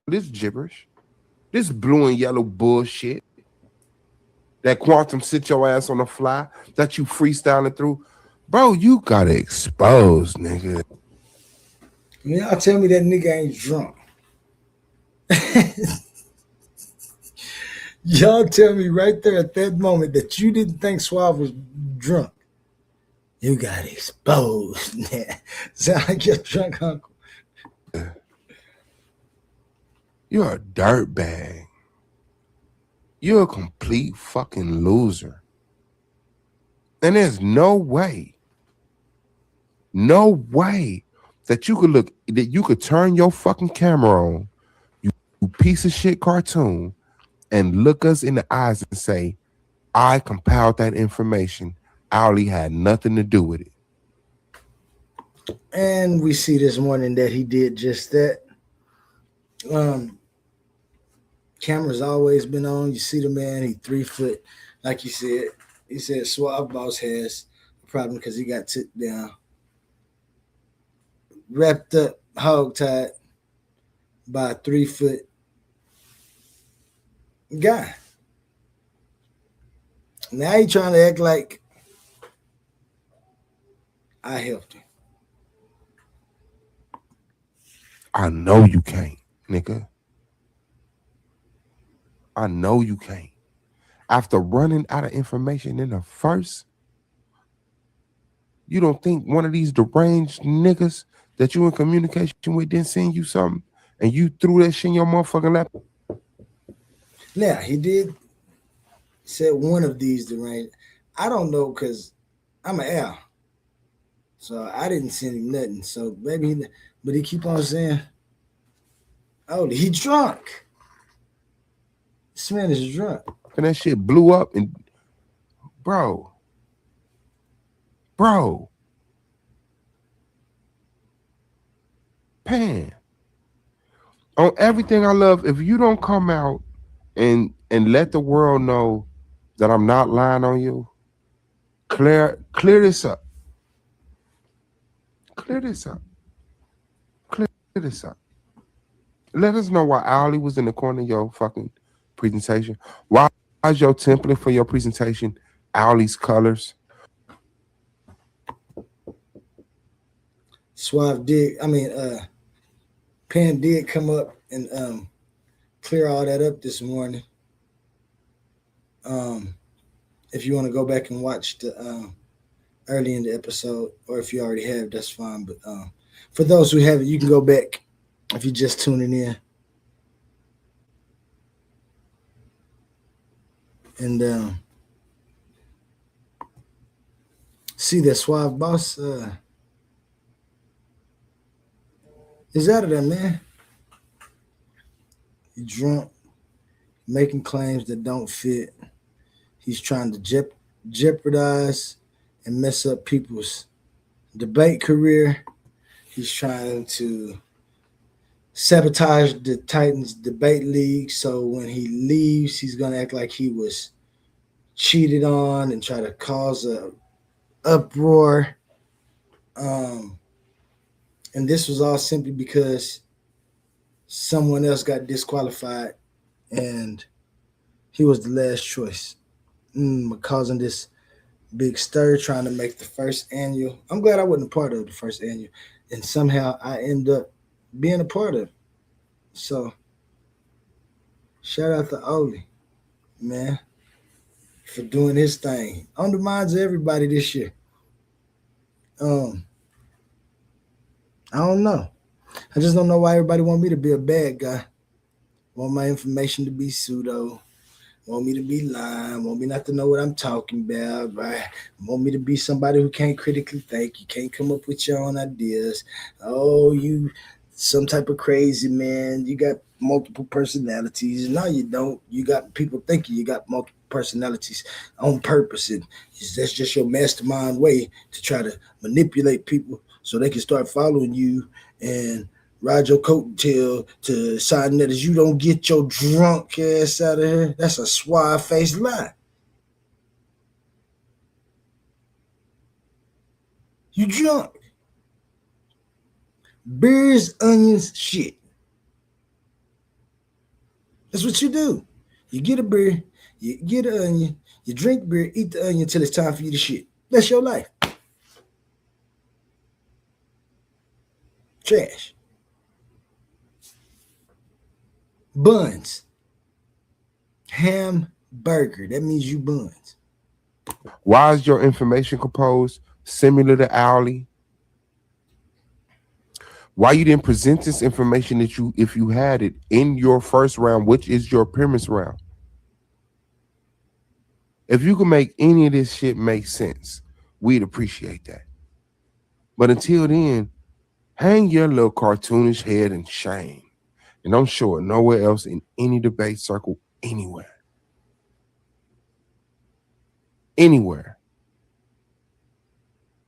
this gibberish. This blue and yellow bullshit. That quantum sit your ass on the fly that you freestyling through. Bro, you gotta expose, nigga. Y'all tell me that nigga ain't drunk. Y'all tell me right there at that moment that you didn't think Suave was drunk. You got exposed. Sound like your drunk uncle. You're a dirtbag. You're a complete fucking loser. And there's no way that you could turn your fucking camera on, you piece of shit cartoon, and look us in the eyes and say, I compiled that information. Ali had nothing to do with it. And we see this morning that he did just that. Um, Camera's always been on. You see the man, he 3 foot, like you said. He said Suave Boss has a problem because he got took down, wrapped up, hog-tied by a 3 foot guy. Now he trying to act like I helped him. I know you can't, nigga. I know you can't. After running out of information in the first, you don't think one of these deranged niggas that you in communication with didn't send you something and you threw that shit in your motherfucking lap? Now he did said one of these deranged. I don't know because I'm an L, so I didn't send him nothing. So maybe, but he keep on saying, "Oh, he drunk. This man is drunk." And that shit blew up and bro. Pan. On everything I love, if you don't come out and let the world know that I'm not lying on you, clear this up. Clear this up. Clear this up. Let us know why Ali was in the corner of your fucking presentation. Why is your template for your presentation Ali's colors? Suave did. Pan did come up and clear all that up this morning. If you want to go back and watch the early in the episode, or if you already have, that's fine. But for those who haven't, you can go back if you're just tuning in. And see that Suave Boss is out of there, man. He's drunk, making claims that don't fit. He's trying to jeopardize and mess up people's debate career. He's trying to sabotage the Titans debate league. So when he leaves, he's going to act like he was cheated on and try to cause a uproar. And this was all simply because someone else got disqualified and he was the last choice. Causing this big stir, trying to make the first annual. I'm glad I wasn't a part of the first annual. And somehow I end up being a part of it. So shout out to Oli, man, for doing his thing. On the minds of everybody this year. I don't know. I just don't know why everybody want me to be a bad guy. Want my information to be pseudo. Want me to be lying. Want me not to know what I'm talking about. Right? Want me to be somebody who can't critically think. You can't come up with your own ideas. Oh, you some type of crazy man. You got multiple personalities. No, you don't. You got people thinking you got multiple personalities on purpose. And that's just your mastermind way to try to manipulate people so they can start following you and ride your coattail to sign letters. You don't get your drunk ass out of here. That's a suave-faced lie. You drunk. Beers, onions, shit. That's what you do. You get a beer, you get an onion, you drink beer, eat the onion until it's time for you to shit. That's your life. Trash. Buns. Hamburger. That means you buns. Why is your information composed similar to Ali? Why you didn't present this information that you, if you had it in your first round, which is your premise round? If you can make any of this shit make sense, we'd appreciate that. But until then, hang your little cartoonish head in shame. And don't show it nowhere else in any debate circle anywhere. Anywhere.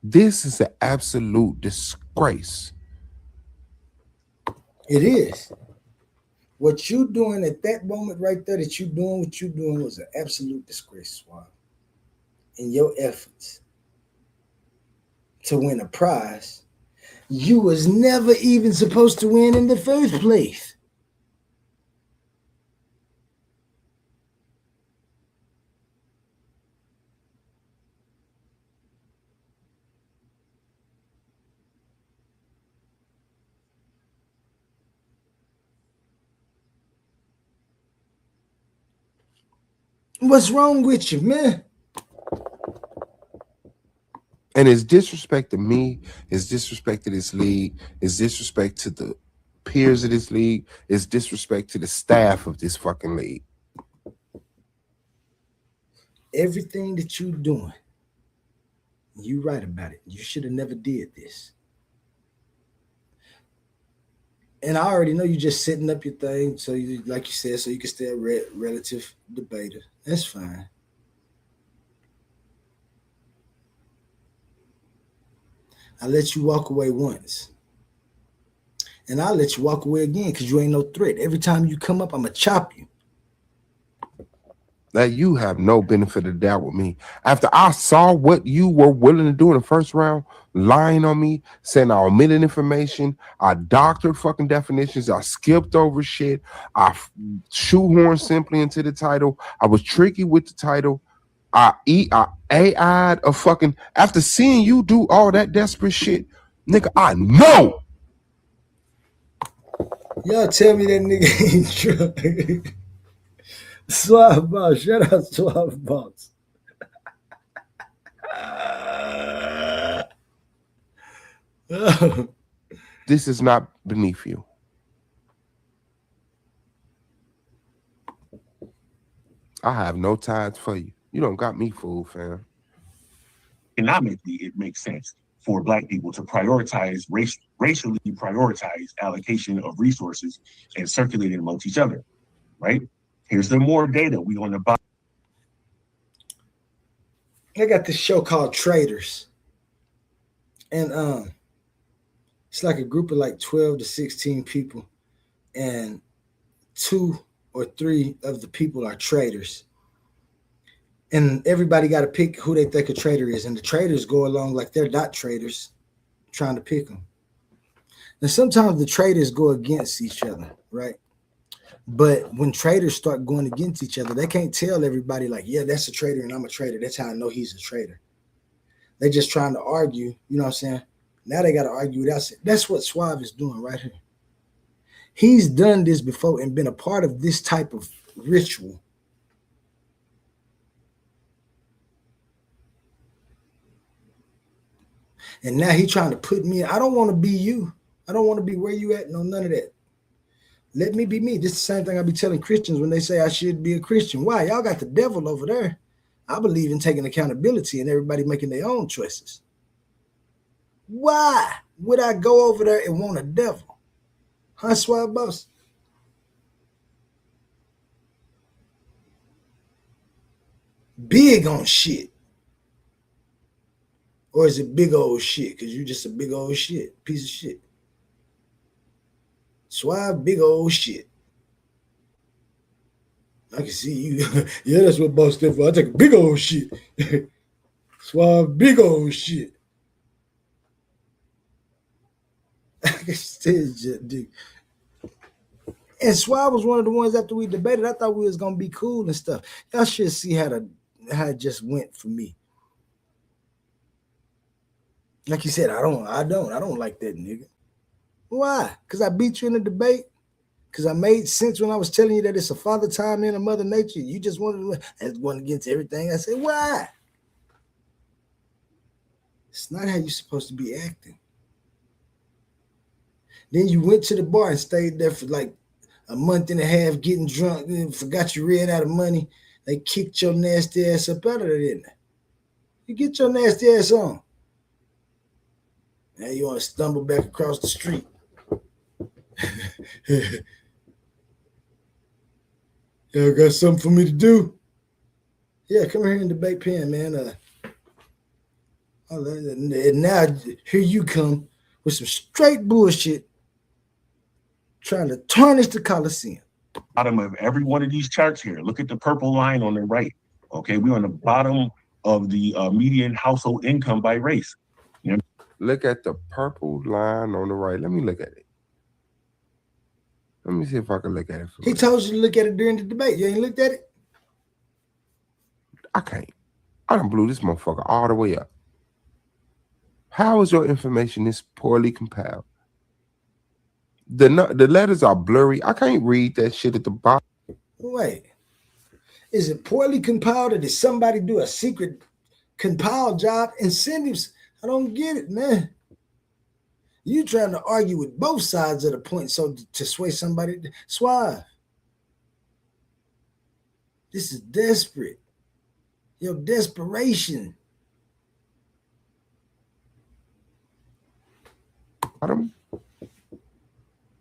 This is an absolute disgrace. It is. What you doing at that moment right there, that you doing what you doing, was an absolute disgrace, Suave. In your efforts to win a prize you was never even supposed to win in the first place. What's wrong with you, man? And it's disrespect to me, it's disrespect to this league, it's disrespect to the peers of this league, it's disrespect to the staff of this fucking league. Everything that you doing, you right about it. You should have never did this. And I already know you just setting up your thing, so you, like you said, so you can stay a relative debater. That's fine. I let you walk away once. And I'll let you walk away again because you ain't no threat. Every time you come up, I'm going to chop you. That you have no benefit of the doubt with me. After I saw what you were willing to do in the first round, lying on me, saying I omitted information, I doctored fucking definitions, I skipped over shit, I shoehorned simply into the title, I was tricky with the title, I AI'd a fucking, after seeing you do all that desperate shit, nigga, I know. Y'all tell me that nigga ain't drunk. Suave Boss, shout out Suave Boss. This is not beneath you. I have no ties for you. You don't got me fooled, fam. Economically, it makes sense for Black people to prioritize racially prioritize allocation of resources and circulate it amongst each other, right? Here's the more data we on the bottom. I got this show called Traders, and it's like a group of like 12 to 16 people, and 2 or 3 of the people are traders. And everybody got to pick who they think a trader is. And the traders go along like they're not traders, trying to pick them. And sometimes the traders go against each other, right? But when traders start going against each other, they can't tell everybody like, yeah, that's a trader and I'm a trader. That's how I know he's a trader. They're just trying to argue, you know what I'm saying? Now they got to argue without saying. That's what Suave is doing right here. He's done this before and been a part of this type of ritual. And now he's trying to put me in. I don't want to be you. I don't want to be where you at. No, none of that. Let me be me. This is the same thing I be telling Christians when they say I should be a Christian. Why? Y'all got the devil over there. I believe in taking accountability and everybody making their own choices. Why would I go over there and want a devil? Huh, Suave Boss? Big on shit. Or is it big old shit? Because you just a big old shit. Piece of shit. Suave, big old shit. I can see you. Yeah, that's what Boss stood for. I take a big old shit. Suave, big old shit. I can still just do. And Suave was one of the ones after we debated. I thought we was gonna be cool and stuff. Y'all should see how it just went for me. Like you said, I don't like that nigga. Why? Because I beat you in the debate. Because I made sense when I was telling you that it's a father time and a mother nature. You just wanted to went against everything. I said, why? It's not how you're supposed to be acting. Then you went to the bar and stayed there for like a month and a half getting drunk and forgot you ran out of money. They kicked your nasty ass up out of there, didn't they? You get your nasty ass on. Now you want to stumble back across the street. Y'all got something for me to do? Yeah, come here and debate pen, man. And now here you come with some straight bullshit trying to tarnish the Coliseum. Bottom of every one of these charts here. Look at the purple line on the right. Okay, we're on the bottom of the median household income by race. You know? Look at the purple line on the right. Let me look at it. Let me see if I can look at it. He told you to look at it during the debate. You ain't looked at it? I can't. I done blew this motherfucker all the way up. How is your information this poorly compiled? The letters are blurry. I can't read that shit at the bottom. Wait. Is it poorly compiled or did somebody do a secret compiled job and send him? I don't get it, man. You trying to argue with both sides of the point so to sway somebody. Suave. This is desperate. Your desperation.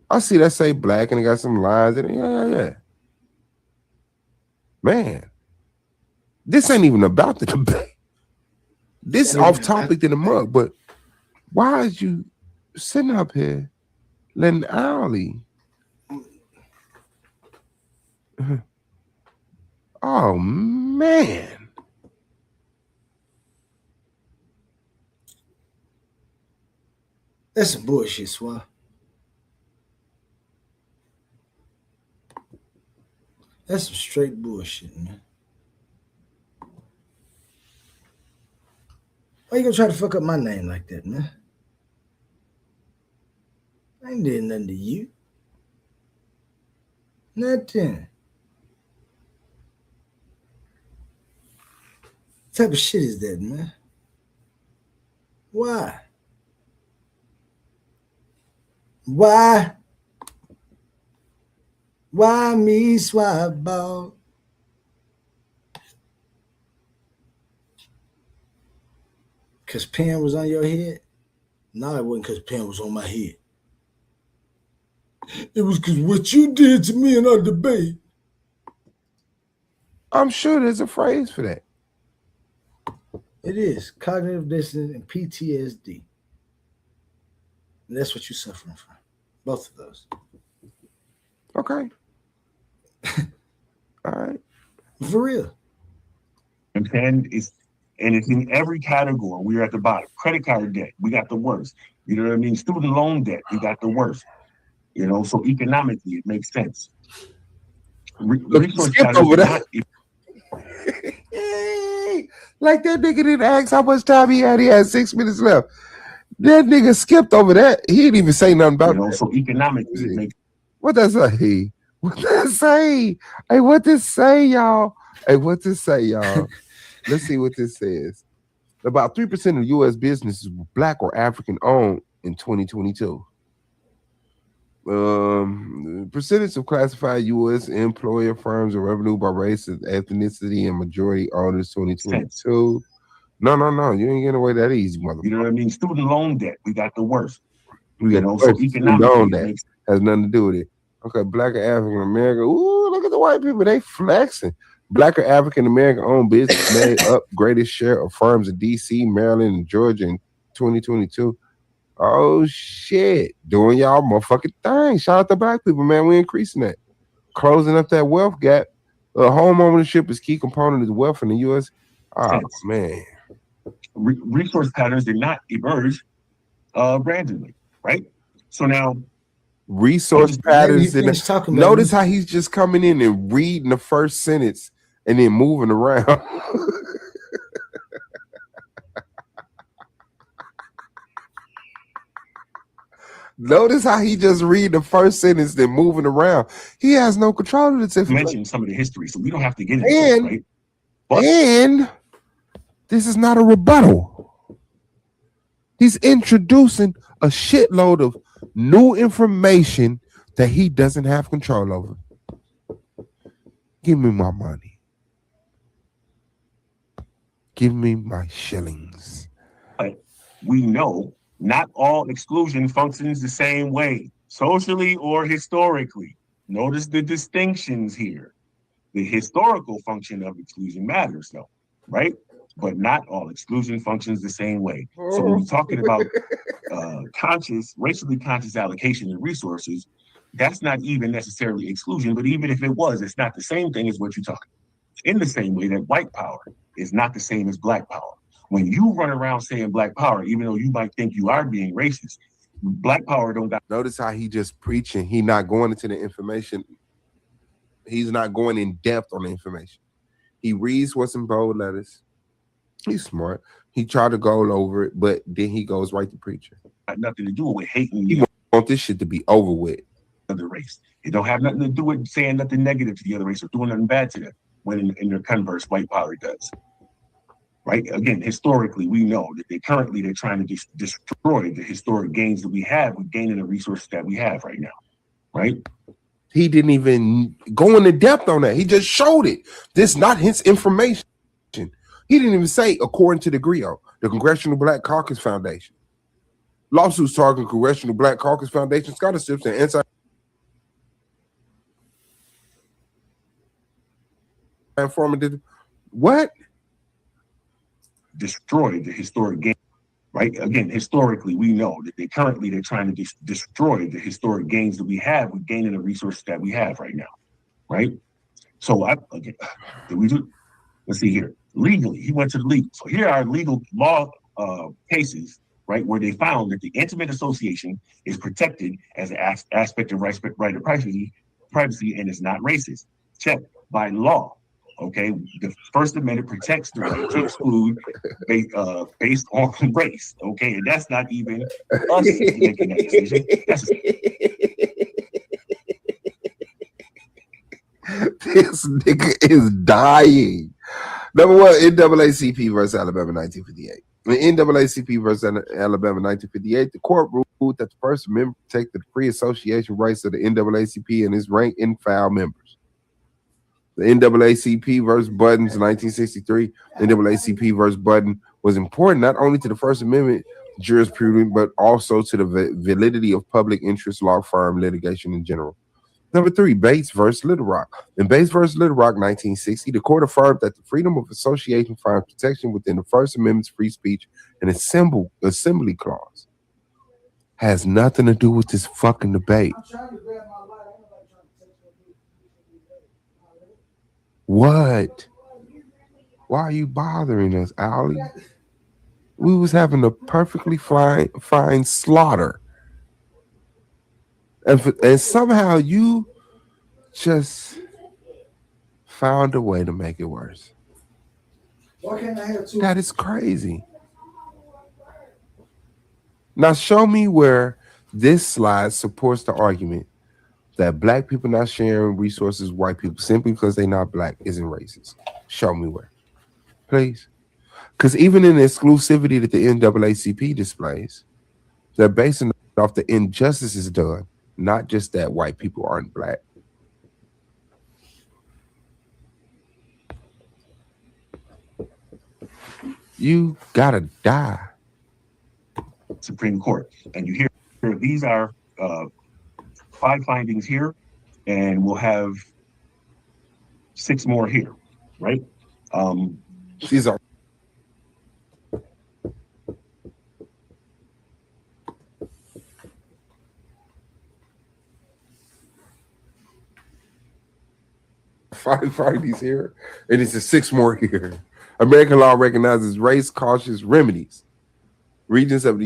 I see that say black and it got some lines in it. Yeah. Man, this ain't even about the debate. This is off topic in the mug, but why is you sitting up here letting Owly? Oh, man. That's some bullshit, Swab. That's some straight bullshit, man. Why you gonna try to fuck up my name like that, man? I ain't did nothing to you. Nothing. What type of shit is that, man? Why? Why? Why me, Swab Ball? Because pen was on your head? No, it wasn't because pen was on my head. It was because what you did to me in our debate. I'm sure there's a phrase for that. It is cognitive dissonance and PTSD. And that's what you're suffering from. Both of those. Okay. All right. For real. And it's in every category. We're at the bottom. Credit card debt, we got the worst. You know what I mean? Student loan debt, we got the worst. You know, so economically, it makes sense. Resource skip over that. Like that nigga didn't ask how much time he had. He had 6 minutes left. That nigga skipped over that. He didn't even say nothing about that. So economically, it makes what that say? What that say? Hey, what this say, y'all? Let's see what this says. About 3% of U.S. businesses were black or African owned in 2022. Percentage of classified U.S. employer firms and revenue by race, ethnicity, and majority owners 2022. No. You ain't getting away that easy, motherfucker. You know what I mean? Student loan debt, we got the worst. We got the worst. So economically, has nothing to do with it. Okay, black or African American. Ooh, look at the white people. They flexing. Black or African American owned business made up greatest share of firms in D.C., Maryland, and Georgia in 2022. Oh shit, doing y'all motherfucking thing. Shout out to black people, man. We increasing that, closing up that wealth gap. Home ownership is key component of the wealth in the U.S. Oh man, resource patterns did not emerge randomly, right? So now, resource patterns. Notice how he's just coming in and reading the first sentence and then moving around. Notice how he just read the first sentence, then moving around. He has no control of this information. Mention some of the history, so we don't have to get into it, right? And this is not a rebuttal. He's introducing a shitload of new information that he doesn't have control over. Give me my money. Give me my shillings. We know not all exclusion functions the same way, socially or historically. Notice the distinctions here. The historical function of exclusion matters, though, right? But not all exclusion functions the same way. So when you're talking about racially conscious allocation of resources, that's not even necessarily exclusion. But even if it was, it's not the same thing as what you're talking about. In the same way that white power is not the same as black power. When you run around saying black power, even though you might think you are being racist, black power don't got. Notice how he just preaching. He not going into the information. He's not going in depth on the information. He reads what's in bold letters. He's smart. He tried to go over it, but then he goes right to preaching. Got nothing to do with hating. He want this shit to be over with. Other race. It don't have nothing to do with saying nothing negative to the other race or doing nothing bad to them. When in their converse, white power does. Right? Again, historically, we know that they're trying to destroy the historic gains that we have with gaining the resources that we have right now. Right? He didn't even go into depth on that. He just showed it. This is not his information. He didn't even say, according to the GRIO, the Congressional Black Caucus Foundation. Lawsuits targeting Congressional Black Caucus Foundation scholarships and anti-informative. What? Destroy the historic gain. Right? Again, historically, we know that they're trying to destroy the historic gains that we have with gaining the resources that we have right now. Right? So let's see here. Legally, he went to the legal. So here are legal law cases, right, where they found that the intimate association is protected as an aspect of right of privacy and is not racist. Check. By law. Okay, the First Amendment protects the right to exclude based on race. Okay, and that's not even us making that decision. This nigga is dying. Number one, NAACP versus Alabama 1958. In NAACP versus Alabama 1958, the court ruled that the First Amendment protected the free association rights of the NAACP and its rank and file members. The NAACP versus Buttons 1963, NAACP versus Button was important not only to the First Amendment jurisprudence, but also to the validity of public interest law firm litigation in general. Number three, Bates versus Little Rock. In Bates versus Little Rock, 1960, the court affirmed that the freedom of association finds protection within the First Amendment's free speech and assembly clause. Has nothing to do with this fucking debate. What? Why are you bothering us, Ollie? We was having a perfectly fine slaughter. And somehow you just found a way to make it worse. That is crazy. Now show me where this slide supports the argument that black people not sharing resources with white people simply because they're not black isn't racist. Show me where. Please. Because even in the exclusivity that the NAACP displays, they're basing off the injustices done. Not just that white people aren't black. You gotta die. Supreme Court. And you hear these are 5 findings here, and we'll have 6 more here, right? These are five findings here, and it's a 6 more here. American law recognizes race-cautious remedies. Regents of the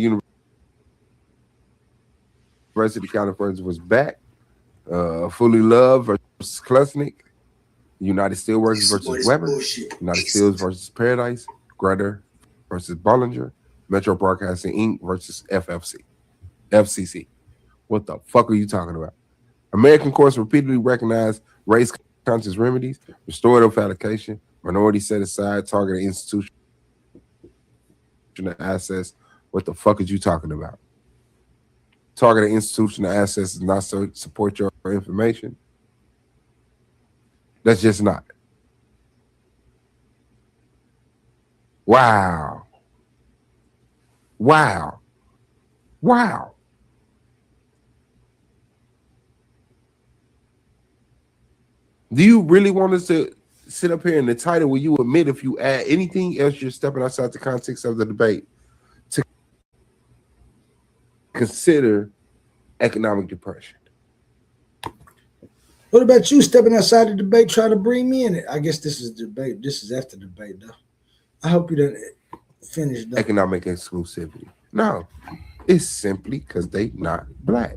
University of California was back. Fully Love versus Klusnick. United Steelworkers versus Weber. United Steels versus Paradise. Grutter versus Bollinger. Metro Broadcasting Inc. versus FCC. What the fuck are you talking about? American courts repeatedly recognize race-conscious remedies, restorative allocation, minority set aside, targeted institutional assets. What the fuck is you talking about? Targeted institutional assets does not support your information. That's just not. Wow. Wow. Wow. Do you really want us to sit up here in the title where you admit if you add anything else, you're stepping outside the context of the debate to consider economic depression? What about you stepping outside the debate, trying to bring me in it? I guess this is debate. This is after debate, though. I hope you done finished. Economic exclusivity. No, it's simply because they not black.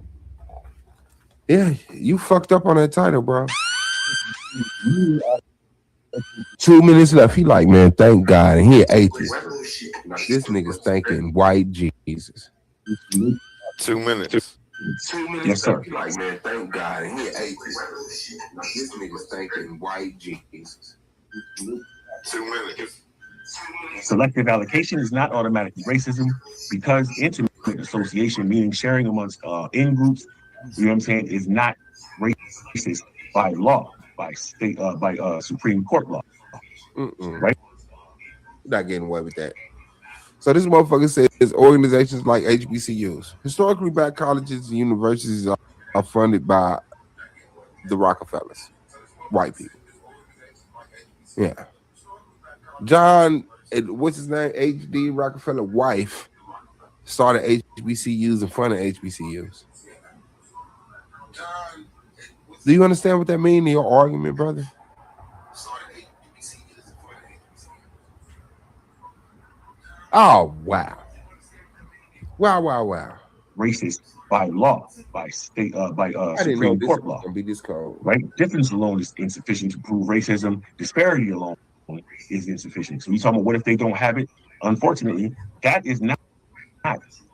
Yeah, you fucked up on that title, bro. 2 minutes left. He like, man, thank God. And he an atheist. This nigga's thanking white Jesus. 2 minutes. 2 minutes. Yes, sir. He like, man, thank God. And he an atheist. This nigga's thanking white Jesus. 2 minutes. Selective allocation is not automatically racism because intimate association, meaning sharing amongst in groups, you know what I'm saying, is not racist by law, by state, by Supreme Court law. Right? Not getting away with that. So this motherfucker says organizations like HBCUs, historically black colleges and universities, are funded by the Rockefellers, white people. Yeah. John, what's his name? H.D. Rockefeller wife started HBCUs and funded HBCUs. Do you understand what that means in your argument, brother? Oh, wow. Wow. Racist by law, by state, by Supreme Court law. Be this cold. Right? Difference alone is insufficient to prove racism. Disparity alone is insufficient. So we talking about what if they don't have it? Unfortunately, that is not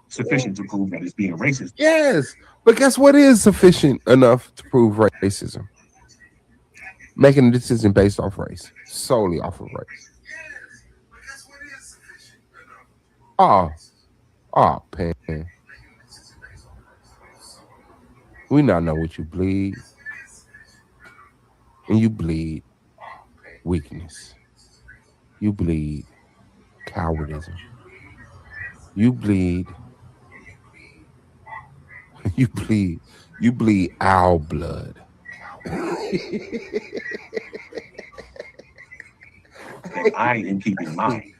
sufficient to prove that it's being racist. Yes, but guess what is sufficient enough to prove racism? Making a decision based off race, solely off of race. Oh, Pan. We now know what you bleed. And you bleed weakness. You bleed cowardism. You bleed owl blood. And I am keeping mine.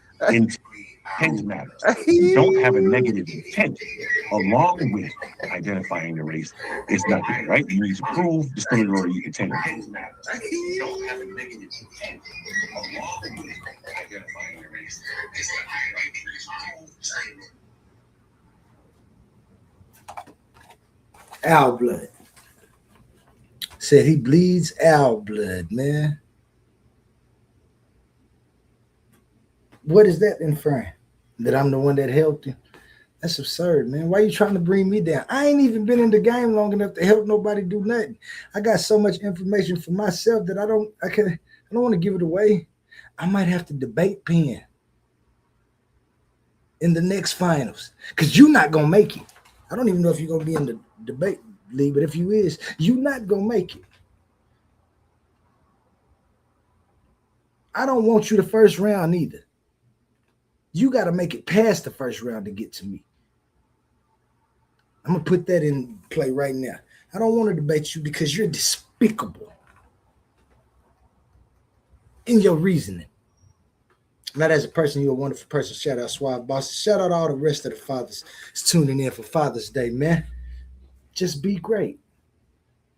Intent matters. You don't have a negative intent along with identifying the race. It's not there, right? You need to prove discriminatory intent. You don't have a negative intent along with identifying the race. It's not there, right? You need to prove owl blood. Said he bleeds owl blood, man. What is that inferring? That I'm the one that helped him? That's absurd, man. Why are you trying to bring me down? I ain't even been in the game long enough to help nobody do nothing. I got so much information for myself that I don't want to give it away. I might have to debate Penn in the next finals because you're not gonna make it. I don't even know if you're gonna be in the debate league, but if you is, you're not gonna make it. I don't want you the first round either. You got to make it past the first round to get to me. I'm going to put that in play right now. I don't want to debate you because you're despicable in your reasoning. Not as a person, you're a wonderful person. Shout out Suave Boss. Shout out all the rest of the fathers that's tuning in for Father's Day, man. Just be great.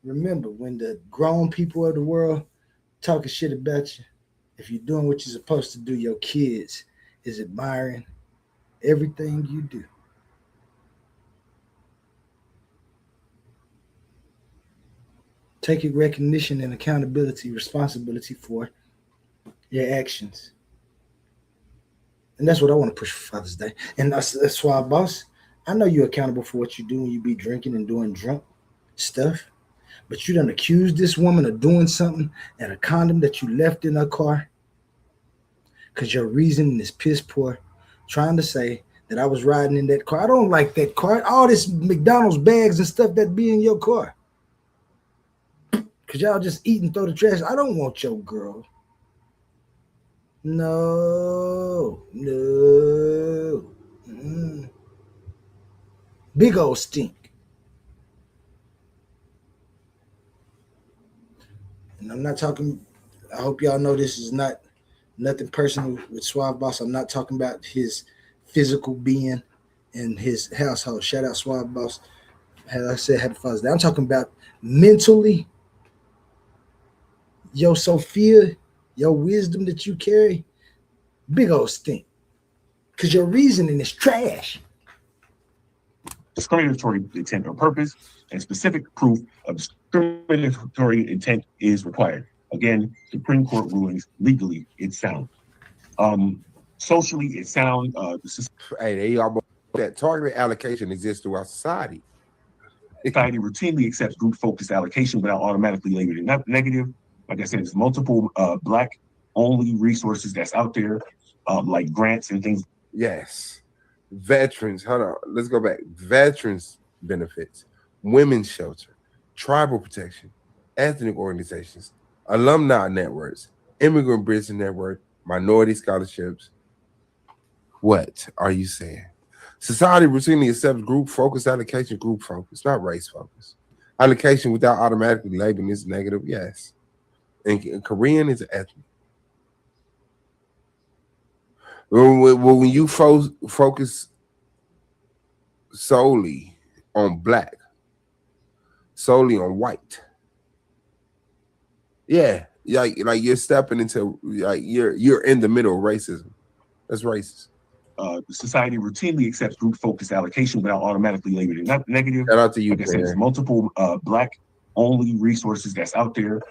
Remember, when the grown people of the world talking shit about you, if you're doing what you're supposed to do, your kids is admiring everything you do. Taking recognition and accountability, responsibility for your actions. And that's what I want to push for Father's Day. And that's why, boss, I know you're accountable for what you do when you be drinking and doing drunk stuff. But you done accused this woman of doing something and a condom that you left in her car because your reasoning is piss poor, trying to say that I was riding in that car. I don't like that car. All this McDonald's bags and stuff that be in your car. Because y'all just eat and throw the trash. I don't want your girl. No. Big old stink. And I'm not talking. I hope y'all know this is not nothing personal with Suave Boss. I'm not talking about his physical being and his household. Shout out Suave Boss. As I said, Happy Father's Day. I'm talking about mentally, your Sophia, your wisdom that you carry, big old stink. Because your reasoning is trash. Discriminatory intent or purpose, and specific proof of discriminatory intent is required. Again, Supreme Court rulings, legally, it's sound. Socially, it's sound. Hey, they almost that targeted allocation exists throughout society. Society routinely accepts group-focused allocation without automatically labeling it negative. Like I said, there's multiple Black-only resources that's out there, like grants and things. Yes. Veterans, hold on, let's go back. Veterans benefits, women's shelter, tribal protection, ethnic organizations, alumni networks, immigrant bridge network, minority scholarships. What are you saying? Society routinely accepts group focus allocation, group focus, not race focus. Allocation without automatically labeling is negative, yes. And Korean is ethnic. When you focus solely on Black, solely on white, yeah, like you're stepping into like you're in the middle of racism. That's racist. Society routinely accepts group-focused allocation without automatically labeling it negative. Shout out to you, like I said, there's multiple Black-only resources that's out there,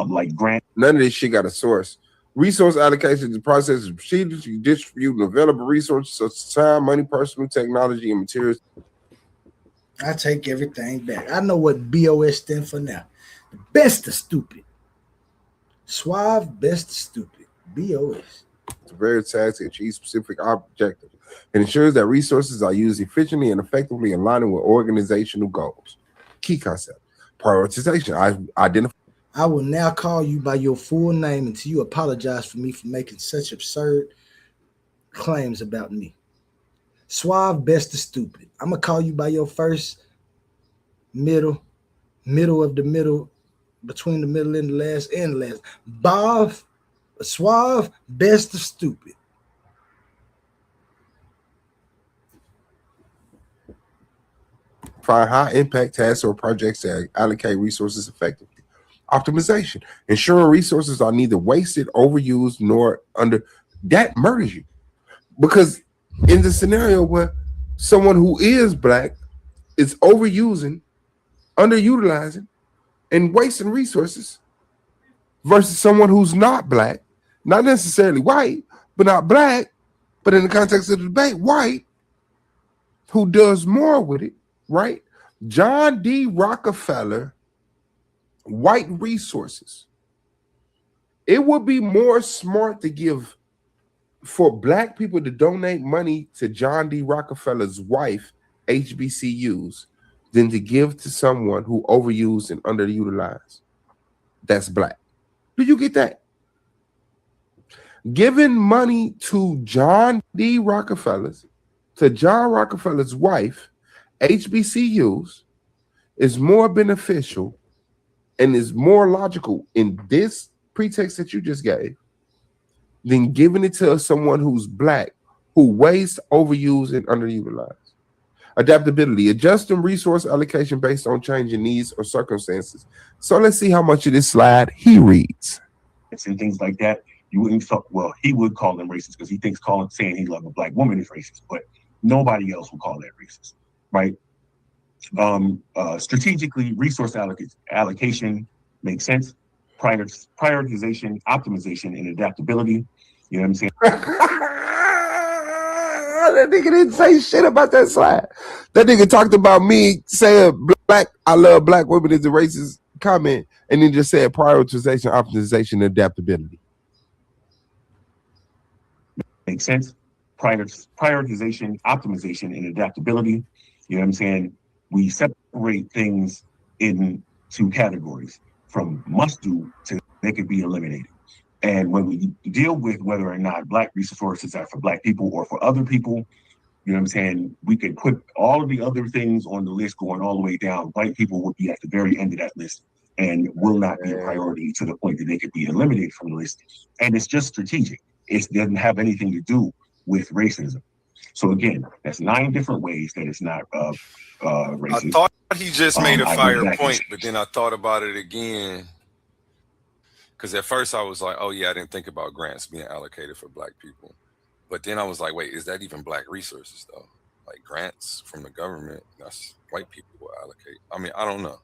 like grant. None of this shit got a source. Resource allocation is the process of procedures you distribute and available resources such as time, money, personal technology, and materials. I take everything back. I know what BOS stands for now. The best of stupid. Suave, best of stupid. BOS. It's a very task to achieve specific objectives. It ensures that resources are used efficiently and effectively aligning with organizational goals. Key concept. Prioritization. I identify. I will now call you by your full name until you apologize for me for making such absurd claims about me. Suave, best of stupid. I'm going to call you by your first, middle of the middle, between the middle and the last, and the last. Bob, Suave, best of stupid. Find high impact tasks or projects that allocate resources effectively. Optimization, ensuring resources are neither wasted, overused, nor under. That murders you, because in the scenario where someone who is Black is overusing, underutilizing, and wasting resources, versus someone who's not Black, not necessarily white, but not Black, but in the context of the debate, white, who does more with it, right? John D. Rockefeller. White resources. It would be more smart to give for Black people to donate money to John D. Rockefeller's wife, HBCUs, than to give to someone who overused and underutilized. That's Black. Do you get that? Giving money to John Rockefeller's wife, HBCUs, is more beneficial and is more logical in this pretext that you just gave than giving it to someone who's Black, who wastes, overused, and underutilized. Adaptability, adjusting resource allocation based on changing needs or circumstances. So let's see how much of this slide he reads. And things like that, you wouldn't feel, well, he would call them racist because he thinks saying he loves a Black woman is racist, but nobody else would call that racist, right? Strategically, resource allocation makes sense. Prioritization, optimization, and adaptability. You know what I'm saying? That nigga didn't say shit about that slide. That nigga talked about me saying Black, I love Black women is a racist comment, and then just said prioritization, optimization, and adaptability. Makes sense. Prioritization, optimization, and adaptability. You know what I'm saying? We separate things into categories from must do to they could be eliminated. And when we deal with whether or not Black resources are for Black people or for other people, you know what I'm saying? We could put all of the other things on the list going all the way down. White people would be at the very end of that list. and will not be a priority to the point that they could be eliminated from the list. And it's just strategic. It doesn't have anything to do with racism. So again, that's 9 different ways that it's not racist. I thought he just made a fire exactly. point, but then I thought about it again. Because at first I was like, oh yeah, I didn't think about grants being allocated for Black people. But then I was like, wait, is that even Black resources though? Like grants from the government, that's white people will allocate. I mean, I don't know.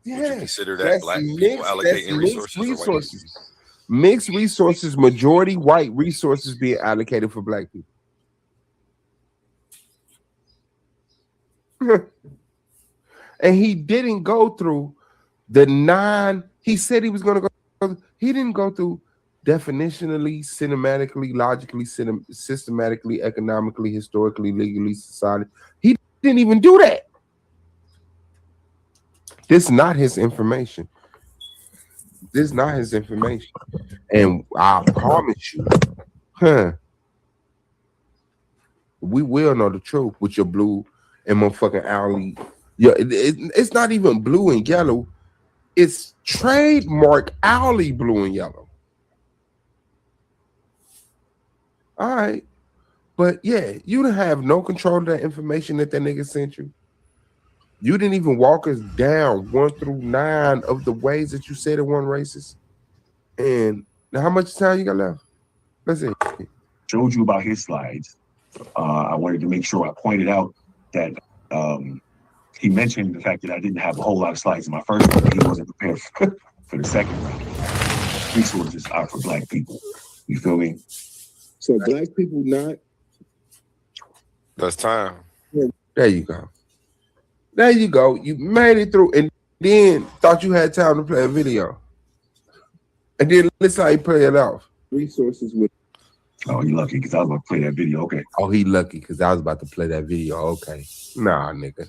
Yeah, would you consider that Black people allocating resources? Mixed resources, majority white resources being allocated for Black people. And he didn't go through the 9. He said he was going to go. He didn't go through definitionally, cinematically, logically, systematically, economically, historically, legally, society. He didn't even do that. This is not his information. This is not his information. And I promise you, we will know the truth with your blue and motherfucking alley. Yeah, it's not even blue and yellow. It's trademark Owly blue and yellow. All right. But yeah, you don't have no control of that information that nigga sent you. You didn't even walk us down 1 through 9 of the ways that you said it wasn't racist. And now how much time you got left? Let's see. Showed you about his slides. I wanted to make sure I pointed out that he mentioned the fact that I didn't have a whole lot of slides in my first one. He wasn't prepared for the second round. Resources are for Black people. You feel me? So Black people not. That's time. There you go. There you go. You made it through, and then thought you had time to play a video. And then listen how you play it off. Resources with. Oh, you lucky because I was about to play that video. Okay. Oh, he lucky because I was about to play that video. Okay. Nah, nigga.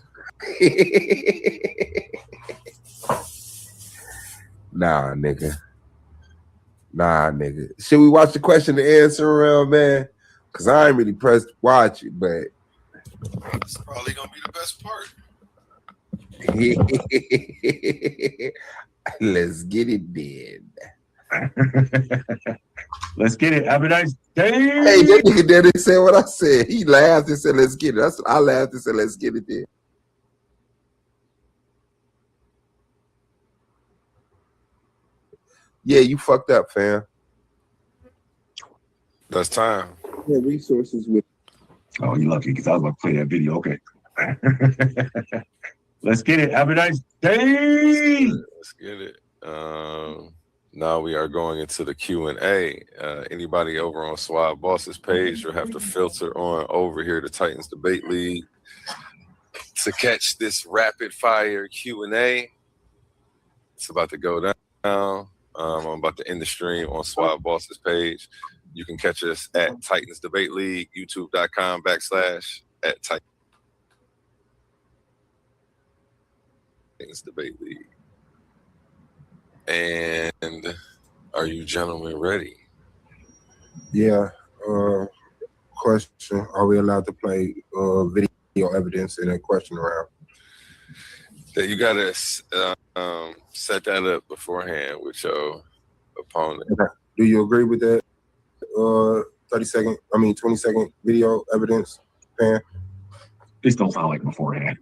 Nah, nigga. Nah, nigga. Should we watch the question and answer around, man? Because I ain't really pressed to watch it, but it's probably gonna be the best part. Let's get it then. Let's get it. Have a nice day. Hey, that nigga daddy said what I said. He laughed and said, let's get it. That's what I laughed and said, let's get it then. Yeah, you fucked up, fam. That's time. Yeah, resources with. Oh, you lucky because I was about to play that video. Okay. Let's get it. Have a nice day. Let's get it. Now we are going into the Q&A. Anybody over on Swab Boss's page will have to filter on over here to Titans Debate League to catch this rapid fire Q&A. It's about to go down. I'm about to end the stream on Swab Boss's page. You can catch us at Titans Debate League, youtube.com/at Titans Debate League. And are you gentlemen ready? Yeah. Question: are we allowed to play video evidence in a question round? That you gotta set that up beforehand with your opponent. Okay. Do you agree with that? 20-second video evidence, Pan? This don't sound like beforehand.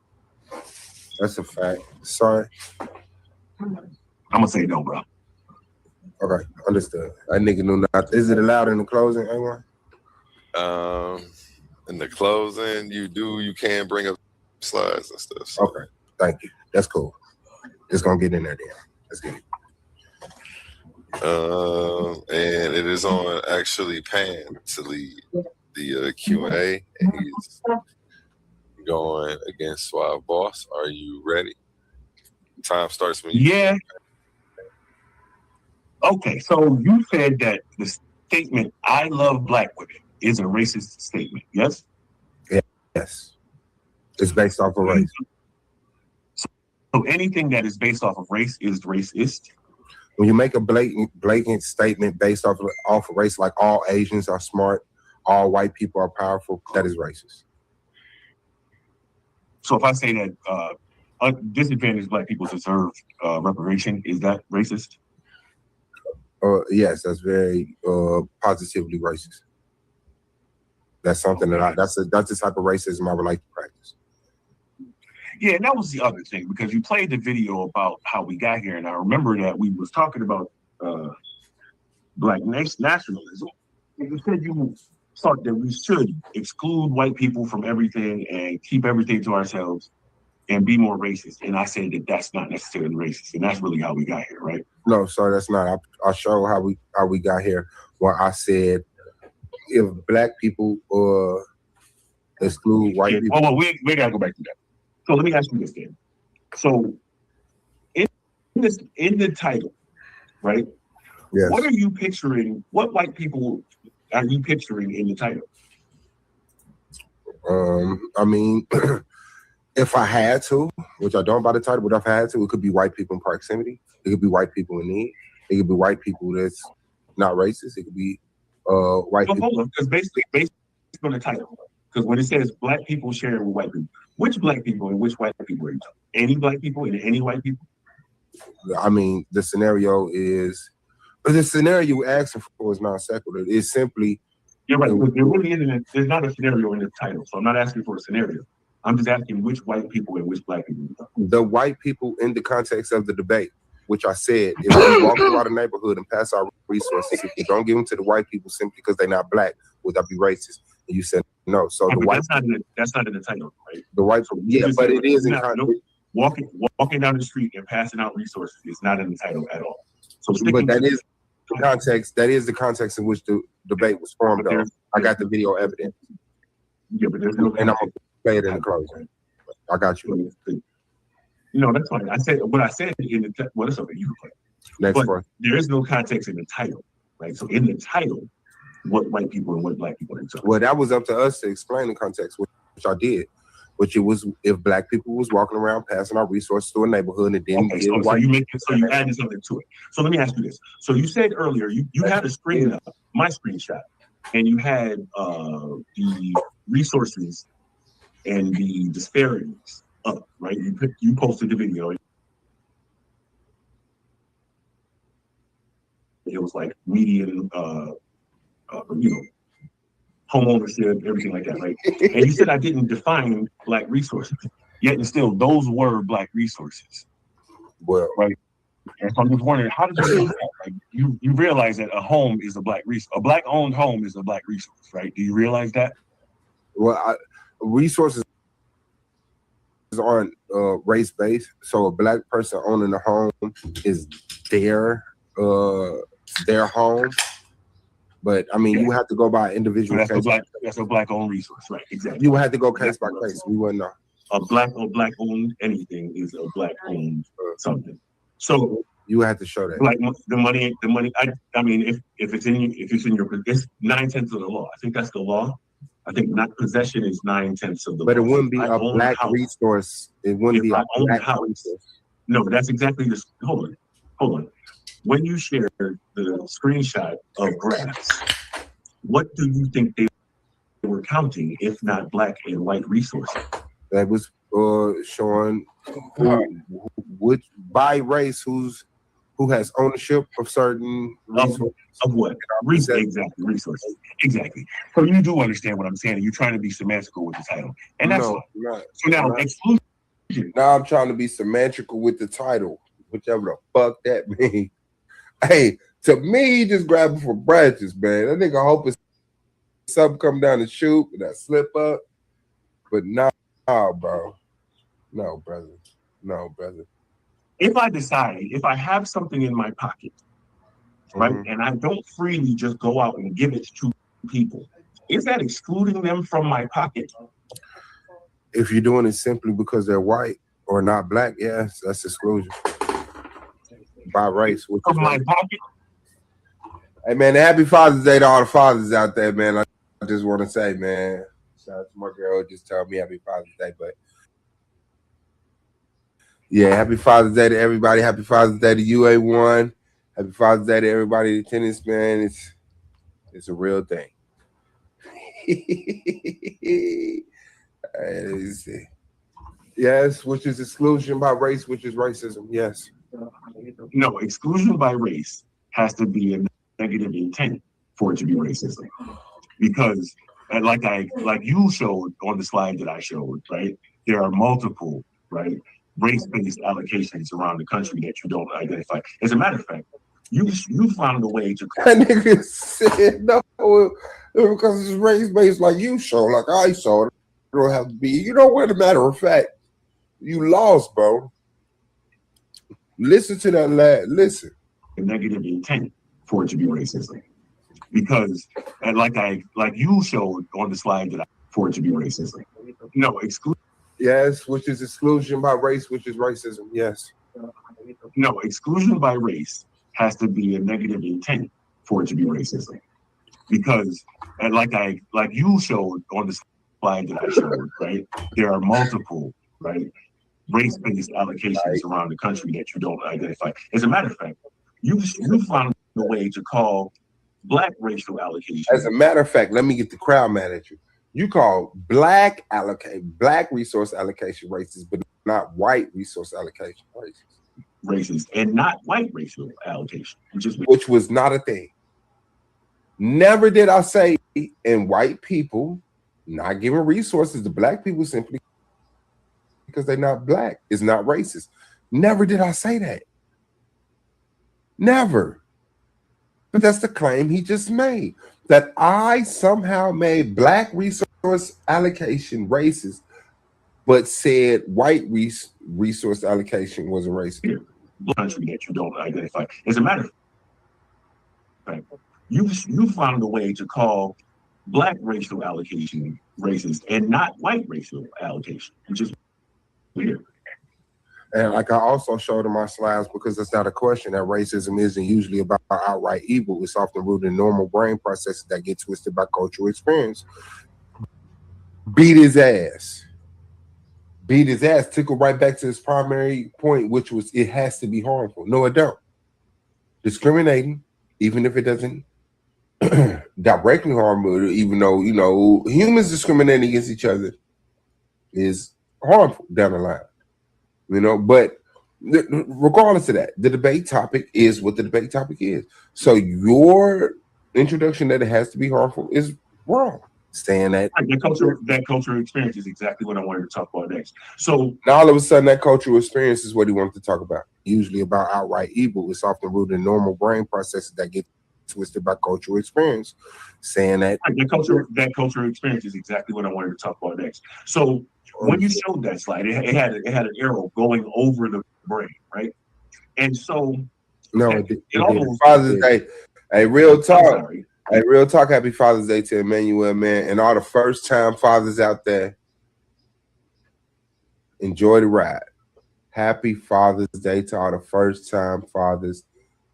That's a fact. Sorry. I'm gonna say no, bro. Okay, understood. That nigga knew not. Is it allowed in the closing, anyone? In the closing, you can bring up slides and stuff. So. Okay, thank you. That's cool. It's gonna get in there then. Let's get it. And it is on actually Pan to lead the Q&A, and he's going against Swab Boss. Are you ready? Time starts when you. Yeah. Okay, so you said that the statement "I love Black women" is a racist statement. Yes. Yes. It's based off of race. So anything that is based off of race is racist. When you make a blatant statement based off of race, like all Asians are smart, all white people are powerful, that is racist. So if I say that disadvantaged black people deserve reparation. Is that racist? Yes, that's very positively racist. That's something that that's the type of racism I would like to practice. Yeah, and that was the other thing, because you played the video about how we got here, and I remember that we was talking about black nationalism, and you said you thought that we should exclude white people from everything and keep everything to ourselves and be more racist. And I said that that's not necessarily racist, and that's really how we got here, right? No, sorry, that's not. I'll show how we got here. Where I said if black people exclude white people. Well, we gotta go back to that. So let me ask you this then. So in the title, right? Yes. What are you picturing? What white people are you picturing in the title? I mean, if I had to, which I don't by the title, but if I had to, it could be white people in proximity. It could be white people in need. It could be white people that's not racist. It could be white people. Because based on the title, because when it says black people sharing with white people, which black people and which white people are you talking? Any black people and any white people? I mean, the scenario you're asking for is non sequitur. It's simply. You're right. There really isn't. There's not a scenario in the title, so I'm not asking for a scenario. I'm just asking which white people and which black people. The white people in the context of the debate, which I said, if we walk around the neighborhood and pass our resources, if we don't give them to the white people simply because they're not black, would that be racist? And you said no. So the white that's not in the title, right? The white, so yeah, but it is in context. Walking down the street and passing out resources is not in the title at all. So, but that is the context. That is the context in which the debate was formed. Though I got the video evidence. Yeah, but there's no. And I'm gonna play it in the closing. I got you. No, that's fine. I said what I said in the. Well, it's okay. You can play. Next one. There is no context in the title, right? So in the title, what white people and what black people are talking. Well, that was up to us to explain the context, which I did. Which it was if black people was walking around passing our resources to a neighborhood and didn't get white. So you added something to it. So let me ask you this. So you said earlier you had a screen up, my screenshot, and you had the resources and the disparities up, right? You posted the video. It was like median, home ownership, everything like that, right? And you said I didn't define black resources, yet and still those were black resources. Well, right. And so I'm just wondering, how did you do that? Like you realize that a home is a black resource, a black owned home is a black resource, right? Do you realize that? Well, resources aren't race based, so a black person owning a home is their home. But I mean, you have to go by individual. So that's a black owned resource, right? Exactly. You would have to go case by case. We wouldn't know. A black owned anything is a black owned something. So you have to show that. Like the money. I mean, if it's in your, it's 9/10 of the law. I think that's the law. I think not possession is 9/10 of the law. But it wouldn't be a black resource. It wouldn't be a black resource. No, that's exactly this. Hold on. When you shared the screenshot of graphs, what do you think they were counting, if not black and white resources? That was showing which by race who has ownership of certain resources. Of what? Exactly, resources. Exactly. So you do understand what I'm saying. You're trying to be symmetrical with the title. And that's so now exclusion. Now I'm trying to be symmetrical with the title, whichever the fuck that means. Hey, to me, he just grabbing for branches, man. That nigga hoping something come down the chute and I slip up. But no, bro. No, brother. If I have something in my pocket, right, and I don't freely just go out and give it to people, is that excluding them from my pocket? If you're doing it simply because they're white or not black, yes, that's exclusion. By race. From my pocket? Hey, man, happy Father's Day to all the fathers out there, man. I just want to say, man, shout out to my girl who just told me happy Father's Day, but yeah, happy Father's Day to everybody. Happy Father's Day to UA1. Happy Father's Day to everybody in tennis, man. It's a real thing. Let me see. Yes, which is exclusion by race, which is racism. Yes. No, exclusion by race has to be a negative intent for it to be racism. Because like you showed on the slide that I showed, right? There are multiple, right, race-based allocations around the country that you don't identify. As a matter of fact, you found a way to That nigga said no because it's race-based like you show, like I saw. It don't have to be. You know what? As a matter of fact, you lost, bro. Listen to that lad. Listen. a negative intent for it to be racism. Because like you showed on the slide that I for it to be racism. No, exclusion. Yes, which is exclusion by race, which is racism. Yes. No, exclusion by race has to be a negative intent for it to be racism. Because like you showed on the slide that I showed, right? There are multiple, right, race-based allocations around the country that you don't identify. As a matter of fact, you found a way to call Black racial allocation. As a matter of fact, let me get the crowd mad at you. You call Black resource allocation racist, but not white resource allocation racist, and not white racial allocation, which was not a thing. Never did I say in white people not giving resources to Black people simply because they're not Black is not racist. Never did I say that. Never. But that's the claim he just made, that I somehow made Black resource allocation racist, but said white resource allocation was a racist. Country that you don't identify. As a matter of fact, you found a way to call Black racial allocation racist and not white racial allocation, which is weird. And like I also showed in my slides, because that's not a question, that racism isn't usually about outright evil. It's often rooted in normal brain processes that get twisted by cultural experience. Beat his ass. Beat his ass. Took it right back to his primary point, which was it has to be harmful. No, it don't. Discriminating, even if it doesn't directly harm, even though, you know, humans discriminating against each other is harmful down the line. You know, but regardless of that, the debate topic is what the debate topic is. So your introduction that it has to be harmful is wrong. Saying that that cultural experience is exactly what I wanted to talk about next. So now all of a sudden that cultural experience is what he wanted to talk about. Usually about outright evil. It's often rooted in normal brain processes that get twisted by cultural experience. Saying that that cultural experience is exactly what I wanted to talk about next. So when you showed that slide, it had an arrow going over the brain, right? And so no, it almost Father's Day. Hey, real talk. Hey, real talk. Happy Father's Day to Emmanuel, man, and all the first-time fathers out there. Enjoy the ride. Happy Father's Day to all the first-time fathers.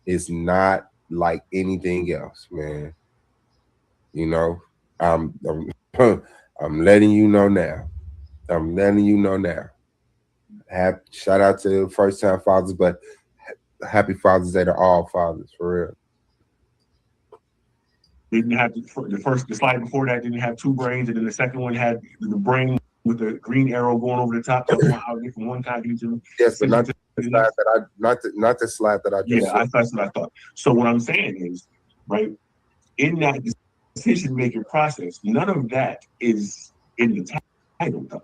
It's not like anything else, man. You know, I'm letting you know now. I'm letting you know now. Shout out to first-time fathers, but happy Father's Day to all fathers, for real. Didn't have the slide before that didn't have two brains, and then the second one had the brain with the green arrow going over the top, talking about how from one cognitive to yes, but not the slide that not the slide that I just saw. That's what I thought. So what I'm saying is, right, in that decision-making process, none of that is in the title, though.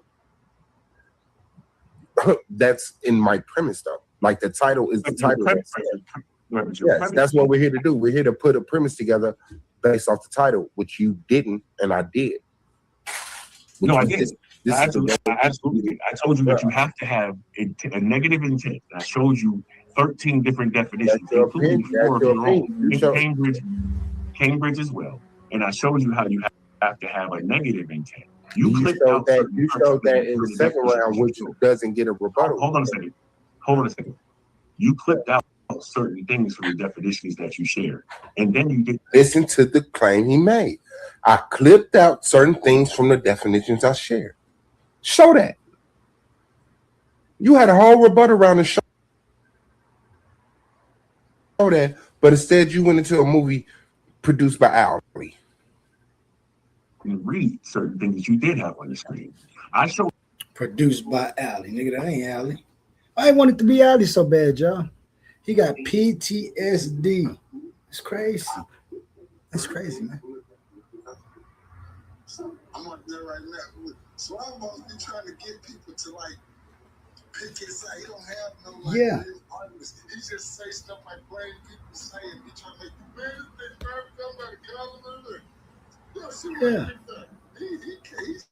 That's in my premise, though. Like the title is the title. Yes, that's what we're here to do. We're here to put a premise together based off the title, which you didn't, and I did. No, I did. I absolutely did. I told you that you have to have a negative intent. I showed you 13 different definitions, including 4 of your own. Cambridge as well. And I showed you how you have to have a negative intent. You showed that in the second round, which doesn't get a rebuttal. Hold on a second. You clipped out certain things from the definitions that you shared, and then you did listen to the claim he made. I clipped out certain things from the definitions I shared. Show that. You had a whole rebuttal around the show that, but instead you went into a movie produced by Alfie. And read certain things that you did have on the screen. I showed Produced by Allie. Nigga, that ain't Allie. I ain't want it to be Allie so bad, y'all. He got PTSD. It's crazy. That's crazy, man. I'm on there right now. So I'm supposed to be trying to get people to like pick his side. He don't have no like artists. He just say stuff like plain people say and he trying to make you man, this thing somebody calling him. He's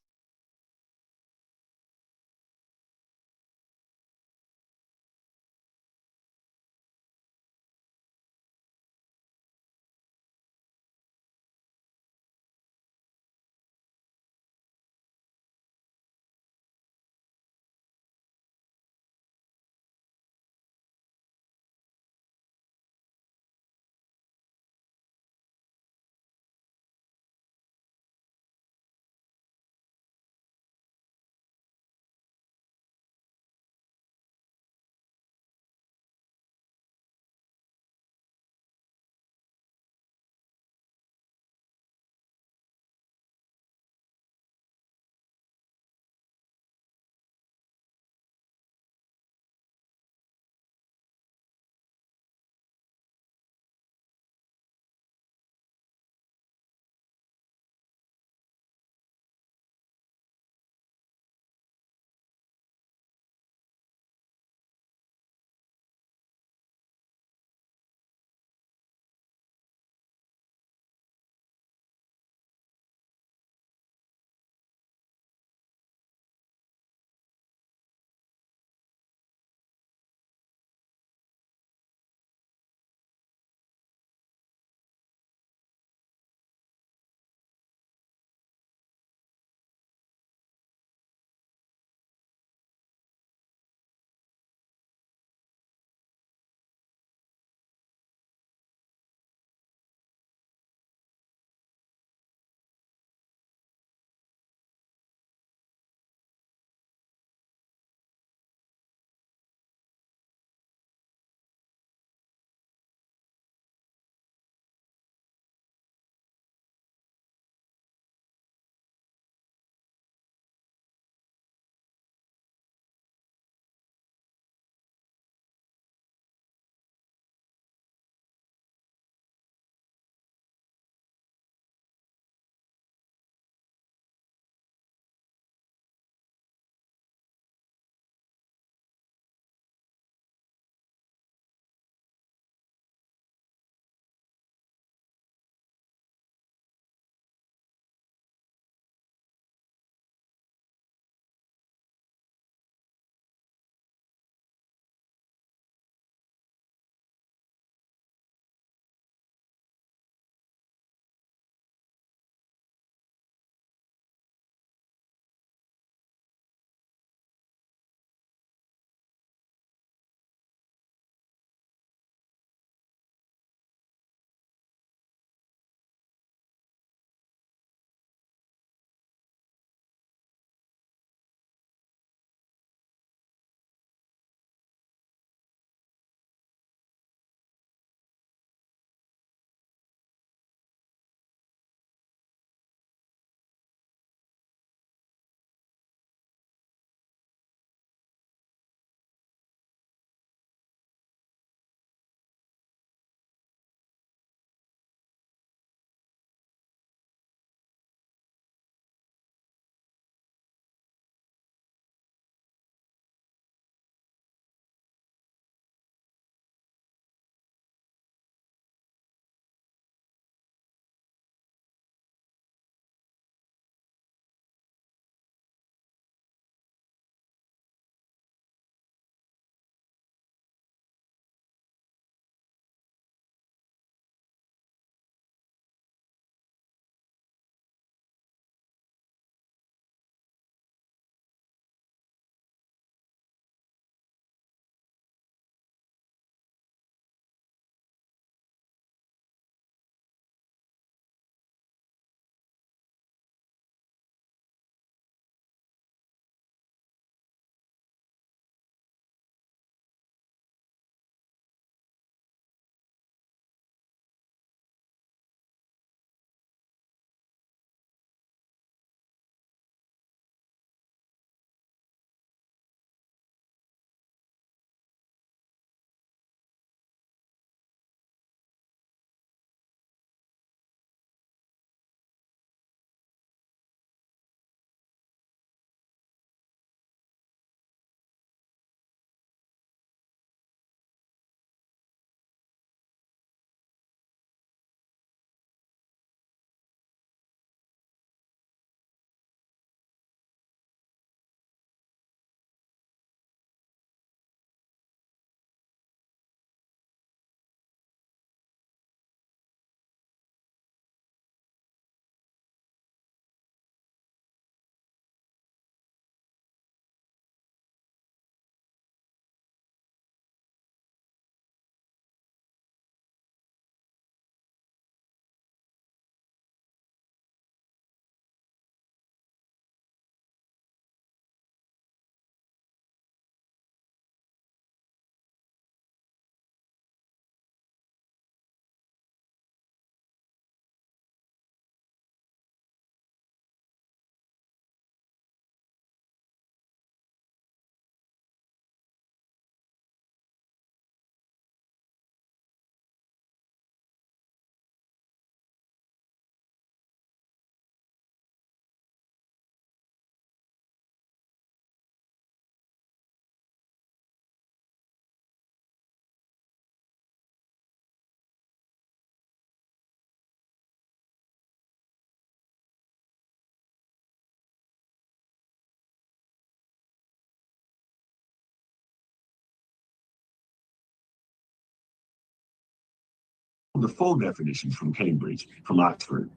the full definitions from Cambridge, from Oxford,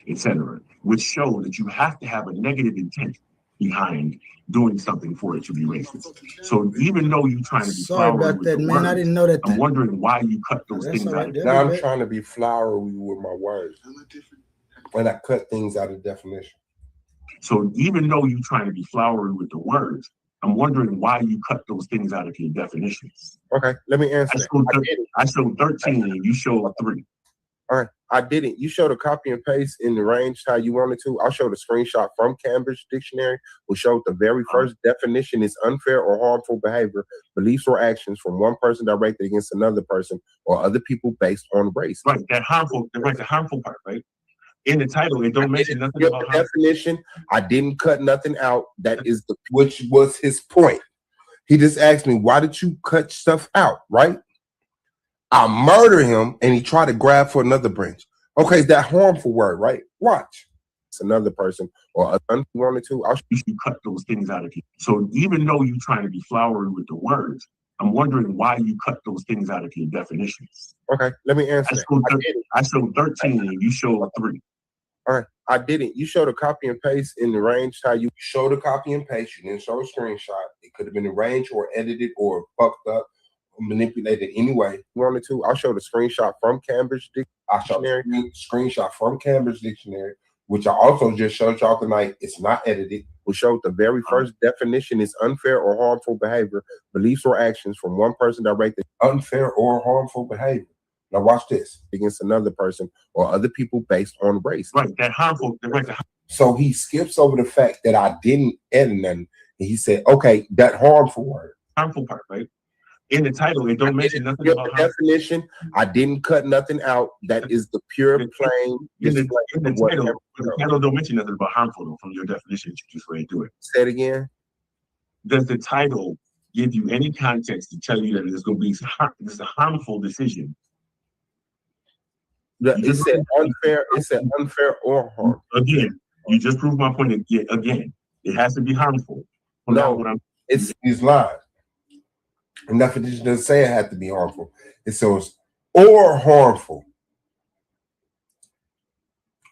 etc., which show that you have to have a negative intent behind doing something for it to be racist. So even though you're trying to be sorry about that, man. I didn't know that. I'm wondering why you cut those things out. Now I'm trying to be flowery with my words, and I cut things out of definition. So even though you're trying to be flowery with the words, I'm wondering why you cut those things out of your definitions. Okay, let me answer. I showed 13 and you showed 3. All right, I didn't. You showed a copy and paste in the range how you wanted to. I showed a screenshot from Cambridge Dictionary, which showed the very first definition is unfair or harmful behavior, beliefs or actions from one person directed against another person or other people based on race. Right, the harmful part, right? In the title, it don't mention nothing about the definition. I didn't cut nothing out. That is which was his point. He just asked me, why did you cut stuff out, right? I murder him and he tried to grab for another branch. Okay, is that harmful word, right? Watch. It's another person or you wanted to. You should cut those things out of you. So even though you're trying to be flowery with the words, I'm wondering why you cut those things out of your definitions. Okay, let me answer. I showed 13 and you showed 3. All right, I didn't. You showed a copy and paste in the range how you showed a copy and paste. You didn't show a screenshot. It could have been arranged or edited or fucked up. Manipulated anyway you wanted to. I'll show the screenshot from Cambridge Dictionary. Screenshot from Cambridge Dictionary, which I also just showed y'all tonight. It's not edited. We showed the very first definition is unfair or harmful behavior, beliefs or actions from one person directed. Unfair or harmful behavior. Now watch this against another person or other people based on race. Right, that harmful. So he skips over the fact that I didn't edit nothing. And he said, okay, that harmful word. Harmful part, right? In the title, it don't mention nothing about the definition. I didn't cut nothing out. That is the pure, plain. In the title don't mention nothing about harmful though, from your definition. You just read through it. Say it again. Does the title give you any context to tell you that it's going to be this is a harmful decision? It said unfair. It said unfair or harmful. Again, you just proved my point. Again, it has to be harmful. No, it's these lies. And definition doesn't say it had to be harmful. It says or harmful.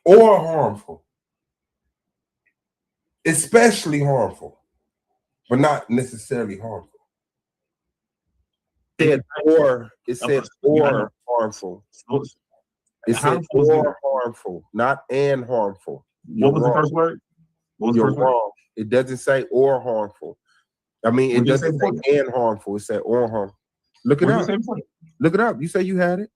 Or harmful. Especially harmful, but not necessarily harmful. It said or harmful. It said or harmful, not and harmful. What was the first word? You're wrong. It doesn't say or harmful. I mean, it doesn't say and harmful. It said or harmful. Look it up. Look it up. You say you had it.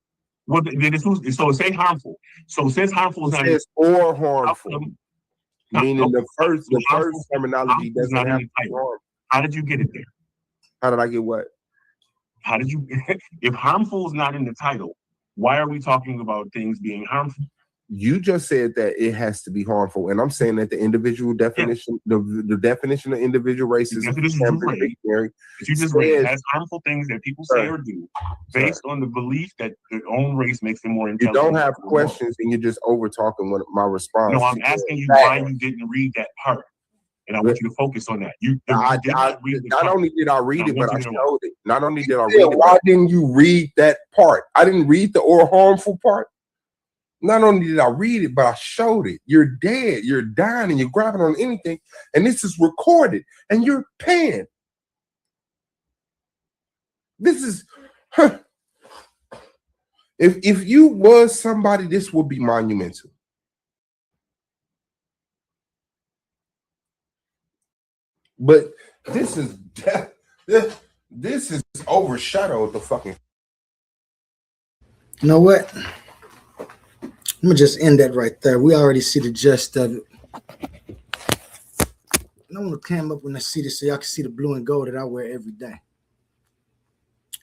Well, so it say harmful. So since harmful is not says or harmful, meaning the first terminology doesn't have to be harmful. How did you get it there? How did I get what? How did you? If harmful is not in the title, why are we talking about things being harmful? You just said that it has to be harmful, and I'm saying that the individual definition, the definition of individual racism, you just read has harmful things that people say or do based on the belief that their own race makes them more intelligent. You don't have questions, and you're just over talking with my response. No, I'm asking you why you didn't read that part, and I want you to focus on that. Not only did I read it, but I showed it. Not only did I read it, why didn't you read that part? I didn't read the or harmful part. Not only did I read it, but I showed it. You're dead, you're dying, and you're grabbing on anything, and this is recorded, and you're paying. This is, if you was somebody, this would be monumental. But this is this is overshadowed the fucking. You know what? I'm gonna just end that right there. We already see the gist of it. And I want to climb up when I see this so y'all can see the blue and gold that I wear every day.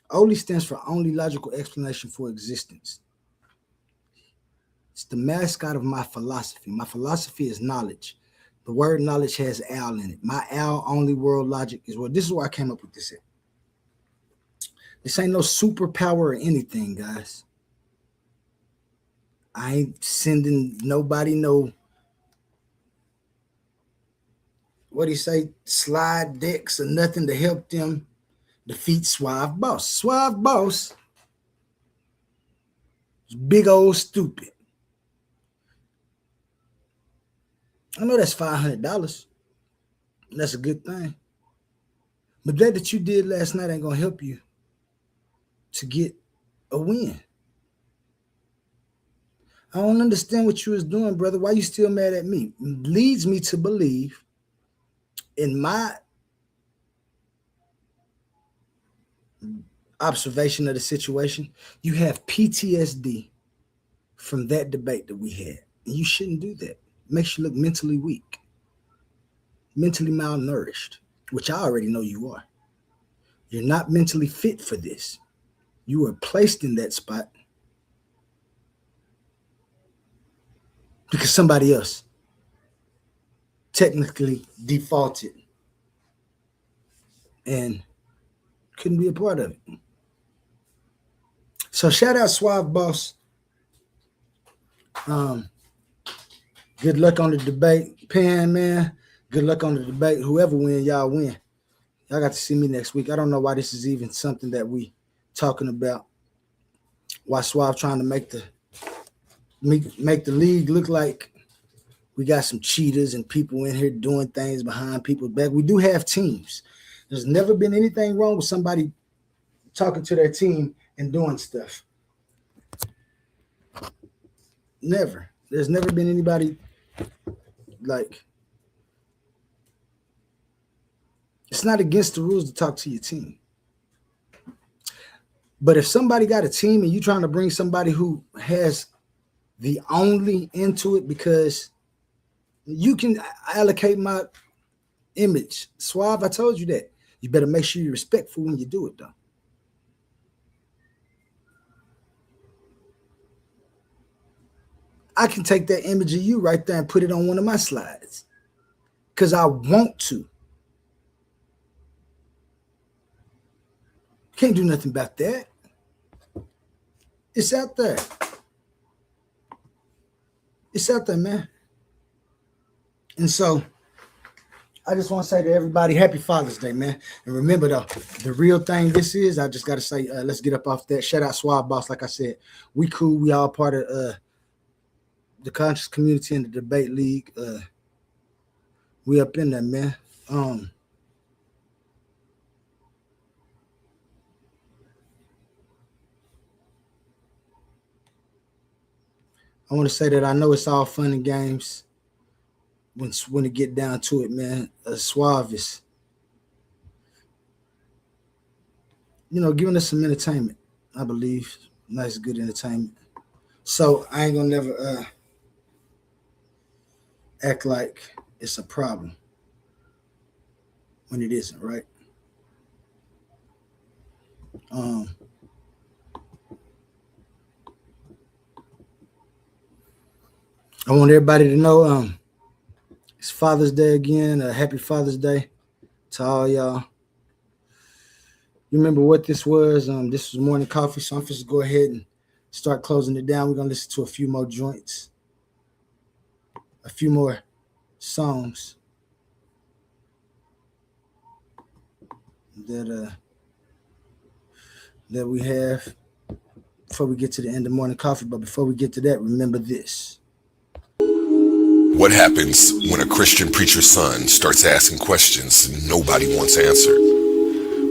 OLI stands for only logical explanation for existence. It's the mascot of my philosophy. My philosophy is knowledge. The word knowledge has Al in it. My Al only world logic is what. This is why I came up with this. This ain't no superpower or anything, guys. I ain't sending nobody no, what do you say, slide decks or nothing to help them defeat Suave Boss. Suave Boss is big old stupid. I know that's $500. That's a good thing. But that you did last night ain't going to help you to get a win. I don't understand what you was doing, brother. Why you still mad at me? Leads me to believe, in my observation of the situation, you have PTSD from that debate that we had. And you shouldn't do that. It makes you look mentally weak, mentally malnourished, which I already know you are. You're not mentally fit for this. You were placed in that spot because somebody else technically defaulted and couldn't be a part of it. So shout out Suave Boss. Good luck on the debate. Pan, man, good luck on the debate. Whoever win, y'all win. Y'all got to see me next week. I don't know why this is even something that we talking about. Why Suave trying to make the league look like we got some cheaters and people in here doing things behind people's back. We do have teams. There's never been anything wrong with somebody talking to their team and doing stuff. Never. There's never been anybody like, it's not against the rules to talk to your team. But if somebody got a team and you trying to bring somebody who has the only into it because you can allocate my image. Suave, I told you that. You better make sure you're respectful when you do it, though. I can take that image of you right there and put it on one of my slides because I want to. Can't do nothing about that. It's out there. It's out there, man. And so I just want to say to everybody, happy Father's Day, man. And remember, though, the real thing this is, I just got to say, let's get up off that. Shout out Suave Boss. Like I said, we cool. We all part of the conscious community and the debate league. We up in there, man. I want to say that I know it's all fun and games when it get down to it, man. Suave is, giving us some entertainment, I believe. Nice, good entertainment. So I ain't gonna never act like it's a problem when it isn't, right? I want everybody to know it's Father's Day again. Happy Father's Day to all y'all. You remember what this was? This was morning coffee, so I'm just go ahead and start closing it down. We're gonna listen to a few more joints, a few more songs that we have before we get to the end of morning coffee. But before we get to that, remember this. What happens when a Christian preacher's son starts asking questions nobody wants answered?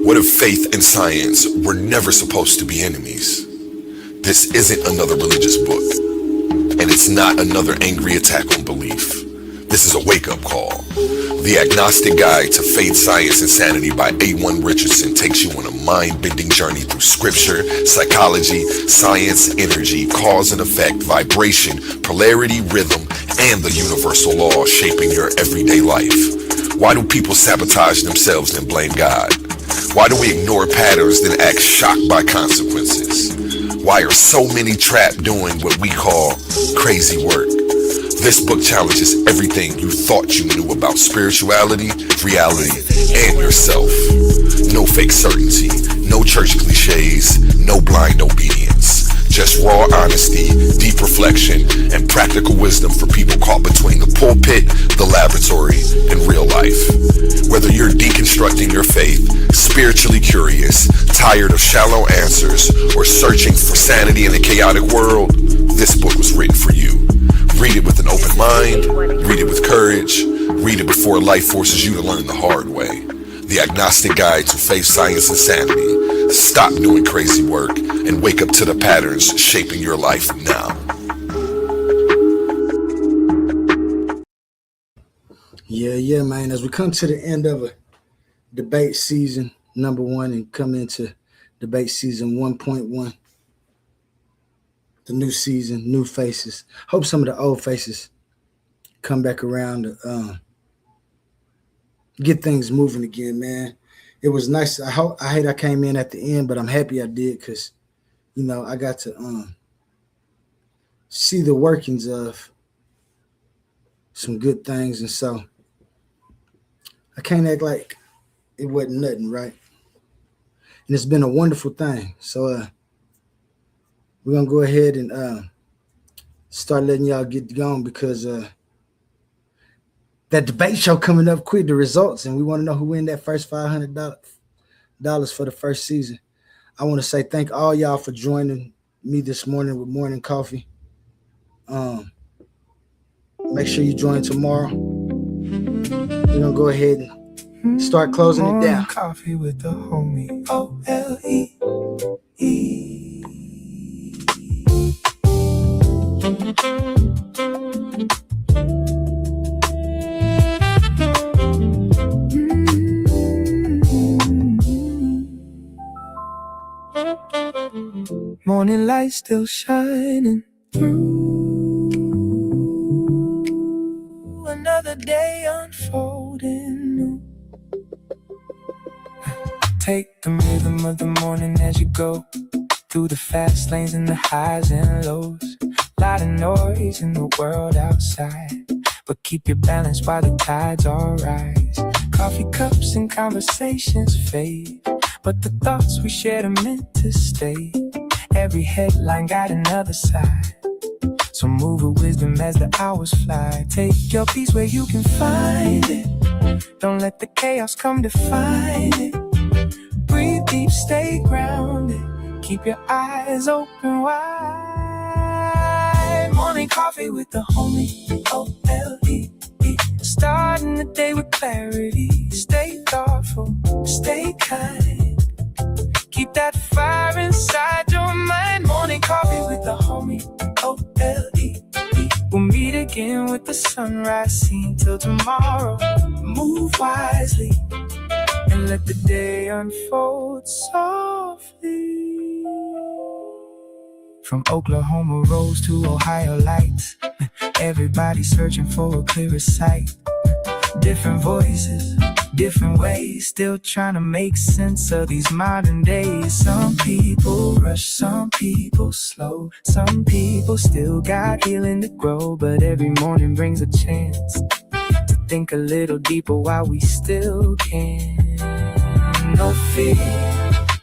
What if faith and science were never supposed to be enemies? This isn't another religious book, and it's not another angry attack on belief. This is a wake-up call. The Agnostic Guide to Faith, Science, and Sanity by A1 Richardson takes you on a mind-bending journey through scripture, psychology, science, energy, cause and effect, vibration, polarity, rhythm, and the universal law shaping your everyday life. Why do people sabotage themselves and blame God? Why do we ignore patterns then act shocked by consequences? Why are so many trapped doing what we call crazy work? This book challenges everything you thought you knew about spirituality, reality, and yourself. No fake certainty, no church cliches, no blind obedience. just raw honesty, deep reflection, and practical wisdom for people caught between the pulpit, the laboratory, and real life. Whether you're deconstructing your faith, spiritually curious, tired of shallow answers, or searching for sanity in a chaotic world, this book was written for you. Read it with an open mind, read it with courage, read it before life forces you to learn the hard way. The Agnostic Guide to Faith, Science, and Sanity. Stop doing crazy work and wake up to the patterns shaping your life now. Yeah, man. As we come to the end of a debate season number 1 and come into debate season 1.1, the new season, new faces. Hope some of the old faces come back around to get things moving again, man. It was nice. I hate I came in at the end, but I'm happy I did because, I got to see the workings of some good things. And so I can't act like it wasn't nothing, right? And it's been a wonderful thing. So we're going to go ahead and start letting y'all get going because that debate show coming up quick, the results, and we want to know who win that first $500 for the first season. I want to say thank all y'all for joining me this morning with Morning Coffee. Make sure you join tomorrow. We're going to go ahead and start closing it down. Coffee with the homie OLE. Morning light still shining through. Another day unfolding new. Take the rhythm of the morning as you go through the fast lanes and the highs and lows. Lot of noise in the world outside, but keep your balance while the tides all rise. Coffee cups and conversations fade, but the thoughts we shared are meant to stay. Every headline got another side, so move with wisdom as the hours fly. Take your peace where you can find it. Don't let the chaos come define it. Breathe deep, stay grounded. Keep your eyes open wide. Morning coffee with the homie OLE. Starting the day with clarity. Stay thoughtful, stay kind. Keep that fire inside your mind. Morning coffee with the homie OLE. We'll meet again with the sunrise scene. Till tomorrow, move wisely and let the day unfold softly. From Oklahoma roads to Ohio lights, everybody searching for a clearer sight. Different voices, different ways, still trying to make sense of these modern days. Some people rush, some people slow, some people still got healing to grow. But every morning brings a chance to think a little deeper while we still can. No fear,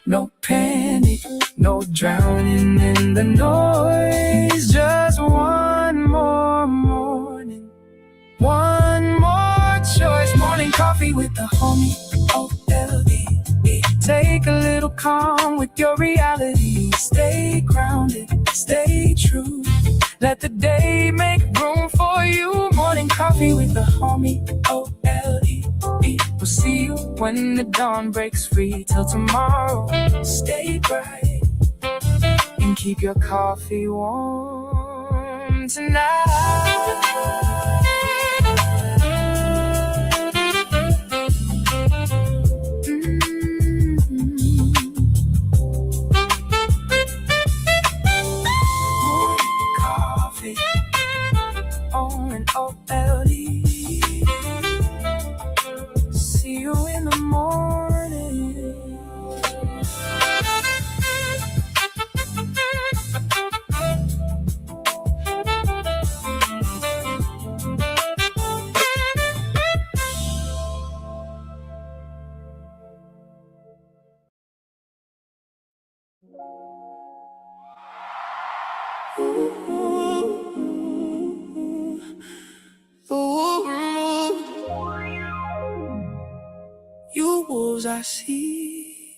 no panic, no drowning in the noise. Just one more morning, one more choice. Morning coffee with the homie OLE. Take a little calm with your reality. Stay grounded, stay true. Let the day make room for you. Morning coffee with the homie OLE. We'll see you when the dawn breaks free. Till tomorrow, stay bright and keep your coffee warm tonight. On an OLE. See you in the morning. You wolves I see.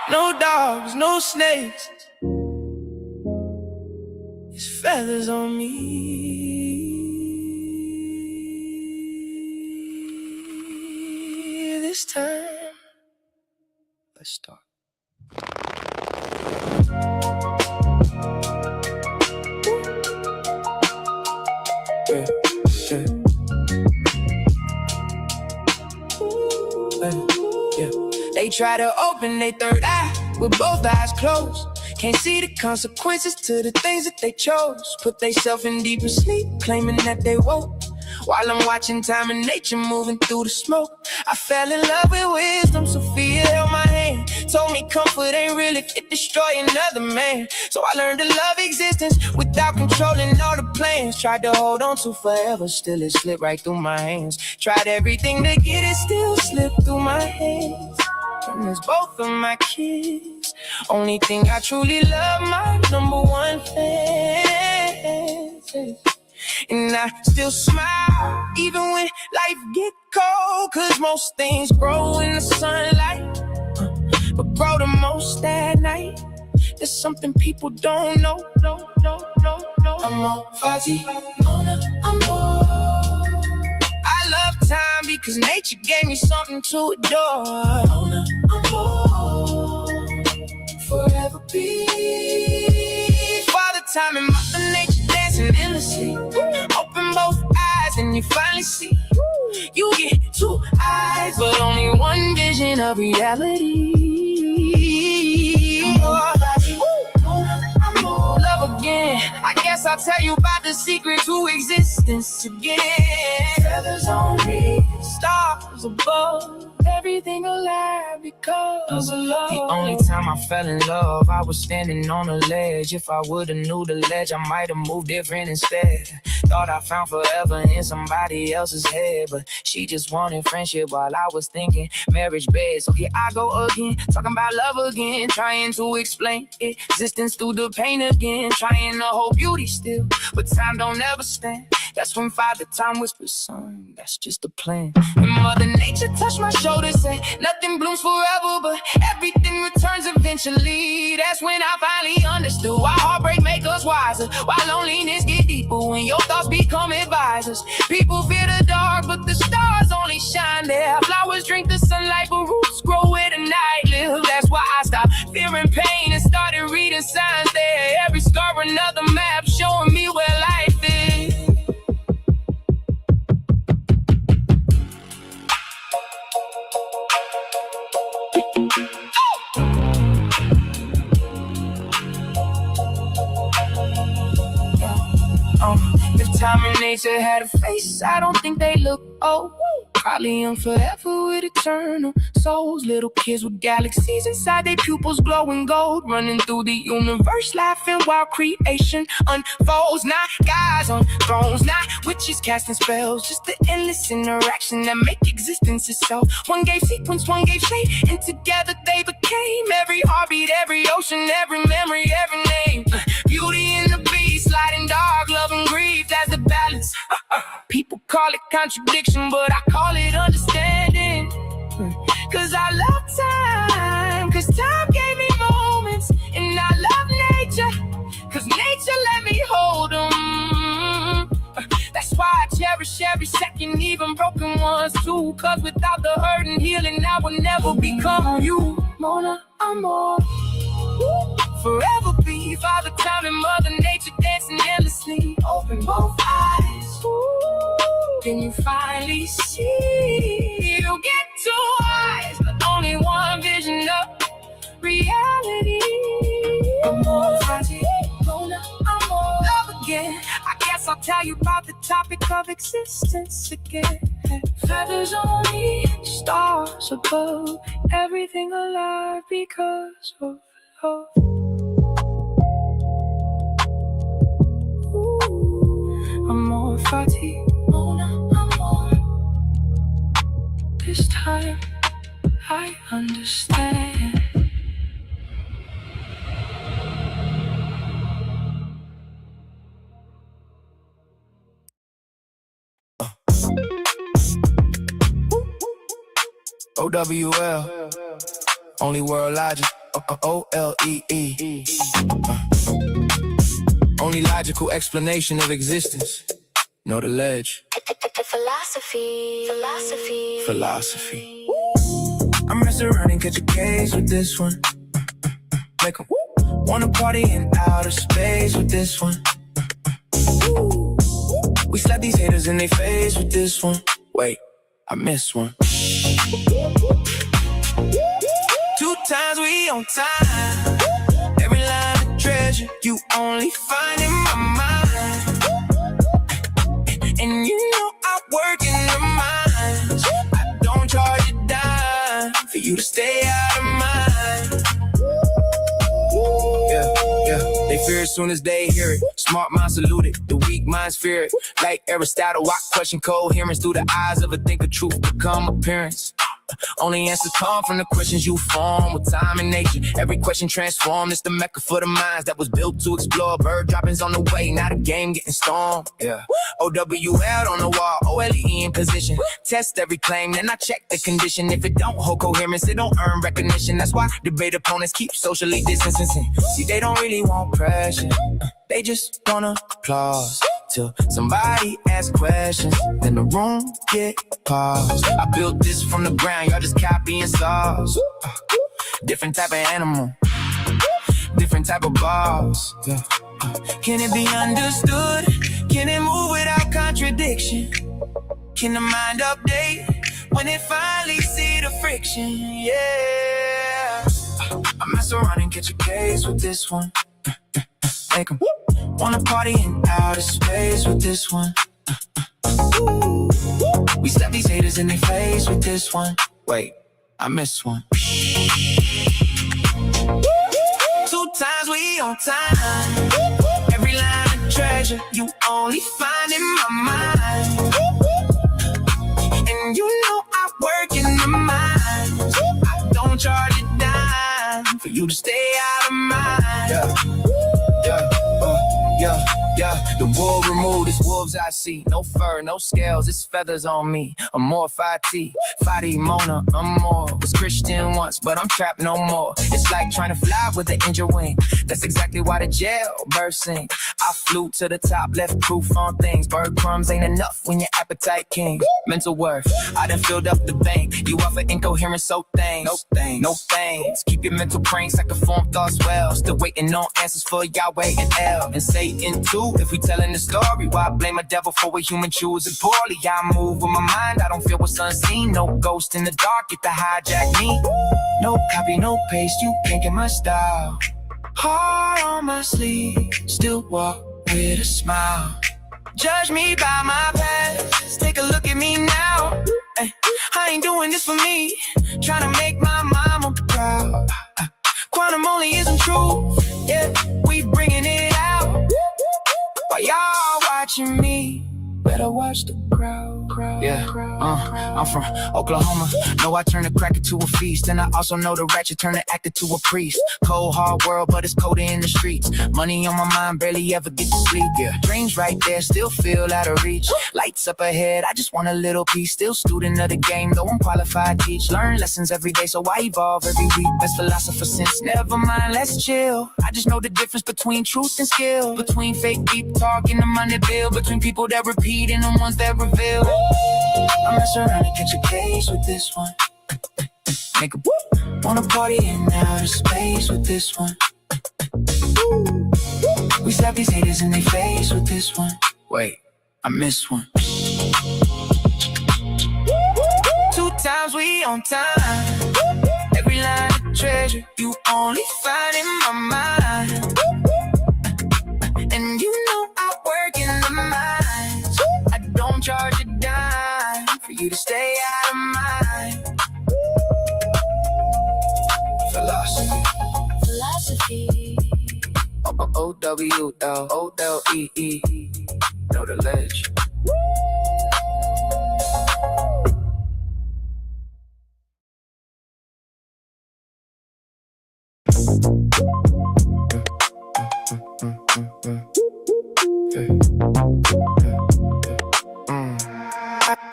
No dogs, no snakes. It's feathers on me. This time, let's start. Yeah, yeah. Yeah. They try to open their third eye with both eyes closed. Can't see the consequences to the things that they chose. Put theyself in deeper sleep, claiming that they won't. While I'm watching time and nature moving through the smoke, I fell in love with wisdom. Sophia held my hand, told me comfort ain't really fit destroy another man. So I learned to love existence without controlling all the plans. Tried to hold on to forever, still it slipped right through my hands. Tried everything to get it, still slipped through my hands. And it's both of my kids. Only thing I truly love, my number one fan. And I still smile, even when life get cold. Cause most things grow in the sunlight, but grow the most at night. There's something people don't know. I'm more fuzzy, I'm more. I love time because nature gave me something to adore. I'm more. Forever be Father Time and Mother Nature dancing endlessly. Open both eyes and you finally see. You get two eyes, but only one vision of reality. Love again. I guess I'll tell you about the secret to existence again. Feathers on me, stars above. Everything alive because of love. The only time I fell in love, I was standing on a ledge. If I would've knew the ledge, I might've moved different instead. Thought I found forever in somebody else's head, but she just wanted friendship while I was thinking marriage bed. So here I go again, talking about love again, trying to explain existence through the pain again, trying to hold beauty still, but time don't ever stand. That's when Father Time whispers, son, that's just a plan. When Mother Nature touched my shoulder, said nothing blooms forever, but everything returns eventually. That's when I finally understood why heartbreak make us wiser, why loneliness get deeper when your thoughts become advisors. People fear the dark, but the stars only shine there. Flowers drink the sunlight, but roots grow where the night lives. That's why I stopped fearing pain and started reading signs there. Every scar another map showing me where life is. If time and nature had a face, I don't think they look old. Probably young forever with eternal souls. Little kids with galaxies inside their pupils glowing gold, running through the universe laughing while creation unfolds. Not guys on thrones, not witches casting spells, just the endless interaction that make existence itself. One gave sequence, one gave shape, and together they became every heartbeat, every ocean, every memory, every name. Beauty in the beast, light and dark, love and grief, that's the balance. People call it contradiction, but I call it understanding. Cause I love time, cause time gave me moments. And I love nature, cause nature let me hold them. That's why I cherish every second, even broken ones too. Cause without the hurt and healing, I would never become you. Mona, I'm more. Forever be Father Time and Mother Nature dancing endlessly. Open both eyes, then you finally see. You get two eyes, but only one vision of reality. I'm more Fati, Mona, I'm more love again. I guess I'll tell you about the topic of existence again. Feathers on me, stars above, everything alive because of love. I'm more Fati, Mona, I'm more. This time I understand. OWL, only world logic, OLEE. Only logical explanation of existence. Know the ledge. Philosophy. I'm messing around and catch a case with this one. Make 'em wanna party in outer space with this one. We slap these haters in their face with this one. Wait, I missed one. 2 times we on time. Every line of treasure you only find in my mind. And you know I work in the mines. I don't charge a dime for you to stay out of mind. Yeah, they fear as soon as they hear it. Smart minds salute it, the weak minds fear it. Like Aristotle, I question coherence through the eyes of a thinker. Truth become appearance. Only answers come from the questions you form with time and nature. Every question transformed. It's the mecca for the minds that was built to explore. Bird droppings on the way, not a game getting stormed. Yeah. OWL on the wall, OLE in position. Test every claim, then I check the condition. If it don't hold coherence, it don't earn recognition. That's why debate opponents keep socially distancing. See, they don't really want pressure. They just wanna applause till somebody asks questions. Then the room get paused. I built this from the ground, y'all just copying saws. Different type of animal, different type of balls. Can it be understood? Can it move without contradiction? Can the mind update when it finally see the friction? Yeah. I mess around and catch a case with this one. Make 'em wanna party in outer space with this one. We slap these haters in their face with this one. Wait, I missed one. 2 times we on time. Every line of treasure you only find in my mind. And you know I work in the mines. I don't charge a dime for you to stay out of mind. Yeah, the wool removed, it's wolves I see. No fur, no scales, it's feathers on me. I'm more Fati, Mona, I'm more. Was Christian once, but I'm trapped no more. It's like trying to fly with an injured wing. That's exactly why the jailbird sing. I flew to the top, left proof on things. Bird crumbs ain't enough when your appetite king. Mental worth, I done filled up the bank. You offer incoherence, so thanks. No thanks. Keep your mental cranks like a form thoughts well. Still waiting on answers for Yahweh and El. And Satan too, if we telling the story. Why blame a devil for what human choosing poorly? I move with my mind, I don't feel what's unseen. No ghost in the dark, get to hijack me. No copy, no paste, you can't get my style. Heart on my sleeve, still walk with a smile. Judge me by my past, take a look at me now. Ay, I ain't doing this for me, trying to make my mama proud. Quantum only isn't true, yeah, we bringing it out. While y'all watching me, better watch the crowd. Yeah, I'm from Oklahoma. Know I turn the crack into a feast, and I also know the ratchet turn the actor to a priest. Cold hard world, but it's colder in the streets. Money on my mind, barely ever get to sleep. Yeah, dreams right there, still feel out of reach. Lights up ahead, I just want a little piece. Still student of the game, though I'm qualified to teach. Learn lessons every day, so I evolve every week. Best philosopher since, never mind, let's chill. I just know the difference between truth and skill. Between fake deep talk and the money bill. Between people that repeat and the ones that reveal. I mess around and catch a case with this one. Make a wanna party in outer space with this one. We slap these haters in their face with this one. Wait, I missed one. 2 times we on time. Every line of treasure you only find in my mind. And you know I work in the mines. I don't charge a dime for you to stay out of mind. Philosophy. OWLOLEE. Know the ledge.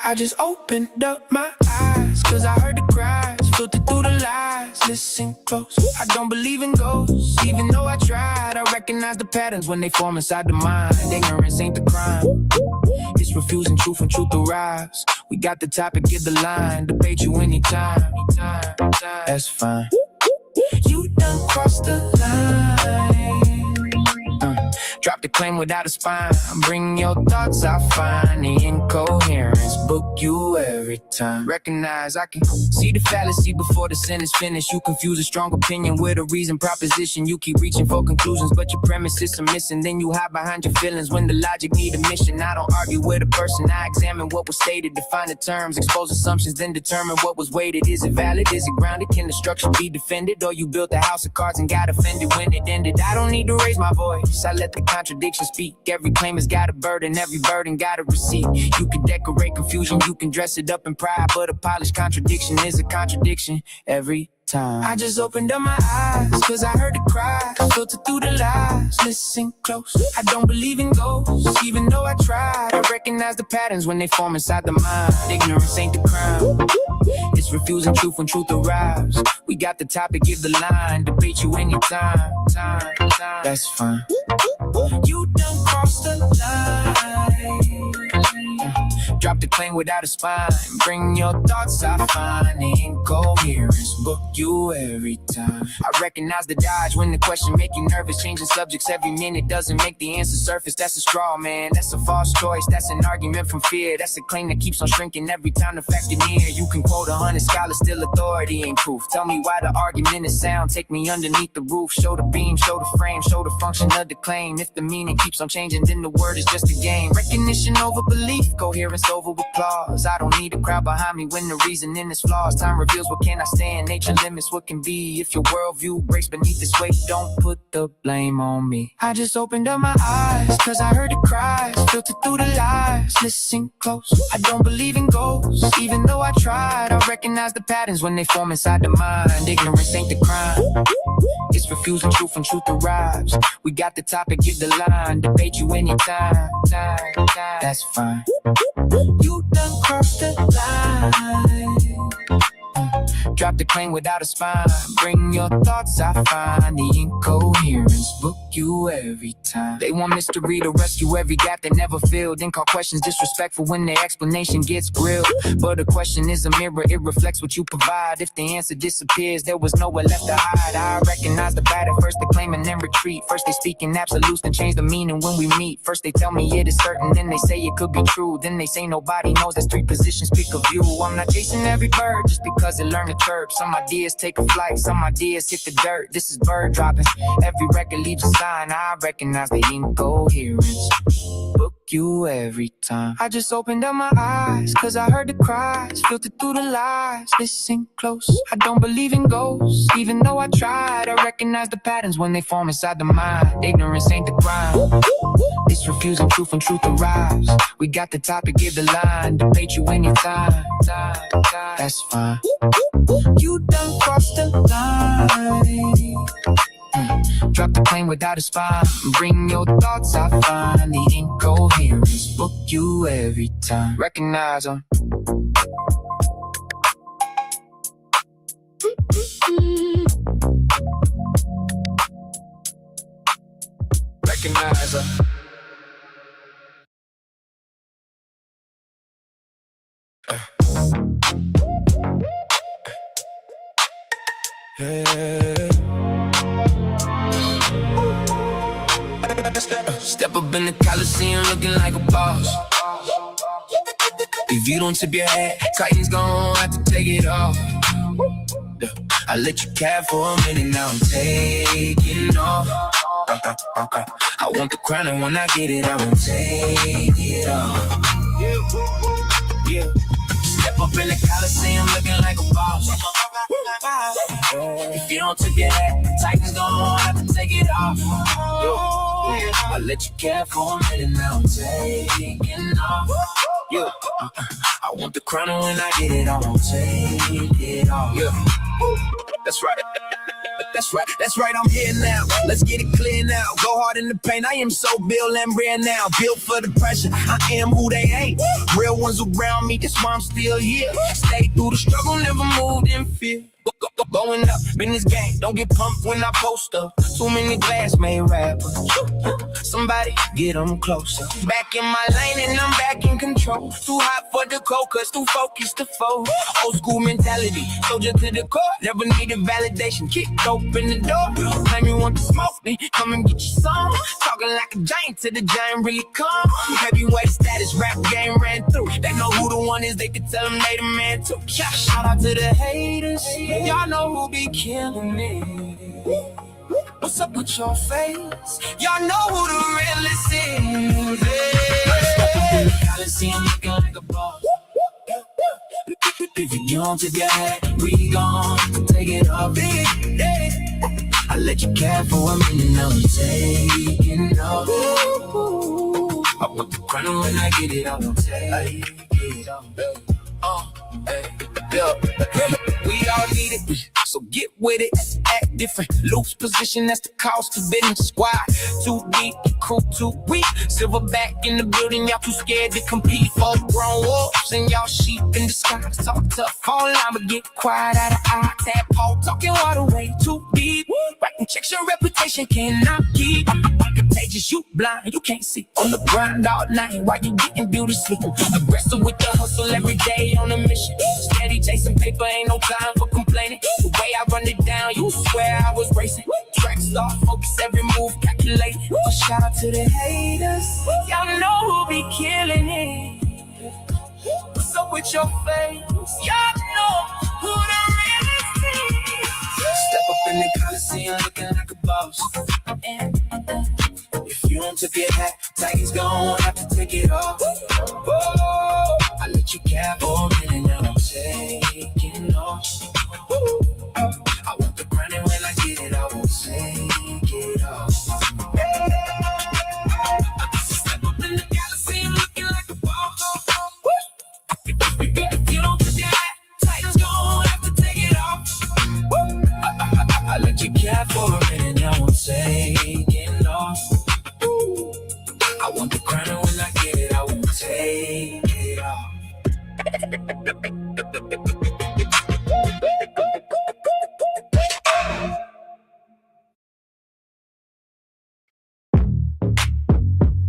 I just opened up my eyes. eyes, cause I heard the cries, filtered through the lies. Listen close, I don't believe in ghosts, even though I tried. I recognize the patterns when they form inside the mind. Ignorance ain't the crime, it's refusing truth when truth arrives. We got the topic, get the line, debate you anytime. That's fine. You done crossed the line. Drop the claim without a spine. Bring your thoughts, I find the incoherence. Book you every time. Recognize I can see the fallacy before the sentence finished. You confuse a strong opinion with a reason proposition. You keep reaching for conclusions, but your premises are missing. Then you hide behind your feelings when the logic need a mission. I don't argue with a person, I examine what was stated, define the terms, expose assumptions, then determine what was weighted. Is it valid? Is it grounded? Can the structure be defended? Or you built a house of cards and got offended when it ended? I don't need to raise my voice, I let the contradiction speak. Every claim has got a burden, every burden got a receipt. You can decorate confusion, you can dress it up in pride, but a polished contradiction is a contradiction every time. I just opened up my eyes, cause I heard the cry, filtered through the lies. Listen close, I don't believe in ghosts, even though I tried. I recognize the patterns when they form inside the mind. Ignorance ain't the crime, it's refusing truth when truth arrives. We got the topic, give the line, debate you anytime. That's fine. You done crossed the line. Drop the claim without a spine. Bring your thoughts, I find the incoherence. Book you every time. I recognize the dodge when the question make you nervous. Changing subjects every minute doesn't make the answer surface. That's a straw man, that's a false choice. That's an argument from fear. That's a claim that keeps on shrinking every time the fact is near. You can quote 100 scholars, still authority ain't proof. Tell me why the argument is sound. Take me underneath the roof. Show the beam, show the frame, show the function of the claim. If the meaning keeps on changing, then the word is just a game. Recognition over belief, coherence over applause. I don't need a crowd behind me when the reasoning is flaws. Time reveals what can I stand, nature limits what can be. If your worldview breaks beneath this weight, don't put the blame on me. I just opened up my eyes, cause I heard the cries, filtered through the lies. Listen close, I don't believe in ghosts, even though I tried. I recognize the patterns when they form inside the mind. Ignorance ain't the crime, it's refusing truth when truth arrives. We got the topic, give the line, debate you anytime. That's fine. You done crossed the line. Drop the claim without a spine. Bring your thoughts, I find the incoherence. Book you every time. They want mystery to rescue every gap they never filled. Then call questions disrespectful when their explanation gets grilled. But a question is a mirror, it reflects what you provide. If the answer disappears, there was nowhere left to hide. I recognize the pattern, first they claim and then retreat. First they speak in absolutes, then change the meaning when we meet. First they tell me it is certain, then they say it could be true. Then they say nobody knows, that's three positions, pick a view. I'm not chasing every bird just because it learned to chirp. Some ideas take a flight, some ideas hit the dirt. This is bird dropping, every record leaves a sign. I recognize the incoherence. Book you every time. I just opened up my eyes, cause I heard the cries, filtered through the lies. Listen close, I don't believe in ghosts, even though I tried. I recognize the patterns when they form inside the mind. Ignorance ain't the crime, it's refusing truth when truth arrives. We got the topic, give the line, debate you anytime. That's fine. You done crossed the line. Drop the plane without a spine. Bring your thoughts, I find the incoherence. Book you every time. Recognize them. Recognize them. Step up in the Coliseum looking like a boss. If you don't tip your hat, Titans gon' have to take it off. I let you cap for a minute, now I'm taking off. I want the crown and when I get it, I won't take it off. Yeah. Step up in the Coliseum looking like a boss. If you don't tip your hat, Titans gon' have to take it off. I let you care for a minute, now I'm taking off. Yeah, I want the crown and when I get it, I won't take it off. Yeah, that's right. That's right, I'm here now. Let's get it clear now. Go hard in the paint, I am so Bill and rare now. Built for the pressure, I am who they ain't. Real ones around me, that's why I'm still here. Stay through the struggle, never moved in fear. Going up in this game, don't get pumped when I post up. Too many glass made rappers. Somebody get them closer. Back in my lane and I'm back in control. Too hot for the cold, cause too focused to fold. Old school mentality, soldier to the core. Never needed validation, kick open the door. Claim you want to smoke, then come and get your some. Talking like a giant to the giant really come. Heavyweight status, rap game ran through. They know who the one is, they could tell them they the man too. Shout out to the haters, y'all know who be killing me. What's up with your face? Y'all know who the realest is. Hey. Coliseum looking like a boss. If you don't tip your hat, we gon' take it off. I let you care for a minute, now I'm taking off. I want the crown when I get it, I won't take it off. We all need it, so get with it. Act different, loose position, that's the cost of business. Squad too deep, crew too weak. Silverback in the building, y'all too scared to compete. Full grown wolves and y'all sheep in disguise. Talk tough, online, but get quiet out of eye. Tadpole talking water way too deep. Writing checks, your reputation cannot keep. I'm contagious, you blind, you can't see. On the grind all night while you getting beauty sleep. Aggressive with the hustle every day on a mission. Steady chasing paper, ain't no time for complaining. The way I run it down, you swear I was racing. Track star, focus every move, calculating. Shout out to the haters, y'all know who be killing it. What's up with your face? Y'all know who the realest is. Step up in the Coliseum looking like a boss. If you don't tip your hat, Titans gon' have to take it off. Whoa, I let you cap for a minute, now I'm taking off. I want the crown and when I get it, I won't take it off. Step up in the Coliseum looking like a boss. If you don't tip your hat, Titans gon' have to take it off. I let you cap for a minute, now I'm taking off. I want the crown and when I get it, I won't take it off.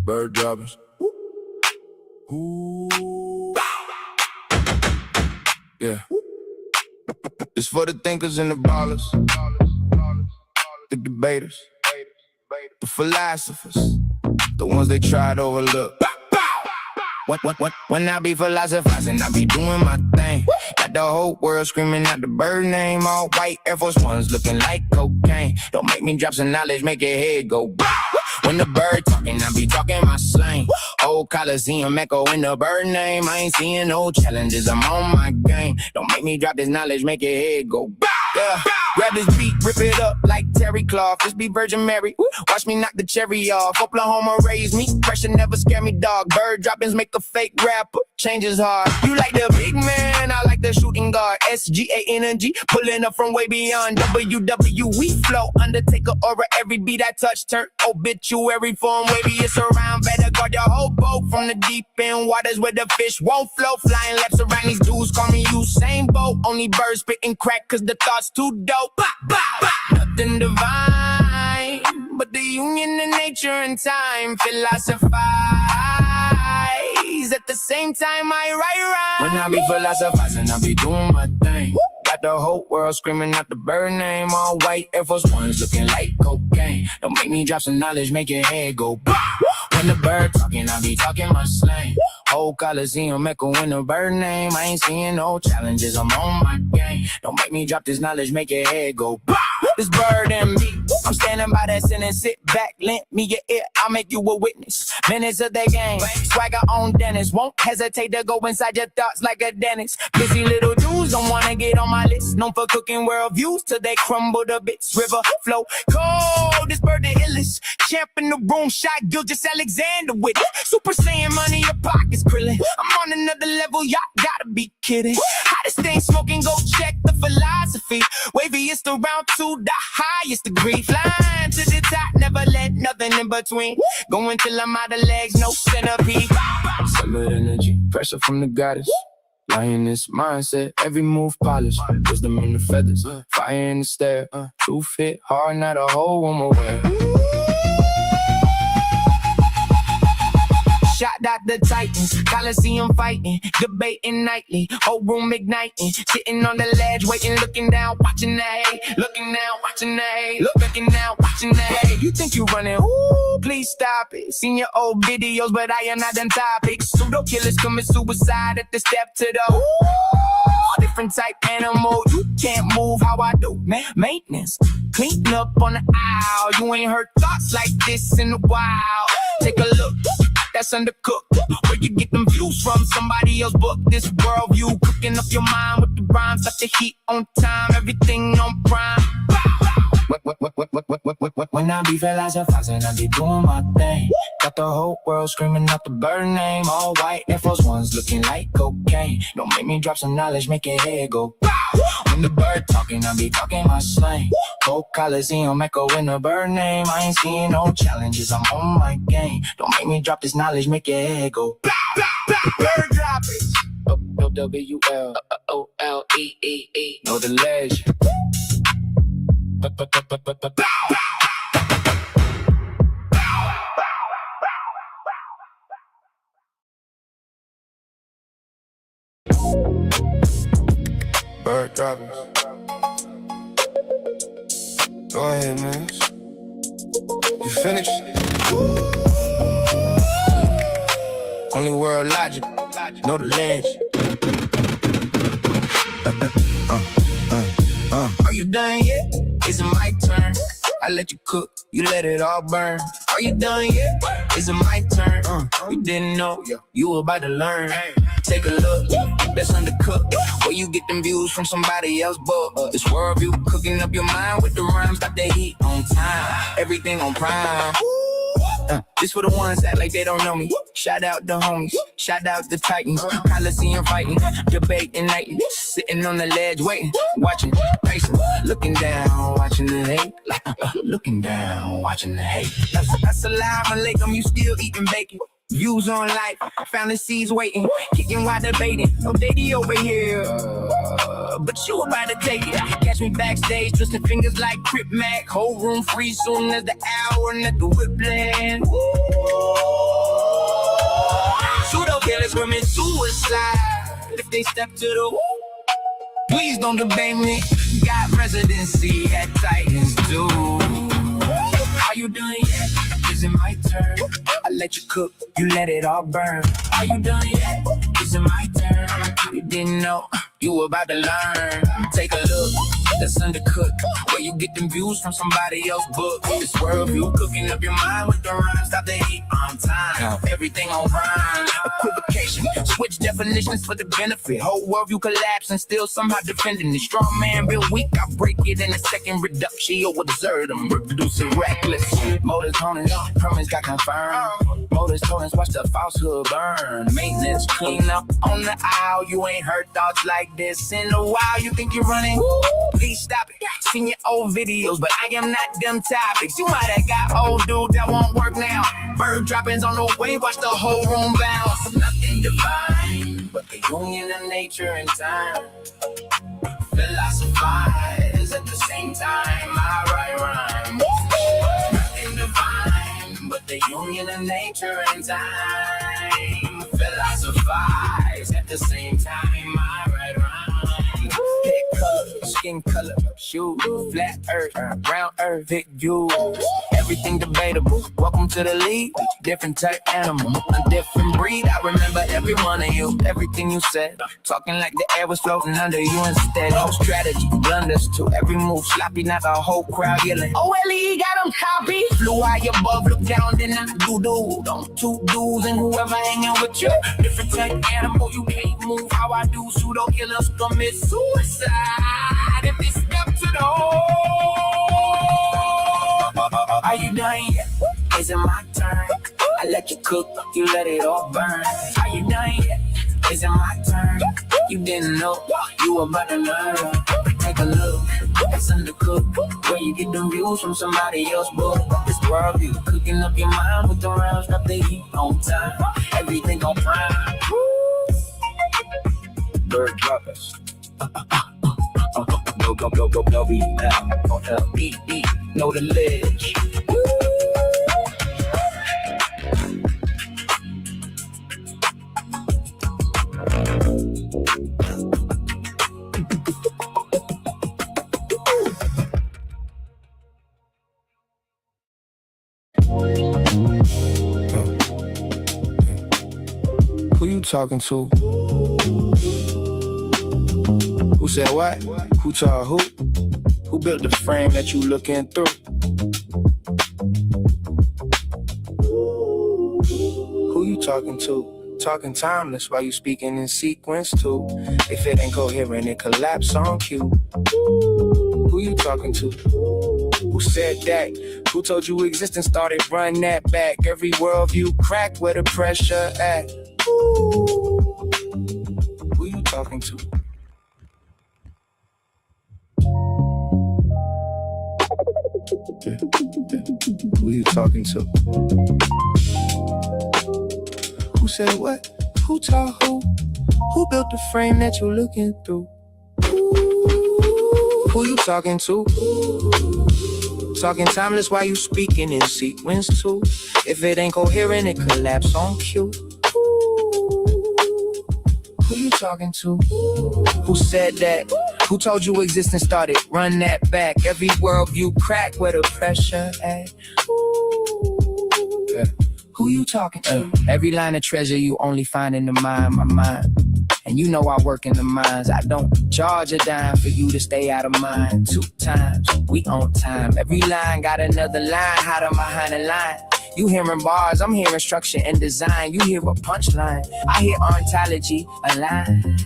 Bird droppers. Ooh. Yeah. It's for the thinkers and the ballers, the debaters, the philosophers, the ones they try to overlook. When I be philosophizing, I be doing my thing. Got the whole world screaming out the bird name. All white Air Force Ones looking like cocaine. Don't make me drop some knowledge, make your head go bow. When the bird talking, I be talking my slang. Old Coliseum echo in the bird name. I ain't seeing no challenges, I'm on my game. Don't make me drop this knowledge, make your head go bow. Yeah. Grab this beat, rip it up like Terry Cloth. This be Virgin Mary, watch me knock the cherry off. Oklahoma raised me, pressure never scare me, dog. Bird droppings make a fake rapper, change is hard. You like the big man, I like the shooting guard. SGA energy, pulling up from way beyond. WWE flow, Undertaker aura, every beat I touch turn obituary form. Wavy it's around, better guard your whole boat from the deep end waters where the fish won't flow. Flying laps around these dudes, call me Usain Bolt. Only birds spitting crack cause the thought's too dope. Nothing divine, but the union of nature and time. Philosophize at the same time I write rhymes. When I be philosophizing, I be doing my thing. Got the whole world screaming out the bird name. All white Air Force Ones looking like cocaine. Don't make me drop some knowledge, make your head go bow. When the bird talking, I be talking my slang. Whole Coliseum echo in the bird name. I ain't seeing no challenges, I'm on my game. Don't make me drop this knowledge, make your head go bow. This bird and me, I'm standing by that sentence. Sit back, lend me your ear, I'll make you a witness. Minutes of the game, swagger on Dennis. Won't hesitate to go inside your thoughts like a dentist. Busy little dudes don't wanna get on my list. Known for cooking world views till they crumble to bits. River flow cold this bird the illest. Champ in the room, shot Gilgis Alexander with it. Super Saiyan money in your pockets, krillin'. I'm on another level, y'all gotta be kidding. Hottest thing smoking, go check the philosophy. Waviest around to the highest degree. Flying to the top, never let nothing in between. Going till I'm out of legs, no centipede. Solid energy, pressure from the goddess. Lioness mindset, every move polished. Wisdom in the feathers, fire in the stare. Truth hit hard, not a whole one aware. Shot out the Titans, Coliseum fighting, debating nightly, whole room igniting, sitting on the ledge, waiting, looking down, watching the hate, looking down, watching the hate, looking down, watching the hate. You think you running? Ooh, please stop it. Seen your old videos, but I am not them topics. Pseudo killers commit suicide at the step to the ooh, different type animal. You can't move how I do. Maintenance, clean up on the aisle. You ain't heard thoughts like this in a while. Take a look. That's undercooked. Where you get them views from? Somebody else book this worldview. Cooking up your mind with the rhymes, got the heat on time, everything on prime. When I be philosophizing, I be doing my thing. Got the whole world screaming out the bird name. All white Air Force Ones looking like cocaine. Don't make me drop some knowledge, make your head go. When the bird talking, I be talking my slang. Whole Coliseum echo in the bird name. I ain't seeing no challenges, I'm on my game. Don't make me drop this knowledge, make your head go. Bird drop it. O-W-L-O-L-E-E-E. Know the ledge. Bird droppers. Go ahead, man. You finished? Only world logic. Know the ledge. Are you done yet? Is it my turn? I let you cook, you let it all burn. Are you done yet? Is it my turn? You didn't know, you were about to learn. Take a look, that's undercooked. Where you get them views from somebody else book. This world view, cooking up your mind with the rhymes. Got the heat on time, everything on prime. This for the ones that like they don't know me. Shout out the homies, shout out the Titans. Coliseum fighting, debating nightly. Sitting on the ledge waiting, watching, pacing. Looking down, watching the hate. Looking down, watching the hate. Assalamu alaikum, you still eating bacon. Views on life, fantasies waiting. Kicking while debating, no daddy over here. But you about to take it. Catch me backstage, twisting fingers like Crip Mac. Whole room free soon as the hour and let the whip land. Pseudo killers screaming suicide if they step to the woo. Please don't debate me. Got residency at Titans do. Are you done yet? Is it my turn? I let you cook, you let it all burn. Are you done yet? Is it my turn? You didn't know, you were about to learn. Take a look, that's undercooked. Where you get them views from somebody else's book. This world view, cooking up your mind with the rhymes. Stop the heat on time, everything on rhyme. Equivocation, switch definitions for the benefit. Whole world view collapse and still somehow defending it. Strong man real weak, I break it in a second. Reduction, over desert, I'm reproducing reckless. Motors honing up, permits got confirmed. Motors tones, watch the falsehood burn. Maintenance, clean up on the aisle. You ain't heard thoughts like this in a while. You think you're running? Please stop it. Seen your old videos, but I am not them topics. You might have got old dude that won't work now. Bird droppings on the way, watch the whole room bounce. Nothing divine, but the union of nature and time. Philosophize at the same time. I write rhymes. Nothing divine, but the union of nature and time. Philosophize at the same time. I write rhymes. Pick color, skin color, shoes, flat earth, brown earth, big views. Everything debatable. Welcome to the league. Different type animal, a different breed. I remember every one of you, everything you said. Talking like the air was floating under you instead. No strategy, blunders to every move. Sloppy, not the whole crowd yelling. OLE got them copy. Flew high above, look down, then I do. Don't two dudes and whoever hanging with you. Different type animal, you can't move how I do. Pseudo killers commit suicide if they step to the hole. done yet? Is it my turn? I let you cook, you let it all burn. Are you done yet? Is it my turn? You didn't know you about to learn. Take a look, it's undercooked. Where you get the views from somebody else's book. This world view, cooking up your mind with the rounds, got the heat on time. Everything on prime. Bird droppers. Go, be now. Beat, know the ledge. Who you talking to? Who said what? Who told who? Who built the frame that you looking through? Who you talking to? Talking timeless while you speaking in sequence too. If it ain't coherent, it collapse on cue. Who you talking to? Who said that? Who told you existence started? Run that back. Every worldview cracked where the pressure at. Who you talking to? Who you talking to? Who said what? Who taught who? Who built the frame that you looking through? Who you talking to? Talking timeless while you speaking in sequence too. If it ain't coherent, it collapse on cue. Who you talking to? Who said that? Who told you existence started? Run that back. Every worldview crack where the pressure at. Yeah. Who you talking to? Every line of treasure you only find in the mind, my mind. And you know I work in the mines. I don't charge a dime for you to stay out of mine. 2 times, we on time. Every line got another line, hiding behind the line. You hearing bars, I'm hearing structure and design. You hear a punchline, I hear ontology, a line.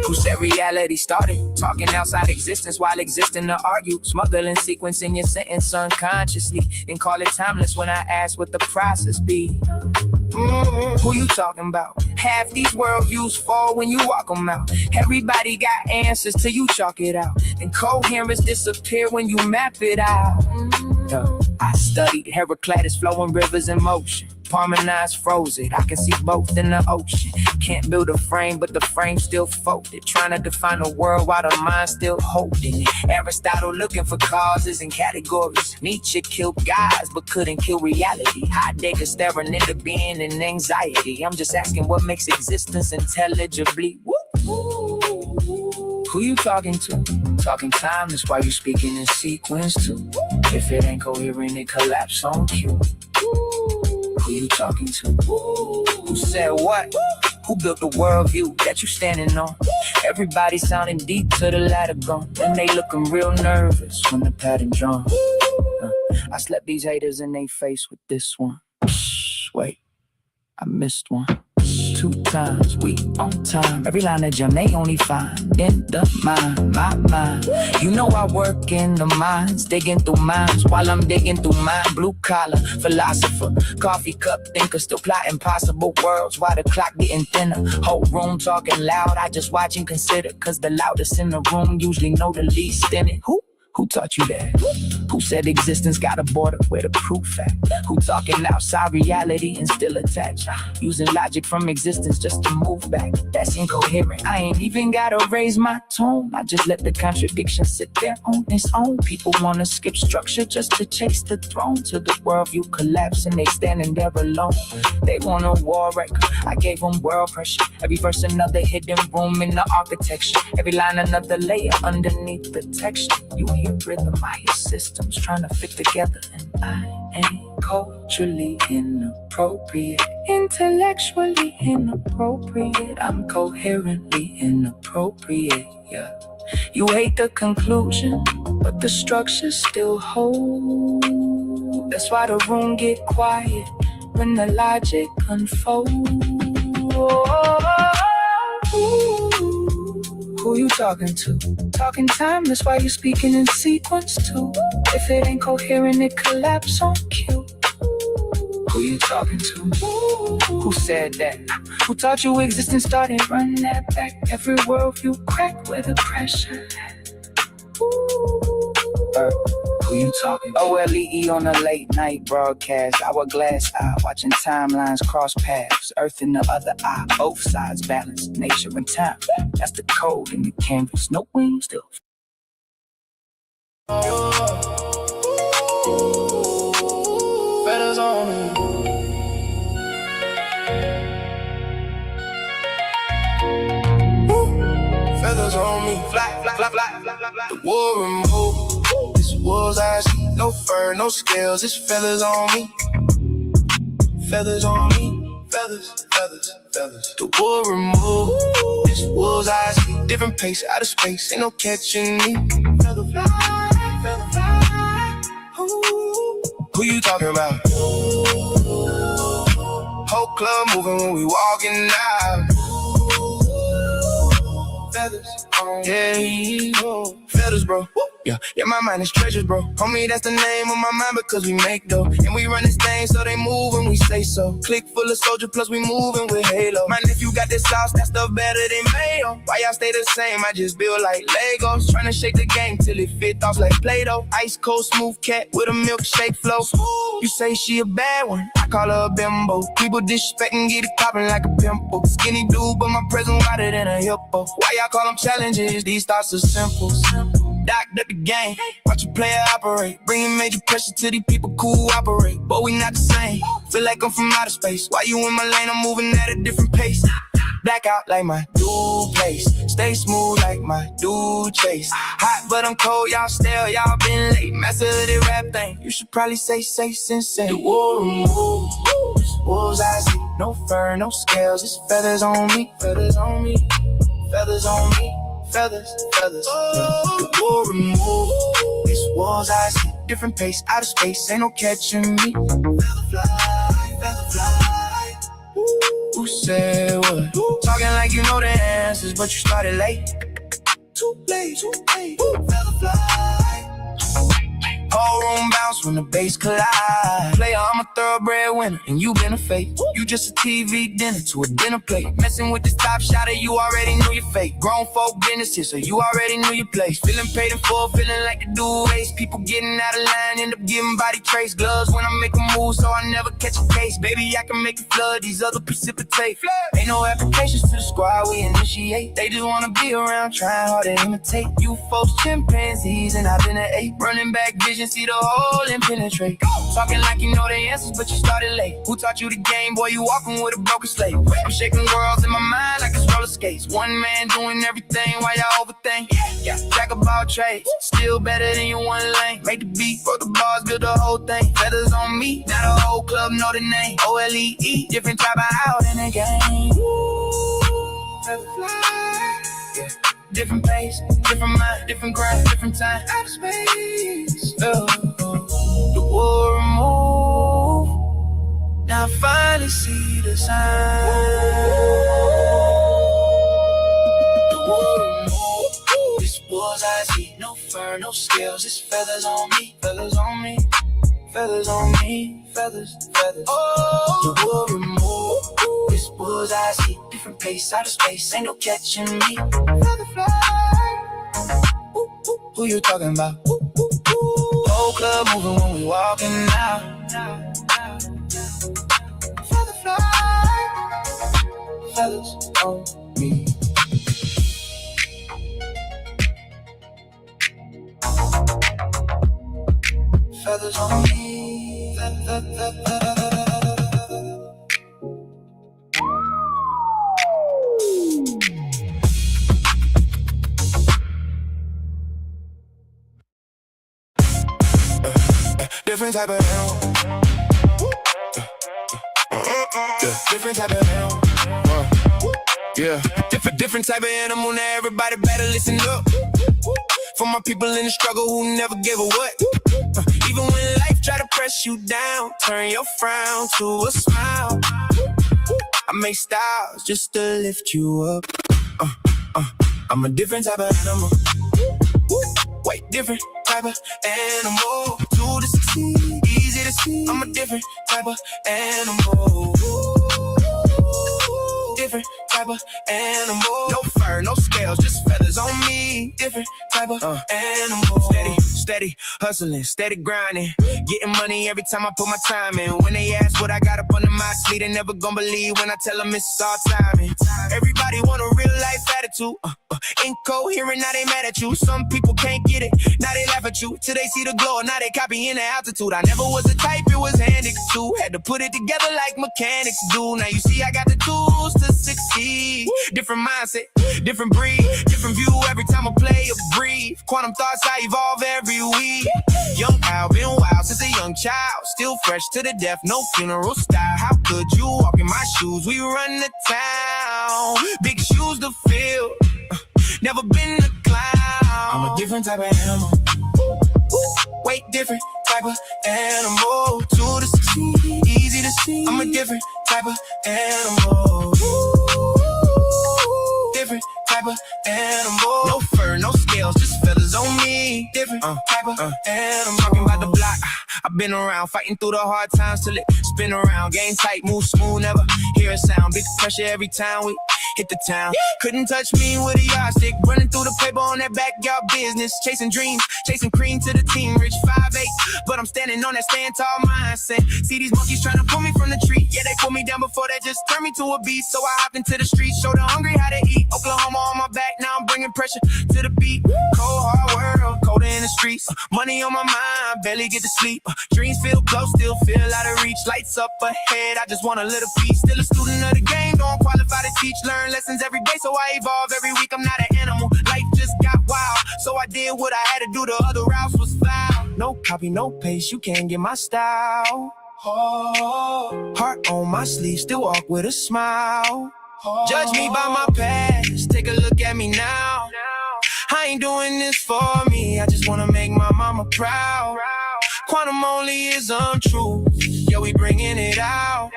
Who said reality started? Talking outside existence while existing to argue. Smuggling sequence in your sentence unconsciously. Then call it timeless when I ask what the process be. Who you talking about? Half these worldviews fall when you walk them out. Everybody got answers till you chalk it out. And coherence disappear when you map it out. I studied Heraclitus flowing rivers in motion. Harmonized frozen, I can see both in the ocean. Can't build a frame, but the frame still folded. Trying to define a world while the mind still holding it. Aristotle looking for causes and categories. Nietzsche killed guys, but couldn't kill reality. Heidegger staring into being and anxiety. I'm just asking what makes existence intelligibly. Who you talking to? Talking timeless while you speaking in sequence too. If it ain't coherent, it collapse on cue. Who you talking to? Who said what? Who built the worldview that you standing on? Everybody sounding deep to the ladder gone. And they looking real nervous when the pattern drawn. I slept these haters in they face with this one. Wait, I missed one. 2 times, we on time. Every line of gem they only find in the mind, my mind. You know I work in the mines, digging through minds while I'm digging through mine. Blue collar, philosopher, coffee cup thinker, still plotting possible worlds while the clock getting thinner. Whole room talking loud, I just watch and consider. Cause the loudest in the room usually know the least in it. Who taught you that? Who said existence got a border where the proof at? Who talking outside reality and still attached? Using logic from existence just to move back. That's incoherent. I ain't even gotta raise my tone. I just let the contradiction sit there on its own. People wanna skip structure just to chase the throne. To the worldview collapse and they standing there alone. They want a war record. I gave them world pressure. Every verse another hidden room in the architecture. Every line another layer underneath the texture. You hear rhythm, I hear systems trying to fit together. And I ain't culturally inappropriate, intellectually inappropriate. I'm coherently inappropriate, yeah. You hate the conclusion, but the structure still holds. That's why the room get quiet when the logic unfolds. Who Who you talking to? Talking time, that's why you speaking in sequence too. If it ain't coherent, it collapse on cue. Who you talking to? Who said that? Who taught you existence started? Run that back. Every word you crack with the pressure. Who you talking to? OLEE on a late night broadcast. Hourglass eye, watching timelines cross paths. Earth in the other eye, both sides balance. Nature and time, that's the code in the canvas. No wings still. Feathers on me. Feathers on me. Fly, fly, fly, fly, fly, fly. The war removed. This war's I see. No fur, no scales. It's feathers on me. Feathers on me. Feathers, feathers, feathers. The war removed. This war's I see. Different pace, out of space. Ain't no catching me. Feather fly, feather fly. Ooh. Who you talking about? Whole club moving when we walking out. Feathers, yeah, feathers, bro. Yeah, my mind is treasures, bro. Homie, that's the name of my mind because we make dough. And we run this thing so they move when we say so. Click full of soldier, plus we moving with halo. My nephew got this sauce, that stuff better than mayo. Why y'all stay the same? I just build like Legos. Tryna shake the game till it fit off like Play-Doh. Ice cold, smooth cat with a milkshake flow. You say she a bad one, I call her a bimbo. People disrespect and get it popping like a pimple. Skinny dude, but my presence wider than a hippo. Why y'all call them challenges? These thoughts are simple. Docked up the game, watch a player operate. Bringing major pressure to these people cooperate. But we not the same, feel like I'm from outer space. Why you in my lane, I'm moving at a different pace. Black out like my dude place. Stay smooth like my dude chase. Hot but I'm cold, y'all stale, y'all been late. Master of the rap thing, you should probably say sensei. The war removed, wolves I see. No fur, no scales, it's feathers on me. Feathers on me, feathers on me. Feathers, feathers, the war removed. This walls I see, different pace, out of space, ain't no catching me. Feather fly, who said what? Talking like you know the answers, but you started late. Too late, feather fly. Whole room bounce when the bass collide. Player, I'm a thoroughbred winner, and you been a fake. You just a TV dinner to a dinner plate. Messing with this top shotter, you already knew your fate. Grown folk businesses, so you already knew your place. Feeling paid in full, feeling like the do race. People getting out of line, end up giving body trace. Gloves when I make a move, so I never catch a case. Baby, I can make it flood, these other precipitate. Ain't no applications to the squad, we initiate. They just wanna be around, trying hard to imitate. You folks chimpanzees, and I've been an ape. Running back vision, see the hole and penetrate. Talking like you know the answers, but you started late. Who taught you the game? Boy, you walking with a broken slate. I'm shaking worlds in my mind like it's roller skates. One man doing everything while y'all overthink. Yeah, jack of all trades, still better than your one lane. Make the beat, for the bars, build the whole thing. Feathers on me, now the whole club know the name. OLEE, different type of out in the game. Feather fly, yeah. Different pace, different mind, different grind, different time, out of space. The war removed. Now I finally see the sign. The war removed. This war's I see. No fur, no scales. It's feathers on me, feathers on me, feathers on me, feathers, feathers. Oh, the war removed. This war's I see. Different pace, out of space. Ain't no catching me. Feather fly. Who you talking about? Whole club moving when we walking out. Feather fly, feathers on me. Feathers on me. Different type of animal. Different type of animal. Yeah. Different type of animal. Now everybody better listen up. For my people in the struggle who never give a what. Even when life try to press you down, turn your frown to a smile. I make styles just to lift you up. I'm a different type of animal. Way different type of animal. To the succeed, easy to see. I'm a different type of animal. Different type of animal. No fur, no scales, just feathers on me. Different type of animal. Steady hustling, steady grinding. Getting money every time I put my time in. When they ask what I got up under my sleeve, they never gonna believe when I tell them it's all timing. Everybody want a real life attitude. Incoherent, now they mad at you. Some people can't get it, now they laugh at you. Till they see the glow, now they copying the altitude. I never was a type, it was handed to. Had to put it together like mechanics do. Now you see I got the tools to succeed. Different mindset, different breed, different view every time I play or breathe. Quantum thoughts, I evolve every week. Young Al, been wild since a young child. Still fresh to the death, no funeral style. How could you walk in my shoes? We run the town, big shoes to fill. Never been a clown. I'm a different type of animal. Way different type of animal. To the succeed, easy to see. I'm a different type of animal. Different type of animal. No fur, no scales, just feathers on me. Different type of animal. Talking about the block, I've been around, fighting through the hard times till it spin around. Game tight, move smooth, never hear a sound. Big pressure every time we hit the town. Couldn't touch me with a yardstick. Running through the paper on that backyard business. Chasing dreams, chasing cream to the team. Rich 5'8", but I'm standing on that stand tall mindset. See these monkeys trying to pull me from the tree. Yeah, they pull me down before they just turn me to a beast. So I hopped into the streets, show the hungry how to eat. Oklahoma on my back, now I'm bringing pressure to the beat. Cold hard world, colder in the streets. Money on my mind, barely get to sleep. Dreams feel close, still feel out of reach. Lights up ahead, I just want a little piece. Still a student of the game, don't qualify to teach. Learn lessons every day, so I evolve every week. I'm not an animal, life just got wild. So I did what I had to do, the other routes was foul. No copy, no paste, you can't get my style. Oh, heart on my sleeve, still walk with a smile. Judge me by my past, take a look at me now. I ain't doing this for me, I just wanna make my mama proud. Quantum only is untrue, yeah, we bringing it out.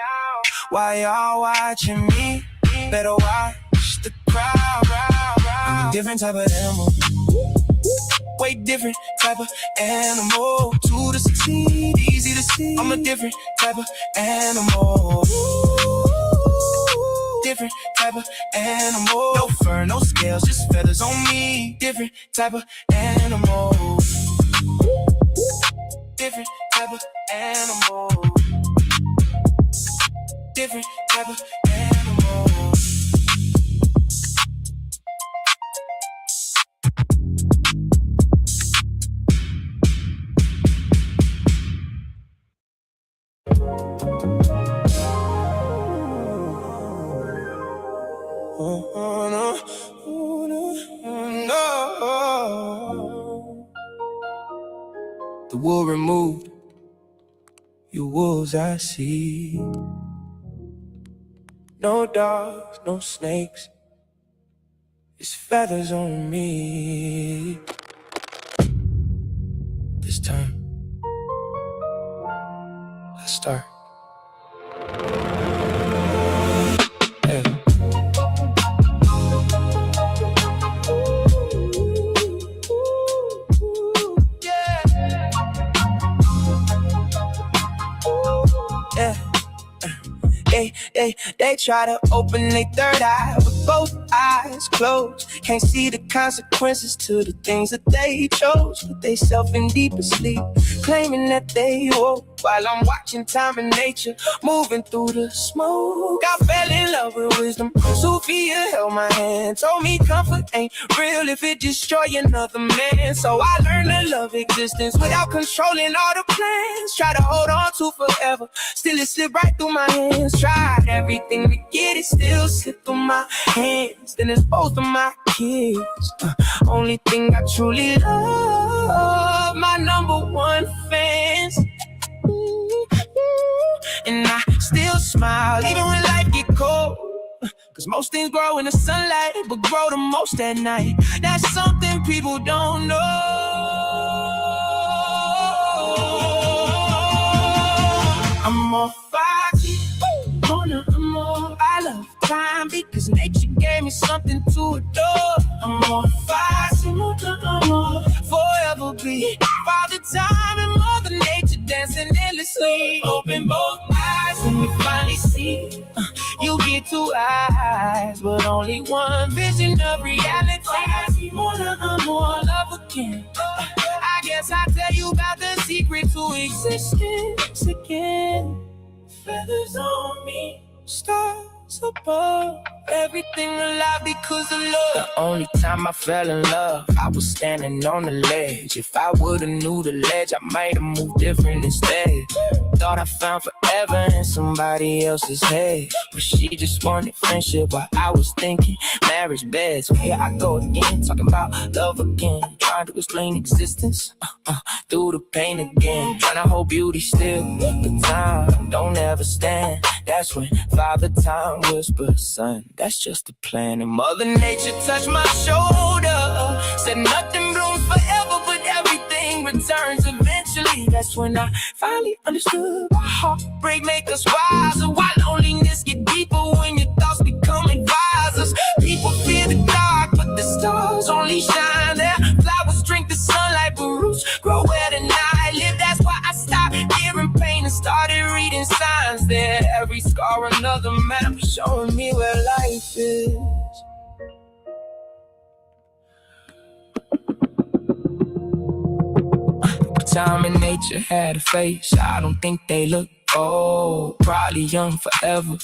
Why y'all watching me? Better watch the crowd. I'm a different type of animal. Way different type of animal. To the succeed, easy to see. I'm a different type of animal. Different type of animal. No fur, no scales, just feathers on me. Different type of animal. Different type of animal. Different type of animal. The wool removed, your wolves I see. No dogs, no snakes, it's feathers on me. This time, let's start. Yeah. They try to open their third eye with both eyes closed. Can't see the consequences to the things that they chose. Put they self in deeper sleep, claiming that they woke. While I'm watching time and nature moving through the smoke. I fell in love with wisdom. Sophia held my hand, told me comfort ain't real if it destroy another man. So I learned to love existence without controlling all the plans. Try to hold on to forever, still it slipped right through my hands. Tried everything to get it, still slipped through my hands. Then it's both of my kids. Only thing I truly love, my number one fans. And I still smile even when life get cold. Cause most things grow in the sunlight, but grow the most at night. That's something people don't know. I'm more foggy, I'm more I love time because nature gave me something to adore. amor. Fascinating amor. Forever be Father Time and Mother Nature dancing endlessly. Open both eyes when you finally see. You get two eyes, but only one vision of reality. More than amor, love again. I guess I'll tell you about the secret to existence again. Feathers on me, stars above, everything alive because of love. The only time I fell in love, I was standing on the ledge. If I would've knew the ledge, I might have moved different instead. Thought I found forever in somebody else's head, but she just wanted friendship while I was thinking marriage bed. So here I go again, talking about love again, trying to explain existence through the pain again, trying to hold beauty still, but time don't ever stand. That's when Father Time whispers, son, that's just a plan. And Mother Nature touched my shoulder, said nothing blooms forever, but everything returns eventually. That's when I finally understood why heartbreak make us wiser, why loneliness get deeper when your thoughts become advisors. People fear the dark, but the stars only shine there. Flowers drink the sunlight, but roots grow where the night live. That's why I stopped hearing pain and started reading signs there. Every scar another map showing me where life is. Time and nature had a face, I don't think they look old. Probably young forever,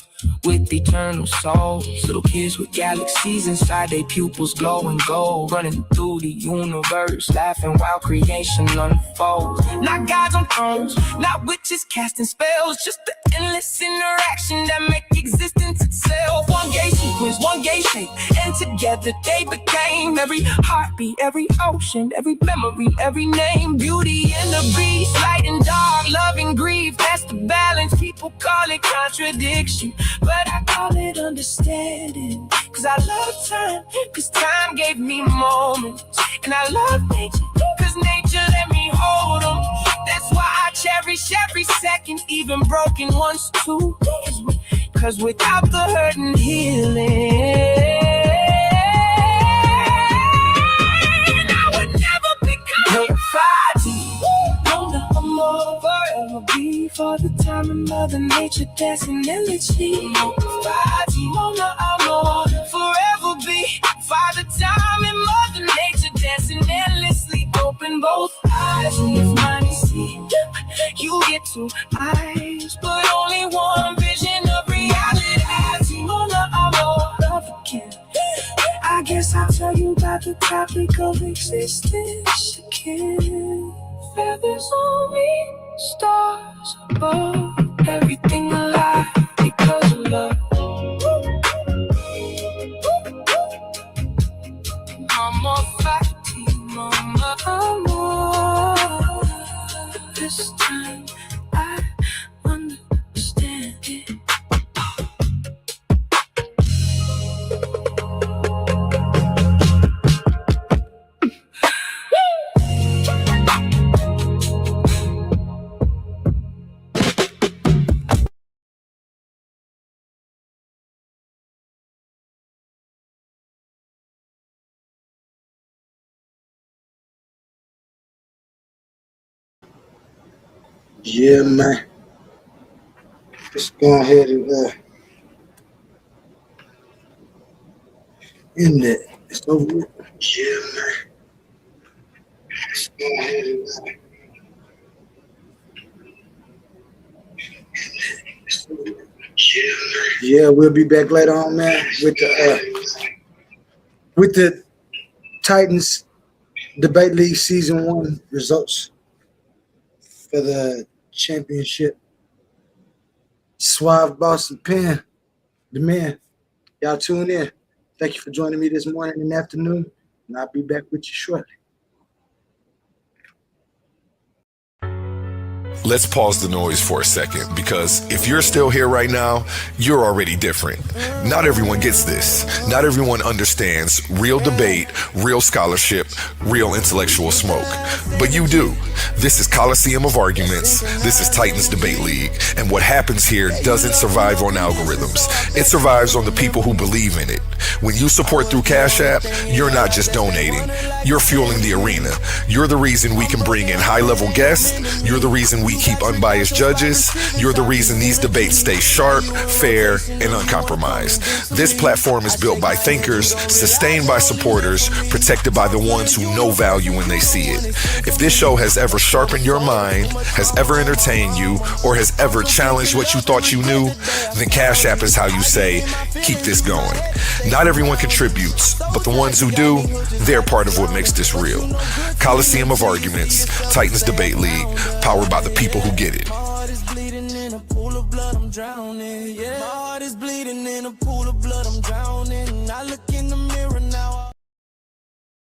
with eternal souls. Little kids with galaxies inside their pupils glowing gold, running through the universe, laughing while creation unfolds. Not gods on thrones, not witches casting spells, just the endless interaction that make existence itself. One gay sequence, one gay shape, and together they became every heartbeat, every ocean, every memory, every name. Beauty in the beast, light and dark, love and grief, that's the balance. People call it contradiction, but I call it understanding. Cause I love time, cause time gave me moments. And I love nature, cause nature let me hold them. That's why I cherish every second, even broken ones too. Cause without the hurt and healing, I would never become Friday. No more forever be for the time and Mother Nature dancing endlessly. Friday, no more forever be Father Time and Mother Nature dancing endlessly. Open both eyes and you finally see. You get two eyes, but only one vision of reality. No more love again. I guess I'll tell you about the topic of existence again. Feathers on me, stars above, everything alive because of love. Mama Fatima, mama, this time I understand it. Yeah, man. Let's go ahead and end it. It's over with. Yeah, man. Let's go ahead and yeah, we'll be back later on, man, with the Titans Debate League Season 1 results for the championship. Suave Boston Pen, the man. Y'all tune in. Thank you for joining me this morning and afternoon, and I'll be back with you shortly. Let's pause the noise for a second, because if you're still here right now, you're already different. Not everyone gets this. Not everyone understands real debate, real scholarship, real intellectual smoke. But you do. This is Coliseum of Arguments. This is Titans Debate League. And what happens here doesn't survive on algorithms. It survives on the people who believe in it. When you support through Cash App, you're not just donating. You're fueling the arena. You're the reason we can bring in high-level guests. You're the reason we keep unbiased judges. You're the reason these debates stay sharp, fair, and uncompromised. This platform is built by thinkers, sustained by supporters, protected by the ones who know value when they see it. If this show has ever sharpened your mind, has ever entertained you, or has ever challenged what you thought you knew, then Cash App is how you say, keep this going. Not everyone contributes, but the ones who do, they're part of what makes this real. Coliseum of Arguments, Titans Debate League, powered by the people who get it. My heart is bleeding in a pool of blood, I'm drowning. Yeah, my heart is bleeding in a pool of blood, I'm drowning. I look